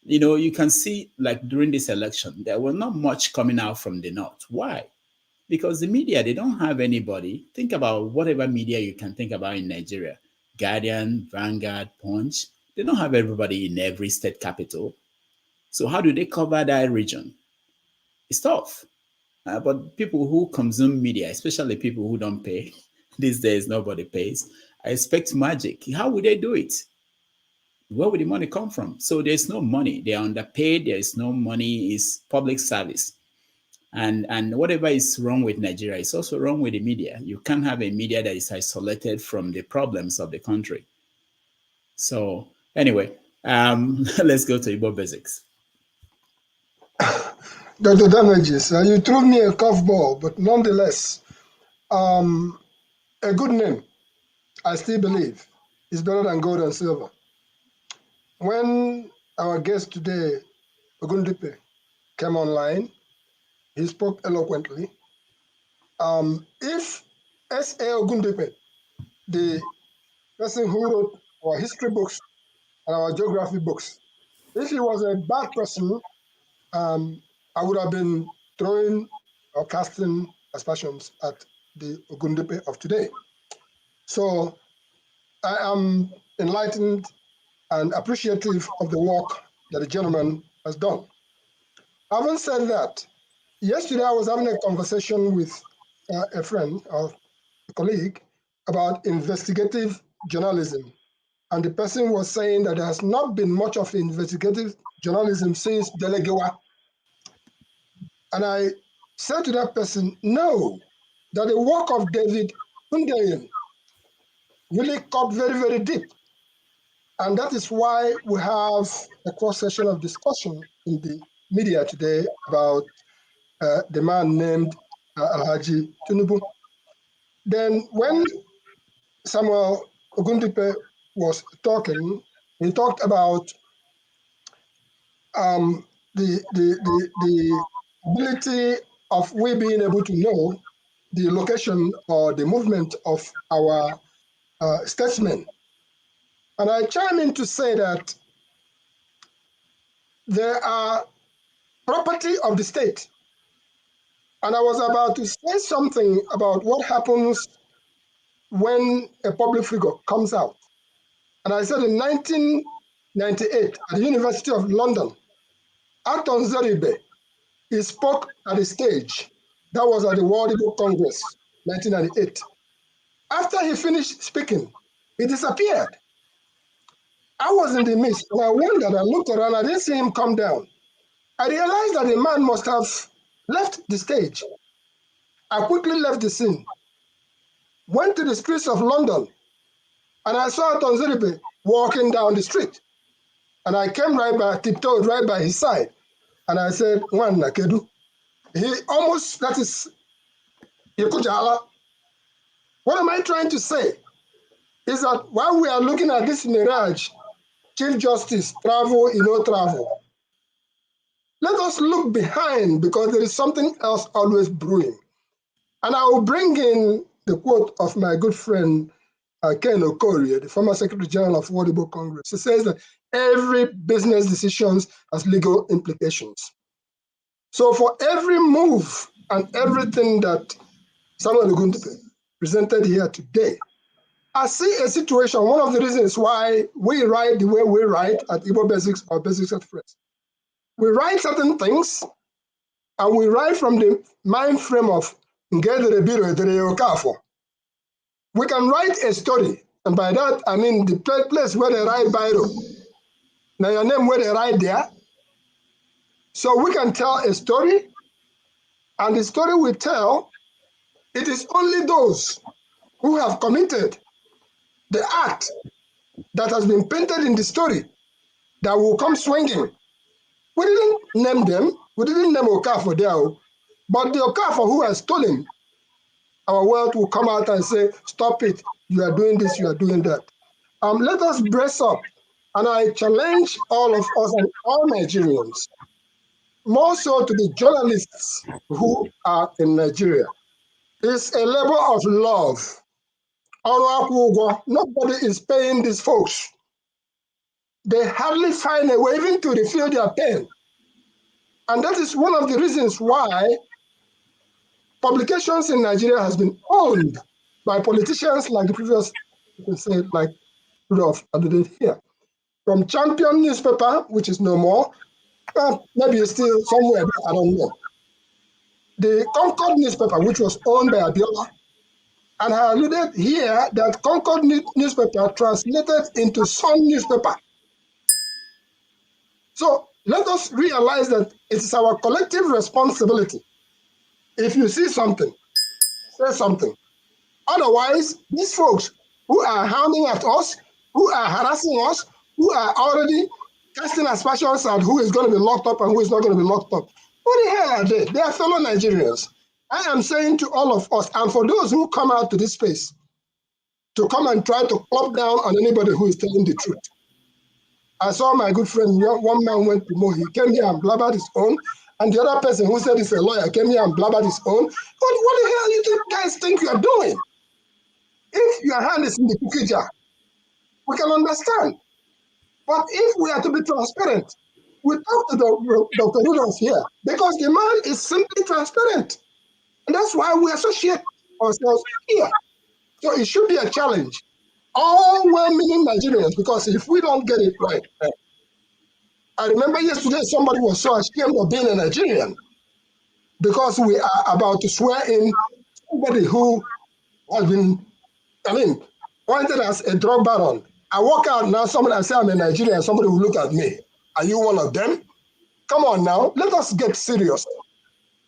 You can see, like during this election, there was not much coming out from the north. Why? Because the media, they don't have anybody. Think about whatever media you can think about in Nigeria. Guardian, Vanguard, Punch. They don't have everybody in every state capital. So how do they cover that region? It's tough. But people who consume media, especially people who don't pay, these days nobody pays, I expect magic. How would they do it? Where would the money come from? So there's no money. They're underpaid. There is no money. It's public service. And whatever is wrong with Nigeria is also wrong with the media. You can't have a media that is isolated from the problems of the country. So anyway, let's go to Igbo basics. Dr. Damages, you threw me a curveball, but nonetheless, a good name, I still believe, is better than gold and silver. When our guest today, Ogundipe, came online, he spoke eloquently. If S.A. Ogundipe, the person who wrote our history books and our geography books, if he was a bad person, I would have been throwing or casting aspersions at the Ogundipe of today. So I am enlightened and appreciative of the work that the gentleman has done. Having said that, yesterday I was having a conversation with a friend or a colleague about investigative journalism. And the person was saying that there has not been much of investigative journalism since Delegewa. And I said to that person, no, that the work of David Hundeyin really cut very, very deep. And that is why we have a cross-section of discussion in the media today about the man named Alhaji Tinubu. Then when Samuel Ogundipe was talking, he talked about the ability of we being able to know the location or the movement of our statesmen. And I chime in to say that they are property of the state. And I was about to say something about what happens when a public figure comes out. And I said in 1998, at the University of London, Aton Zeribe, he spoke at the stage. That was at the World Igbo Congress, 1998. After he finished speaking, he disappeared. I was in the midst, and I wondered, I looked around, I didn't see him come down. I realized that the man must have left the stage. I quickly left the scene, went to the streets of London, and I saw Aton Zeribe walking down the street. And I came tiptoed right by his side. And I said, Wan Nakedu. He almost, that is, Yekujala. What am I trying to say? Is that while we are looking at this mirage Chief Justice, travel, travel. Let us look behind because there is something else always brewing. And I will bring in the quote of my good friend Ken Okorie, the former Secretary General of World Igbo Congress. He says that every business decision has legal implications. So for every move and everything that Samuel Ogundipe presented here today, I see a situation. One of the reasons why we write the way we write at Igbo Basics or Basics Express. We write certain things, and we write from the mind frame of we can write a story, and by that I mean the place where they write Biro. Now your name where they write there. So we can tell a story, and the story we tell, it is only those who have committed the act that has been painted in the story that will come swinging. We didn't name them. We didn't name Okafor there, but the Okafor who has stolen our wealth will come out and say, stop it, you are doing this, you are doing that. Let us brace up. And I challenge all of us and all Nigerians, more so to the journalists who are in Nigeria. It's a labor of love. Nobody is paying these folks. They hardly find a way even to refill their pen. And that is one of the reasons why publications in Nigeria has been owned by politicians like the previous, you can say, like Rudolph alluded here. From Champion newspaper, which is no more, maybe it's still somewhere, I don't know. The Concord newspaper, which was owned by Abiola, and I alluded here that Concord newspaper translated into Sun newspaper. So let us realize that it is our collective responsibility. If you see something, say something. Otherwise, these folks who are hounding at us, who are harassing us, who are already casting aspersions at who is going to be locked up and who is not going to be locked up, who the hell are they? They are fellow Nigerians. I am saying to all of us, and for those who come out to this space, to come and try to clap down on anybody who is telling the truth. I saw my good friend, one man went to Mo, he came here and blabbered his own, and the other person who said he's a lawyer came here and blabbered his own. What the hell do you guys think you are doing? If your hand is in the cookie jar, we can understand. But if we are to be transparent, we talk to Dr. Rudolph here, because the man is simply transparent. And that's why we associate ourselves here. So it should be a challenge. All well-meaning Nigerians, because if we don't get it right, I remember yesterday somebody was so ashamed of being a Nigerian because we are about to swear in somebody who has been, pointed as a drug baron. I walk out now, somebody I say I'm a Nigerian, somebody will look at me. Are you one of them? Come on now, let us get serious.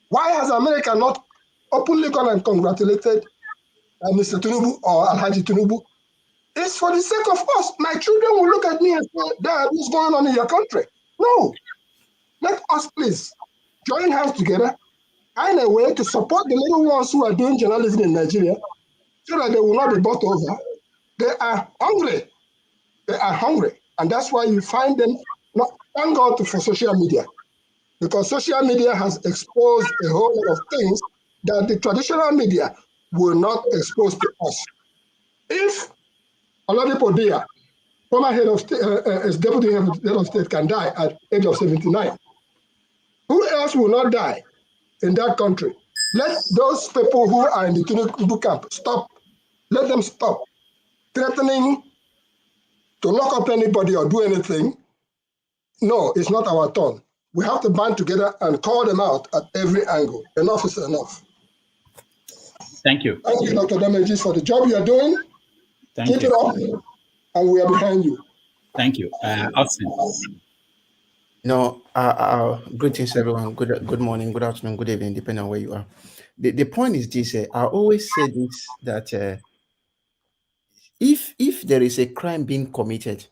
Why has America not openly gone and congratulated Mr. Tinubu or Alhaji Tinubu? It's for the sake of us. My children will look at me and say, Dad, what's going on in your country? No. Let us please join hands together, find a way to support the little ones who are doing journalism in Nigeria so that they will not be bought over. They are hungry. They are hungry. And that's why you find them, thank God for social media, because social media has exposed a whole lot of things that the traditional media will not expose to us. If Oladipo Dia, former head of state, as deputy head of state, can die at the age of 79, who else will not die in that country? Let those people who are in the Tinubu camp stop. Let them stop threatening to lock up anybody or do anything. No, it's not our turn. We have to band together and call them out at every angle. Enough is enough. Thank you. Thank you, Dr. Damages, for the job you are doing. Keep it up, and we are behind you. Thank you. Austin. No, greetings everyone. Good morning, good afternoon, good evening, depending on where you are. The point is this: I always say this, that if there is a crime being committed,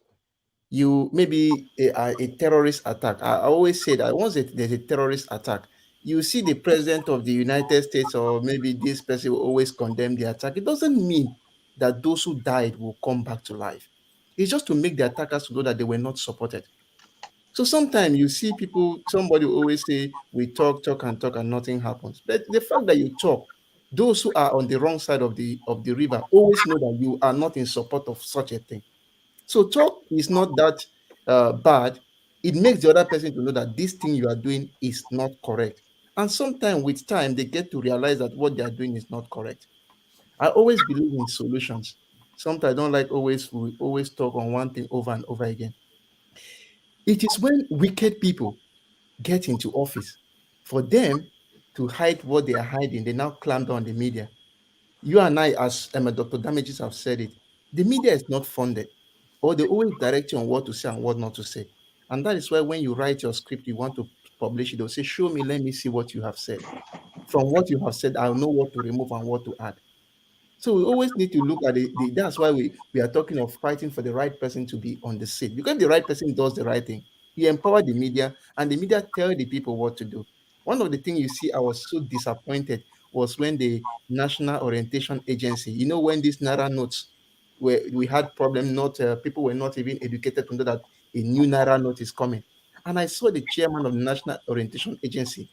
you maybe a terrorist attack. I always say that once there's a terrorist attack, you see the president of the United States or maybe this person will always condemn the attack. It doesn't mean that those who died will come back to life. It's just to make the attackers know that they were not supported. So sometimes you see people, somebody will always say, we talk and nothing happens. But the fact that you talk, those who are on the wrong side of the river always know that you are not in support of such a thing. So talk is not that bad. It makes the other person to know that this thing you are doing is not correct. And sometimes with time, they get to realize that what they are doing is not correct. I always believe in solutions. Sometimes I don't like we always talk on one thing over and over again. It is when wicked people get into office, for them to hide what they are hiding, they now clamp down on the media. You and I, as Dr. Damages have said it, the media is not funded, or they always direct you on what to say and what not to say. And that is why when you write your script, you want to publish it, they'll say, show me, let me see what you have said. From what you have said, I'll know what to remove and what to add. So we always need to look at it. That's why we are talking of fighting for the right person to be on the seat. Because if the right person does the right thing, you empower the media, and the media tell the people what to do. One of the things you see, I was so disappointed, was when the National Orientation Agency, when these Naira notes, where we had problem, people were not even educated to know that a new Naira note is coming. And I saw the chairman of the National Orientation Agency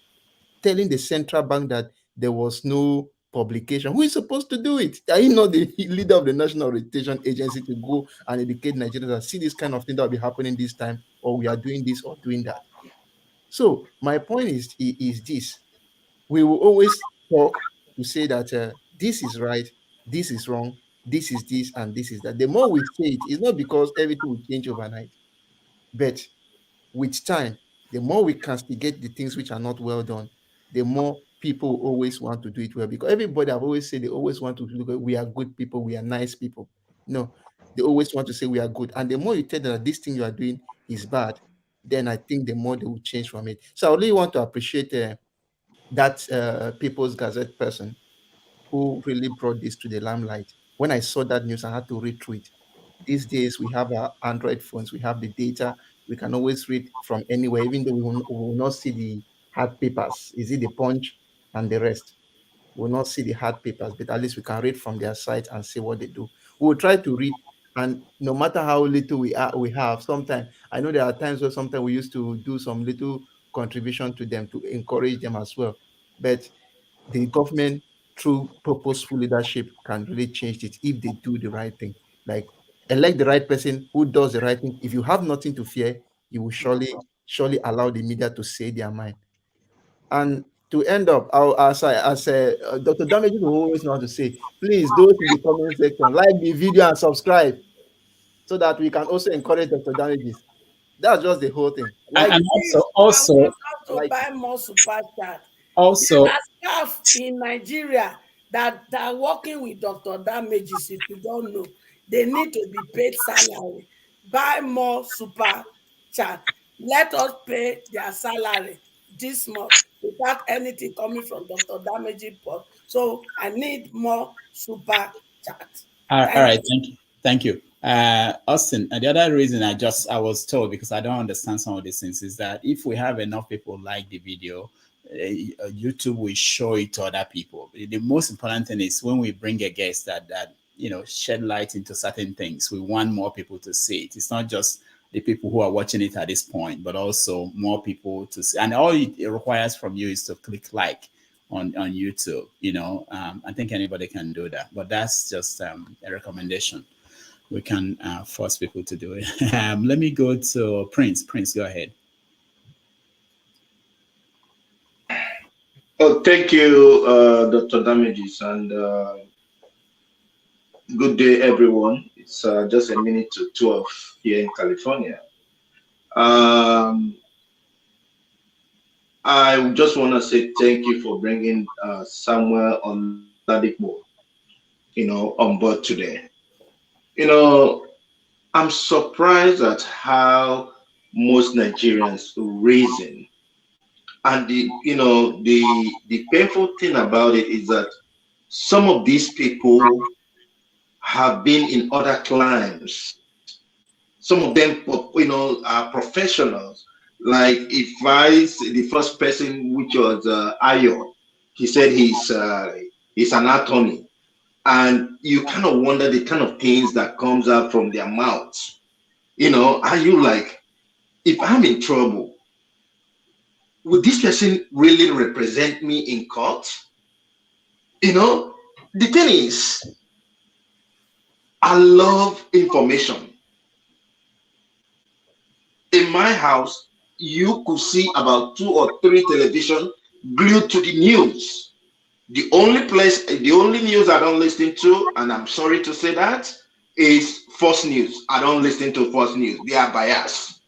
telling the central bank that there was no publication. Who is supposed to do it? Are you not the leader of the National Orientation Agency to go and educate Nigerians that see this kind of thing that will be happening this time, or we are doing this or doing that? So my point is this: we will always talk to say that this is right, this is wrong, this is this, and this is that. The more we say it, it's not because everything will change overnight, but with time, the more we castigate the things which are not well done, the more people always want to do it well. Because everybody, I've always said, they always want to look at, we are good people, we are nice people. No, they always want to say we are good. And the more you tell them that this thing you are doing is bad, then I think the more they will change from it. So I really want to appreciate that People's Gazette person who really brought this to the limelight. When I saw that news, I had to read through it. These days, we have our Android phones, we have the data, we can always read from anywhere, even though we will not see the hard papers. Is it the Punch and the rest? We will not see the hard papers, but at least we can read from their site and see what they do. We will try to read, and no matter how little we have, sometimes, I know there are times where sometimes we used to do some little contribution to them to encourage them as well. But the government, through purposeful leadership, can really change it if they do the right thing. Like, elect the right person who does the right thing. If you have nothing to fear, you will surely allow the media to say their mind. And to end up, as Dr. Damages will always know how to say, please, those in the comment section, like the video and subscribe so that we can also encourage Dr. Damages. That's just the whole thing. Like, and also to buy more super chat. Also, there are staff in Nigeria that are working with Dr. Damages. If you don't know, they need to be paid salary. Buy more super chat. Let us pay their salary this month without anything coming from Dr. Damages. So I need more super chat. All right, thank you. Austin, the other reason I was told, because I don't understand some of these things, is that if we have enough people like the video, YouTube will show it to other people. The most important thing is when we bring a guest that shed light into certain things, we want more people to see it. It's not just the people who are watching it at this point, but also more people to see. And all it requires from you is to click like on YouTube. I think anybody can do that, but that's just a recommendation. We can force people to do it. Let me go to Prince. Prince, go ahead. Oh, thank you, Dr. Damages, and good day, everyone. It's just a minute to 12 here in California. I just want to say thank you for bringing Samuel Oladipo, on board today. I'm surprised at how most Nigerians reason. And the painful thing about it is that some of these people have been in other climes. Some of them, are professionals. Like the first person, which was Ayo, he said he's an attorney, and you kind of wonder the kind of things that comes out from their mouths. You know, are you like, if I'm in trouble, would this person really represent me in court? You know, the thing is, I love information. In my house, you could see about 2 or 3 television glued to the news. The only news I don't listen to, and I'm sorry to say that, is false news. I don't listen to false news. They are biased.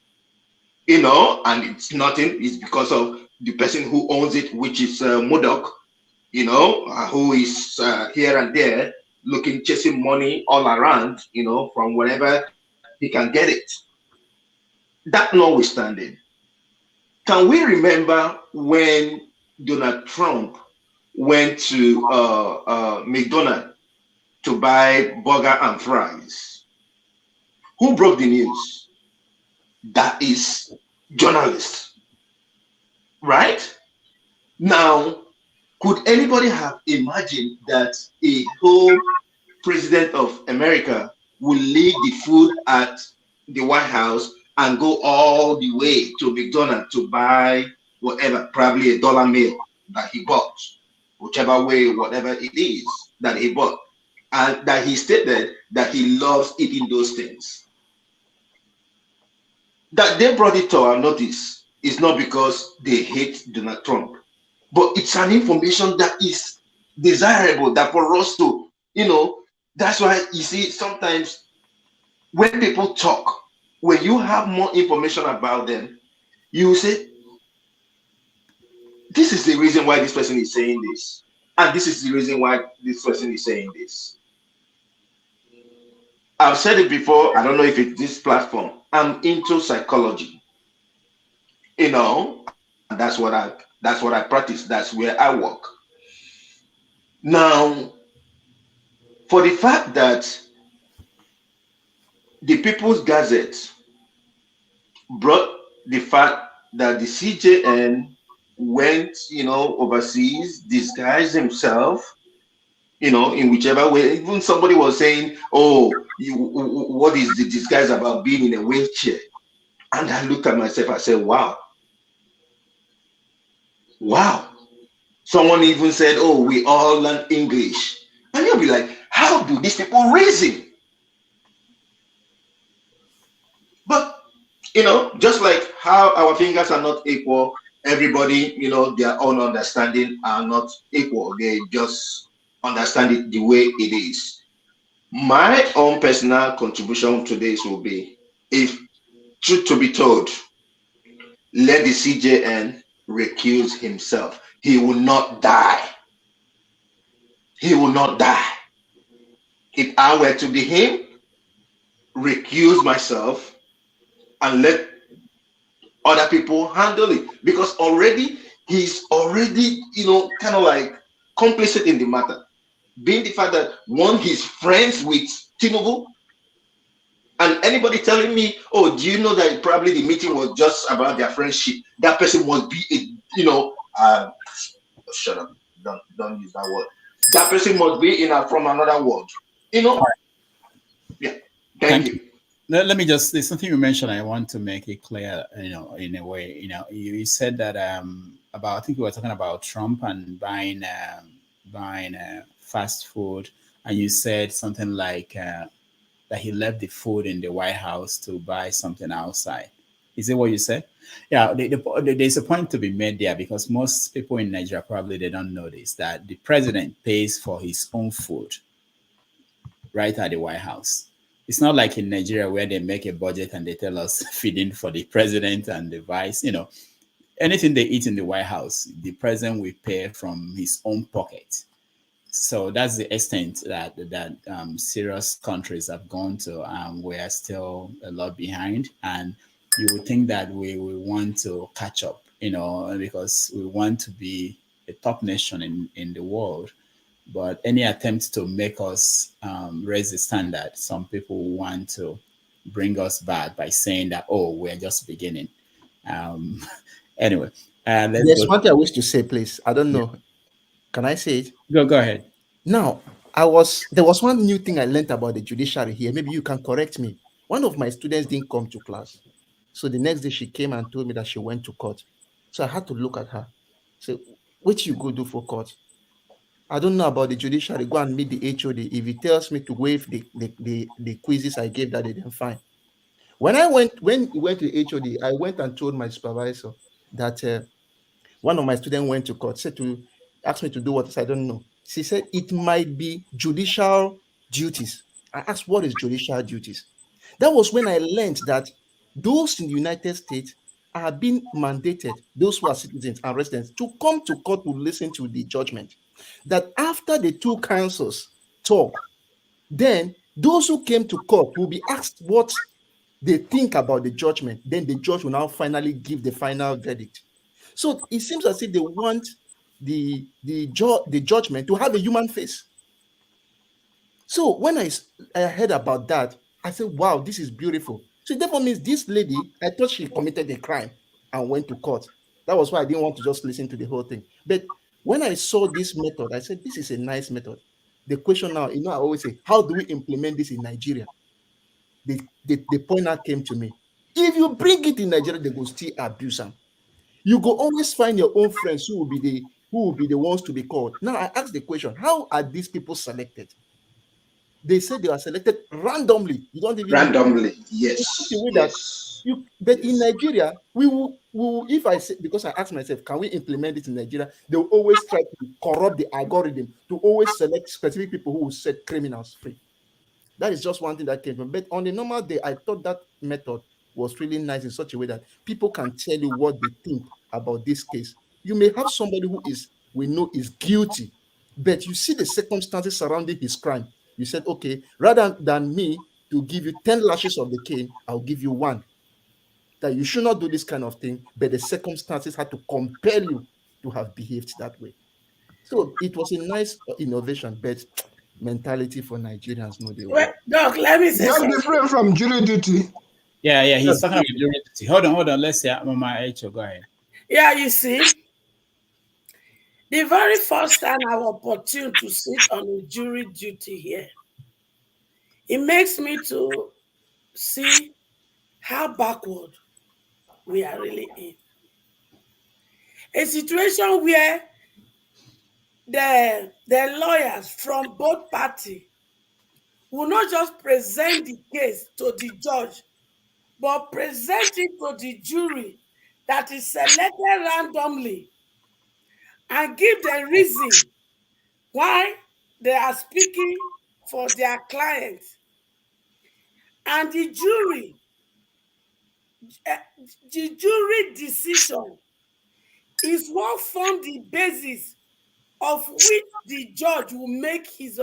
You know, and it's nothing. It's because of the person who owns it, which is Murdoch, you know, who is here and there chasing money all around, you know, from wherever he can get it. That notwithstanding, can we remember when Donald Trump went to McDonald's to buy burger and fries? Who broke the news? That is journalists, right? Now, could anybody have imagined that a whole president of America will leave the food at the White House and go all the way to McDonald's to buy whatever, probably $1 meal that he bought, whichever way, whatever it is that he bought, and that he stated that he loves eating those things? That they brought it to our notice is not because they hate Donald Trump, but it's an information that is desirable that for us to, you know, that's why you see sometimes when people talk, when you have more information about them, you say, this is the reason why this person is saying this, and this is the reason why this person is saying this. I've said it before, I don't know if it's this platform, I'm into psychology, you know, and that's what I practice, that's where I work. Now, for the fact that the People's Gazette brought the fact that the CJN went, you know, overseas, disguised himself, you know, in whichever way. Even somebody was saying, oh, what is the disguise about being in a wheelchair? And I looked at myself, I said, wow. Wow. Someone even said, oh, we all learn English. And you'll be like, how do these people reason? But, you know, just like how our fingers are not equal, everybody, you know, their own understanding are not equal. They just understand it the way it is. My own personal contribution to this will be, if truth to be told, let the CJN recuse himself. He will not die. He will not die. If I were to be him, recuse myself and let other people handle it, because already he's already, you know, kind of like complicit in the matter. Being the fact that one, he's friends with Tinubu, and anybody telling me, oh, do you know that probably the meeting was just about their friendship? That person must be a, you know, shut up, don't use that word. That person must be from another world, you know. Yeah, thank you. Let me just, there's something you mentioned, I want to make it clear, you know, in a way. You know, you said that about, I think we were talking about Trump and buying fast food, and you said something like that he left the food in the White House to buy something outside. Is it what you said? Yeah, there's a point to be made there, because most people in Nigeria probably they don't know this, that the president pays for his own food right at the White House. It's not like in Nigeria where they make a budget and they tell us feeding for the president and the vice. You know, anything they eat in the White House, the president will pay from his own pocket. So that's the extent that serious countries have gone to. We are still a lot behind, and you would think that we want to catch up, you know, because we want to be a top nation in the world. But any attempt to make us raise the standard, some people want to bring us back by saying that, oh, we're just beginning. Anyway, there's one thing I wish to say, please. I don't know. Can I say it? Go ahead. Now, there was one new thing I learned about the judiciary here. Maybe you can correct me. One of my students didn't come to class. So the next day she came and told me that she went to court. So I had to look at her. Say, what you go do for court? I don't know about the judiciary. Go and meet the HOD. If he tells me to waive the quizzes I gave that day, then fine. When we went to the HOD, I went and told my supervisor that one of my students went to court, asked me to do what I don't know. She said it might be judicial duties. I asked, what is judicial duties? That was when I learned that those in the United States are being mandated, those who are citizens and residents, to come to court to listen to the judgment. That after the two counsels talk, then those who came to court will be asked what they think about the judgment. Then the judge will now finally give the final verdict. So it seems as if they want the judgment to have a human face. So when I heard about that, I said, wow, this is beautiful. So therefore means this lady, I thought she committed a crime and went to court. That was why I didn't want to just listen to the whole thing. But when I saw this method, I said, this is a nice method. The question now, I always say, how do we implement this in Nigeria? The point now came to me. If you bring it in Nigeria, they will still abuse them. You go always find your own friends who will be the ones to be called. Now I ask the question, how are these people selected? They said they are selected randomly. You don't even randomly. Yes. But in Nigeria, we will, if I say, because I ask myself, can we implement it in Nigeria? They will always try to corrupt the algorithm to always select specific people who will set criminals free. That is just one thing that came from. But on the normal day, I thought that method was really nice in such a way that people can tell you what they think about this case. You may have somebody who we know is guilty, but you see the circumstances surrounding his crime. You said, okay, rather than me to give you 10 lashes of the cane, I'll give you 1. That you should not do this kind of thing, but the circumstances had to compel you to have behaved that way. So it was a nice innovation, but mentality for Nigerians, no, they Well, Doc, let me say something. Different from jury duty. Yeah, he's talking about jury duty. Hold on. Let's say Mama H, go ahead. Yeah, you see, the very first time I was opportune to sit on a jury duty here, it makes me to see how backward we are really in. A situation where the lawyers from both parties will not just present the case to the judge, but present it to the jury that is selected randomly and give the reason why they are speaking for their clients. And the jury decision is what forms the basis of which the judge will make his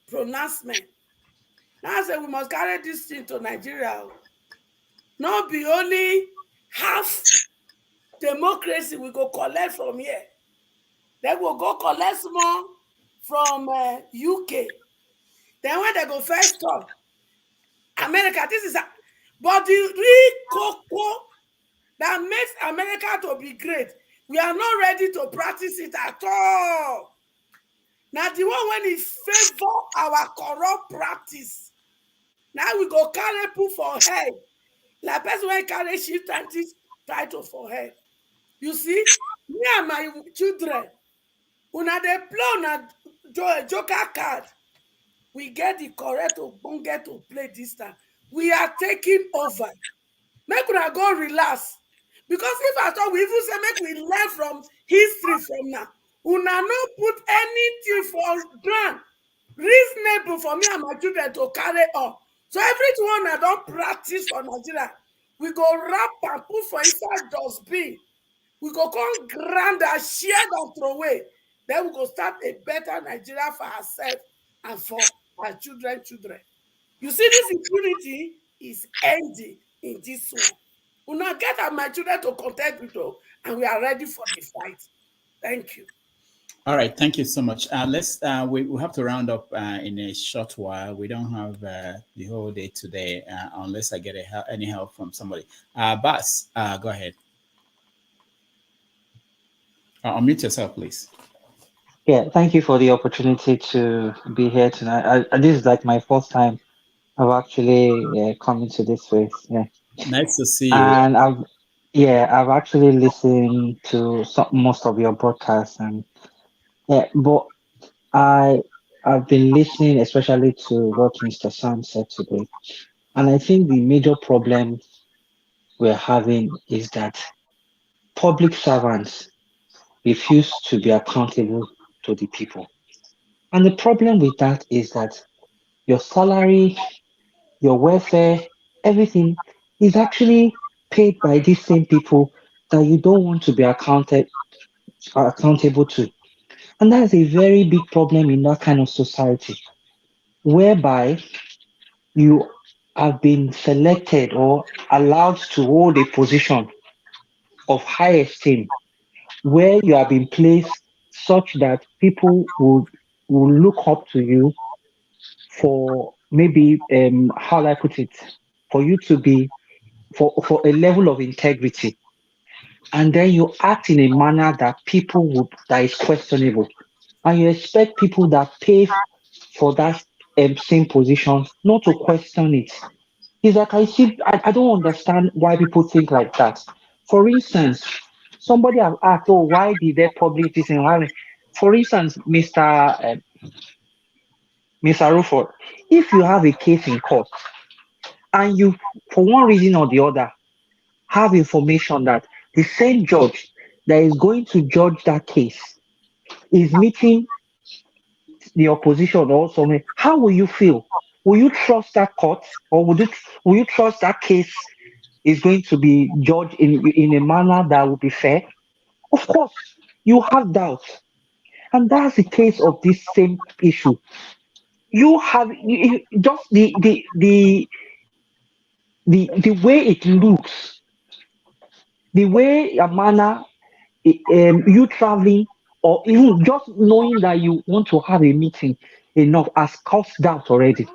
pronouncement. Now I say we must carry this thing to Nigeria. Not be only half democracy we go collect from here. Then we'll go collect more from UK. Then when they go first talk, America, this is but the real cocoa that makes America to be great, we are not ready to practice it at all. Now the one when it favor our corrupt practice, now we go carry put for head. Like person when carry shift and this title for head. You see, me and my children, when they play on a joker card, we get the correct Ogbonge to play this time. We are taking over. Make una go relax. Because if I thought we even say make we learn from history from now, una no put anything for ground reasonable for me and my children to carry on. So everyone I don't practice for Nigeria, we go wrap and put for inside dustbin. We go come grand and share and throw away. Then we go start a better Nigeria for ourselves and for our children. You see, this impunity is ending in this one. We now get my children to contend with us, and we are ready for the fight. Thank you. All right, thank you so much. Let's we have to round up in a short while. We don't have the whole day today unless I get any help from somebody. Bas, go ahead. Unmute yourself, please. Yeah, thank you for the opportunity to be here tonight. This is like my first time I've actually come into this space. Yeah, Nice to see you. and I've actually listened to most of your broadcasts, and yeah, but I I've been listening especially to what Mr. Sam said today, and I think the major problem we're having is that public servants refuse to be accountable to the people. And the problem with that is that your salary, your welfare, everything is actually paid by these same people that you don't want to be accountable to. And that's a very big problem in that kind of society, whereby you have been selected or allowed to hold a position of high esteem, where you have been placed such that people will look up to you for maybe how do I put it, for you to be for a level of integrity, and then you act in a manner that that is questionable, and you expect people that pay for that same position not to question it. It's like I don't understand why people think like that. For instance, somebody have asked, oh, why did they publish this and why? For instance, Mr. Ruford, if you have a case in court and you, for one reason or the other, have information that the same judge that is going to judge that case is meeting the opposition or something, how will you feel? Will you trust that court, or will you trust that case is going to be judged in a manner that will be fair? Of course, you have doubts. And that's the case of this same issue. You have just the way it looks, the way a manner, you traveling, or even just knowing that you want to have a meeting enough has caused doubt already.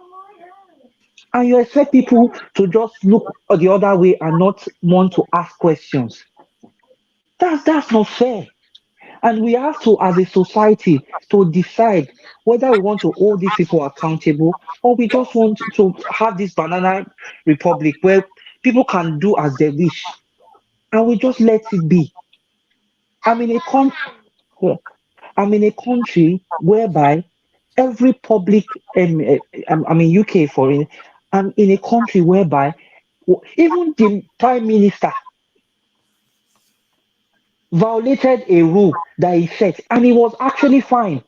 And you expect people to just look the other way and not want to ask questions. That's not fair. And we have to, as a society, to decide whether we want to hold these people accountable, or we just want to have this banana republic where people can do as they wish, and we just let it be. I'm in a country, I'm in a country whereby every public, I'm in UK for it. I'm in a country whereby even the prime minister violated a rule that he set, and he was actually fine.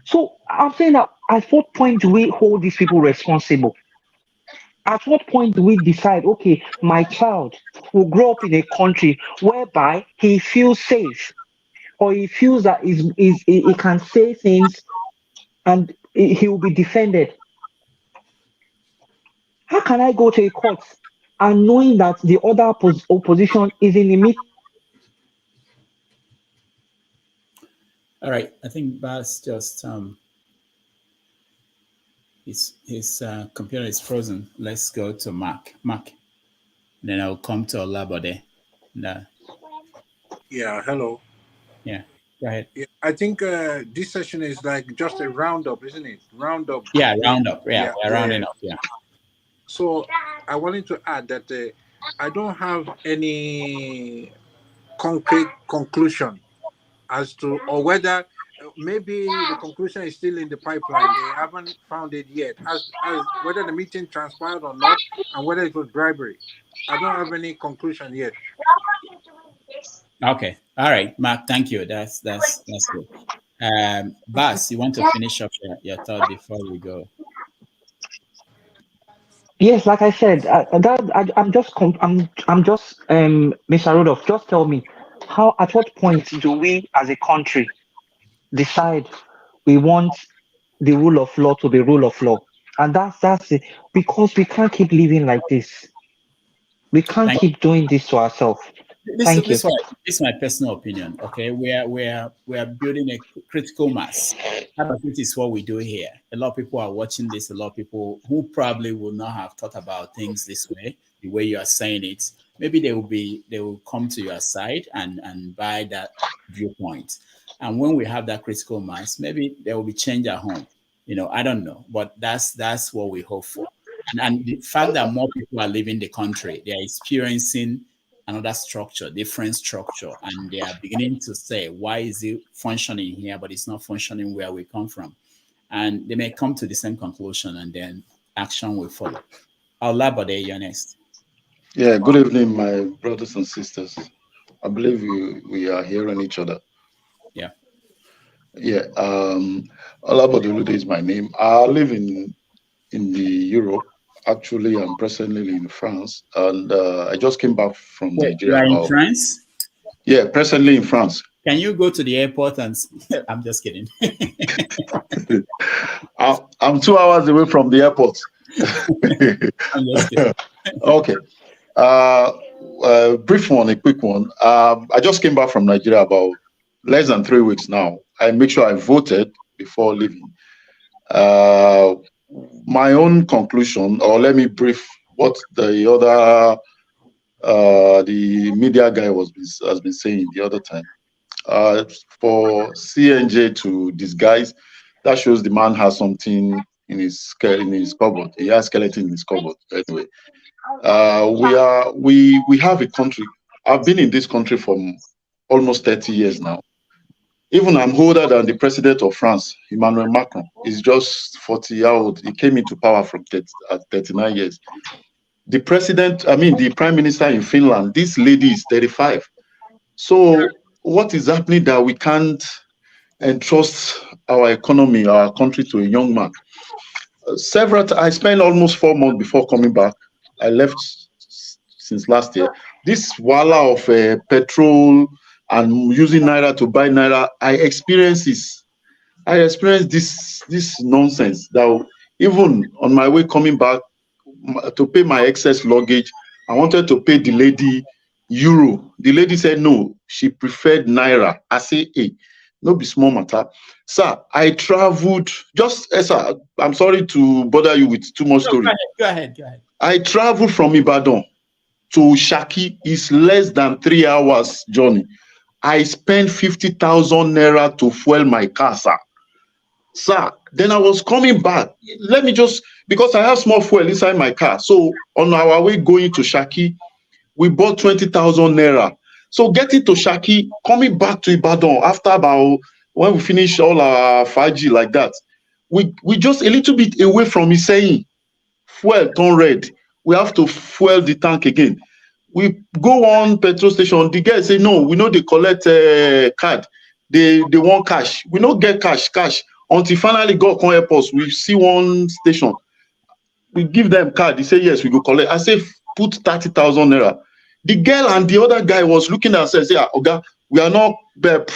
So I'm saying that at what point do we hold these people responsible? At what point do we decide, okay, my child will grow up in a country whereby he feels safe, or he feels that he can say things and he will be defended? How can I go to a court and knowing that the other opposition is in the meeting? All right, I think Bas just his computer is frozen. Let's go to Mark. Then I'll come to Olabode. Yeah, hello. Yeah, go ahead. Yeah, I think this session is like just a roundup, isn't it? Roundup. Yeah, roundup. Yeah, we're rounding up. Yeah. So I wanted to add that I don't have any concrete conclusion as to, or whether maybe the conclusion is still in the pipeline. They haven't found it yet, as whether the meeting transpired or not, and whether it was bribery. I don't have any conclusion yet. Okay. All right, Mark. Thank you. That's good. Bas, you want to finish up your thought before we go? Yes, like I said, I'm just Mr. Rudolph. Just tell me, at what point do we, as a country, decide we want the rule of law to be rule of law? And that's it, because we can't keep living like this. We can't keep doing this to ourselves. Thank you. This is my personal opinion. Okay, we are building a critical mass. This is what we do here. A lot of people are watching this. A lot of people who probably will not have thought about things this way, the way you are saying it. Maybe they will come to your side and buy that viewpoint. And when we have that critical mass, maybe there will be change at home. I don't know, but that's what we hope for. And the fact that more people are leaving the country, they are experiencing another structure, different structure, and they are beginning to say, why is it functioning here, but it's not functioning where we come from? And they may come to the same conclusion, and then action will follow. Olabode, you're next. Yeah, good evening, my brothers and sisters. I believe we are hearing each other. Yeah. Yeah. Olabode is my name. I live in the Europe. Actually, I'm presently in France, and I just came back from Nigeria. You are in France? Yeah, presently in France. Can you go to the airport and... I'm just kidding. I'm 2 hours away from the airport. I'm just kidding. Okay. Brief one, a quick one. I just came back from Nigeria about less than 3 weeks now. I make sure I voted before leaving. My own conclusion, or let me brief what the other the media guy has been saying the other time. For CNJ to disguise, that shows the man has something in his cupboard. He has skeleton in his cupboard. Anyway, we have a country. I've been in this country for almost 30 years now. Even I'm older than the president of France, Emmanuel Macron. He's just 40 years old. He came into power at 39 years. The prime minister in Finland, this lady is 35. So what is happening that we can't entrust our economy, our country to a young man? I spent almost 4 months before coming back. I left since last year. This wala of petrol and using naira to buy naira, I experienced this nonsense that even on my way coming back to pay my excess luggage, I wanted to pay the lady euro. The lady said no, she preferred naira. I say, hey, no be small matter. Sir, I traveled sir, I'm sorry to bother you with too much story. Go ahead. I traveled from Ibadan to Shaki. It's less than 3 hours journey. I spent 50,000 naira to fuel my car, sir. Sir, then I was coming back. Because I have small fuel inside my car. So on our way going to Shaki, we bought 20,000 naira. So getting to Shaki, coming back to Ibadan after about, when we finish all our 5G like that, we just a little bit away from Iseyin. Fuel turn red. We have to fuel the tank again. We go on petrol station. The guy say, no, we know they collect card. They want cash. We don't get cash. Until finally got on airport, we see one station. We give them card. They say, yes, we go collect. I say, put 30,000 naira. The girl and the other guy was looking at us and say, Oga, we are not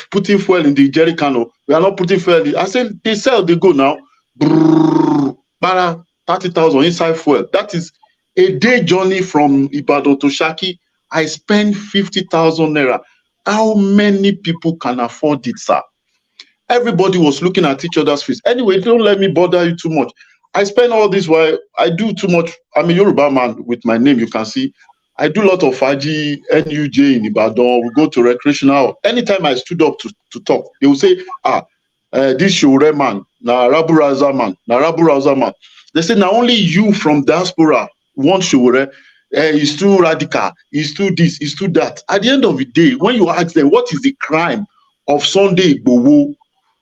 putting fuel in the jerry can. We are not putting fuel. I said, they sell, they go now. Brrr, 30,000 inside fuel. That is a day journey from Ibadan to Shaki. I spend 50,000 naira. How many people can afford it, sir? Everybody was looking at each other's face. Anyway, don't let me bother you too much. I spend all this while I do too much. I'm a Yoruba man with my name, you can see. I do a lot of Faji, NUJ in Ibadan. We go to recreational. Anytime I stood up to talk, they will say, this Shure man, na Rabu Raza man. They say, now only you from diaspora want Shure. He's too radical. He's too this, he's too that. At the end of the day, when you ask them, what is the crime of Sunday Igboho,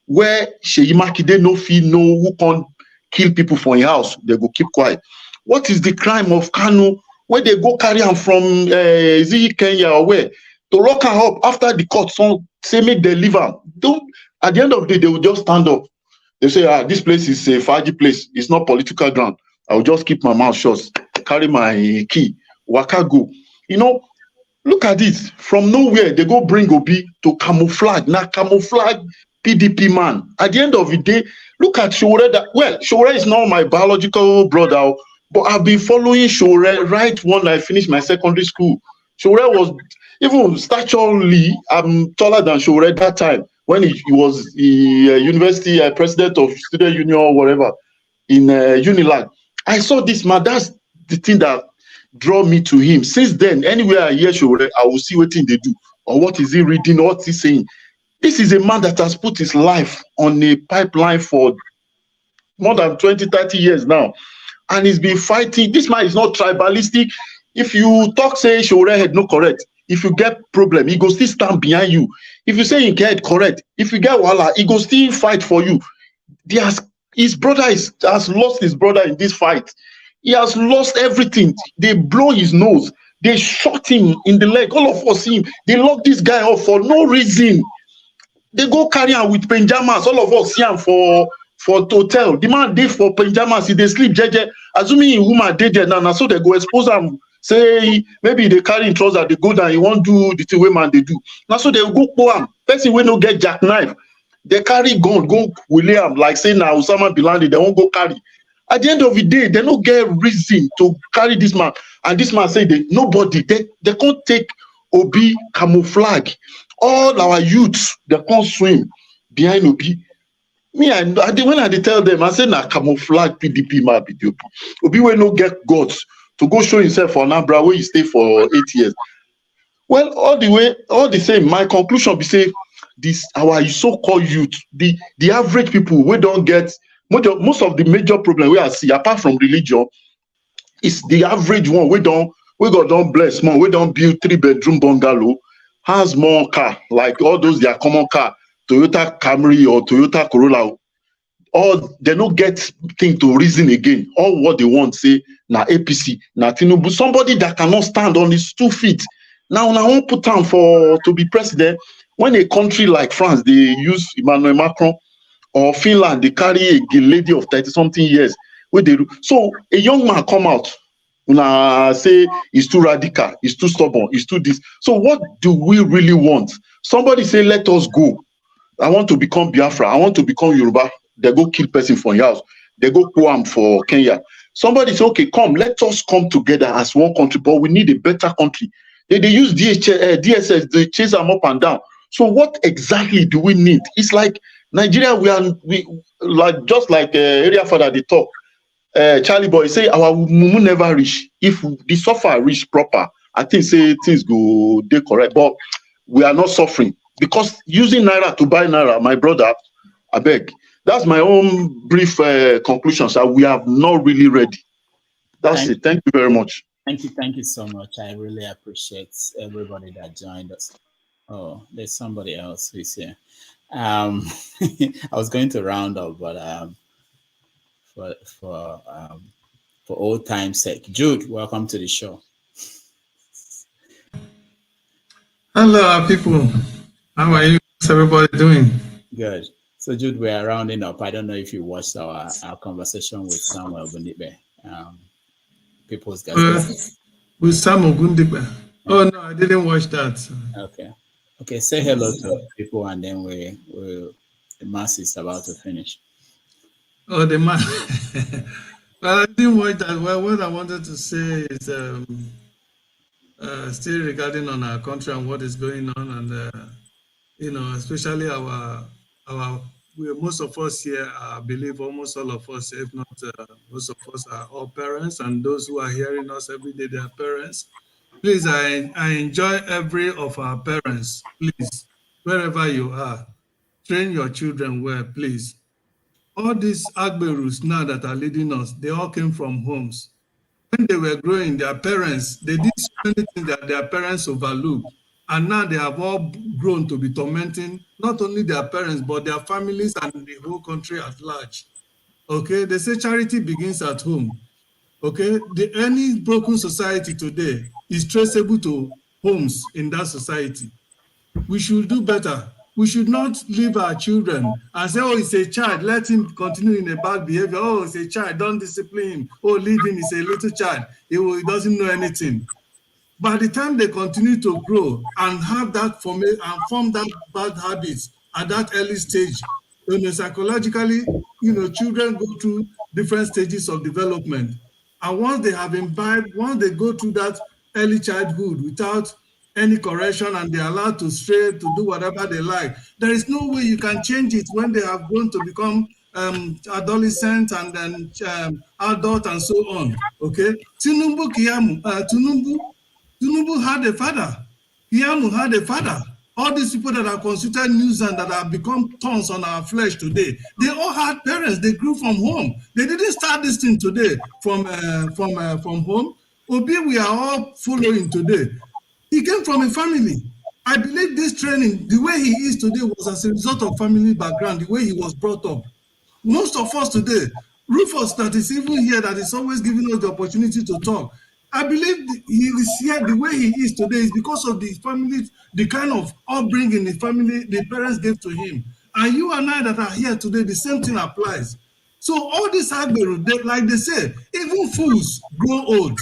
where Seyi Makinde no fee know who can kill people from your house, they go keep quiet. What is the crime of Kanu, where they go carry him from Kenya or where, to lock her up after the court say make they leave her? At the end of the day, they will just stand up. They say, this place is a Faji place. It's not political ground. I will just keep my mouth shut, carry my key, waka go. Look at this. From nowhere, they go bring Obi to camouflage. Now camouflage PDP man. At the end of the day, look at Shure. Shure is not my biological brother, but I've been following Shure right when I finished my secondary school. Shure was, even statutorily, I'm taller than Shure that time when he was the university president of student union or whatever in Unilag. I saw this man. That's the thing that draw me to him. Since then, anywhere I hear Shure, I will see what thing they do or what is he reading or what he's saying. This is a man that has put his life on a pipeline for more than 20, 30 years now. And he's been fighting. This man is not tribalistic. If you talk, say, Shore head, no correct. If you get problem, he go still stand behind you. If you say you get correct, if you get wala, he go still fight for you. His brother has lost his brother in this fight. He has lost everything. They blow his nose. They shot him in the leg. All of us see him. They lock this guy up for no reason. They go carry him with pajamas. All of us see him for hotel. The man did for pajamas. He they sleep jeje. Assuming woman did there now, so they go expose him. Say maybe they carry in trousers, they go down. He won't do the thing way man they do. Now so they go pour him. Person we no get jackknife. They carry gun, go William, like say now Osama bin Laden, they won't go carry. At the end of the day, they don't get reason to carry this man. And this man say nobody, they can't take Obi camouflage. All our youths, they can't swim behind Obi. Me, when I tell them, I say na camouflage PDP ma be the Obi will no get guts to go show himself for Anambra where he stay for 8 years. Well, all the same, my conclusion be say this our so-called youth, the average people we don't get most of the major problem we are see apart from religion is the average one we God don't bless more, we don't build 3-bedroom bungalow, has more car like all those their common car, Toyota Camry or Toyota Corolla. Or they don't get thing to reason again. All what they want say na APC, na Tinubu, somebody that cannot stand on his 2 feet. Now I won't put down to be president. When a country like France they use Emmanuel Macron, or Finland they carry a lady of 30-something years. Where they do. So a young man come out say he's too radical, he's too stubborn, he's too this. So what do we really want? Somebody say let us go. I want to become Biafra. I want to become Yoruba. They go kill person for your house. They go Guam for Kenya. Somebody say, okay, come, let us come together as one country, but we need a better country. They use DSS, they chase them up and down. So what exactly do we need? It's like Nigeria, we like just like area father they talk. Charlie boy say our mumu never reach. If the suffer reach proper, I think say things go they correct, but we are not suffering because using naira to buy naira, my brother, I beg. That's my own brief conclusion. So we are not really ready. That's it. Thank you very much. Thank you so much. I really appreciate everybody that joined us. Oh, there's somebody else who's here. I was going to round up, but for old time's sake, Jude, welcome to the show. Hello, people. How are you? How's everybody doing? Good. So, Jude, we are rounding up. I don't know if you watched our conversation with Samuel Ogundipe, Peoples Gazette. With Sam Ogundipe. Oh, no, I didn't watch that. Okay, say hello to people, and then the mass is about to finish. Oh, the mass. Well, I didn't watch that. Well, what I wanted to say is still regarding on our country and what is going on, and especially most of us here, I believe almost all of us, if not most of us, are all parents, and those who are hearing us every day, they are parents. Please, I enjoy every of our parents. Please, wherever you are, train your children well, please. All these Agberus now that are leading us, they all came from homes. When they were growing, their parents, they did so many things that their parents overlooked. And now they have all grown to be tormenting not only their parents, but their families and the whole country at large. Okay, they say charity begins at home. Okay, any broken society today is traceable to homes in that society. We should do better. We should not leave our children and say, oh, it's a child, let him continue in a bad behavior. Oh, it's a child, don't discipline him. Oh, leave him, he's a little child. He doesn't know anything. By the time they continue to grow and have that form that bad habits at that early stage, psychologically, children go through different stages of development. And once they have imbibed, once they go through that early childhood without any correction and they're allowed to stray, to do whatever they like, there is no way you can change it when they have grown to become adolescent and then adult and so on. Okay? Tinubu had a father. Kiamu had a father. all these people that are considered nuisance that have become thorns on our flesh today, they all had parents. They grew from home. They didn't start this thing today from home. Obi, we are all following today. He came from a family. I believe this training, the way he is today, was as a result of family background, the way he was brought up. Most of us today, Rufus that is even here, that is always giving us the opportunity to talk, I believe he is here the way he is today is because of the family, the kind of upbringing the family, the parents gave to him. And you and I that are here today, the same thing applies. So all this Agberu, like they say, even fools grow old.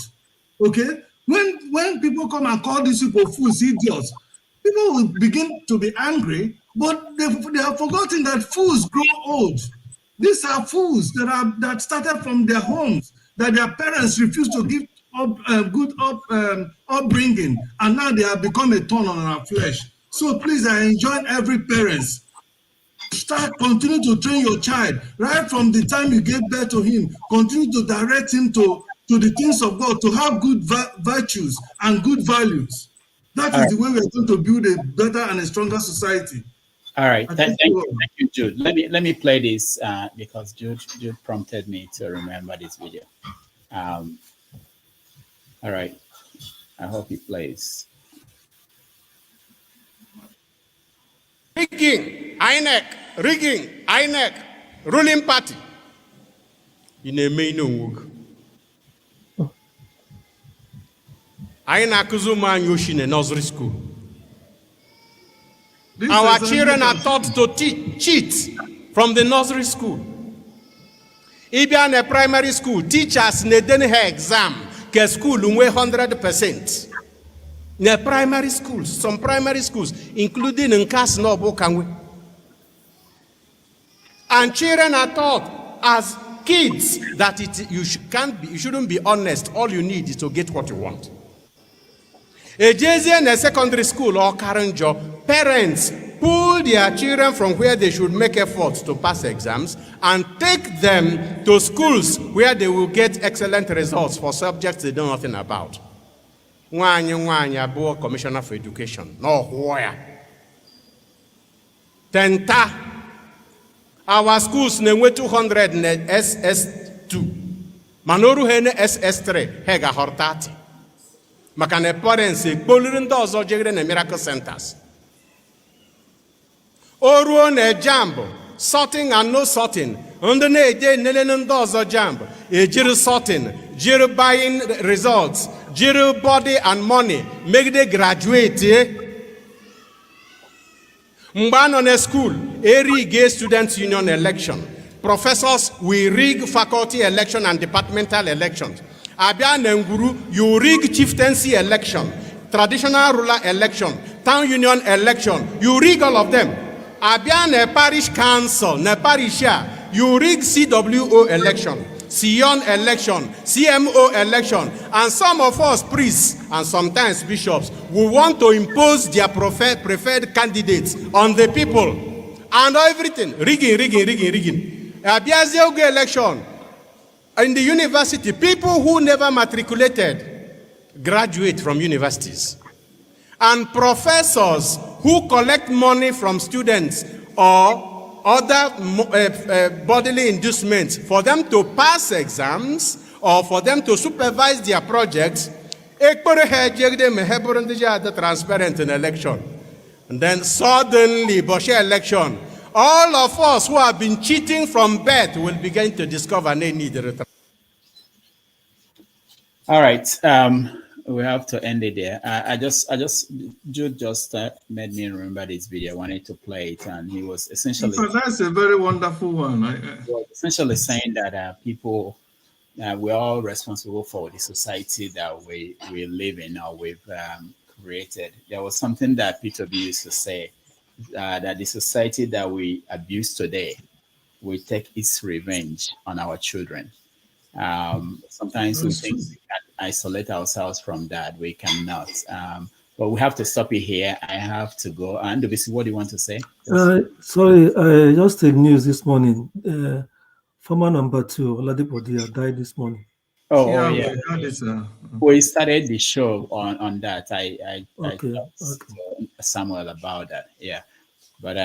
Okay? When people come and call these people fools, idiots, people will begin to be angry, but they have forgotten that fools grow old. These are fools that started from their homes, that their parents refused to give good upbringing, and now they have become a thorn on our flesh. So please, I enjoin every parent, continue to train your child right from the time you give birth to him. Continue to direct him to the things of God, to have good virtues and good values. That is the way we are going to build a better and a stronger society. All right, thank you, Jude. Let me play this because Jude prompted me to remember this video. All right, I hope it plays. Rigging, INEC, ruling party. In a main work. INEC Zuma Yoshine nursery school. Our children are taught to cheat from the nursery school. Even a primary school, teachers need exam. School 100%. In primary schools, some primary schools, including in Kas Nobo Kangwe. And children are taught as kids that you shouldn't be honest. All you need is to get what you want. A JZ in a secondary school or current job, parents pull their children from where they should make efforts to pass exams and take them to schools where they will get excellent results for subjects they know nothing about. Mwanya Commissioner for Education. No, where? Tenta. Our schools ne 200 ne SS2. Manoru hene SS3. Hega hortati. Makane parents polluting those or jegre miracle centers. Oru ne jambo, sorting and no sorting. Under ne de nelen those or jambo. A jiru sorting, jiru buying results, jiru body and money. Make they graduate. Mbano ne school, every gay students union election. Professors will rig faculty election and departmental elections. Abia Nenguru, you rig chieftaincy election, traditional ruler election, town union election, you rig all of them. Abia ne parish council, ne parisha, you rig CWO election, Sion election, CMO election, and some of us priests and sometimes bishops will want to impose their preferred candidates on the people and everything. Rigging. Abia Ziogo election. In the university, people who never matriculated graduate from universities. And professors who collect money from students or other bodily inducements for them to pass exams or for them to supervise their projects, transparent in election. And then suddenly, Boshe election, all of us who have been cheating from birth will begin to discover they need return. All right, we have to end it there. Jude just made me remember this video. I wanted to play it, and he was essentially. That's a very wonderful one. He was essentially saying that people, we're all responsible for the society that we live in or we've created. There was something that Peter B used to say. That the society that we abuse today will take its revenge on our children. Sometimes we think we can isolate ourselves from that. We cannot. But we have to stop it here. I have to go. And Obisi, what do you want to say? Sorry, just a news this morning. Former number 2, Oladipo Dia, died this morning. Oh, We yeah. had it, We started the show on that. I Okay. talked to Samuel about that. Yeah. But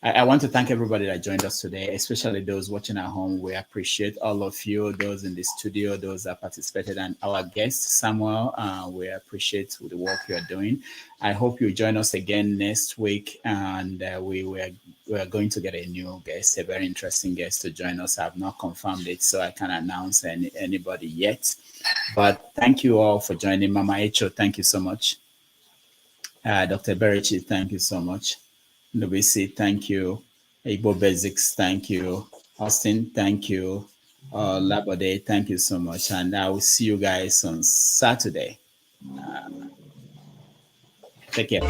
I want to thank everybody that joined us today, especially those watching at home. We appreciate all of you, those in the studio, those that participated, and our guest, Samuel. We appreciate the work you are doing. I hope you join us again next week, and we are going to get a new guest, a very interesting guest to join us. I have not confirmed it, so I can't announce anybody yet. But thank you all for joining. Mama Echo, thank you so much. Dr. Berichi, thank you so much. Nubisi, thank you. Igbo Basics, thank you. Austin, thank you. Labode, thank you so much. And I will see you guys on Saturday. Take care.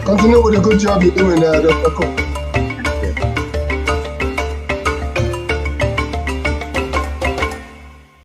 Continue with the good job you're doing there, Dr. Cook.